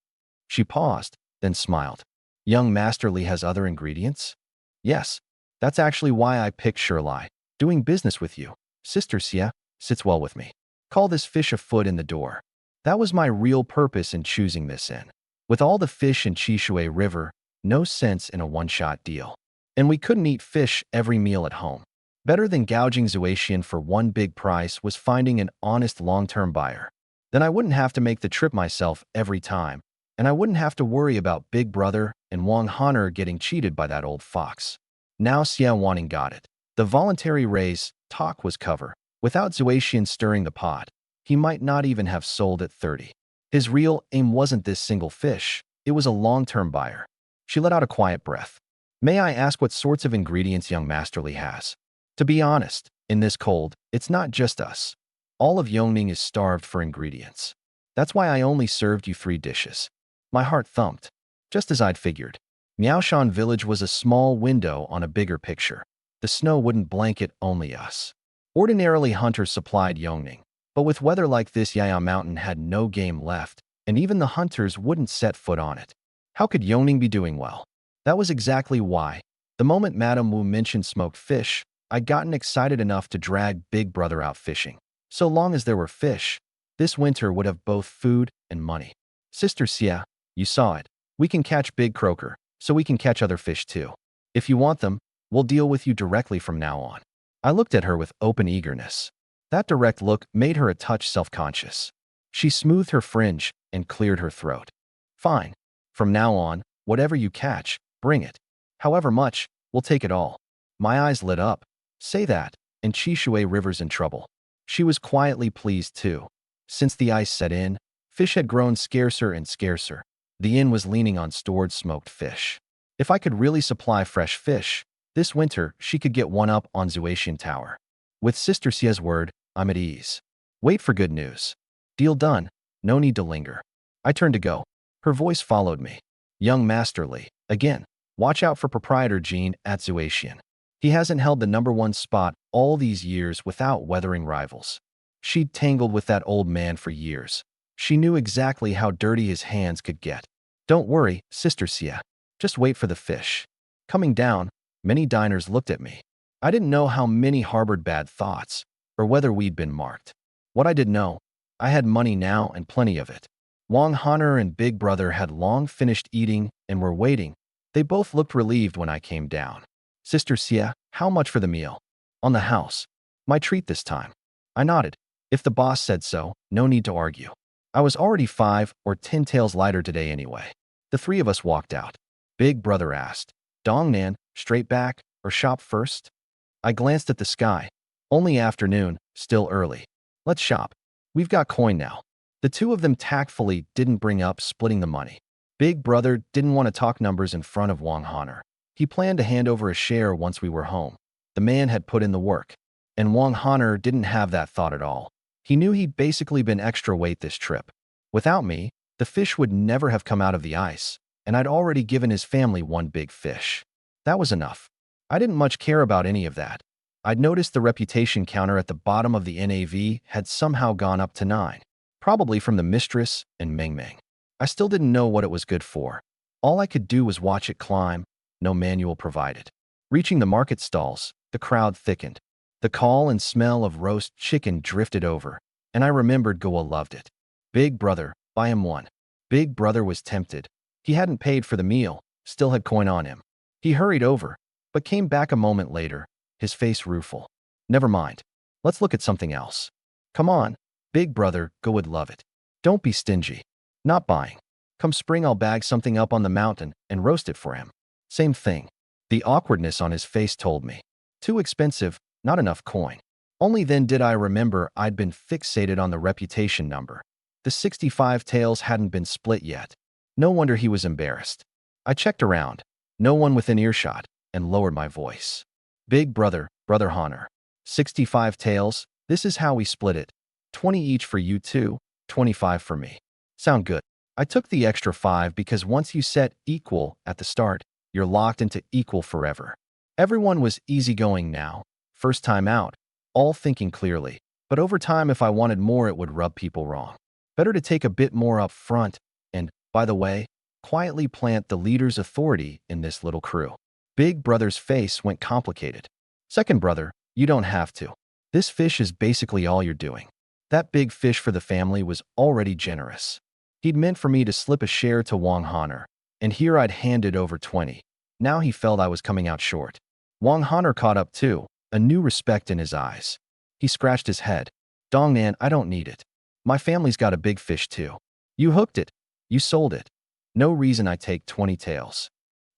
Speaker 1: She paused, then smiled. Young Master Li has other ingredients? Yes, that's actually why I picked Shirlai. Doing business with you, Sister Xia, sits well with me. Call this fish a foot in the door. That was my real purpose in choosing this inn. With all the fish in Chishui River, no sense in a one-shot deal. And we couldn't eat fish every meal at home. Better than gouging Zuaxian for one big price was finding an honest long-term buyer. Then I wouldn't have to make the trip myself every time, and I wouldn't have to worry about Big Brother and Wang Hunter getting cheated by that old fox. Now Xia Wanning got it. The voluntary raise talk was cover. Without Zuaxian stirring the pot, he might not even have sold at 30. His real aim wasn't this single fish. It was a long-term buyer. She let out a quiet breath. May I ask what sorts of ingredients young Master Li has? To be honest, in this cold, it's not just us. All of Yongning is starved for ingredients. That's why I only served you 3 dishes. My heart thumped. Just as I'd figured. Miaoshan village was a small window on a bigger picture. The snow wouldn't blanket only us. Ordinarily hunters supplied Yongning, but with weather like this Yaya Mountain had no game left, and even the hunters wouldn't set foot on it. How could Yongning be doing well? That was exactly why. The moment Madame Wu mentioned smoked fish, I'd gotten excited enough to drag Big Brother out fishing. So long as there were fish, this winter would have both food and money. Sister Xia, you saw it. We can catch big croaker, so we can catch other fish too. If you want them, we'll deal with you directly from now on. I looked at her with open eagerness. That direct look made her a touch self-conscious. She smoothed her fringe and cleared her throat. Fine. From now on, whatever you catch, bring it. However much, we'll take it all. My eyes lit up. Say that, and Chishui River's in trouble. She was quietly pleased too. Since the ice set in, fish had grown scarcer and scarcer. The inn was leaning on stored smoked fish. If I could really supply fresh fish, this winter she could get one up on Zuaxian Tower. With Sister Xia's word, I'm at ease. Wait for good news. Deal done. No need to linger. I turned to go. Her voice followed me. Young Master Li, again, watch out for Proprietor Jean at Zuaxian. He hasn't held the #1 spot all these years without weathering rivals. She'd tangled with that old man for years. She knew exactly how dirty his hands could get. Don't worry, Sister Xia. Just wait for the fish. Coming down, many diners looked at me. I didn't know how many harbored bad thoughts, or whether we'd been marked. What I did know, I had money now and plenty of it. Wang Han'er and Big Brother had long finished eating and were waiting. They both looked relieved when I came down. Sister Xia, how much for the meal? On the house. My treat this time. I nodded. If the boss said so, no need to argue. I was already 5 or 10 taels lighter today anyway. The three of us walked out. Big Brother asked, Dongnan, straight back or shop first? I glanced at the sky. Only afternoon, still early. Let's shop. We've got coin now. The two of them tactfully didn't bring up splitting the money. Big Brother didn't want to talk numbers in front of Wang Han'er. He planned to hand over a share once we were home. The man had put in the work. And Wang Han'er didn't have that thought at all. He knew he'd basically been extra weight this trip. Without me, the fish would never have come out of the ice, and I'd already given his family one big fish. That was enough. I didn't much care about any of that. I'd noticed the reputation counter at the bottom of the NAV had somehow gone up to 9, probably from the mistress and Meng Meng. I still didn't know what it was good for. All I could do was watch it climb, no manual provided. Reaching the market stalls, the crowd thickened. The call and smell of roast chicken drifted over, and I remembered Goa loved it. Big Brother, buy him one. Big Brother was tempted. He hadn't paid for the meal, still had coin on him. He hurried over, but came back a moment later, his face rueful. Never mind. Let's look at something else. Come on, Big Brother, Goa would love it. Don't be stingy. Not buying. Come spring I'll bag something up on the mountain and roast it for him. Same thing. The awkwardness on his face told me. Too expensive, not enough coin. Only then did I remember I'd been fixated on the reputation number. The 65 taels hadn't been split yet. No wonder he was embarrassed. I checked around. No one within earshot, and lowered my voice. Big Brother, Brother Han'er. 65 taels, this is how we split it. 20 each for you two, 25 for me. Sound good. I took the extra 5 because once you set equal at the start, you're locked into equal forever. Everyone was easygoing now. First time out, all thinking clearly, but over time if I wanted more it would rub people wrong. Better to take a bit more up front and, by the way, quietly plant the leader's authority in this little crew. Big Brother's face went complicated. Second brother, you don't have to. This fish is basically all you're doing. That big fish for the family was already generous. He'd meant for me to slip a share to Wang Han'er, and here I'd handed over 20. Now he felt I was coming out short. Wang Han'er caught up too, a new respect in his eyes. He scratched his head. Dongnan, I don't need it. My family's got a big fish too. You hooked it. You sold it. No reason I take 20 taels.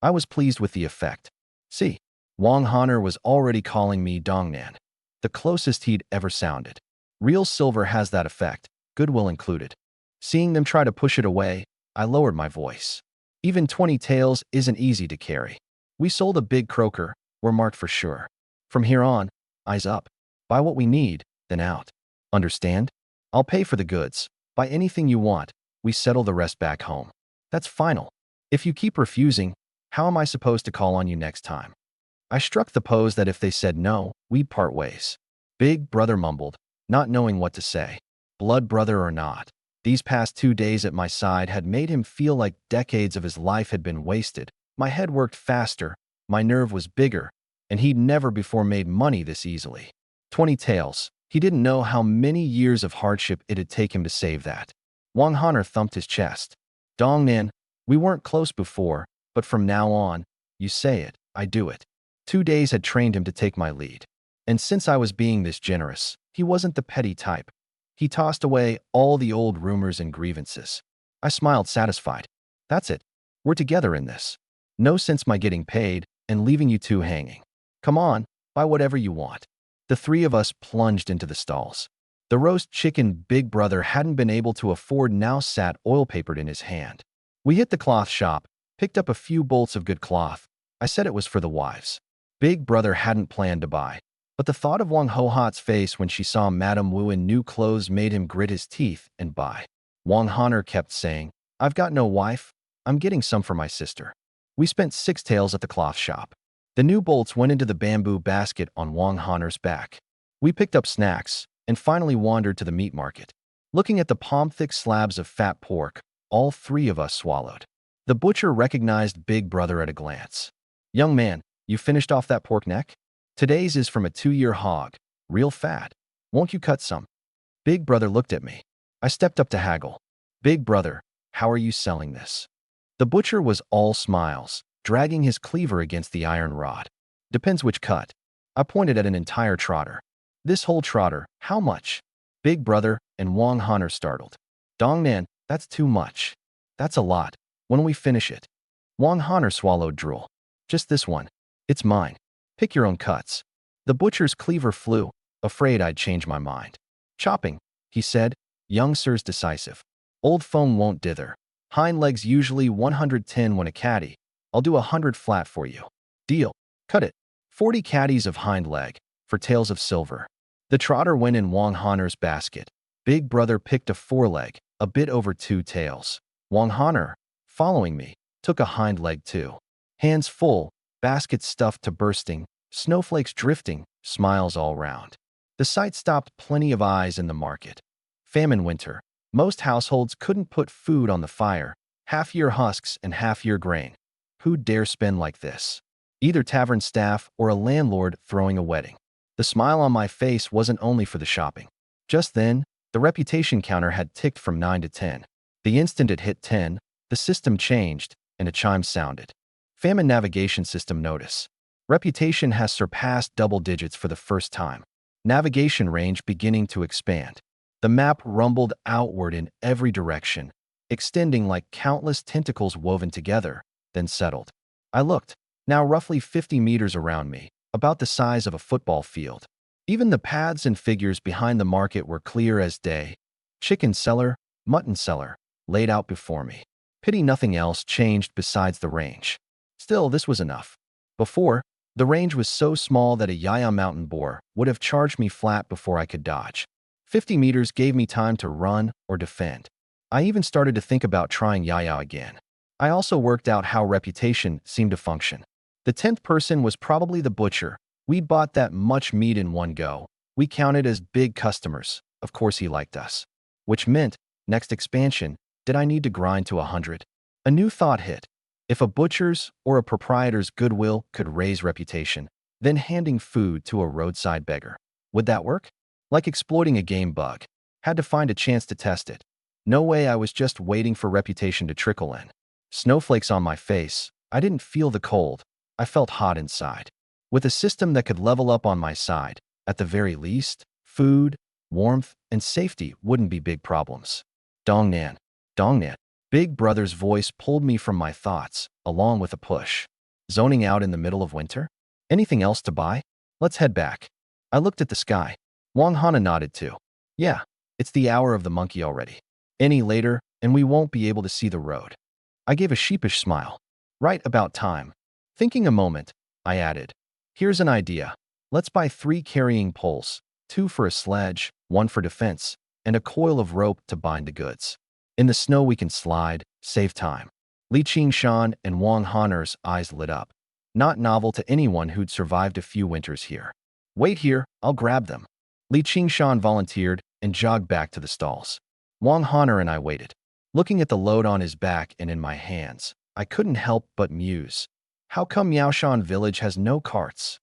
Speaker 1: I was pleased with the effect. See, Wang Han'er was already calling me Dongnan, the closest he'd ever sounded. Real silver has that effect, goodwill included. Seeing them try to push it away, I lowered my voice. Even 20 taels isn't easy to carry. We sold a big croaker, we're marked for sure. From here on, eyes up. Buy what we need, then out. Understand? I'll pay for the goods. Buy anything you want. We settle the rest back home. That's final. If you keep refusing, how am I supposed to call on you next time? I struck the pose that if they said no, we'd part ways. Big Brother mumbled, not knowing what to say. Blood brother or not, these past 2 days at my side had made him feel like decades of his life had been wasted. My head worked faster, my nerve was bigger, and he'd never before made money this easily. 20 taels. He didn't know how many years of hardship it'd take him to save that. Wang Han'er thumped his chest. Dongnan, we weren't close before, but from now on, you say it, I do it. 2 days had trained him to take my lead. And since I was being this generous, he wasn't the petty type. He tossed away all the old rumors and grievances. I smiled satisfied. That's it. We're together in this. No sense my getting paid and leaving you two hanging. Come on, buy whatever you want. The three of us plunged into the stalls. The roast chicken Big Brother hadn't been able to afford now sat oil-papered in his hand. We hit the cloth shop, picked up a few bolts of good cloth. I said it was for the wives. Big Brother hadn't planned to buy, but the thought of Wang Hohat's face when she saw Madame Wu in new clothes made him grit his teeth and buy. Wang Han'er kept saying, I've got no wife, I'm getting some for my sister. We spent 6 taels at the cloth shop. The new bolts went into the bamboo basket on Wang Han'er's back. We picked up snacks and finally wandered to the meat market. Looking at the palm-thick slabs of fat pork, all 3 of us swallowed. The butcher recognized Big Brother at a glance. Young man, you finished off that pork neck? Today's is from a 2-year hog, real fat. Won't you cut some? Big Brother looked at me. I stepped up to haggle. Big brother, how are you selling this? The butcher was all smiles, dragging his cleaver against the iron rod. Depends which cut. I pointed at an entire trotter. This whole trotter, how much? Big brother and Wang Han are startled. Dongnan, that's too much. That's a lot. When we finish it. Wang Han swallowed drool. Just this one. It's mine. Pick your own cuts. The butcher's cleaver flew, afraid I'd change my mind. Chopping, he said. Young sir's decisive. Old phone won't dither. Hind legs usually 110 when a caddy. I'll do 100 flat for you. Deal. Cut it. 40 caddies of hind leg, for tails of silver. The trotter went in Wang Han's basket. Big brother picked a foreleg, a bit over 2 tails. Wang Han, following me, took a hind leg too. Hands full, basket stuffed to bursting, snowflakes drifting, smiles all round. The sight stopped plenty of eyes in the market. Famine winter. Most households couldn't put food on the fire, half-year husks and half-year grain. Who'd dare spend like this? Either tavern staff or a landlord throwing a wedding. The smile on my face wasn't only for the shopping. Just then, the reputation counter had ticked from 9 to 10. The instant it hit 10, the system changed, and a chime sounded. Famine navigation system notice. Reputation has surpassed double digits for the first time. Navigation range beginning to expand. The map rumbled outward in every direction, extending like countless tentacles woven together, then settled. I looked, now roughly 50 meters around me, about the size of a football field. Even the paths and figures behind the market were clear as day. Chicken seller, mutton seller, laid out before me. Pity nothing else changed besides the range. Still, this was enough. Before, the range was so small that a Yaya mountain boar would have charged me flat before I could dodge. 50 meters gave me time to run or defend. I even started to think about trying Yaya again. I also worked out how reputation seemed to function. The 10th person was probably the butcher. We'd bought that much meat in one go. We counted as big customers. Of course he liked us. Which meant, next expansion, did I need to grind to 100? A new thought hit. If a butcher's or a proprietor's goodwill could raise reputation, then handing food to a roadside beggar. Would that work? Like exploiting a game bug. Had to find a chance to test it. No way I was just waiting for reputation to trickle in. Snowflakes on my face. I didn't feel the cold. I felt hot inside. With a system that could level up on my side, at the very least, food, warmth, and safety wouldn't be big problems. Dongnan. Dongnan. Big brother's voice pulled me from my thoughts, along with a push. Zoning out in the middle of winter? Anything else to buy? Let's head back. I looked at the sky. Wang Hana nodded too. Yeah, it's the hour of the monkey already. Any later, and we won't be able to see the road. I gave a sheepish smile. Right about time. Thinking a moment, I added, here's an idea. Let's buy 3 carrying poles, 2 for a sledge, 1 for defense, and a coil of rope to bind the goods. In the snow we can slide, save time. Li Qingshan and Wang Han's eyes lit up. Not novel to anyone who'd survived a few winters here. Wait here, I'll grab them. Li Qingshan volunteered and jogged back to the stalls. Wang Han and I waited. Looking at the load on his back and in my hands, I couldn't help but muse. How come Yaoshan village has no carts?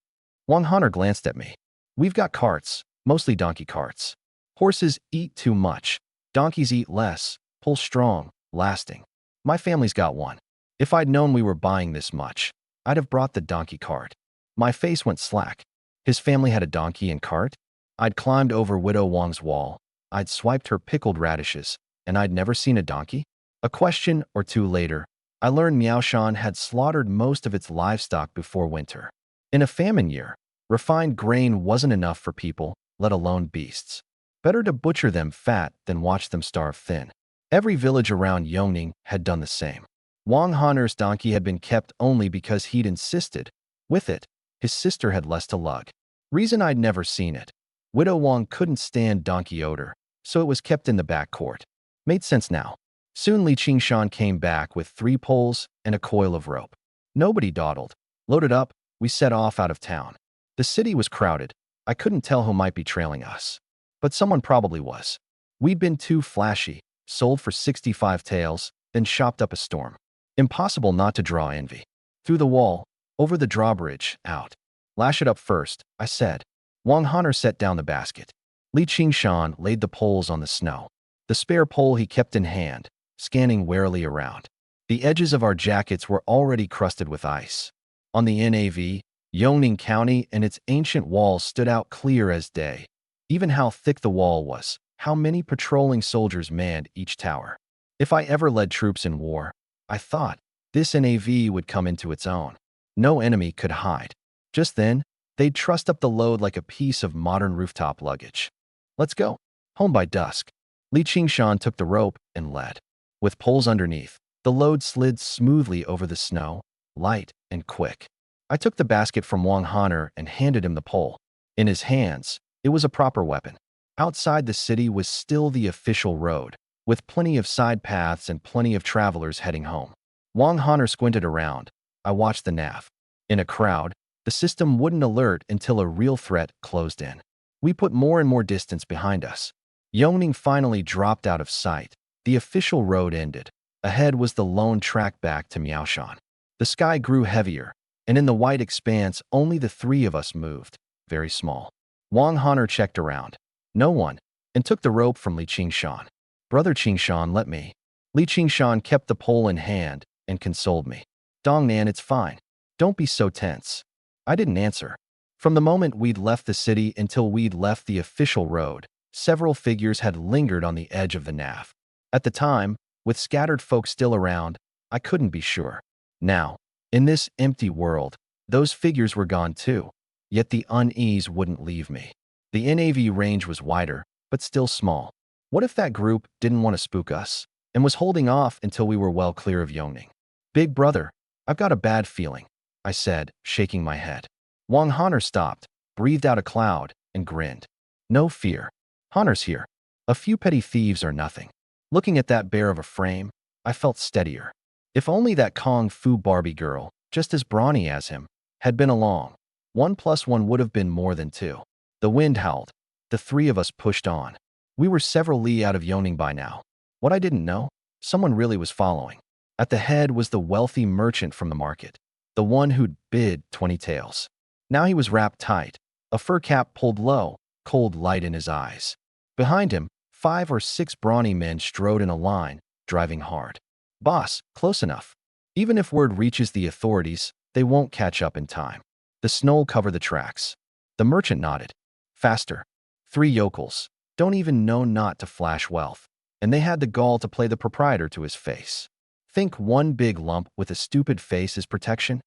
Speaker 1: Wang Han glanced at me. We've got carts, mostly donkey carts. Horses eat too much. Donkeys eat less, pull strong, lasting. My family's got one. If I'd known we were buying this much, I'd have brought the donkey cart. My face went slack. His family had a donkey and cart? I'd climbed over Widow Wang's wall. I'd swiped her pickled radishes, and I'd never seen a donkey? A question or two later, I learned Miaoshan had slaughtered most of its livestock before winter. In a famine year, refined grain wasn't enough for people, let alone beasts. Better to butcher them fat than watch them starve thin. Every village around Yongning had done the same. Wang Han's donkey had been kept only because he'd insisted. With it, his sister had less to lug. Reason I'd never seen it. Widow Wang couldn't stand donkey odor, so it was kept in the back court. Made sense now. Soon Li Qingshan came back with 3 poles and a coil of rope. Nobody dawdled. Loaded up, we set off out of town. The city was crowded. I couldn't tell who might be trailing us. But someone probably was. We'd been too flashy, sold for 65 taels, then shopped up a storm. Impossible not to draw envy. Through the wall, over the drawbridge, out. Lash it up first, I said. Wang Han set down the basket. Li Qingshan laid the poles on the snow. the spare pole he kept in hand, scanning warily around. The edges of our jackets were already crusted with ice. On the NAV, Yongning County and its ancient walls stood out clear as day. Even how thick the wall was, how many patrolling soldiers manned each tower. If I ever led troops in war, I thought, this NAV would come into its own. No enemy could hide. Just then, they'd trussed up the load like a piece of modern rooftop luggage. Let's go. Home by dusk. Li Qingshan took the rope and led. With poles underneath, the load slid smoothly over the snow, light and quick. I took the basket from Wang Han'er and handed him the pole. In his hands, it was a proper weapon. Outside the city was still the official road, with plenty of side paths and plenty of travelers heading home. Wang Han'er squinted around. I watched the nav. In a crowd, the system wouldn't alert until a real threat closed in. We put more and more distance behind us. Yongning finally dropped out of sight. The official road ended. Ahead was the lone track back to Miaoshan. The sky grew heavier, and in the white expanse only the three of us moved, very small. Wang Han'er checked around. No one, and took the rope from Li Qingshan. Brother Qingshan, let me. Li Qingshan kept the pole in hand and consoled me. Dongnan, it's fine. Don't be so tense. I didn't answer. From the moment we'd left the city until we'd left the official road, several figures had lingered on the edge of the nav. At the time, with scattered folk still around, I couldn't be sure. Now, in this empty world, those figures were gone too, yet the unease wouldn't leave me. The NAV range was wider, but still small. What if that group didn't want to spook us, and was holding off until we were well clear of Yongning? Big brother, I've got a bad feeling, I said, shaking my head. Wang Han'er stopped, breathed out a cloud, and grinned. No fear. Han'er's here. A few petty thieves are nothing. Looking at that bear of a frame, I felt steadier. If only that Kung Fu Barbie girl, just as brawny as him, had been along. 1 + 1 would have been more than 2. The wind howled. The three of us pushed on. We were several li out of Yongning by now. What I didn't know, someone really was following. At the head was the wealthy merchant from the market, the one who'd bid 20 taels. Now he was wrapped tight, a fur cap pulled low, cold light in his eyes. Behind him, 5 or 6 brawny men strode in a line, driving hard. Boss, close enough. Even if word reaches the authorities, they won't catch up in time. The snow'll cover the tracks. The merchant nodded. Faster. 3 yokels. Don't even know not to flash wealth. And they had the gall to play the proprietor to his face. Think one big lump with a stupid face as protection?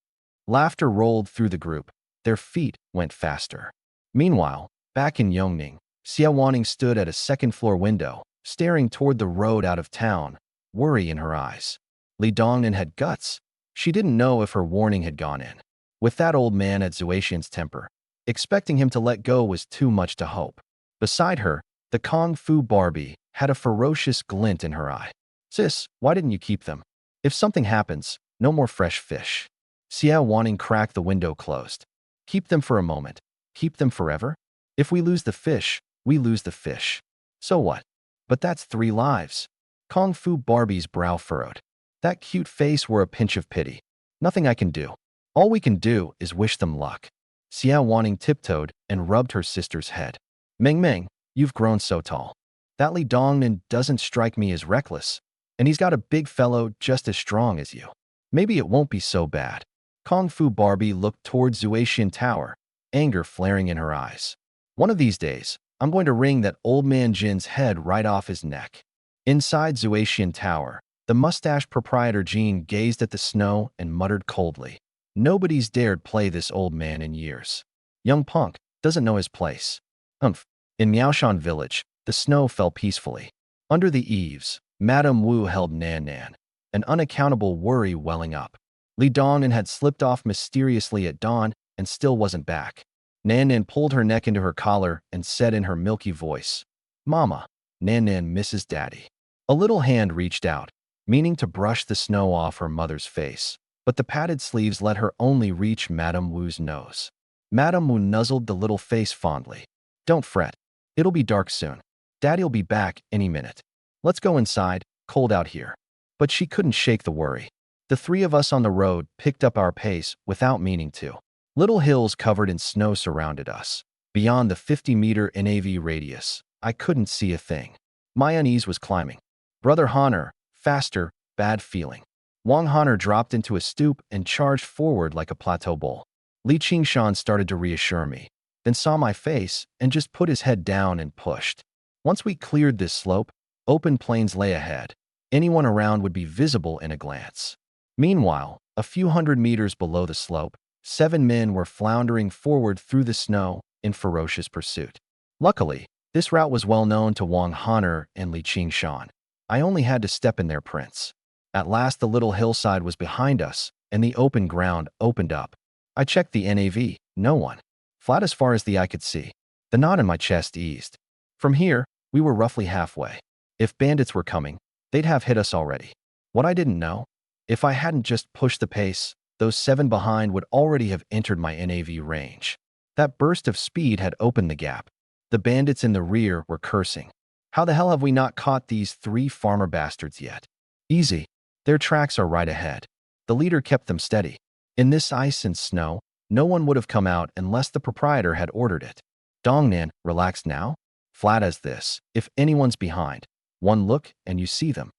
Speaker 1: Laughter rolled through the group. Their feet went faster. Meanwhile, back in Yongning, Xia Wanning stood at a second-floor window, staring toward the road out of town, worry in her eyes. Li Dongnan had guts. She didn't know if her warning had gone in. With that old man at Zuaxian's temper, expecting him to let go was too much to hope. Beside her, the Kung Fu Barbie had a ferocious glint in her eye. Sis, why didn't you keep them? If something happens, no more fresh fish. Xia Wanning cracked the window closed. Keep them for a moment. Keep them forever? If we lose the fish, we lose the fish. So what? But that's 3 lives. Kung Fu Barbie's brow furrowed. That cute face wore a pinch of pity. Nothing I can do. All we can do is wish them luck. Xia Wanning tiptoed and rubbed her sister's head. Meng Meng, you've grown so tall. That Li Dongnan doesn't strike me as reckless, and he's got a big fellow just as strong as you. Maybe it won't be so bad. Kung Fu Barbie looked toward Zuaxian Tower, anger flaring in her eyes. One of these days, I'm going to wring that old man Jin's head right off his neck. Inside Zuaxian Tower, the mustached proprietor Jin gazed at the snow and muttered coldly. Nobody's dared play this old man in years. Young punk, doesn't know his place. Humph. In Miaoshan village, the snow fell peacefully. Under the eaves, Madame Wu held Nan Nan, an unaccountable worry welling up. Li Dongnan had slipped off mysteriously at dawn and still wasn't back. Nan Nan pulled her neck into her collar and said in her milky voice, Mama, Nan Nan misses Daddy. A little hand reached out, meaning to brush the snow off her mother's face, but the padded sleeves let her only reach Madame Wu's nose. Madame Wu nuzzled the little face fondly. Don't fret. It'll be dark soon. Daddy'll be back any minute. Let's go inside, cold out here. But she couldn't shake the worry. The 3 of us on the road picked up our pace without meaning to. Little hills covered in snow surrounded us. Beyond the 50-meter NAV radius, I couldn't see a thing. My unease was climbing. Brother Honor, faster, bad feeling. Wang Honor dropped into a stoop and charged forward like a plateau bull. Li Qingshan started to reassure me, then saw my face and just put his head down and pushed. Once we cleared this slope, open plains lay ahead. Anyone around would be visible in a glance. Meanwhile, a few hundred meters below the slope, 7 men were floundering forward through the snow in ferocious pursuit. Luckily, this route was well known to Wang Honor and Li Qingshan. I only had to step in their prints. At last the little hillside was behind us, and the open ground opened up. I checked the NAV, no one. Flat as far as the eye could see. The knot in my chest eased. From here, we were roughly halfway. If bandits were coming, they'd have hit us already. What I didn't know, if I hadn't just pushed the pace, those 7 behind would already have entered my NAV range. That burst of speed had opened the gap. The bandits in the rear were cursing. How the hell have we not caught these 3 farmer bastards yet? Easy. Their tracks are right ahead. The leader kept them steady. In this ice and snow, no one would have come out unless the proprietor had ordered it. Dongnan, relaxed now? Flat as this. If anyone's behind, one look and you see them.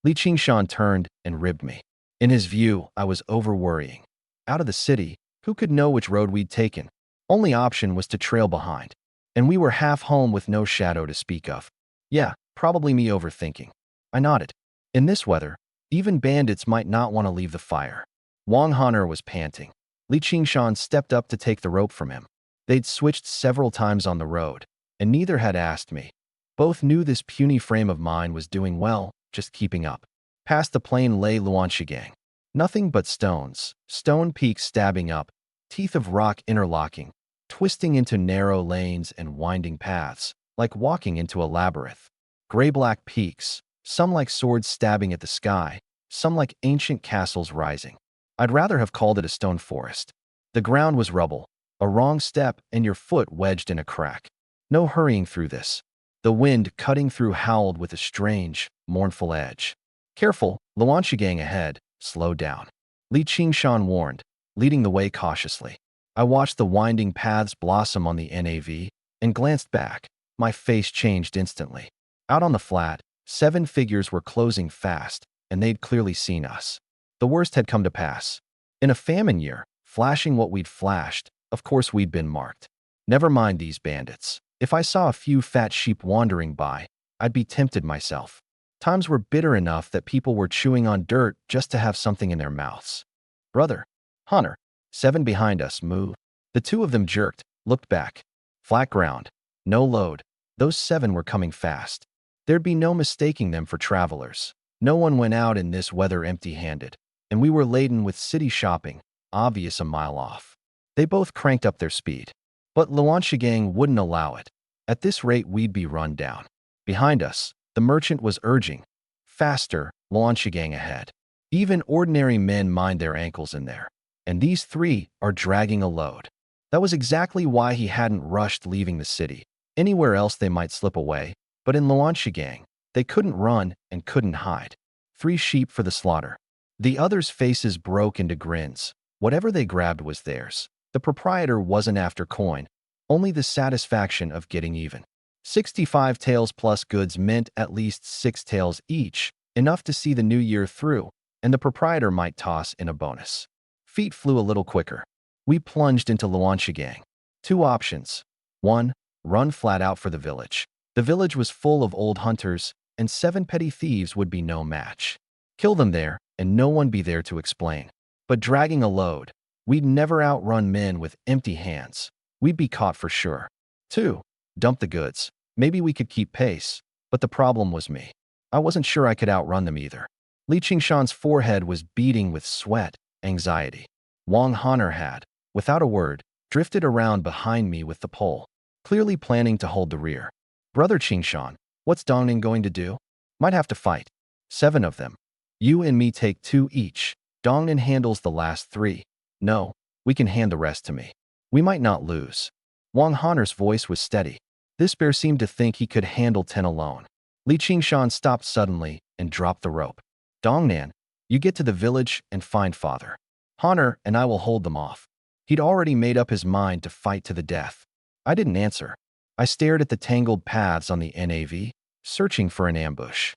Speaker 1: Li Qingshan turned and ribbed me. In his view, I was over-worrying. Out of the city, who could know which road we'd taken? Only option was to trail behind. And we were half home with no shadow to speak of. Yeah, probably me overthinking. I nodded. In this weather, even bandits might not want to leave the fire. Wang Honor was panting. Li Qingshan stepped up to take the rope from him. They'd switched several times on the road, and neither had asked me. Both knew this puny frame of mine was doing well, just keeping up. Past the plain lay Luanshigang. Nothing but stones, stone peaks stabbing up, teeth of rock interlocking, twisting into narrow lanes and winding paths, like walking into a labyrinth. Gray-black peaks, some like swords stabbing at the sky, some like ancient castles rising. I'd rather have called it a stone forest. The ground was rubble, a wrong step and your foot wedged in a crack. No hurrying through this. The wind cutting through howled with a strange, mournful edge. Careful, Luanshigang ahead, slow down. Li Qingshan warned, leading the way cautiously. I watched the winding paths blossom on the NAV and glanced back. My face changed instantly. Out on the flat, 7 figures were closing fast, and they'd clearly seen us. The worst had come to pass. In a famine year, flashing what we'd flashed, of course we'd been marked. Never mind these bandits. If I saw a few fat sheep wandering by, I'd be tempted myself. Times were bitter enough that people were chewing on dirt just to have something in their mouths. Brother, Honor, 7 behind us, move. The 2 of them jerked, looked back. Flat ground. No load. Those 7 were coming fast. There'd be no mistaking them for travelers. No one went out in this weather empty-handed, and we were laden with city shopping, obvious a mile off. They both cranked up their speed. But Luanshigang wouldn't allow it. At this rate, we'd be run down. Behind us, the merchant was urging. Faster, Luanshigang ahead. Even ordinary men mind their ankles in there. And these 3 are dragging a load. That was exactly why he hadn't rushed leaving the city. Anywhere else they might slip away, but in Luanshigang, they couldn't run and couldn't hide. 3 sheep for the slaughter. The others' faces broke into grins. Whatever they grabbed was theirs. The proprietor wasn't after coin, only the satisfaction of getting even. 65 taels plus goods meant at least 6 taels each, enough to see the new year through, and the proprietor might toss in a bonus. Feet flew a little quicker. We plunged into Luanshigang. 2 options. 1, run flat out for the village. The village was full of old hunters, and 7 petty thieves would be no match. Kill them there, and no one be there to explain. But dragging a load, we'd never outrun men with empty hands. We'd be caught for sure. 2, dump the goods. Maybe we could keep pace, but the problem was me. I wasn't sure I could outrun them either. Li Qingshan's forehead was beating with sweat, anxiety. Wang Honor had, without a word, drifted around behind me with the pole, clearly planning to hold the rear. Brother Qingshan, what's Dongnan going to do? Might have to fight. 7 of them. You and me take 2 each. Dongnan handles the last 3. No, we can hand the rest to me. We might not lose. Wang Honor's voice was steady. This bear seemed to think he could handle 10 alone. Li Qingshan stopped suddenly and dropped the rope. Dongnan, you get to the village and find father. Honor and I will hold them off. He'd already made up his mind to fight to the death. I didn't answer. I stared at the tangled paths on the NAV, searching for an ambush.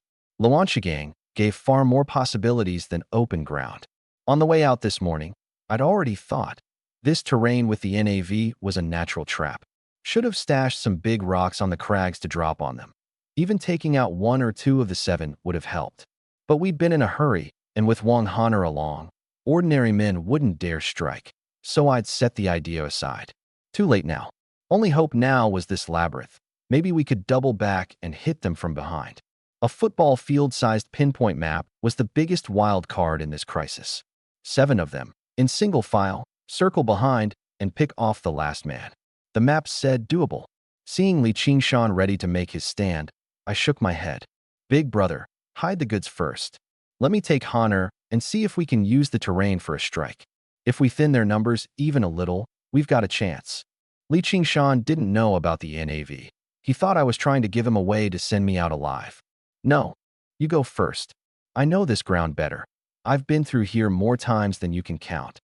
Speaker 1: Gang gave far more possibilities than open ground. On the way out this morning, I'd already thought this terrain with the NAV was a natural trap. Should have stashed some big rocks on the crags to drop on them. Even taking out 1 or 2 of the 7 would have helped. But we'd been in a hurry, and with Wang Han'er along, ordinary men wouldn't dare strike. So I'd set the idea aside. Too late now. Only hope now was this labyrinth. Maybe we could double back and hit them from behind. A football field-sized pinpoint map was the biggest wild card in this crisis. 7 of them, in single file, circle behind and pick off the last man. The map said doable. Seeing Li Qingshan ready to make his stand, I shook my head. Big brother, hide the goods first. Let me take Han'er and see if we can use the terrain for a strike. If we thin their numbers even a little, we've got a chance. Li Qingshan didn't know about the NAV. He thought I was trying to give him a way to send me out alive. No, you go first. I know this ground better. I've been through here more times than you can count.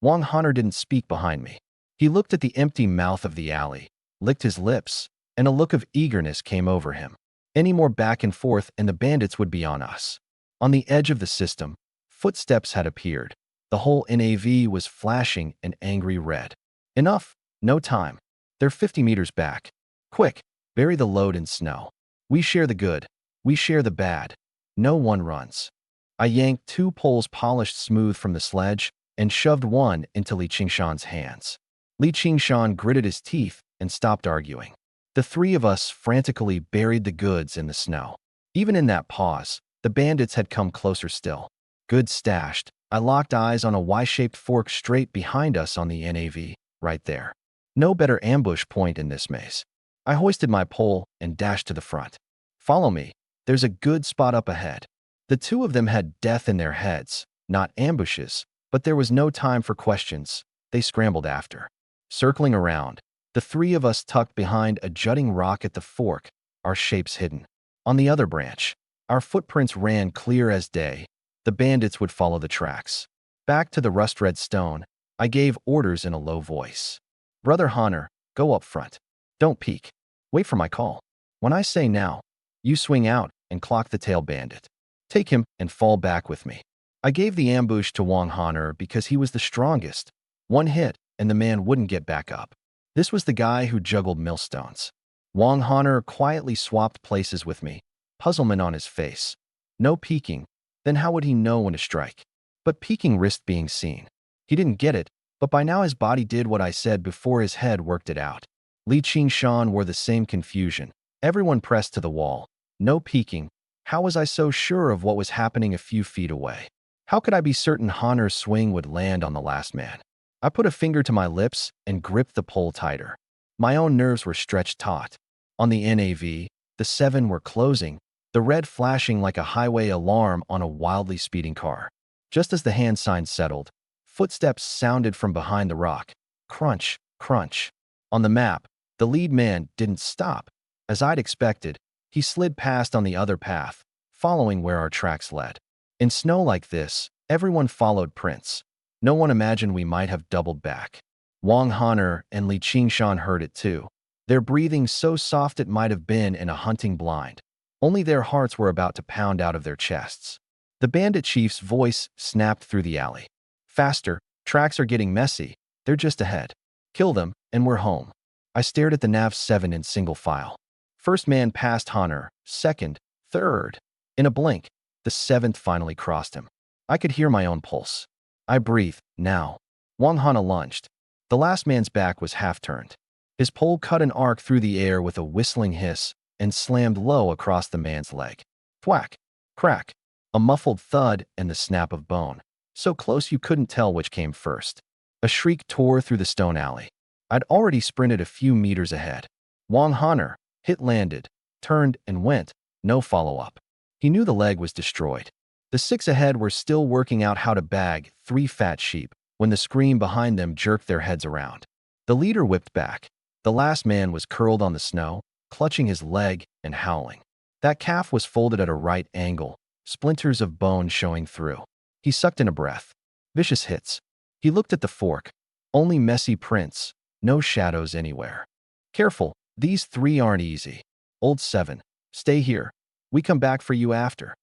Speaker 1: Wang Han'er didn't speak behind me. He looked at the empty mouth of the alley, licked his lips, and a look of eagerness came over him. Any more back and forth and the bandits would be on us. On the edge of the system, footsteps had appeared. The whole NAV was flashing an angry red. Enough, no time. They're 50 meters back. Quick, bury the load in snow. We share the good. We share the bad. No one runs. I yanked 2 poles polished smooth from the sledge and shoved one into Li Qingshan's hands. Li Qingshan gritted his teeth and stopped arguing. The 3 of us frantically buried the goods in the snow. Even in that pause, the bandits had come closer still. Goods stashed, I locked eyes on a Y-shaped fork straight behind us on the NAV, right there. No better ambush point in this maze. I hoisted my pole and dashed to the front. Follow me. There's a good spot up ahead. The 2 of them had death in their heads, not ambushes, but there was no time for questions. They scrambled after. Circling around, the 3 of us tucked behind a jutting rock at the fork, our shapes hidden. On the other branch, our footprints ran clear as day. The bandits would follow the tracks. Back to the rust-red stone, I gave orders in a low voice. Brother Han'er, go up front. Don't peek. Wait for my call. When I say now, you swing out and clock the tail bandit. Take him and fall back with me. I gave the ambush to Wang Han'er because he was the strongest. 1 hit, and the man wouldn't get back up. This was the guy who juggled millstones. Wang Han'er quietly swapped places with me, puzzlement on his face. No peeking, then how would he know when to strike? But peeking risked being seen. He didn't get it, but by now his body did what I said before his head worked it out. Li Qingshan wore the same confusion. Everyone pressed to the wall. No peeking. How was I so sure of what was happening a few feet away? How could I be certain Han'er's swing would land on the last man? I put a finger to my lips and gripped the pole tighter. My own nerves were stretched taut. On the NAV, the 7 were closing, the red flashing like a highway alarm on a wildly speeding car. Just as the hand sign settled, footsteps sounded from behind the rock. Crunch, crunch. On the map, the lead man didn't stop. As I'd expected, he slid past on the other path, following where our tracks led. In snow like this, everyone followed prints. No one imagined we might have doubled back. Wang Han'er and Li Qingshan heard it too. Their breathing so soft it might have been in a hunting blind. Only their hearts were about to pound out of their chests. The bandit chief's voice snapped through the alley. Faster, tracks are getting messy. They're just ahead. Kill them, and we're home. I stared at the NAV-7 in single file. First man passed Han'er, second, third. In a blink, the 7th finally crossed him. I could hear my own pulse. I breathed, now. Wang Han'er lunged. The last man's back was half-turned. His pole cut an arc through the air with a whistling hiss and slammed low across the man's leg. Thwack, crack, a muffled thud and the snap of bone, so close you couldn't tell which came first. A shriek tore through the stone alley. I'd already sprinted a few meters ahead. Wang Han'er, hit landed, turned and went, no follow-up. He knew the leg was destroyed. The 6 ahead were still working out how to bag 3 fat sheep when the scream behind them jerked their heads around. The leader whipped back. The last man was curled on the snow, clutching his leg and howling. That calf was folded at a right angle, splinters of bone showing through. He sucked in a breath. Vicious hits. He looked at the fork. Only messy prints, no shadows anywhere. Careful, these 3 aren't easy. Old 7, Stay here. We come back for you after.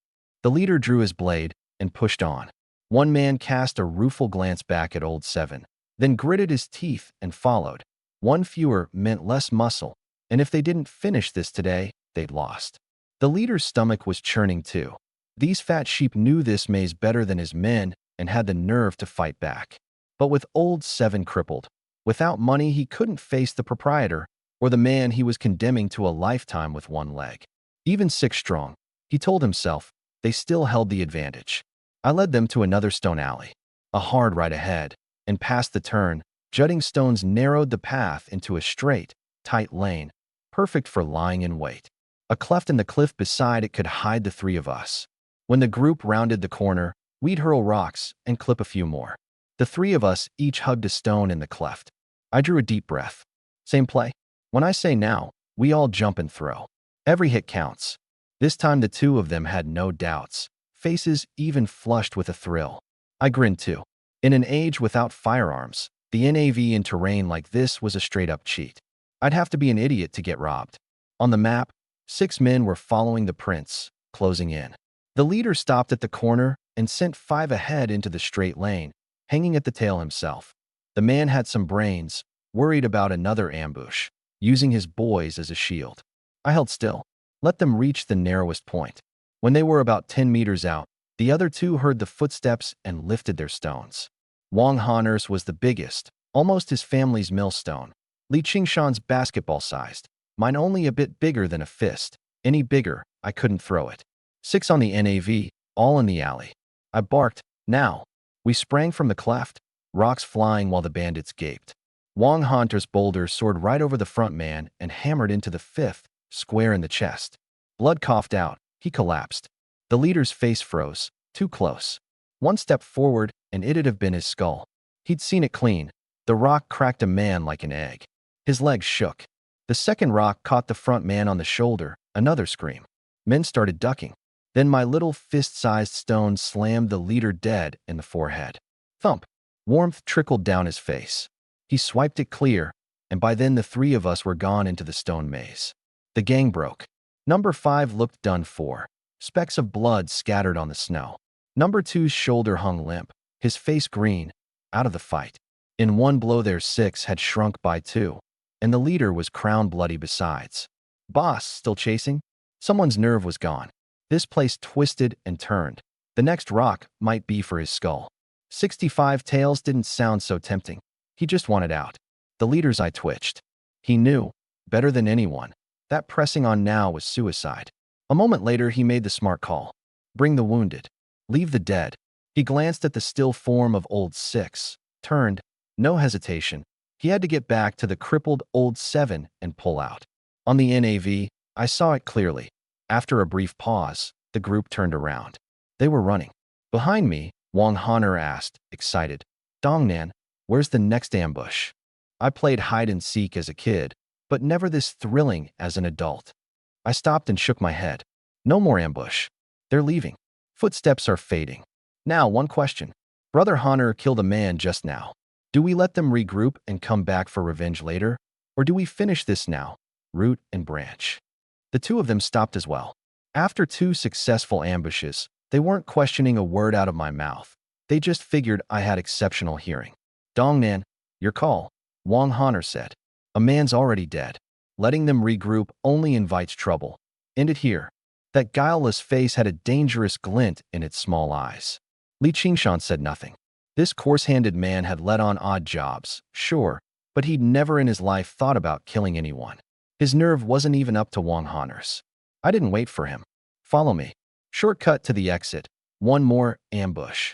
Speaker 1: The leader drew his blade and pushed on. One man cast a rueful glance back at Old Seven, then gritted his teeth and followed. One fewer meant less muscle, and if they didn't finish this today, they'd lost. The leader's stomach was churning too. These fat sheep knew this maze better than his men and had the nerve to fight back. But with Old Seven crippled, without money he couldn't face the proprietor or the man he was condemning to a lifetime with one leg. Even 6 strong, he told himself, they still held the advantage. I led them to another stone alley, a hard right ahead, and past the turn, jutting stones narrowed the path into a straight, tight lane, perfect for lying in wait. A cleft in the cliff beside it could hide the 3 of us. When the group rounded the corner, we'd hurl rocks and clip a few more. The 3 of us each hugged a stone in the cleft. I drew a deep breath. Same play? When I say now, we all jump and throw. Every hit counts. This time the 2 of them had no doubts, faces even flushed with a thrill. I grinned too. In an age without firearms, the NAV in terrain like this was a straight-up cheat. I'd have to be an idiot to get robbed. On the map, 6 men were following the prince, closing in. The leader stopped at the corner and sent 5 ahead into the straight lane, hanging at the tail himself. The man had some brains, worried about another ambush, using his boys as a shield. I held still, let them reach the narrowest point. When they were about 10 meters out, the other 2 heard the footsteps and lifted their stones. Wang Hanner's was the biggest, almost his family's millstone. Li Qingshan's basketball-sized, mine only a bit bigger than a fist. Any bigger, I couldn't throw it. 6 on the NAV, all in the alley. I barked, now. We sprang from the cleft, rocks flying while the bandits gaped. Wang Hunter's boulder soared right over the front man and hammered into the 5th, square in the chest. Blood coughed out, he collapsed. The leader's face froze, too close. 1 step forward, and it'd have been his skull. He'd seen it clean. The rock cracked a man like an egg. His legs shook. The second rock caught the front man on the shoulder, another scream. Men started ducking. Then my little fist-sized stone slammed the leader dead in the forehead. Thump. Warmth trickled down his face. He swiped it clear, and by then the 3 of us were gone into the stone maze. The gang broke. Number 5 looked done for. Specks of blood scattered on the snow. Number 2's shoulder hung limp, his face green, out of the fight. In one blow their 6 had shrunk by 2, and the leader was crown bloody besides. Boss, still chasing? Someone's nerve was gone. This place twisted and turned. The next rock might be for his skull. 65 tails didn't sound so tempting. He just wanted out. The leader's eye twitched. He knew, better than anyone, that pressing on now was suicide. A moment later, he made the smart call. Bring the wounded. Leave the dead. He glanced at the still form of Old 6, turned, no hesitation. He had to get back to the crippled Old 7 and pull out. On the NAV, I saw it clearly. After a brief pause, the group turned around. They were running. Behind me, Wang Hanner asked, excited, Dongnan, where's the next ambush? I played hide-and-seek as a kid, but never this thrilling as an adult. I stopped and shook my head. No more ambush. They're leaving. Footsteps are fading. Now, one question. Brother Hanner killed a man just now. Do we let them regroup and come back for revenge later? Or do we finish this now, root and branch? The 2 of them stopped as well. After 2 successful ambushes, they weren't questioning a word out of my mouth. They just figured I had exceptional hearing. Dongnan, your call, Wang Hanner said. A man's already dead. Letting them regroup only invites trouble. End it here. That guileless face had a dangerous glint in its small eyes. Li Qingshan said nothing. This coarse-handed man had let on odd jobs, sure, but he'd never in his life thought about killing anyone. His nerve wasn't even up to Wang Hanner's. I didn't wait for him. Follow me. Shortcut to the exit. One more ambush.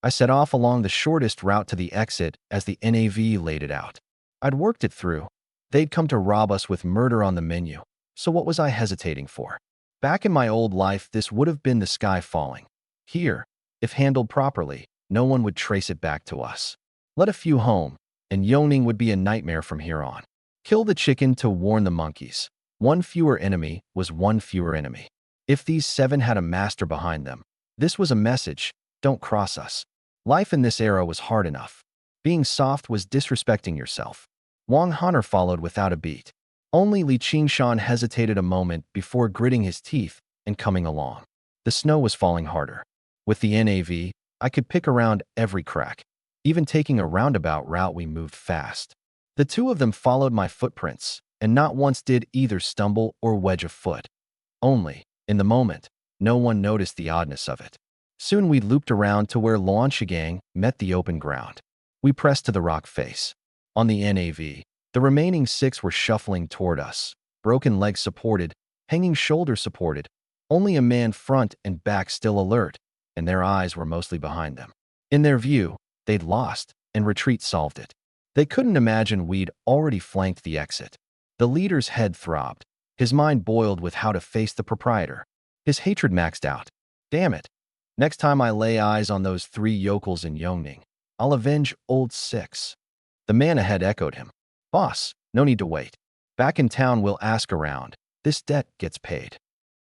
Speaker 1: I set off along the shortest route to the exit as the NAV laid it out. I'd worked it through. They'd come to rob us with murder on the menu, so what was I hesitating for? Back in my old life, this would have been the sky falling. Here, if handled properly, no one would trace it back to us. Let a few home, and Yoning would be a nightmare from here on. Kill the chicken to warn the monkeys. One fewer enemy was one fewer enemy. If these 7 had a master behind them, this was a message, don't cross us. Life in this era was hard enough. Being soft was disrespecting yourself. Wang Hanner followed without a beat. Only Li Qingshan hesitated a moment before gritting his teeth and coming along. The snow was falling harder. With the NAV, I could pick around every crack. Even taking a roundabout route, we moved fast. The two of them followed my footprints, and not once did either stumble or wedge a foot. Only, in the moment, no one noticed the oddness of it. Soon we looped around to where Luanshigang met the open ground. We pressed to the rock face. On the NAV, the remaining 6 were shuffling toward us, broken legs supported, hanging shoulder supported, only a man front and back still alert, and their eyes were mostly behind them. In their view, they'd lost, and retreat solved it. They couldn't imagine we'd already flanked the exit. The leader's head throbbed. His mind boiled with how to face the proprietor. His hatred maxed out. Damn it. Next time I lay eyes on those 3 yokels in Yongning, I'll avenge old 6. The man ahead echoed him. Boss, no need to wait. Back in town, we'll ask around. This debt gets paid.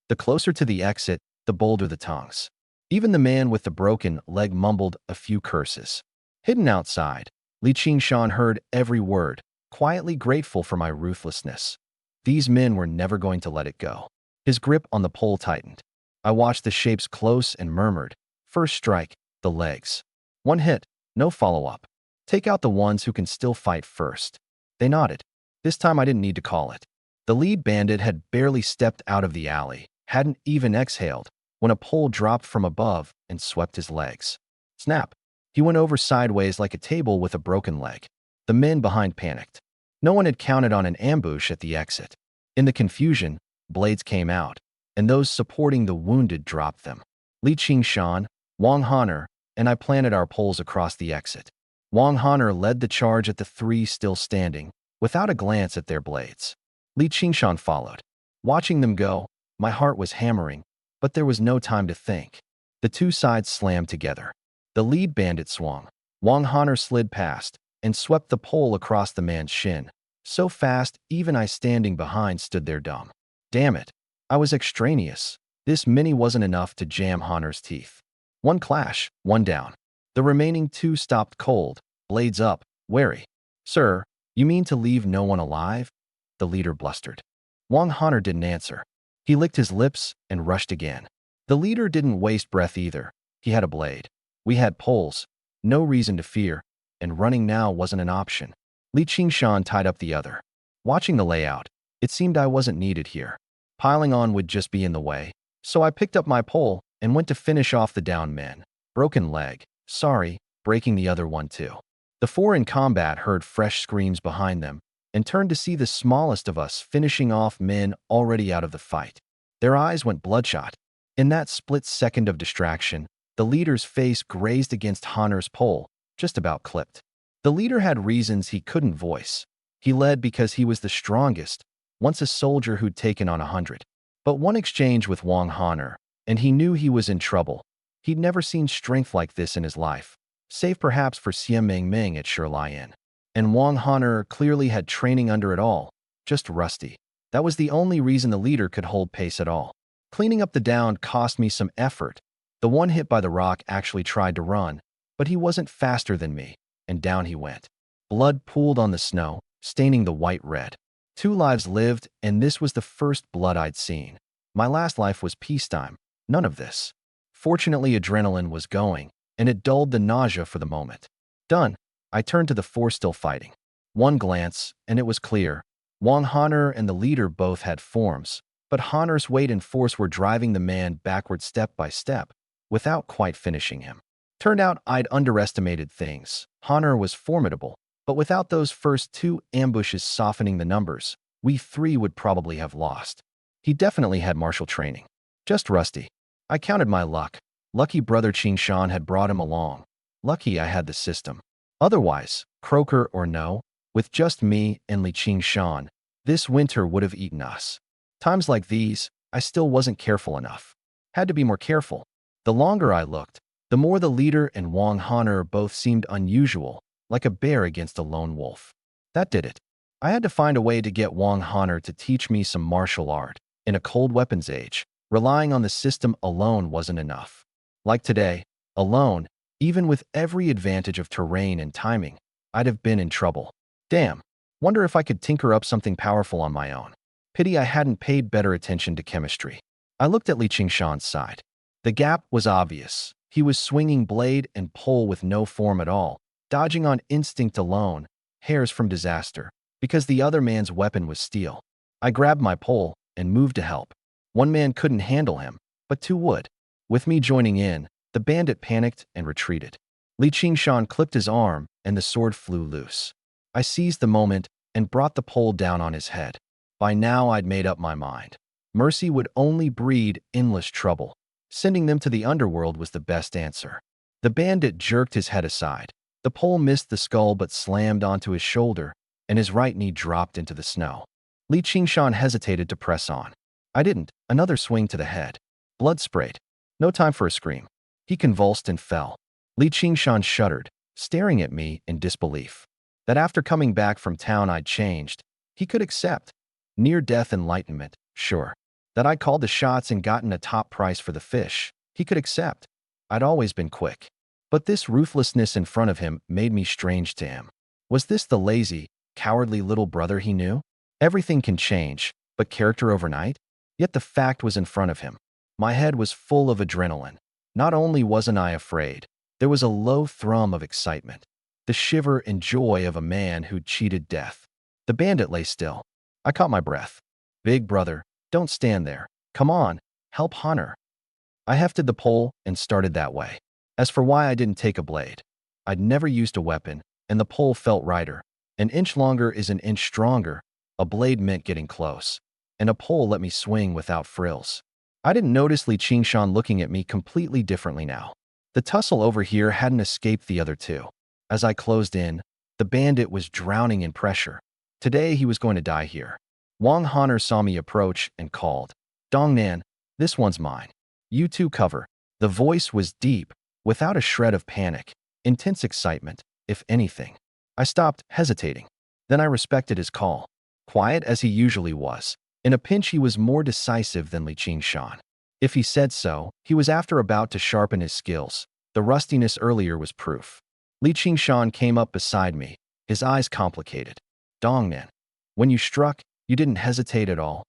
Speaker 1: The closer to the exit, the bolder the tongues. Even the man with the broken leg mumbled a few curses. Hidden outside, Li Qingshan heard every word, quietly grateful for my ruthlessness. These men were never going to let it go. His grip on the pole tightened. I watched the shapes close and murmured, first strike, the legs. 1 hit, no follow-up. Take out the ones who can still fight first. They nodded. This time I didn't need to call it. The lead bandit had barely stepped out of the alley, hadn't even exhaled, when a pole dropped from above and swept his legs. Snap! He went over sideways like a table with a broken leg. The men behind panicked. No one had counted on an ambush at the exit. In the confusion, blades came out, and those supporting the wounded dropped them. Li Qingshan, Wang Honor, and I planted our poles across the exit. Wang Honor led the charge at the 3 still standing, without a glance at their blades. Li Qingshan followed. Watching them go, my heart was hammering, but there was no time to think. The 2 sides slammed together. The lead bandit swung. Wang Honor slid past and swept the pole across the man's shin. So fast, even I standing behind stood there dumb. Damn it. I was extraneous. This mini wasn't enough to jam Honor's teeth. 1 clash, 1 down. The remaining 2 stopped cold, blades up, wary. Sir, you mean to leave no one alive? The leader blustered. Wang Honor didn't answer. He licked his lips and rushed again. The leader didn't waste breath either. He had a blade. We had poles. No reason to fear, and running now wasn't an option. Li Qingshan tied up the other. Watching the layout, it seemed I wasn't needed here. Piling on would just be in the way, so I picked up my pole and went to finish off the down men. Broken leg. Sorry, breaking the other one too. The 4 in combat heard fresh screams behind them and turned to see the smallest of us finishing off men already out of the fight. Their eyes went bloodshot. In that split second of distraction, the leader's face grazed against Honor's pole, just about clipped. The leader had reasons he couldn't voice. He led because he was the strongest, once a soldier who'd taken on 100. But one exchange with Wang Honor, and he knew he was in trouble. He'd never seen strength like this in his life, save perhaps for Xia Mingming at Shilian. And Wang Honor clearly had training under it all, just rusty. That was the only reason the leader could hold pace at all. Cleaning up the down cost me some effort. The one hit by the rock actually tried to run, but he wasn't faster than me, and down he went. Blood pooled on the snow, staining the white red. 2 lives lived, and this was the first blood I'd seen. My last life was peacetime, none of this. Fortunately, adrenaline was going, and it dulled the nausea for the moment. Done. I turned to the 4 still fighting. 1 glance, and it was clear. Wang Honor and the leader both had forms, but Honor's weight and force were driving the man backward step by step, without quite finishing him. Turned out I'd underestimated things. Honor was formidable, but without those first 2 ambushes softening the numbers, we 3 would probably have lost. He definitely had martial training. Just rusty. I counted my luck. Lucky brother Qingshan had brought him along. Lucky I had the system. Otherwise, croaker or no, with just me and Li Qingshan, this winter would have eaten us. Times like these, I still wasn't careful enough. Had to be more careful. The longer I looked, the more the leader and Wang Honor both seemed unusual, like a bear against a lone wolf. That did it. I had to find a way to get Wang Honor to teach me some martial art. In a cold weapons age, relying on the system alone wasn't enough. Like today, alone, even with every advantage of terrain and timing, I'd have been in trouble. Damn, Wonder if I could tinker up something powerful on my own. Pity I hadn't paid better attention to chemistry. I looked at Li Qingshan's side. The gap was obvious. He was swinging blade and pole with no form at all, dodging on instinct alone, hairs from disaster, because the other man's weapon was steel. I grabbed my pole and moved to help. One man couldn't handle him, but two would. With me joining in, the bandit panicked and retreated. Li Qingshan clipped his arm, and the sword flew loose. I seized the moment and brought the pole down on his head. By now, I'd made up my mind. Mercy would only breed endless trouble. Sending them to the underworld was the best answer. The bandit jerked his head aside. The pole missed the skull but slammed onto his shoulder, and his right knee dropped into the snow. Li Qingshan hesitated to press on. I didn't. Another swing to the head. Blood sprayed. No time for a scream. He convulsed and fell. Li Qingshan shuddered, staring at me in disbelief. That after coming back from town I'd changed, he could accept. Near-death enlightenment, sure. That I called the shots and gotten a top price for the fish, he could accept. I'd always been quick. But this ruthlessness in front of him made me strange to him. Was this the lazy, cowardly little brother he knew? Everything can change, but character overnight? Yet the fact was in front of him. My head was full of adrenaline. Not only wasn't I afraid, there was a low thrum of excitement. The shiver and joy of a man who'd cheated death. The bandit lay still. I caught my breath. Big brother, don't stand there. Come on, help Hunter. I hefted the pole and started that way. As for why I didn't take a blade, I'd never used a weapon, and the pole felt righter. An inch longer is an inch stronger. A blade meant getting close, and a pole let me swing without frills. I didn't notice Li Qingshan looking at me completely differently now. The tussle over here hadn't escaped the other two. As I closed in, the bandit was drowning in pressure. Today he was going to die here. Wang Honor saw me approach and called, "Dongnan, this one's mine. You two cover." The voice was deep, without a shred of panic. Intense excitement, if anything. I stopped, hesitating. Then I respected his call. Quiet as he usually was, in a pinch he was more decisive than Li Qingshan. If he said so, he was after about to sharpen his skills. The rustiness earlier was proof. Li Qingshan came up beside me, his eyes complicated. "Dongnan, when you struck, you didn't hesitate at all."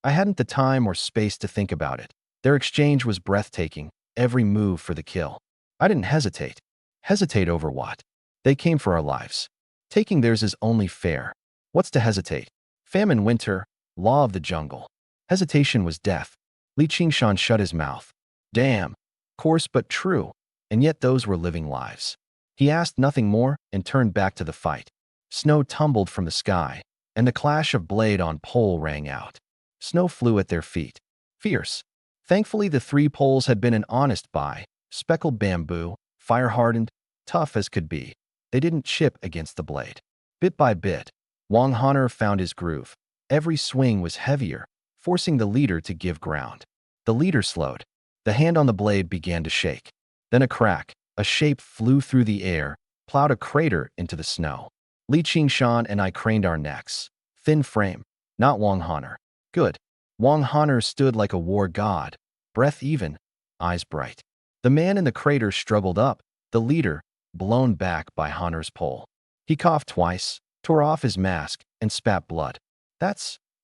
Speaker 1: I hadn't the time or space to think about it. Their exchange was breathtaking, every move for the kill. I didn't hesitate. Hesitate over what? They came for our lives. Taking theirs is only fair. What's to hesitate? Famine winter, law of the jungle. Hesitation was death. Li Qingshan shut his mouth. Damn. Coarse but true. And yet those were living lives. He asked nothing more and turned back to the fight. Snow tumbled from the sky, and the clash of blade on pole rang out. Snow flew at their feet. Fierce. Thankfully, the three poles had been an honest buy. Speckled bamboo, fire-hardened, tough as could be. They didn't chip against the blade. Bit by bit, Wang Honor found his groove. Every swing was heavier, forcing the leader to give ground. The leader slowed. The hand on the blade began to shake. Then a crack, a shape flew through the air, plowed a crater into the snow. Li Qingshan and I craned our necks. Thin frame, not Wang Honor. Good. Wang Honor stood like a war god, breath even, eyes bright. The man in the crater struggled up, the leader, blown back by Honor's pole. He coughed twice, tore off his mask, and spat blood.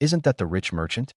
Speaker 1: Isn't that the rich merchant?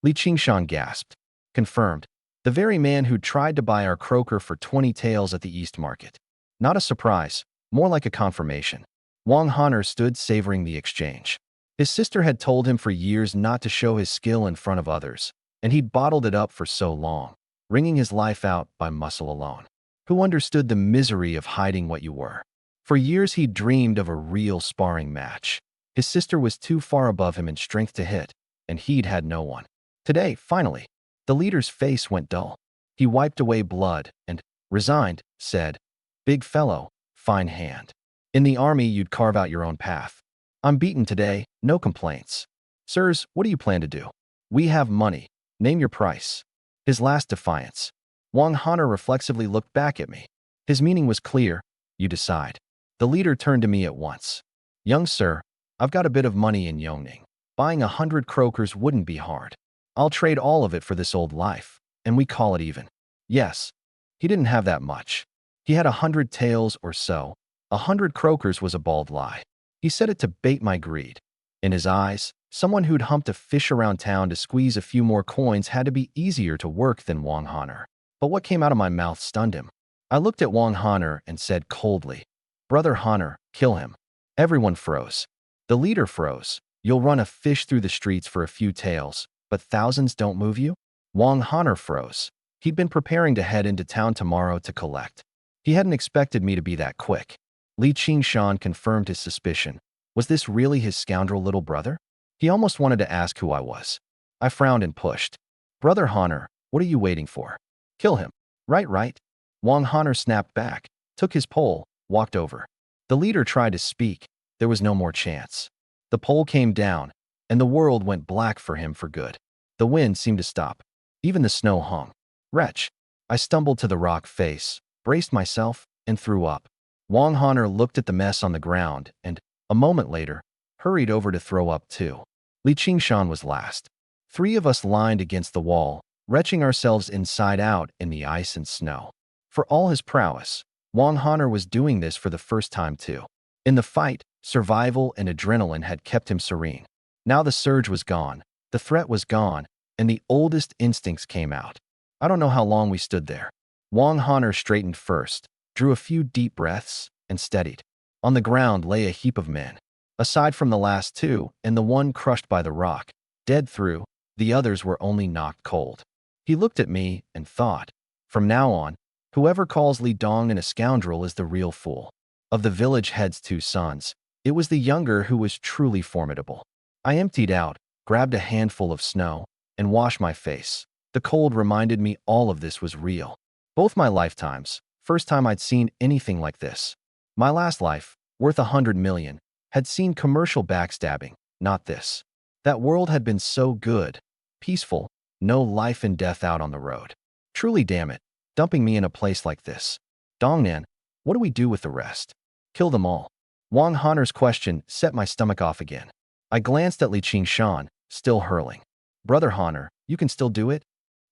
Speaker 1: Li Qingshan gasped. Confirmed. The very man who tried to buy our croaker for 20 taels at the East Market. Not a surprise, more like a confirmation. Wang Honor stood savoring the exchange. His sister had told him for years not to show his skill in front of others, and he'd bottled it up for so long, wringing his life out by muscle alone. Who understood the misery of hiding what you were? For years he'd dreamed of a real sparring match. His sister was too far above him in strength to hit, and he'd had no one. Today, finally, the leader's face went dull. He wiped away blood and, resigned, said, "Big fellow, fine hand. In the army you'd carve out your own path. I'm beaten today, no complaints. Sirs, what do you plan to do? We have money. Name your price." His last defiance. Wang Honor reflexively looked back at me. His meaning was clear. You decide. The leader turned to me at once. "Young sir, I've got a bit of money in Yongning. Buying 100 croakers wouldn't be hard. I'll trade all of it for this old life, and we call it even." Yes. He didn't have that much. He had 100 taels or so. 100 croakers was a bald lie. He said it to bait my greed. In his eyes, someone who'd humped a fish around town to squeeze a few more coins had to be easier to work than Wang Han'er. But what came out of my mouth stunned him. I looked at Wang Han'er and said coldly, "Brother Han'er, kill him." Everyone froze. The leader froze. "You'll run a fish through the streets for a few taels, but thousands don't move you?" Wang Han'er froze. He'd been preparing to head into town tomorrow to collect. He hadn't expected me to be that quick. Li Qingshan confirmed his suspicion. Was this really his scoundrel little brother? He almost wanted to ask who I was. I frowned and pushed. "Brother Han'er, what are you waiting for? Kill him." Right. Wang Han'er snapped back, took his pole, walked over. The leader tried to speak. There was no more chance. The pole came down, and the world went black for him for good. The wind seemed to stop. Even the snow hung. Wretch. I stumbled to the rock face, braced myself, and threw up. Wang Han'er looked at the mess on the ground and, a moment later, hurried over to throw up too. Li Qingshan was last. 3 of us lined against the wall, retching ourselves inside out in the ice and snow. For all his prowess, Wang Han'er was doing this for the first time too. In the fight, survival and adrenaline had kept him serene. Now the surge was gone, the threat was gone, and the oldest instincts came out. I don't know how long we stood there. Wang Han'er straightened first, drew a few deep breaths, and steadied. On the ground lay a heap of men. Aside from the last 2 and the one crushed by the rock, dead through, the others were only knocked cold. He looked at me and thought, from now on, whoever calls Li Dongnan a scoundrel is the real fool. Of the village head's 2 sons, it was the younger who was truly formidable. I emptied out, grabbed a handful of snow, and washed my face. The cold reminded me all of this was real. Both my lifetimes, first time I'd seen anything like this. My last life, worth 100 million, had seen commercial backstabbing, not this. That world had been so good, peaceful, no life and death out on the road. Truly damn it, dumping me in a place like this. Dongnan, what do we do with the rest? Kill them all. Wang Han'er's question set my stomach off again. I glanced at Li Qingshan, still hurling. Brother Han'er, you can still do it?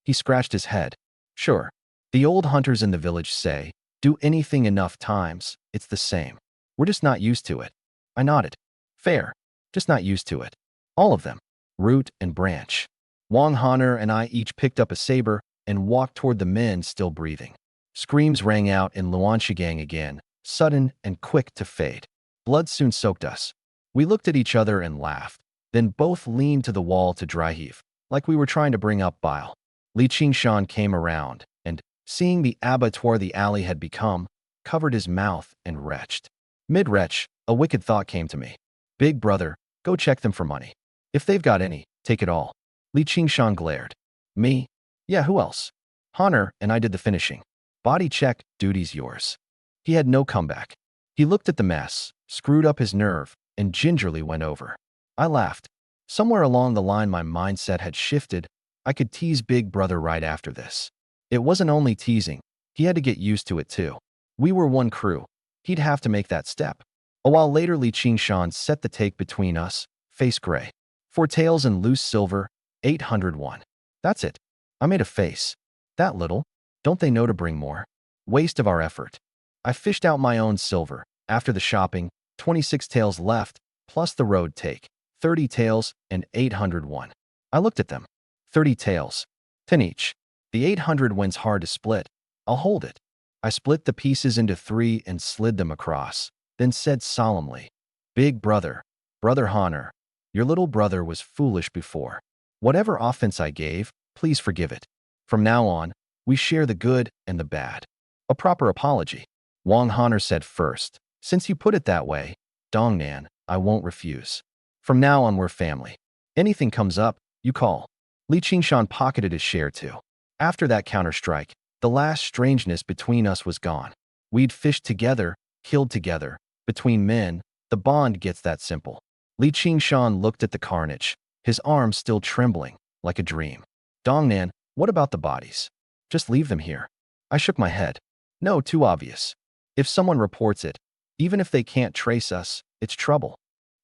Speaker 1: He scratched his head. Sure. The old hunters in the village say, do anything enough times, it's the same. We're just not used to it. I nodded. Fair. Just not used to it. All of them. Root and branch. Wang Han'er and I each picked up a saber and walked toward the men still breathing. Screams rang out in Luanshigang again, sudden and quick to fade. Blood soon soaked us. We looked at each other and laughed, then both leaned to the wall to dry heave, like we were trying to bring up bile. Li Qingshan came around, and, seeing the abattoir the alley had become, covered his mouth and retched. Mid-retch, a wicked thought came to me. Big brother, go check them for money. If they've got any, take it all. Li Qingshan glared. Me? Yeah, who else? Han'er and I did the finishing. Body check, duty's yours. He had no comeback. He looked at the mess, screwed up his nerve, and gingerly went over. I laughed. Somewhere along the line my mindset had shifted. I could tease Big Brother right after this. It wasn't only teasing. He had to get used to it too. We were one crew. He'd have to make that step. A while later Li Qingshan set the take between us, face gray. 4 taels and loose silver, 801. That's it. I made a face. That little? Don't they know to bring more? Waste of our effort. I fished out my own silver. After the shopping, 26 taels left, plus the road take. 30 taels and 801. I looked at them. 30 taels. 10 each. The 800 wins hard to split. I'll hold it. I split the pieces into 3 and slid them across, then said solemnly, Big brother, Brother Han'er, your little brother was foolish before. Whatever offense I gave, please forgive it. From now on, we share the good and the bad. A proper apology. Wang Han'er said first, since you put it that way, Dongnan, I won't refuse. From now on we're family. Anything comes up, you call. Li Qingshan pocketed his share too. After that counter-strike, the last strangeness between us was gone. We'd fished together, killed together. Between men, the bond gets that simple. Li Qingshan looked at the carnage, his arms still trembling, like a dream. Dongnan, what about the bodies? Just leave them here. I shook my head. No, too obvious. If someone reports it, even if they can't trace us, it's trouble.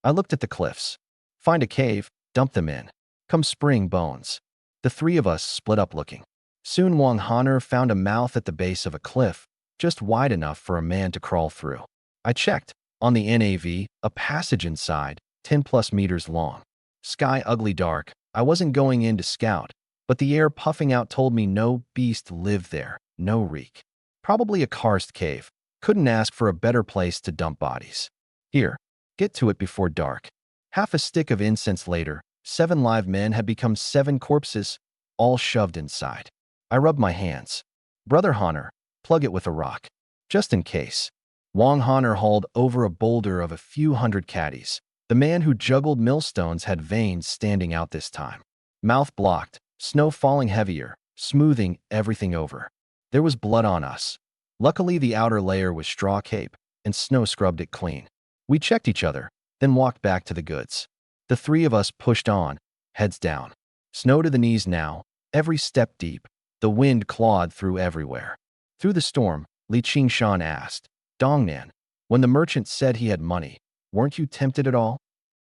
Speaker 1: I looked at the cliffs. Find a cave, dump them in. Come spring bones. The 3 of us split up looking. Soon Wang Han'er found a mouth at the base of a cliff, just wide enough for a man to crawl through. I checked. On the NAV, a passage inside, 10+ meters long. Sky ugly dark. I wasn't going in to scout, but the air puffing out told me no beast lived there, no reek. Probably a karst cave. Couldn't ask for a better place to dump bodies. Here, get to it before dark. Half a stick of incense later, 7 live men had become 7 corpses, all shoved inside. I rubbed my hands. Brother Honor, plug it with a rock. Just in case. Wong Honor hauled over a boulder of a few hundred caddies. The man who juggled millstones had veins standing out this time. Mouth blocked, snow falling heavier, smoothing everything over. There was blood on us. Luckily, the outer layer was straw cape, and snow scrubbed it clean. We checked each other, then walked back to the goods. The 3 of us pushed on, heads down. Snow to the knees now, every step deep. The wind clawed through everywhere. Through the storm, Li Qingshan asked, Dongnan, when the merchant said he had money, weren't you tempted at all?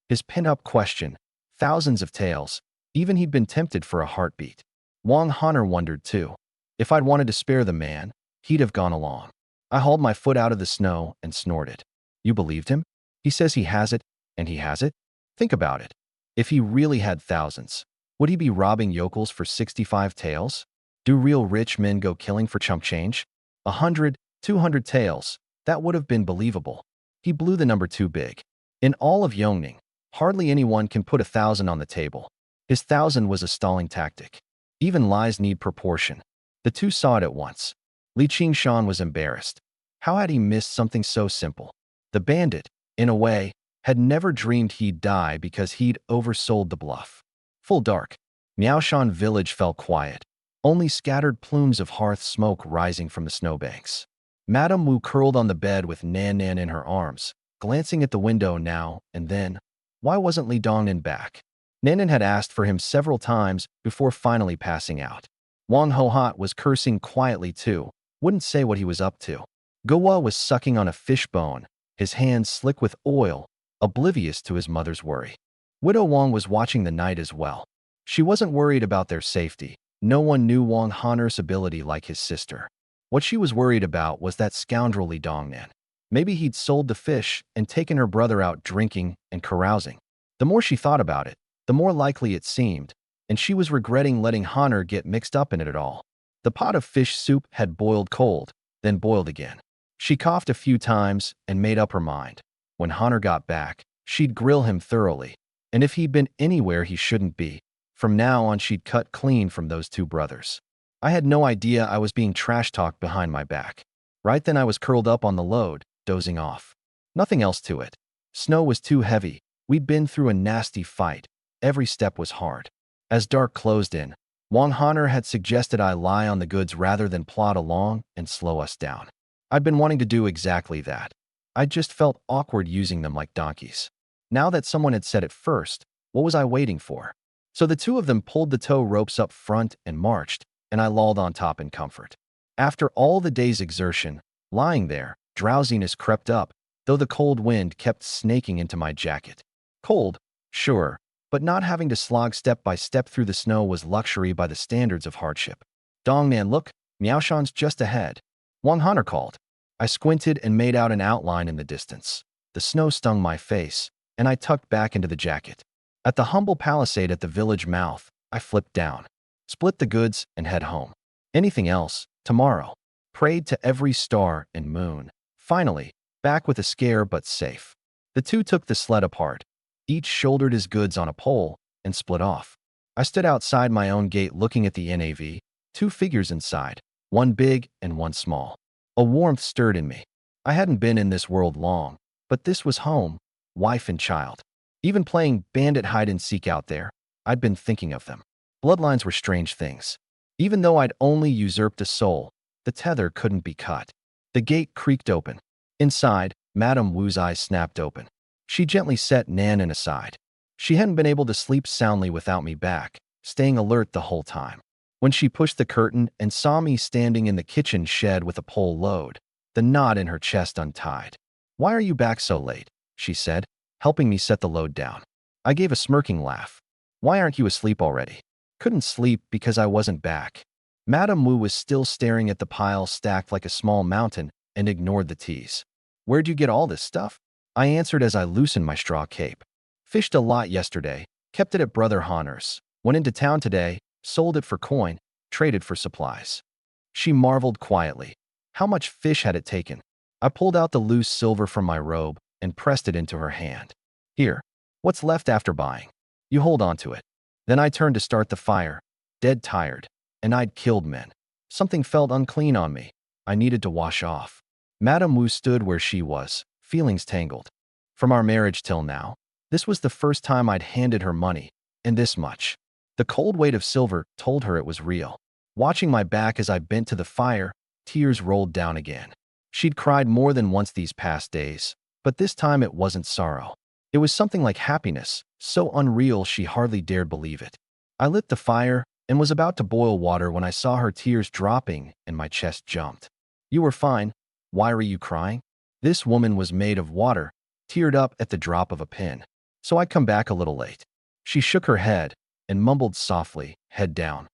Speaker 1: His pin-up question, thousands of taels, even he'd been tempted for a heartbeat. Wong Honor wondered too. If I'd wanted to spare the man, he'd have gone along. I hauled my foot out of the snow and snorted. You believed him? He says he has it, and he has it? Think about it. If he really had thousands, would he be robbing yokels for 65 taels? Do real rich men go killing for chump change? 100, 200 taels, that would have been believable. He blew the number too big. In all of Yongning, hardly anyone can put 1,000 on the table. His 1,000 was a stalling tactic. Even lies need proportion. The 2 saw it at once. Li Qingshan was embarrassed. How had he missed something so simple? The bandit, in a way, had never dreamed he'd die because he'd oversold the bluff. Full dark. Miaoshan village fell quiet. Only scattered plumes of hearth smoke rising from the snowbanks. Madame Wu curled on the bed with Nan Nan in her arms, glancing at the window now and then. Why wasn't Li Dongnan back? Nanan had asked for him several times before finally passing out. Wang Hohat was cursing quietly too, wouldn't say what he was up to. Gowa was sucking on a fishbone, his hands slick with oil, oblivious to his mother's worry. Widow Wang was watching the night as well. She wasn't worried about their safety. No one knew Wang Honor's ability like his sister. What she was worried about was that scoundrel Li Dongnan. Maybe he'd sold the fish and taken her brother out drinking and carousing. The more she thought about it, the more likely it seemed, and she was regretting letting Honor get mixed up in it at all. The pot of fish soup had boiled cold, then boiled again. She coughed a few times and made up her mind. When Honor got back, she'd grill him thoroughly, and if he'd been anywhere he shouldn't be, from now on she'd cut clean from those 2 brothers. I had no idea I was being trash-talked behind my back. Right then I was curled up on the load, dozing off. Nothing else to it. Snow was too heavy. We'd been through a nasty fight. Every step was hard. As dark closed in, Wang Honor had suggested I lie on the goods rather than plod along and slow us down. I'd been wanting to do exactly that. I just felt awkward using them like donkeys. Now that someone had said it first, what was I waiting for? So the 2 of them pulled the tow ropes up front and marched, and I lolled on top in comfort. After all the day's exertion, lying there, drowsiness crept up, though the cold wind kept snaking into my jacket. Cold, sure, but not having to slog step by step through the snow was luxury by the standards of hardship. Dongnan, look, Miaoshan's just ahead. Wang Honor called. I squinted and made out an outline in the distance. The snow stung my face, and I tucked back into the jacket. At the humble palisade at the village mouth, I flipped down. Split the goods and head home. Anything else, tomorrow. Prayed to every star and moon. Finally, back with a scare but safe. The 2 took the sled apart. Each shouldered his goods on a pole and split off. I stood outside my own gate looking at the NAV, 2 figures inside, one big and one small. A warmth stirred in me. I hadn't been in this world long, but this was home, wife and child. Even playing bandit hide-and-seek out there, I'd been thinking of them. Bloodlines were strange things. Even though I'd only usurped a soul, the tether couldn't be cut. The gate creaked open. Inside, Madame Wu's eyes snapped open. She gently set Nanan aside. She hadn't been able to sleep soundly without me back, staying alert the whole time. When she pushed the curtain and saw me standing in the kitchen shed with a pole load, the knot in her chest untied. "Why are you back so late?" she said, helping me set the load down. I gave a smirking laugh. "Why aren't you asleep already?" Couldn't sleep because I wasn't back. Madame Wu was still staring at the pile stacked like a small mountain and ignored the tease. "Where'd you get all this stuff?" I answered as I loosened my straw cape. Fished a lot yesterday, kept it at Brother Honor's. Went into town today, sold it for coin, traded for supplies. She marveled quietly. How much fish had it taken? I pulled out the loose silver from my robe and pressed it into her hand. Here, what's left after buying? You hold on to it. Then I turned to start the fire, dead tired, and I'd killed men. Something felt unclean on me. I needed to wash off. Madame Wu stood where she was, feelings tangled. From our marriage till now, this was the first time I'd handed her money, and this much. The cold weight of silver told her it was real. Watching my back as I bent to the fire, tears rolled down again. She'd cried more than once these past days, but this time it wasn't sorrow. It was something like happiness, so unreal she hardly dared believe it. I lit the fire and was about to boil water when I saw her tears dropping and my chest jumped. You were fine. Why were you crying? This woman was made of water, teared up at the drop of a pin. So I come back a little late. She shook her head and mumbled softly, head down.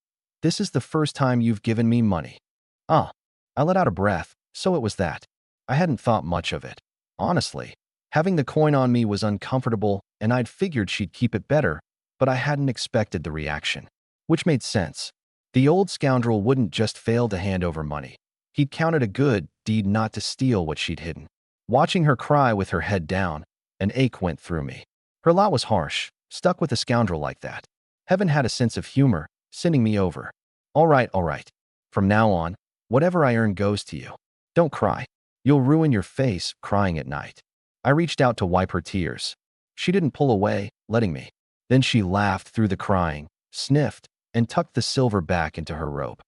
Speaker 1: This is the first time you've given me money. Ah. I let out a breath, so it was that. I hadn't thought much of it. Honestly, having the coin on me was uncomfortable and I'd figured she'd keep it better, but I hadn't expected the reaction. Which made sense. The old scoundrel wouldn't just fail to hand over money. He'd counted a good deed not to steal what she'd hidden. Watching her cry with her head down, an ache went through me. Her lot was harsh, stuck with a scoundrel like that. Heaven had a sense of humor, sending me over. All right. From now on, whatever I earn goes to you. Don't cry. You'll ruin your face crying at night. I reached out to wipe her tears. She didn't pull away, letting me. Then she laughed through the crying, sniffed, and tucked the silver back into her robe.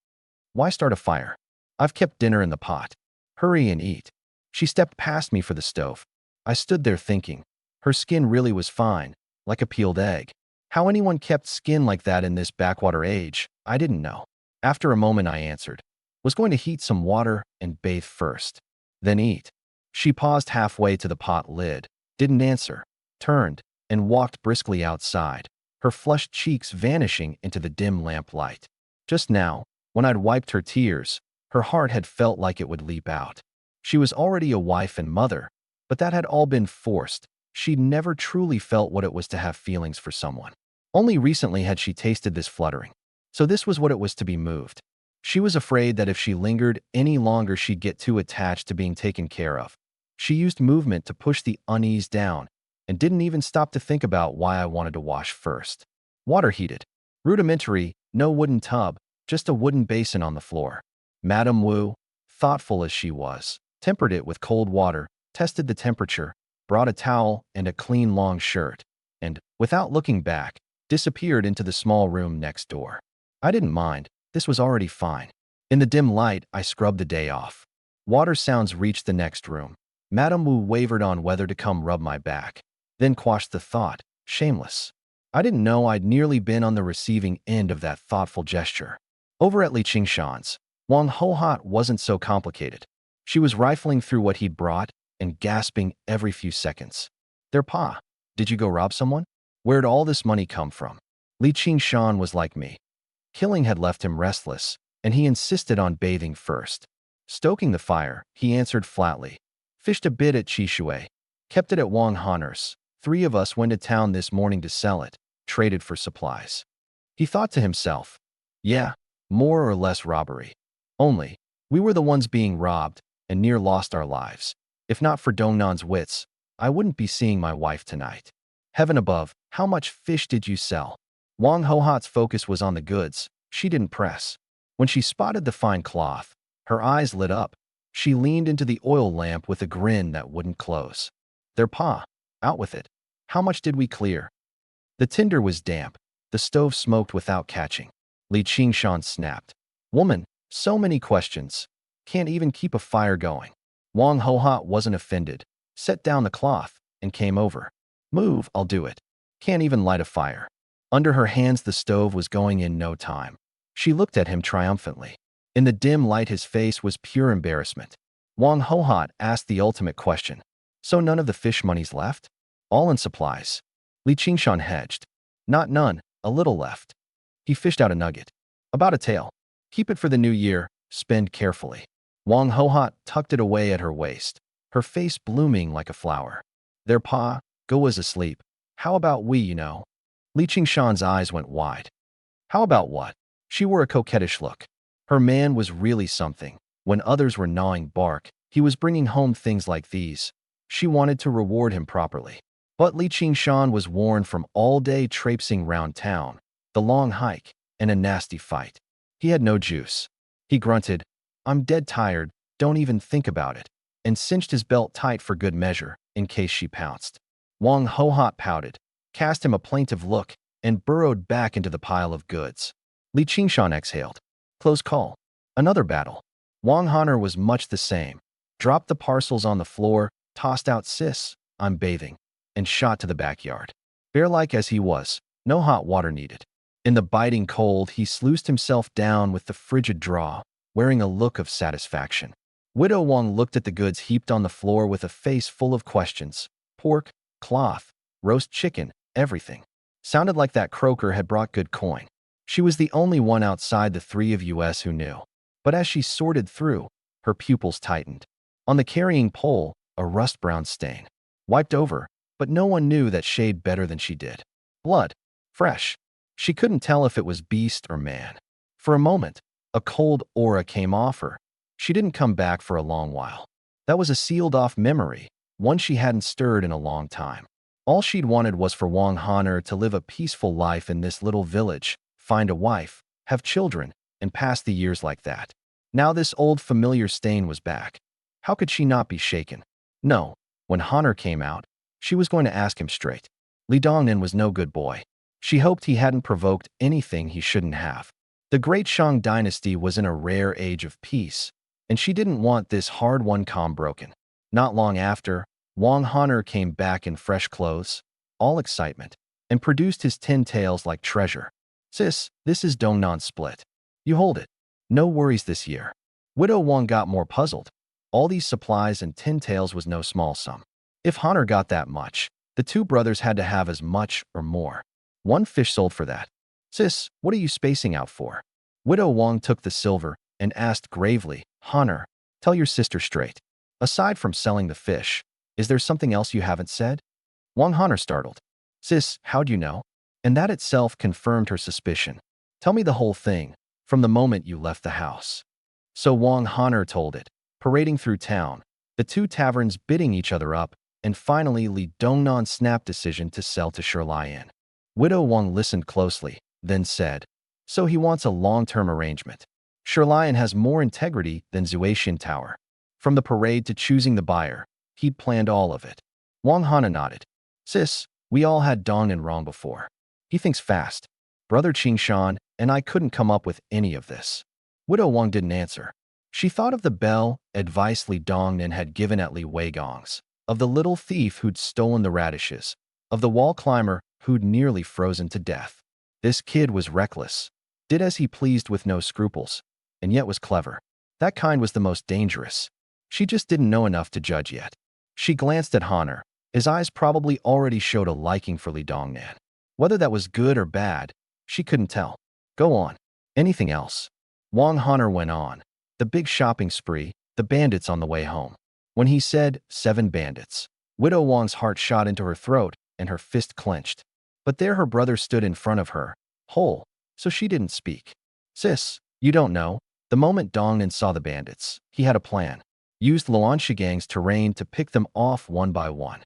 Speaker 1: Why start a fire? I've kept dinner in the pot. Hurry and eat. She stepped past me for the stove. I stood there thinking. Her skin really was fine, like a peeled egg. How anyone kept skin like that in this backwater age, I didn't know. After a moment I answered. Was going to heat some water and bathe first. Then eat. She paused halfway to the pot lid, didn't answer, turned, and walked briskly outside, her flushed cheeks vanishing into the dim lamplight. Just now, when I'd wiped her tears, her heart had felt like it would leap out. She was already a wife and mother, but that had all been forced. She'd never truly felt what it was to have feelings for someone. Only recently had she tasted this fluttering. So this was what it was to be moved. She was afraid that if she lingered any longer she'd get too attached to being taken care of. She used movement to push the unease down and didn't even stop to think about why I wanted to wash first. Water heated. Rudimentary, no wooden tub, just a wooden basin on the floor. Madame Wu, thoughtful as she was, tempered it with cold water, tested the temperature, brought a towel and a clean long shirt, and, without looking back, disappeared into the small room next door. I didn't mind. This was already fine. In the dim light, I scrubbed the day off. Water sounds reached the next room. Madame Wu wavered on whether to come rub my back, then quashed the thought, shameless. I didn't know I'd nearly been on the receiving end of that thoughtful gesture. Over at Li Qingshan's, Wang Hohat wasn't so complicated. She was rifling through what he'd brought and gasping every few seconds. Their pa, did you go rob someone? Where'd all this money come from? Li Qingshan was like me. Killing had left him restless, and he insisted on bathing first. Stoking the fire, he answered flatly. Fished a bit at Chishui. Kept it at Wang Honor's. 3 of us went to town this morning to sell it, traded for supplies. He thought to himself, yeah, more or less robbery. Only, we were the ones being robbed and near lost our lives. If not for Dongnan's wits, I wouldn't be seeing my wife tonight. Heaven above, how much fish did you sell? Wang Hohat's focus was on the goods. She didn't press. When she spotted the fine cloth, her eyes lit up. She leaned into the oil lamp with a grin that wouldn't close. Their pa, out with it. How much did we clear? The tinder was damp. The stove smoked without catching. Li Qingshan snapped. Woman, so many questions. Can't even keep a fire going. Wang Hohat wasn't offended. Set down the cloth and came over. Move, I'll do it. Can't even light a fire. Under her hands the stove was going in no time. She looked at him triumphantly. In the dim light his face was pure embarrassment. Wang Hohat asked the ultimate question. So none of the fish money's left? All in supplies. Li Qingshan hedged. Not none, a little left. He fished out a nugget. About a tael. Keep it for the new year, spend carefully. Wang Hohat tucked it away at her waist, her face blooming like a flower. Their pa, Go was asleep. How about we? Li Qingshan's eyes went wide. How about what? She wore a coquettish look. Her man was really something. When others were gnawing bark, he was bringing home things like these. She wanted to reward him properly. But Li Qingshan was worn from all-day traipsing round town, the long hike, and a nasty fight. He had no juice. He grunted, "I'm dead tired, don't even think about it," and cinched his belt tight for good measure, in case she pounced. Wang Hohot pouted, cast him a plaintive look, and burrowed back into the pile of goods. Li Qingshan exhaled. Close call. Another battle. Wang Honor was much the same. Dropped the parcels on the floor, tossed out "Sis, I'm bathing," and shot to the backyard. Bear-like as he was, no hot water needed. In the biting cold, he sluiced himself down with the frigid draw, wearing a look of satisfaction. Widow Wang looked at the goods heaped on the floor with a face full of questions. Pork, cloth, roast chicken, everything. Sounded like that croaker had brought good coin. She was the only one outside the three of us who knew. But as she sorted through, her pupils tightened. On the carrying pole, a rust-brown stain. Wiped over, but no one knew that shade better than she did. Blood. Fresh. She couldn't tell if it was beast or man. For a moment, a cold aura came off her. She didn't come back for a long while. That was a sealed-off memory, one she hadn't stirred in a long time. All she'd wanted was for Wang Honor to live a peaceful life in this little village, find a wife, have children, and pass the years like that. Now this old familiar stain was back. How could she not be shaken? No, when Honor came out, she was going to ask him straight. Li Dongnan was no good boy. She hoped he hadn't provoked anything he shouldn't have. The Great Shang dynasty was in a rare age of peace, and she didn't want this hard-won calm broken. Not long after, Wang Honor came back in fresh clothes, all excitement, and produced his 10 taels like treasure. "Sis, this is Dongnan split. You hold it. No worries this year." Widow Wang got more puzzled. All these supplies and 10 taels was no small sum. If Honor got that much, the two brothers had to have as much or more. One fish sold for that. "Sis, what are you spacing out for?" Widow Wang took the silver and asked gravely, "Honor, tell your sister straight. Aside from selling the fish, is there something else you haven't said?" Wang Honor startled. "Sis, how'd you know?" And that itself confirmed her suspicion. "Tell me the whole thing, from the moment you left the house." So Wang Honor told it, parading through town, the two taverns bidding each other up, and finally Li Dongnan's snap decision to sell to Shirlian. Widow Wang listened closely, then said, "So he wants a long-term arrangement. Shirlian has more integrity than Zuaxian Tower. From the parade to choosing the buyer, he'd planned all of it." Wang Hana nodded. "Sis, we all had Dongnan wrong before. He thinks fast. Brother Qingshan and I couldn't come up with any of this." Widow Wang didn't answer. She thought of the bell advice Li Dongnan had given at Li Weigong's, of the little thief who'd stolen the radishes, of the wall climber who'd nearly frozen to death. This kid was reckless, did as he pleased with no scruples, and yet was clever. That kind was the most dangerous. She just didn't know enough to judge yet. She glanced at Honor. His eyes probably already showed a liking for Li Dongnan. Whether that was good or bad, she couldn't tell. "Go on. Anything else?" Wang Honor went on. The big shopping spree, the bandits on the way home. When he said 7 bandits, Widow Wang's heart shot into her throat and her fist clenched. But there her brother stood in front of her, whole, so she didn't speak. "Sis, you don't know. The moment Dongnan saw the bandits, he had a plan. Used Luanshigang's terrain to pick them off one by one.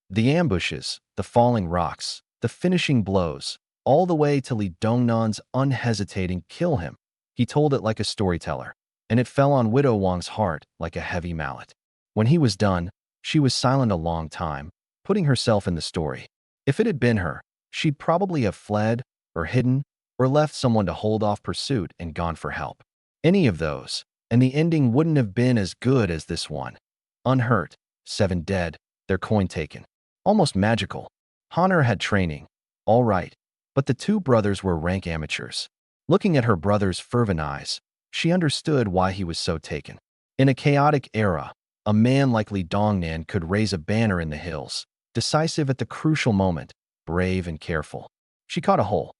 Speaker 1: The ambushes, the falling rocks, the finishing blows, all the way to Li Dongnan's unhesitating kill him. He told it like a storyteller, and it fell on Widow Wang's heart like a heavy mallet. When he was done, she was silent a long time, putting herself in the story. If it had been her, she'd probably have fled, or hidden, or left someone to hold off pursuit and gone for help. Any of those, and the ending wouldn't have been as good as this one. Unhurt, 7 dead, their coin taken. Almost magical. Honor had training, all right, but the two brothers were rank amateurs. Looking at her brother's fervent eyes, she understood why he was so taken. In a chaotic era, a man like Li Dongnan could raise a banner in the hills, decisive at the crucial moment, brave and careful. She caught a whole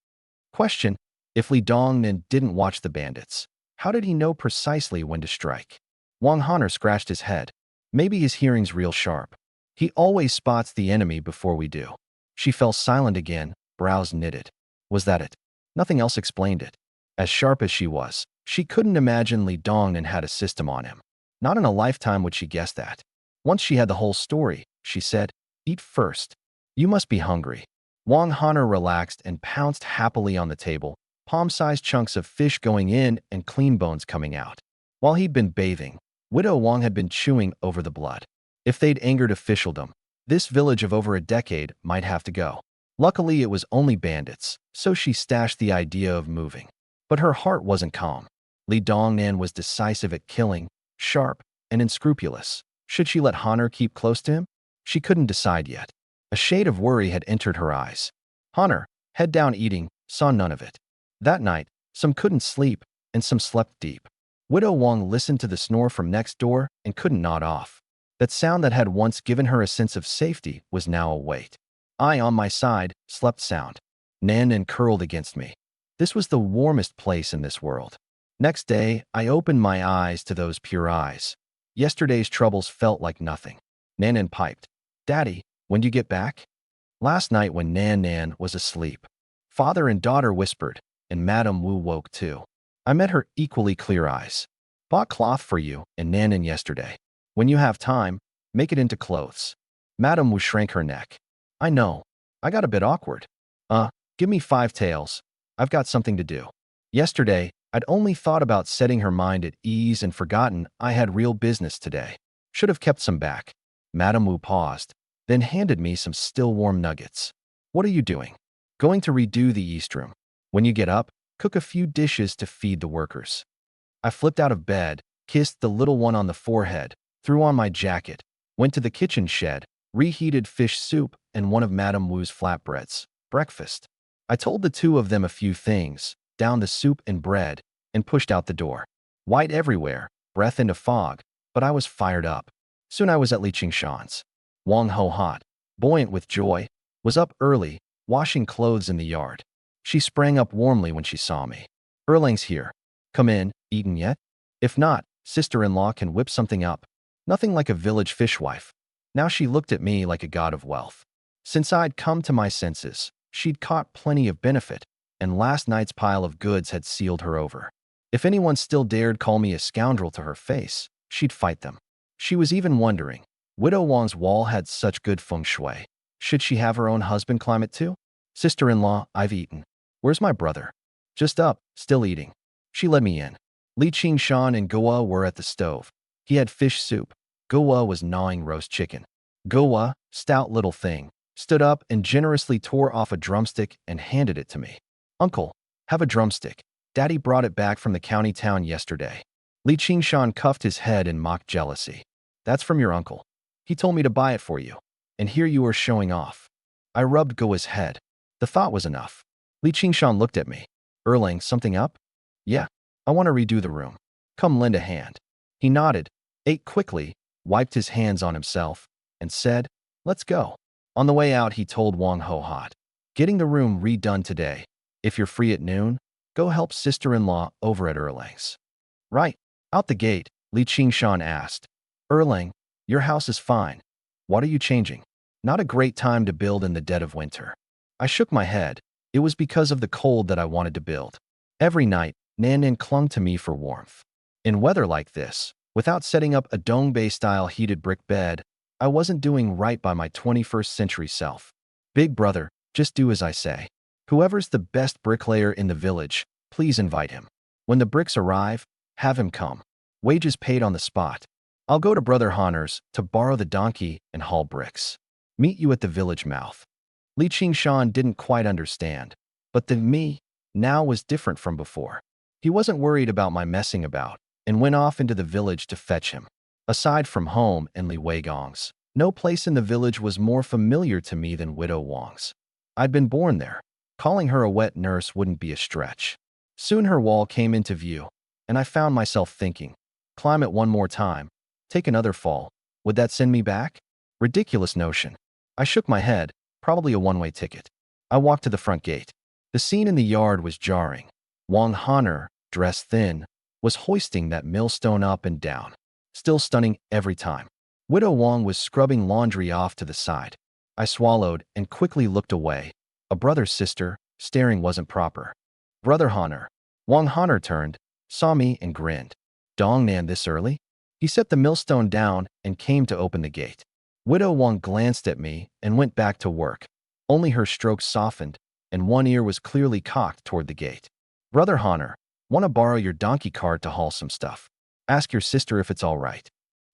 Speaker 1: question. If Li Dongnan didn't watch the bandits, how did he know precisely when to strike? Wang Honor scratched his head. Maybe his hearing's real sharp. He always spots the enemy before we do. She fell silent again, brows knitted. Was that it? Nothing else explained it. As sharp as she couldn't imagine Li Dongnan had a system on him. Not in a lifetime would she guess that. Once she had the whole story, she said, "Eat first. You must be hungry." Wang Hanner relaxed and pounced happily on the table, palm-sized chunks of fish going in and clean bones coming out. While he'd been bathing, Widow Wang had been chewing over the blood. If they'd angered officialdom, this village of over a decade might have to go. Luckily, it was only bandits, so she stashed the idea of moving. But her heart wasn't calm. Li Dongnan was decisive at killing, sharp, and unscrupulous. Should she let Honor keep close to him? She couldn't decide yet. A shade of worry had entered her eyes. Honor, head down eating, saw none of it. That night, some couldn't sleep, and some slept deep. Widow Wang listened to the snore from next door and couldn't nod off. That sound that had once given her a sense of safety was now a weight. I, on my side, slept sound. Nan curled against me. This was the warmest place in this world. Next day, I opened my eyes to those pure eyes. Yesterday's troubles felt like nothing. Nan piped, "Daddy, when do you get back?" Last night when Nan was asleep, father and daughter whispered, and Madame Wu woke too. I met her equally clear eyes. "Bought cloth for you and Nan yesterday. When you have time, make it into clothes." Madame Wu shrank her neck. "I know. I got a bit awkward. Give me 5 taels. I've got something to do." Yesterday, I'd only thought about setting her mind at ease and forgotten I had real business today. Should have kept some back. Madame Wu paused, then handed me some still warm nuggets. "What are you doing?" "Going to redo the East Room. When you get up, cook a few dishes to feed the workers." I flipped out of bed, kissed the little one on the forehead, threw on my jacket, went to the kitchen shed, reheated fish soup and one of Madame Wu's flatbreads. Breakfast. I told the two of them a few things, downed the soup and bread, and pushed out the door. White everywhere, breath into fog, but I was fired up. Soon I was at Li Qingshan's. Wang Ho hot, buoyant with joy, was up early, washing clothes in the yard. She sprang up warmly when she saw me. "Erlang's here. Come in, eaten yet? If not, sister-in-law can whip something up." Nothing like a village fishwife. Now she looked at me like a god of wealth. Since I'd come to my senses, she'd caught plenty of benefit, and last night's pile of goods had sealed her over. If anyone still dared call me a scoundrel to her face, she'd fight them. She was even wondering, Widow Wang's wall had such good feng shui. Should she have her own husband climb it too? "Sister-in-law, I've eaten. Where's my brother?" "Just up, still eating." She led me in. Li Qingshan and Goa were at the stove. He had fish soup. Goa was gnawing roast chicken. Goa, stout little thing, stood up and generously tore off a drumstick and handed it to me. "Uncle, have a drumstick. Daddy brought it back from the county town yesterday." Li Qingshan cuffed his head in mock jealousy. "That's from your uncle. He told me to buy it for you. And here you are showing off." I rubbed Goa's head. The thought was enough. Li Qingshan looked at me. "Erlang, something up?" "Yeah, I want to redo the room. Come lend a hand." He nodded, ate quickly, wiped his hands on himself, and said, "Let's go." On the way out, he told Wang Ho hot, "Getting the room redone today. If you're free at noon, go help sister-in-law over at Erlang's." "Right." Out the gate, Li Qingshan asked, "Erlang, your house is fine. What are you changing?" "Not a great time to build in the dead of winter." I shook my head. It was because of the cold that I wanted to build. Every night, Nan clung to me for warmth. In weather like this, without setting up a Dongbei-style heated brick bed, I wasn't doing right by my 21st century self. "Big brother, just do as I say. Whoever's the best bricklayer in the village, please invite him. When the bricks arrive, have him come. Wages paid on the spot. I'll go to Brother Honner's to borrow the donkey and haul bricks. Meet you at the village mouth." Li Qingshan didn't quite understand, but the me now was different from before. He wasn't worried about my messing about, and went off into the village to fetch him. Aside from home and Li Weigong's, no place in the village was more familiar to me than Widow Wang's. I'd been born there. Calling her a wet nurse wouldn't be a stretch. Soon her wall came into view, and I found myself thinking, climb it one more time, take another fall, would that send me back? Ridiculous notion. I shook my head, probably a one-way ticket. I walked to the front gate. The scene in the yard was jarring. Wang Hanner, dressed thin, was hoisting that millstone up and down, still stunning every time. Widow Wang was scrubbing laundry off to the side. I swallowed and quickly looked away. A brother sister, staring wasn't proper. Brother Honor. Wang Honor turned, saw me and grinned. Dong Nan this early? He set the millstone down and came to open the gate. Widow Wang glanced at me and went back to work. Only her strokes softened, and one ear was clearly cocked toward the gate. Brother Honor, want to borrow your donkey cart to haul some stuff? Ask your sister if it's all right.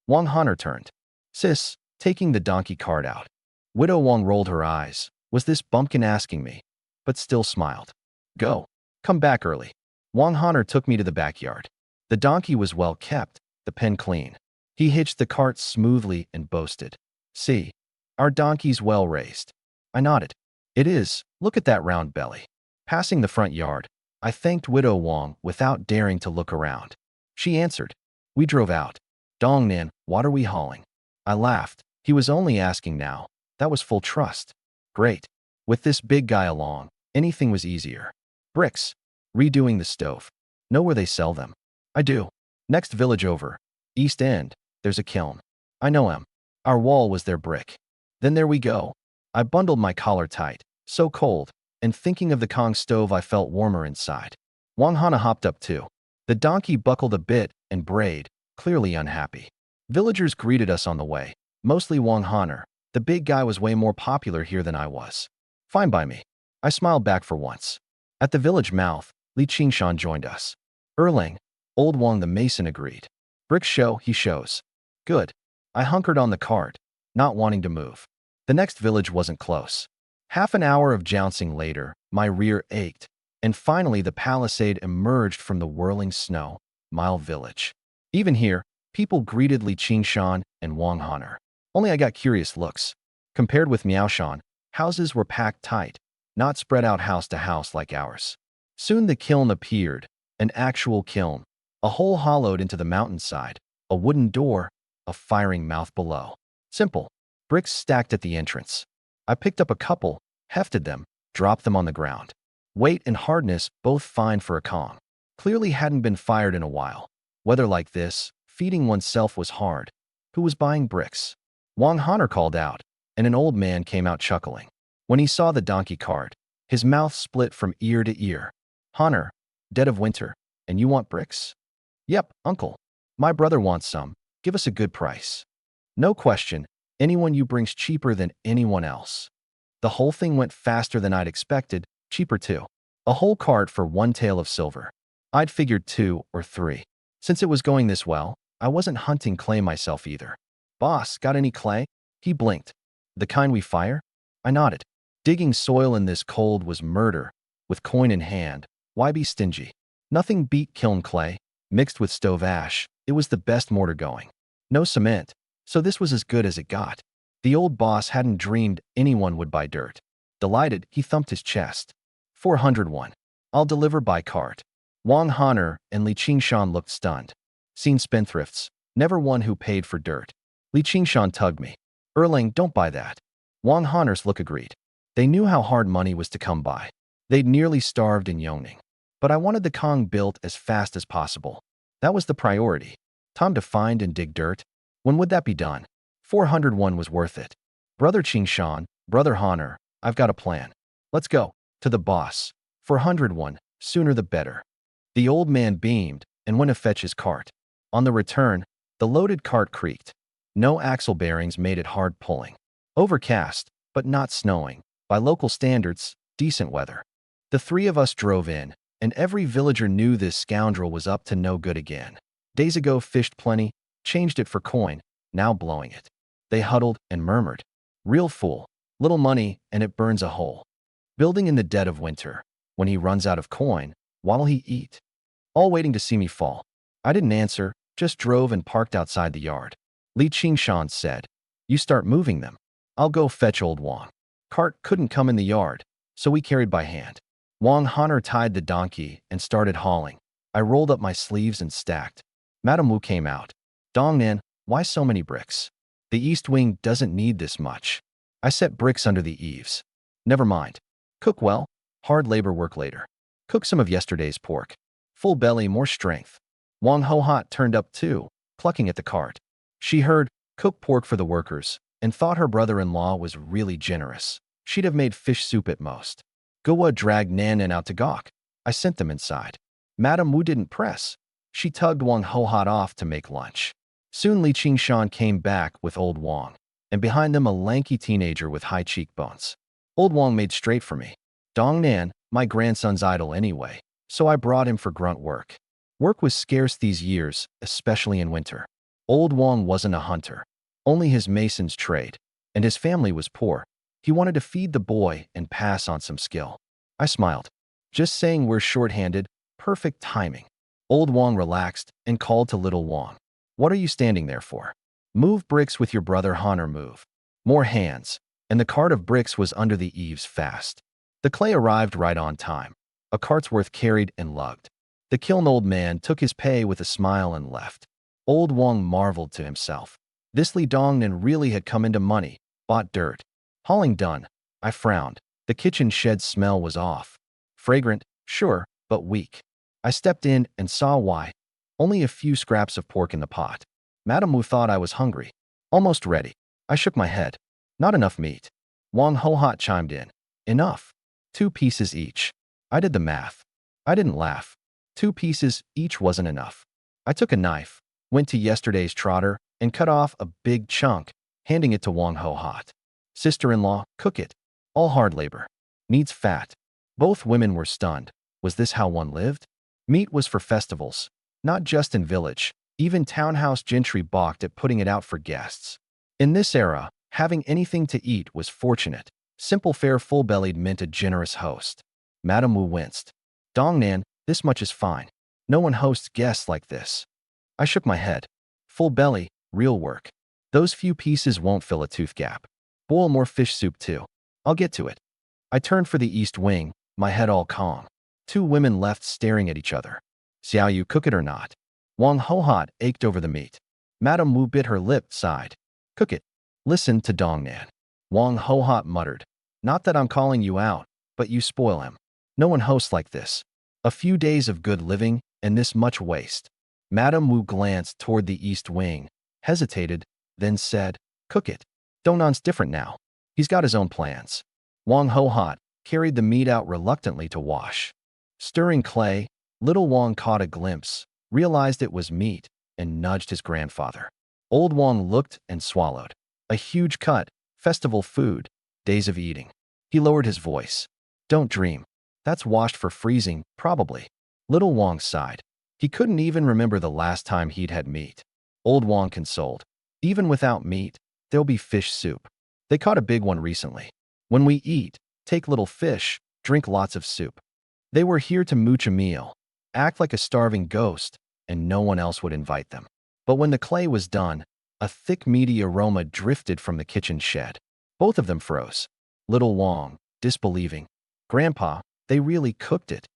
Speaker 1: Wang Honor turned. Sis, taking the donkey cart out. Widow Wang rolled her eyes. Was this bumpkin asking me? But still smiled. Go. Come back early. Wang Honor took me to the backyard. The donkey was well kept, the pen clean. He hitched the cart smoothly and boasted. See, our donkey's well raised. I nodded. It is, look at that round belly. Passing the front yard, I thanked Widow Wang without daring to look around. She answered. We drove out. Dong Nan, what are we hauling? I laughed. He was only asking now. That was full trust. Great. With this big guy along, anything was easier. Bricks. Redoing the stove. Know where they sell them? I do. Next village over. East End. There's a kiln. I know him. Our wall was their brick. Then there we go. I bundled my collar tight. So cold. And thinking of the Kang stove, I felt warmer inside. Wang Hana hopped up too. The donkey buckled a bit and brayed, clearly unhappy. Villagers greeted us on the way. Mostly Wang Hana. The big guy was way more popular here than I was. Fine by me. I smiled back for once. At the village mouth, Li Qingshan joined us. Erlang, old Wang the mason agreed. Brick show, he shows. Good. I hunkered on the cart, not wanting to move. The next village wasn't close. Half an hour of jouncing later, my rear ached, and finally the palisade emerged from the whirling snow, Mile Village. Even here, people greeted Li Qingshan and Wang Hana. Only I got curious looks. Compared with Miaoshan, houses were packed tight, not spread out house to house like ours. Soon the kiln appeared, an actual kiln, a hole hollowed into the mountainside, a wooden door, a firing mouth below. Simple. Bricks stacked at the entrance. I picked up a couple, hefted them, dropped them on the ground. Weight and hardness both fine for a Kang. Clearly hadn't been fired in a while. Weather like this, feeding oneself was hard. Who was buying bricks? Wang Hana called out, and an old man came out chuckling. When he saw the donkey cart, his mouth split from ear to ear. Hana, dead of winter, and you want bricks? Yep, uncle. My brother wants some. Give us a good price. No question, anyone you brings cheaper than anyone else. The whole thing went faster than I'd expected, cheaper too. A whole cart for one tael of silver. I'd figured 2 or 3. Since it was going this well, I wasn't hunting clay myself either. Boss, got any clay? He blinked. The kind we fire? I nodded. Digging soil in this cold was murder. With coin in hand, why be stingy? Nothing beat kiln clay. Mixed with stove ash, it was the best mortar going. No cement, so this was as good as it got. The old boss hadn't dreamed anyone would buy dirt. Delighted, he thumped his chest. 401. I'll deliver by cart. Wang Hana and Li Qingshan looked stunned. Seen spendthrifts, never one who paid for dirt. Li Qingshan tugged me. Erlang, don't buy that. Wang Hana's look agreed. They knew how hard money was to come by. They'd nearly starved in Yongning. But I wanted the Kang built as fast as possible. That was the priority. Time to find and dig dirt. When would that be done? 401 was worth it. Brother Qingshan, Brother Hana, I've got a plan. Let's go. To the boss. 401, sooner the better. The old man beamed and went to fetch his cart. On the return, the loaded cart creaked. No axle bearings made it hard pulling. Overcast, but not snowing. By local standards, decent weather. The three of us drove in, and every villager knew this scoundrel was up to no good again. Days ago fished plenty, changed it for coin, now blowing it. They huddled and murmured. Real fool. Little money, and it burns a hole. Building in the dead of winter. When he runs out of coin, what'll he eat? All waiting to see me fall. I didn't answer, just drove and parked outside the yard. Li Qingshan said, you start moving them. I'll go fetch old Wang. Cart couldn't come in the yard, so we carried by hand. Wang Hana tied the donkey and started hauling. I rolled up my sleeves and stacked. Madame Wu came out. Dong Nan, why so many bricks? The east wing doesn't need this much. I set bricks under the eaves. Never mind. Cook well, hard labor work later. Cook some of yesterday's pork. Full belly, more strength. Wang Ho Hot turned up too, plucking at the cart. She heard, cook pork for the workers, and thought her brother-in-law was really generous. She'd have made fish soup at most. Gawa dragged Nan out to gawk. I sent them inside. Madame Wu didn't press. She tugged Wang Hohat off to make lunch. Soon Li Qingshan came back with old Wang, and behind them a lanky teenager with high cheekbones. Old Wang made straight for me. Dong Nan, my grandson's idol anyway, so I brought him for grunt work. Work was scarce these years, especially in winter. Old Wang wasn't a hunter, only his mason's trade, and his family was poor. He wanted to feed the boy and pass on some skill. I smiled. Just saying we're short-handed, perfect timing. Old Wang relaxed and called to little Wang. What are you standing there for? Move bricks with your brother Han or move. More hands, and the cart of bricks was under the eaves fast. The clay arrived right on time. A cart's worth carried and lugged. The kiln old man took his pay with a smile and left. Old Wang marveled to himself. This Li Dongnan really had come into money, bought dirt. Hauling done, I frowned. The kitchen shed smell was off. Fragrant, sure, but weak. I stepped in and saw why. Only a few scraps of pork in the pot. Madame Wu thought I was hungry. Almost ready. I shook my head. Not enough meat. Wang Hohat chimed in. Enough. 2 pieces each. I did the math. I didn't laugh. 2 pieces each wasn't enough. I took a knife, went to yesterday's trotter, and cut off a big chunk, handing it to Wang Hohat. Sister-in-law, cook it. All hard labor. Needs fat. Both women were stunned. Was this how one lived? Meat was for festivals, not just in village. Even townhouse gentry balked at putting it out for guests. In this era, having anything to eat was fortunate. Simple fare full-bellied meant a generous host. Madame Wu winced. Dongnan, this much is fine. No one hosts guests like this. I shook my head. Full belly, real work. Those few pieces won't fill a tooth gap. Boil more fish soup too. I'll get to it. I turned for the east wing, my head all calm. 2 women left staring at each other. Xiao Yu, cook it or not? Wang Hohat ached over the meat. Madame Wu bit her lip, sighed. Cook it. Listen to Dongnan. Wang Hohat muttered. Not that I'm calling you out, but you spoil him. No one hosts like this. A few days of good living, and this much waste. Madame Wu glanced toward the east wing, hesitated, then said, cook it. Dongnan's different now. He's got his own plans. Wang Hohat carried the meat out reluctantly to wash. Stirring clay, little Wang caught a glimpse, realized it was meat, and nudged his grandfather. Old Wang looked and swallowed. A huge cut, festival food, days of eating. He lowered his voice. Don't dream. That's washed for freezing, probably. Little Wang sighed. He couldn't even remember the last time he'd had meat. Old Wang consoled. Even without meat, there'll be fish soup. They caught a big one recently. When we eat, take little fish, drink lots of soup. They were here to mooch a meal, act like a starving ghost, and no one else would invite them. But when the clay was done, a thick meaty aroma drifted from the kitchen shed. Both of them froze. Little Wang, disbelieving. Grandpa, they really cooked it.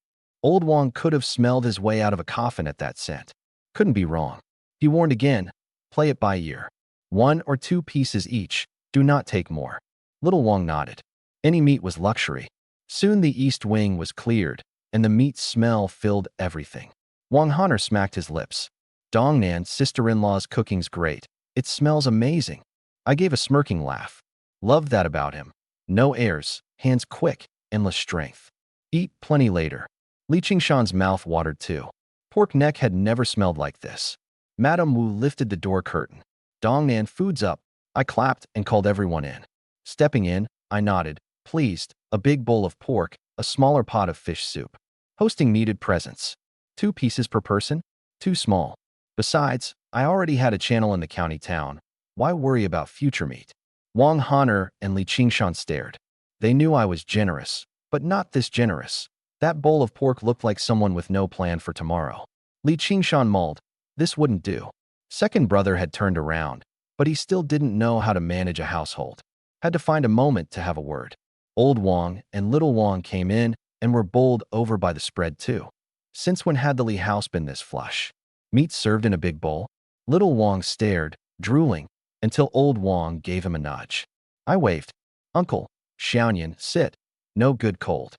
Speaker 1: Old Wang could have smelled his way out of a coffin at that scent. Couldn't be wrong. He warned again, play it by ear. 1 or 2 pieces each, do not take more. Little Wang nodded. Any meat was luxury. Soon the east wing was cleared, and the meat smell filled everything. Wang Honor smacked his lips. Dongnan's sister-in-law's cooking's great. It smells amazing. I gave a smirking laugh. Loved that about him. No airs, hands quick, endless strength. Eat plenty later. Li Qingshan's mouth watered too. Pork neck had never smelled like this. Madame Wu lifted the door curtain. Dongnan, food's up. I clapped and called everyone in. Stepping in, I nodded, pleased, a big bowl of pork, a smaller pot of fish soup. Hosting needed presents. 2 pieces per person? Too small. Besides, I already had a channel in the county town. Why worry about future meat? Wang Honor and Li Qingshan stared. They knew I was generous, but not this generous. That bowl of pork looked like someone with no plan for tomorrow. Li Qingshan mulled. This wouldn't do. Second brother had turned around, but he still didn't know how to manage a household. Had to find a moment to have a word. Old Wang and little Wang came in and were bowled over by the spread too. Since when had the Li house been this flush? Meat served in a big bowl? Little Wang stared, drooling, until old Wang gave him a nudge. I waved. Uncle, Xiaoyan, sit. No good cold.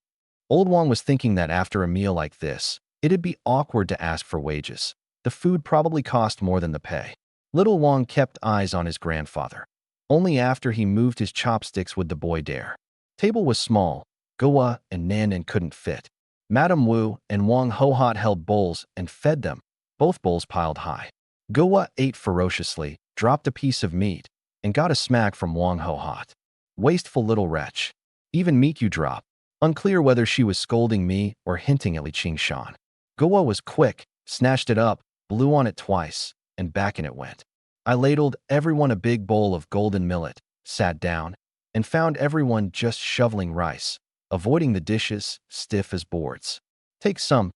Speaker 1: Old Wang was thinking that after a meal like this, it'd be awkward to ask for wages. The food probably cost more than the pay. Little Wang kept eyes on his grandfather. Only after he moved his chopsticks would the boy dare. Table was small. Goa and Nanan couldn't fit. Madame Wu and Wang Hohot held bowls and fed them, both bowls piled high. Goa ate ferociously, dropped a piece of meat, and got a smack from Wang Hohot. Wasteful little wretch. Even meat you drop. Unclear whether she was scolding me or hinting at Li Qingshan. Goa was quick, snatched it up, blew on it twice, and back in it went. I ladled everyone a big bowl of golden millet, sat down, and found everyone just shoveling rice, avoiding the dishes, stiff as boards. Take some,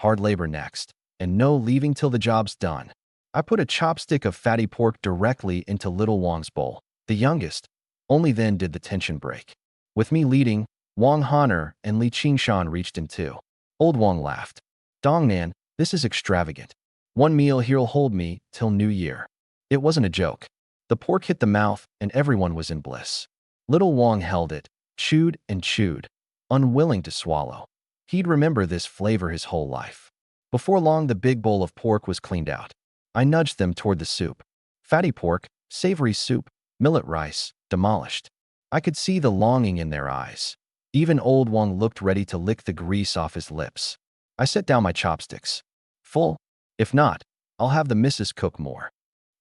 Speaker 1: hard labor next, and no leaving till the job's done. I put a chopstick of fatty pork directly into little Wang's bowl, the youngest. Only then did the tension break. With me leading, Wang Honor and Li Qingshan reached in too. Old Wang laughed. Dongnan, this is extravagant. One meal here'll hold me till New Year. It wasn't a joke. The pork hit the mouth and everyone was in bliss. Little Wang held it, chewed and chewed, unwilling to swallow. He'd remember this flavor his whole life. Before long, the big bowl of pork was cleaned out. I nudged them toward the soup. Fatty pork, savory soup, millet rice, demolished. I could see the longing in their eyes. Even old Wang looked ready to lick the grease off his lips. I set down my chopsticks. Full? If not, I'll have the missus cook more.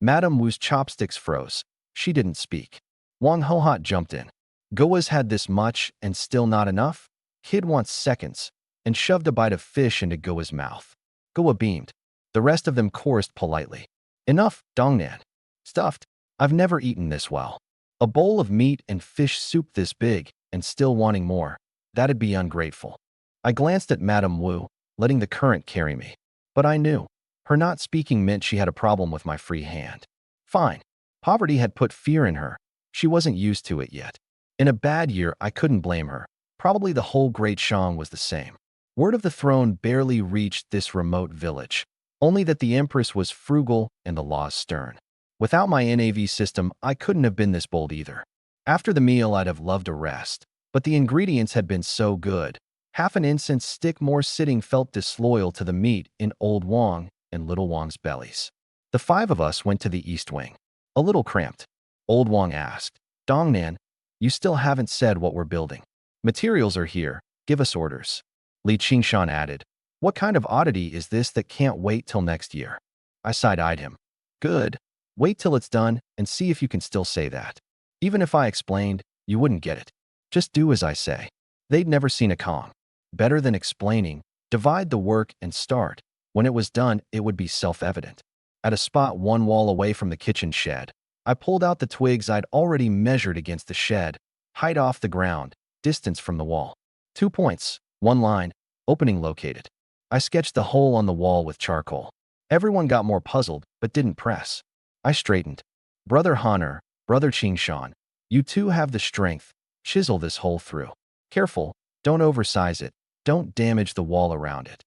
Speaker 1: Madame Wu's chopsticks froze. She didn't speak. Wang Hohot jumped in. Goa's had this much and still not enough? Kid wants seconds, and shoved a bite of fish into Goa's mouth. Goa beamed. The rest of them chorused politely. Enough, Dongnan. Stuffed. I've never eaten this well. A bowl of meat and fish soup this big, and still wanting more. That'd be ungrateful. I glanced at Madame Wu, letting the current carry me. But I knew. Her not speaking meant she had a problem with my free hand. Fine. Poverty had put fear in her. She wasn't used to it yet. In a bad year, I couldn't blame her. Probably the whole Great Shang was the same. Word of the throne barely reached this remote village. Only that the Empress was frugal and the laws stern. Without my NAV system, I couldn't have been this bold either. After the meal, I'd have loved a rest. But the ingredients had been so good. Half an incense stick more sitting felt disloyal to the meat in Old Wang and Little Wang's bellies. The 5 of us went to the east wing. A little cramped. Old Wang asked, Dongnan, you still haven't said what we're building. Materials are here. Give us orders. Li Qingshan added, what kind of oddity is this that can't wait till next year? I side-eyed him. Good. Wait till it's done and see if you can still say that. Even if I explained, you wouldn't get it. Just do as I say. They'd never seen a Kang. Better than explaining, divide the work and start. When it was done, it would be self-evident. At a spot 1 wall away from the kitchen shed, I pulled out the twigs I'd already measured against the shed, height off the ground, distance from the wall. 2 points, 1 line, opening located. I sketched the hole on the wall with charcoal. Everyone got more puzzled, but didn't press. I straightened. Brother Honor, Brother Qingshan, you two have the strength. Chisel this hole through. Careful, don't oversize it. Don't damage the wall around it.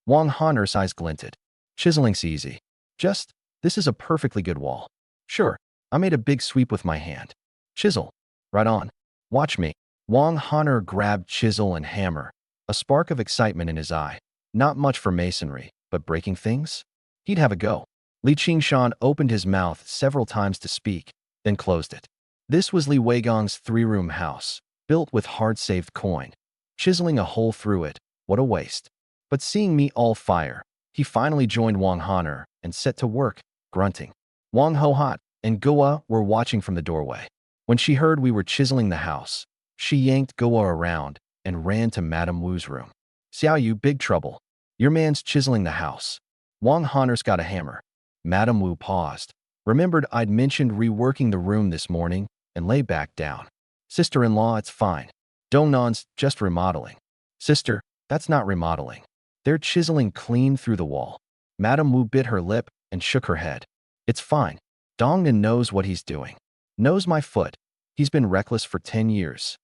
Speaker 1: Wang Honor's eyes glinted. Chiseling's easy. This is a perfectly good wall. Sure, I made a big sweep with my hand. Chisel. Right on. Watch me. Wang Honor grabbed chisel and hammer, a spark of excitement in his eye. Not much for masonry, but breaking things? He'd have a go. Li Qingshan opened his mouth several times to speak, then closed it. This was Li Weigong's 3-room house, built with hard-saved coin. Chiseling a hole through it, what a waste. But seeing me all fire, he finally joined Wang Honor and set to work, grunting. Wang Hohot and Goa were watching from the doorway. When she heard we were chiseling the house, she yanked Goa around and ran to Madame Wu's room. Xiao Yu, big trouble. Your man's chiseling the house. Wang Honor's got a hammer. Madame Wu paused, remembered I'd mentioned reworking the room this morning, and lay back down. Sister-in-law, it's fine. Dongnan's just remodeling. Sister, that's not remodeling. They're chiseling clean through the wall. Madame Wu bit her lip and shook her head. It's fine. Dongnan knows what he's doing. Knows my foot. He's been reckless for 10 years.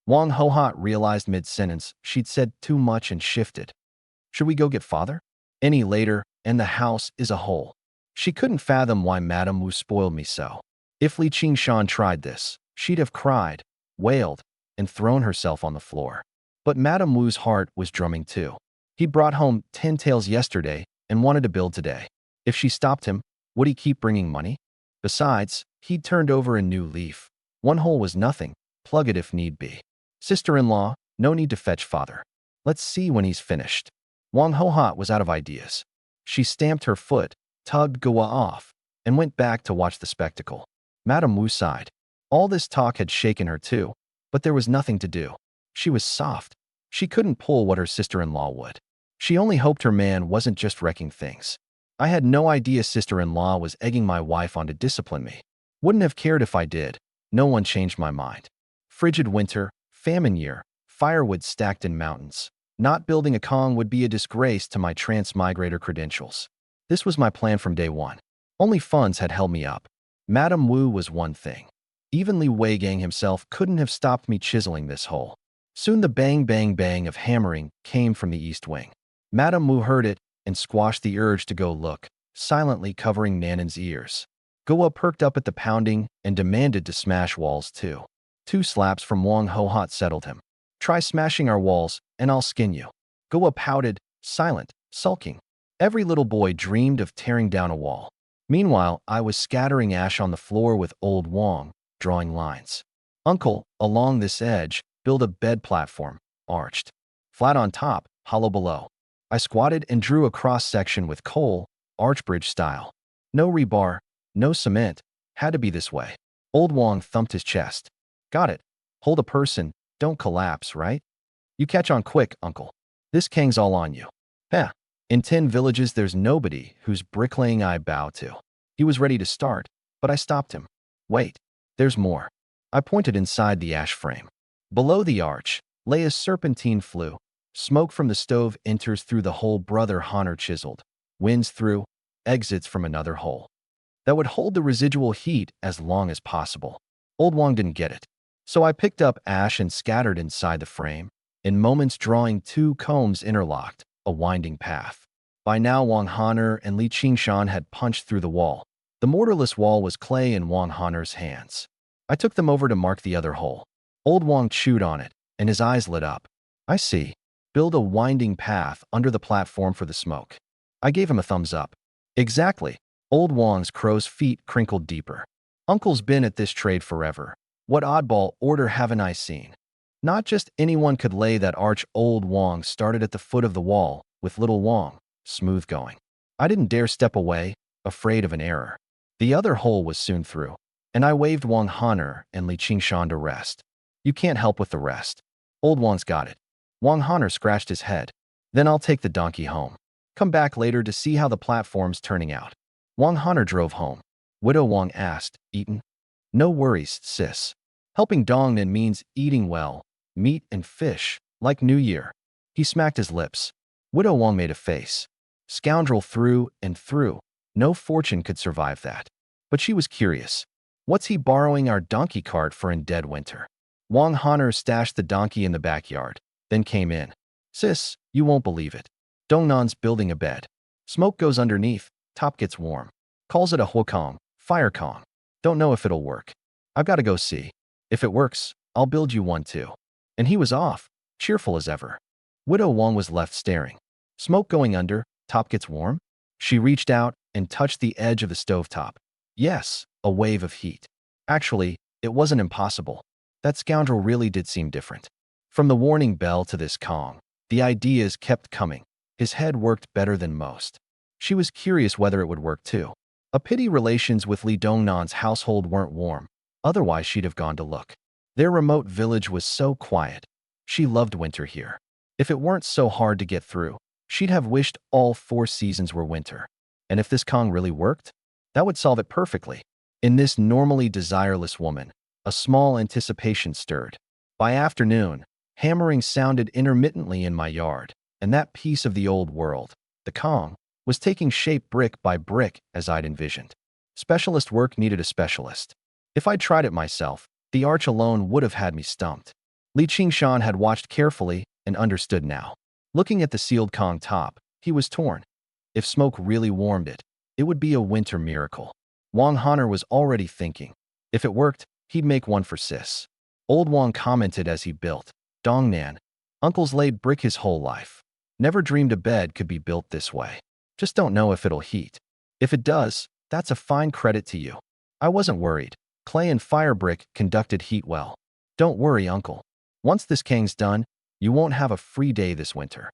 Speaker 1: Wang Hohot realized mid-sentence she'd said too much and shifted. Should we go get father? Any later, and the house is a hole. She couldn't fathom why Madame Wu spoiled me so. If Li Qingshan tried this, she'd have cried, wailed, and thrown herself on the floor. But Madame Wu's heart was drumming too. He brought home 10 taels yesterday and wanted to build today. If she stopped him, would he keep bringing money? Besides, He'd turned over a new leaf. One hole was nothing. Plug it if need be. Sister-in-law, no need to fetch father. Let's see when he's finished. Wang Hohat was out of ideas. She stamped her foot, tugged Gua off, and went back to watch the spectacle. Madame Wu sighed. All this talk had shaken her too, but there was nothing to do. She was soft. She couldn't pull what her sister-in-law would. She only hoped her man wasn't just wrecking things. I had no idea sister-in-law was egging my wife on to discipline me. Wouldn't have cared if I did. No one changed my mind. Frigid winter, famine year, firewood stacked in mountains. Not building a Kong would be a disgrace to my transmigrator credentials. This was my plan from day one. Only funds had held me up. Madame Wu was one thing. Even Li Weigang himself couldn't have stopped me chiseling this hole. Soon the bang bang bang of hammering came from the east wing. Madame Wu heard it and squashed the urge to go look, silently covering Nanan's ears. Gua perked up at the pounding and demanded to smash walls too. 2 slaps from Wang Hohat settled him. Try smashing our walls and I'll skin you. Gua pouted, silent, sulking. Every little boy dreamed of tearing down a wall. Meanwhile, I was scattering ash on the floor with old Wang, drawing lines. Uncle, along this edge, build a bed platform, arched. Flat on top, hollow below. I squatted and drew a cross-section with coal, archbridge style. No rebar, no cement, had to be this way. Old Wang thumped his chest. Got it. Hold a person, don't collapse, right? You catch on quick, uncle. This Kang's all on you. Heh. In 10 villages there's nobody whose bricklaying I bow to. He was ready to start, but I stopped him. Wait, there's more. I pointed inside the ash frame. Below the arch lay a serpentine flue. Smoke from the stove enters through the hole Brother Honor chiseled. Winds through, exits from another hole. That would hold the residual heat as long as possible. Old Wang didn't get it. So I picked up ash and scattered inside the frame, in moments drawing 2 combs interlocked, a winding path. By now Wang Honor and Li Qingshan had punched through the wall. The mortarless wall was clay in Wang Honor's hands. I took them over to mark the other hole. Old Wang chewed on it, and his eyes lit up. I see. Build a winding path under the platform for the smoke. I gave him a thumbs up. Exactly. Old Wang's crow's feet crinkled deeper. Uncle's been at this trade forever. What oddball order haven't I seen? Not just anyone could lay that arch. Old Wang started at the foot of the wall, with little Wang, smooth going. I didn't dare step away, afraid of an error. The other hole was soon through, and I waved Wang Honor and Li Qingshan to rest. You can't help with the rest. Old Wang's got it. Wang Honor scratched his head. Then I'll take the donkey home. Come back later to see how the platform's turning out. Wang Honor drove home. Widow Wang asked, Eaten? No worries, sis. Helping Dongnan means eating well, meat and fish, like New Year. He smacked his lips. Widow Wang made a face. Scoundrel through and through. No fortune could survive that. But she was curious. What's he borrowing our donkey cart for in dead winter? Wang Honor stashed the donkey in the backyard, then came in. Sis, you won't believe it. Dongnan's building a bed. Smoke goes underneath, top gets warm. Calls it a huokong, fire kong. Don't know if it'll work. I've got to go see. If it works, I'll build you one too. And he was off, cheerful as ever. Widow Wang was left staring. Smoke going under, top gets warm? She reached out and touched the edge of the stovetop. Yes, a wave of heat. Actually, it wasn't impossible. That scoundrel really did seem different. From the warning bell to this Kong, the ideas kept coming. His head worked better than most. She was curious whether it would work too. A pity relations with Li Dongnan's household weren't warm. Otherwise, she'd have gone to look. Their remote village was so quiet. She loved winter here. If it weren't so hard to get through, she'd have wished all 4 seasons were winter. And if this Kong really worked, that would solve it perfectly. In this normally desireless woman, a small anticipation stirred. By afternoon, hammering sounded intermittently in my yard, and that piece of the old world, the Kong, was taking shape brick by brick as I'd envisioned. Specialist work needed a specialist. If I'd tried it myself, the arch alone would have had me stumped. Li Qingshan had watched carefully and understood now. Looking at the sealed Kong top, he was torn. If smoke really warmed it, it would be a winter miracle. Wang Honor was already thinking. If it worked, he'd make one for sis. Old Wang commented as he built. Dongnan, uncle's laid brick his whole life. Never dreamed a bed could be built this way. Just don't know if it'll heat. If it does, that's a fine credit to you. I wasn't worried. Clay and fire brick conducted heat well. Don't worry, uncle. Once this Kang's done, you won't have a free day this winter.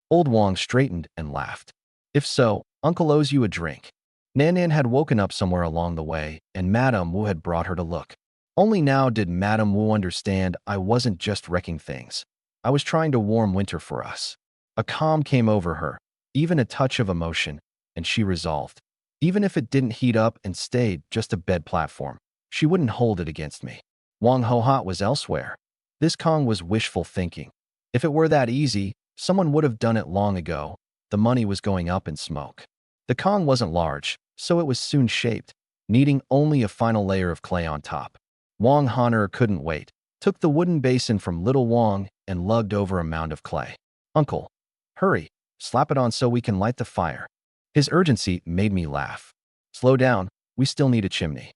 Speaker 1: Old Wong straightened and laughed. If so, uncle owes you a drink. Nan Nan had woken up somewhere along the way, and Madame Wu had brought her to look. Only now did Madame Wu understand I wasn't just wrecking things. I was trying to warm winter for us. A calm came over her, even a touch of emotion, and she resolved. Even if it didn't heat up and stayed just a bed platform, she wouldn't hold it against me. Wang Ho-Hot was elsewhere. This Kong was wishful thinking. If it were that easy, someone would have done it long ago. The money was going up in smoke. The Kong wasn't large, so it was soon shaped, needing only a final layer of clay on top. Wang Honor couldn't wait, took the wooden basin from little Wang and lugged over a mound of clay. Uncle, hurry, slap it on so we can light the fire. His urgency made me laugh. Slow down, we still need a chimney.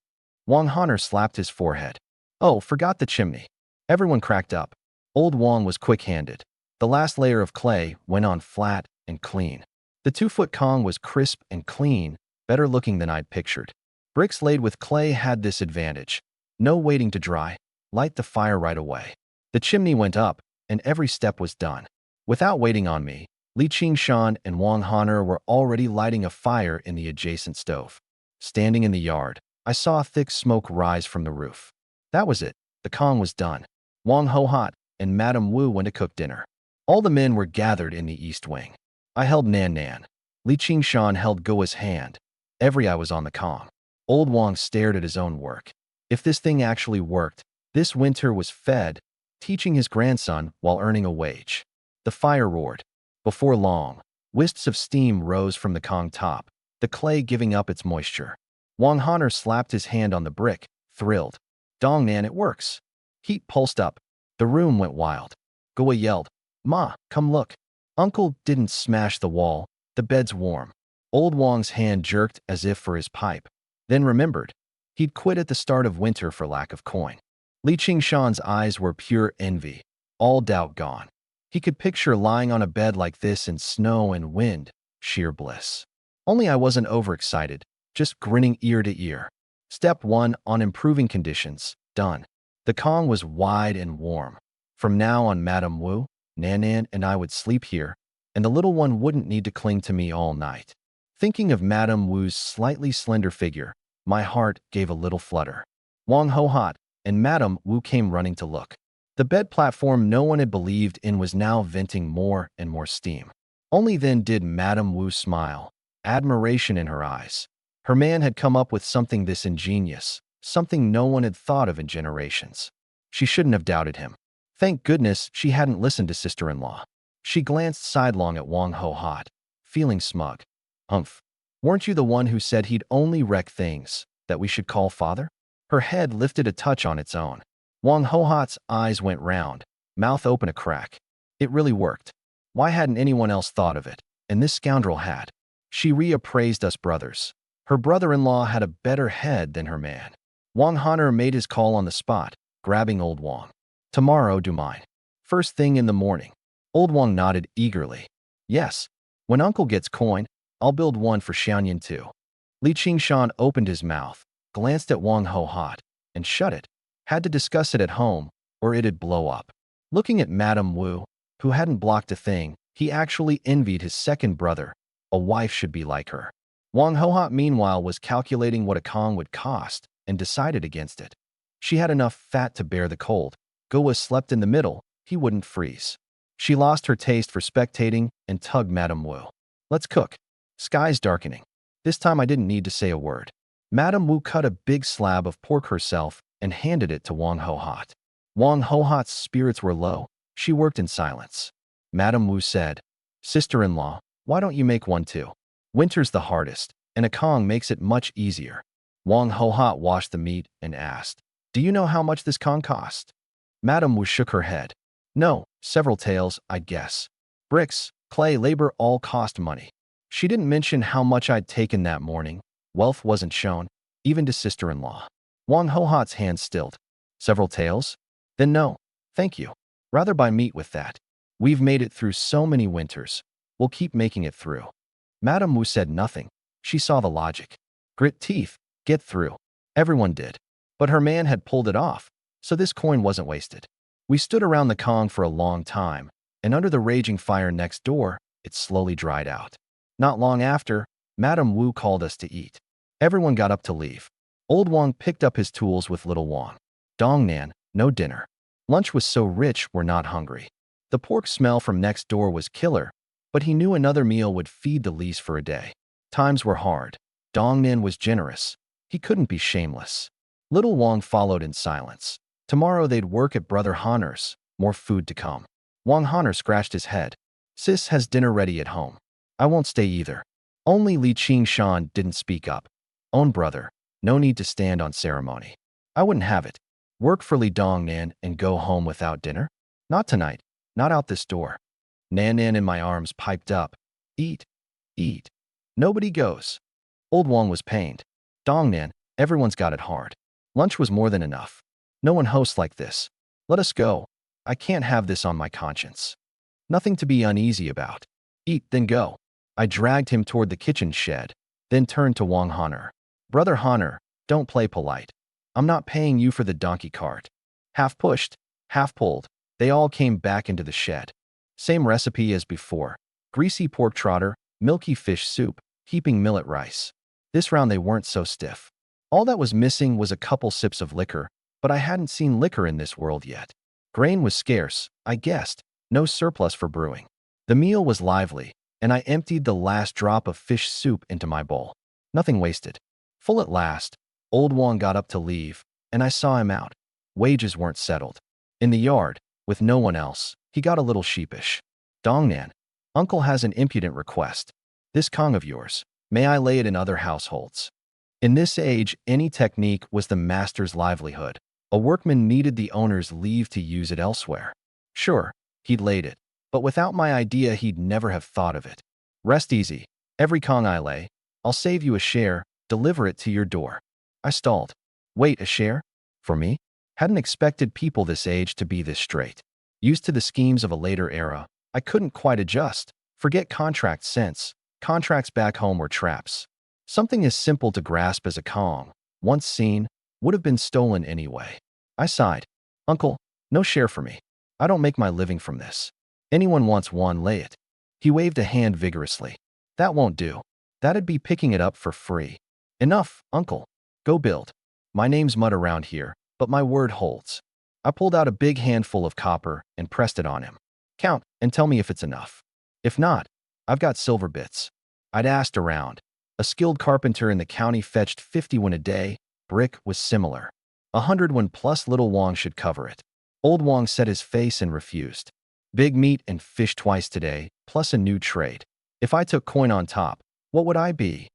Speaker 1: Wang Honor slapped his forehead. Oh, forgot the chimney. Everyone cracked up. Old Wang was quick-handed. The last layer of clay went on flat and clean. The 2-foot Kong was crisp and clean, better looking than I'd pictured. Bricks laid with clay had this advantage. No waiting to dry, light the fire right away. The chimney went up, and every step was done. Without waiting on me, Li Qingshan and Wang Honor were already lighting a fire in the adjacent stove. Standing in the yard, I saw thick smoke rise from the roof. That was it. The Kong was done. Wang Ho-Hot and Madame Wu went to cook dinner. All the men were gathered in the east wing. I held Nan Nan. Li Qingshan held Goa's hand. Every eye was on the Kong. Old Wang stared at his own work. If this thing actually worked, this winter was fed, teaching his grandson while earning a wage. The fire roared. Before long, wisps of steam rose from the Kong top, the clay giving up its moisture. Wang Honor slapped his hand on the brick, thrilled. Dong Nan, it works. Heat pulsed up. The room went wild. Goa yelled, Ma, come look. Uncle didn't smash the wall. The bed's warm. Old Wang's hand jerked as if for his pipe. Then remembered. He'd quit at the start of winter for lack of coin. Li Qingshan's eyes were pure envy. All doubt gone. He could picture lying on a bed like this in snow and wind. Sheer bliss. Only I wasn't overexcited, just grinning ear to ear. Step 1 on improving conditions. Done. The Kong was wide and warm. From now on, Madame Wu, Nan Nan, and I would sleep here, and the little one wouldn't need to cling to me all night. Thinking of Madame Wu's slightly slender figure, my heart gave a little flutter. Wang Ho-Hot and Madame Wu came running to look. The bed platform no one had believed in was now venting more and more steam. Only then did Madame Wu smile, admiration in her eyes. Her man had come up with something this ingenious, something no one had thought of in generations. She shouldn't have doubted him. Thank goodness she hadn't listened to sister-in-law. She glanced sidelong at Wang Ho-Hot, feeling smug. Humph. Weren't you the one who said he'd only wreck things that we should call father? Her head lifted a touch on its own. Wang Ho-Hot's eyes went round, mouth open a crack. It really worked. Why hadn't anyone else thought of it? And this scoundrel had. She reappraised us brothers. Her brother-in-law had a better head than her man. Wang Honor made his call on the spot, grabbing Old Wang. Tomorrow, do mine. First thing in the morning. Old Wang nodded eagerly. Yes. When uncle gets coin, I'll build one for Xianyan too. Li Qingshan opened his mouth, glanced at Wang Ho-Hot, and shut it. Had to discuss it at home, or it'd blow up. Looking at Madame Wu, who hadn't blocked a thing, he actually envied his second brother. A wife should be like her. Wang Ho-Hot, meanwhile, was calculating what a Kong would cost and decided against it. She had enough fat to bear the cold. Goa slept in the middle, he wouldn't freeze. She lost her taste for spectating and tugged Madame Wu. Let's cook. Sky's darkening. This time I didn't need to say a word. Madame Wu cut a big slab of pork herself and handed it to Wang Ho-Hot. Wang Ho-Hot's spirits were low. She worked in silence. Madame Wu said, Sister-in-law, why don't you make one too? Winter's the hardest, and a Kong makes it much easier. Wang Ho-Hot washed the meat and asked, Do you know how much this Kong cost? Madame Wu shook her head. No, several taels, I'd guess. Bricks, clay, labor all cost money. She didn't mention how much I'd taken that morning. Wealth wasn't shown, even to sister-in-law. Wang Ho-Hot's hand stilled. Several taels? Then no, thank you. Rather buy meat with that. We've made it through so many winters. We'll keep making it through. Madame Wu said nothing. She saw the logic. Grit teeth, get through. Everyone did. But her man had pulled it off, so this coin wasn't wasted. We stood around the Kong for a long time, and under the raging fire next door, it slowly dried out. Not long after, Madame Wu called us to eat. Everyone got up to leave. Old Wang picked up his tools with little Wang. Dong Nan, no dinner. Lunch was so rich we're not hungry. The pork smell from next door was killer, but he knew another meal would feed the lease for a day. Times were hard. Dong Nan was generous. He couldn't be shameless. Little Wang followed in silence. Tomorrow they'd work at Brother Honor's. More food to come. Wang Honor scratched his head. Sis has dinner ready at home. I won't stay either. Only Li Shan didn't speak up. Own brother, no need to stand on ceremony. I wouldn't have it. Work for Li Dong Nan and go home without dinner? Not tonight. Not out this door. Nan Nan in my arms piped up. Eat. Eat. Nobody goes. Old Wang was pained. Dong Nan, everyone's got it hard. Lunch was more than enough. No one hosts like this. Let us go. I can't have this on my conscience. Nothing to be uneasy about. Eat, then go. I dragged him toward the kitchen shed, then turned to Wang Honor. Brother Honor, don't play polite. I'm not paying you for the donkey cart. Half pushed, half pulled, they all came back into the shed. Same recipe as before. Greasy pork trotter, milky fish soup, heaping millet rice. This round they weren't so stiff. All that was missing was a couple sips of liquor, but I hadn't seen liquor in this world yet. Grain was scarce, I guessed, no surplus for brewing. The meal was lively, and I emptied the last drop of fish soup into my bowl. Nothing wasted. Full at last, Old Wang got up to leave, and I saw him out. Wages weren't settled. In the yard, with no one else, he got a little sheepish. Dong Nan, Uncle has an impudent request. This Kong of yours, may I lay it in other households? In this age, any technique was the master's livelihood. A workman needed the owner's leave to use it elsewhere. Sure, he'd laid it, but without my idea he'd never have thought of it. Rest easy. Every Kong I lay, I'll save you a share, deliver it to your door. I stalled. Wait, a share? For me? Hadn't expected people this age to be this straight. Used to the schemes of a later era, I couldn't quite adjust. Forget contract sense. Contracts back home were traps. Something as simple to grasp as a Kong, once seen, would have been stolen anyway. I sighed. Uncle, no share for me. I don't make my living from this. Anyone wants one, lay it. He waved a hand vigorously. That won't do. That'd be picking it up for free. Enough, uncle. Go build. My name's mud around here, but my word holds. I pulled out a big handful of copper and pressed it on him. Count and tell me if it's enough. If not, I've got silver bits. I'd asked around. A skilled carpenter in the county fetched 50 a day. Brick was similar. 100 plus little Wang should cover it. Old Wang set his face and refused. Big meat and fish twice today, plus a new trade. If I took coin on top, what would I be?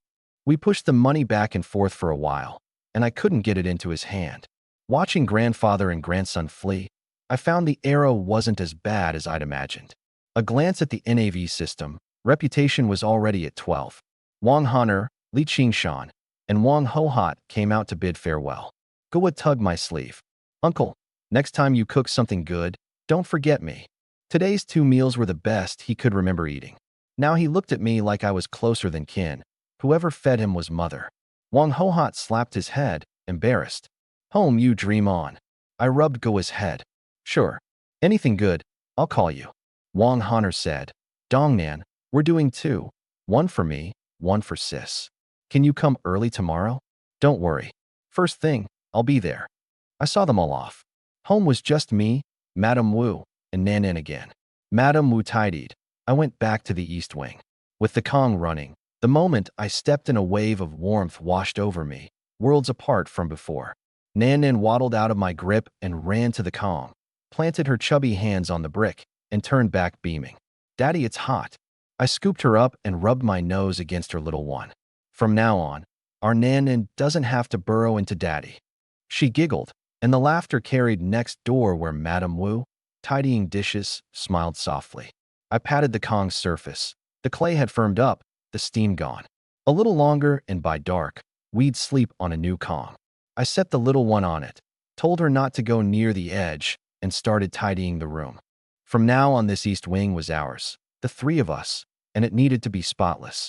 Speaker 1: We pushed the money back and forth for a while, and I couldn't get it into his hand. Watching grandfather and grandson flee, I found the arrow wasn't as bad as I'd imagined. A glance at the NAV system, reputation was already at 12. Wang Honor, Li Shan, and Wang Hohat came out to bid farewell. Goa tugged my sleeve. Uncle, next time you cook something good, don't forget me. Today's 2 meals were the best he could remember eating. Now he looked at me like I was closer than kin. Whoever fed him was mother. Wang Hohat slapped his head, embarrassed. Home you dream on. I rubbed Goa's head. Sure. Anything good, I'll call you. Wang Honor said. Dong Nan, we're doing 2. 1 for me, 1 for sis. Can you come early tomorrow? Don't worry. First thing, I'll be there. I saw them all off. Home was just me, Madame Wu, and Nan Nan again. Madame Wu tidied. I went back to the east wing. With the Kong running, the moment I stepped in a wave of warmth washed over me, worlds apart from before. Nan Nan waddled out of my grip and ran to the Kong, planted her chubby hands on the brick, and turned back beaming. Daddy, it's hot. I scooped her up and rubbed my nose against her little one. From now on, our Nan Nan doesn't have to burrow into Daddy. She giggled, and the laughter carried next door where Madame Wu, tidying dishes, smiled softly. I patted the Kong's surface. The clay had firmed up, the steam gone. A little longer, and by dark, we'd sleep on a new Kong. I set the little one on it, told her not to go near the edge, and started tidying the room. From now on, this east wing was ours, the 3 of us, and it needed to be spotless.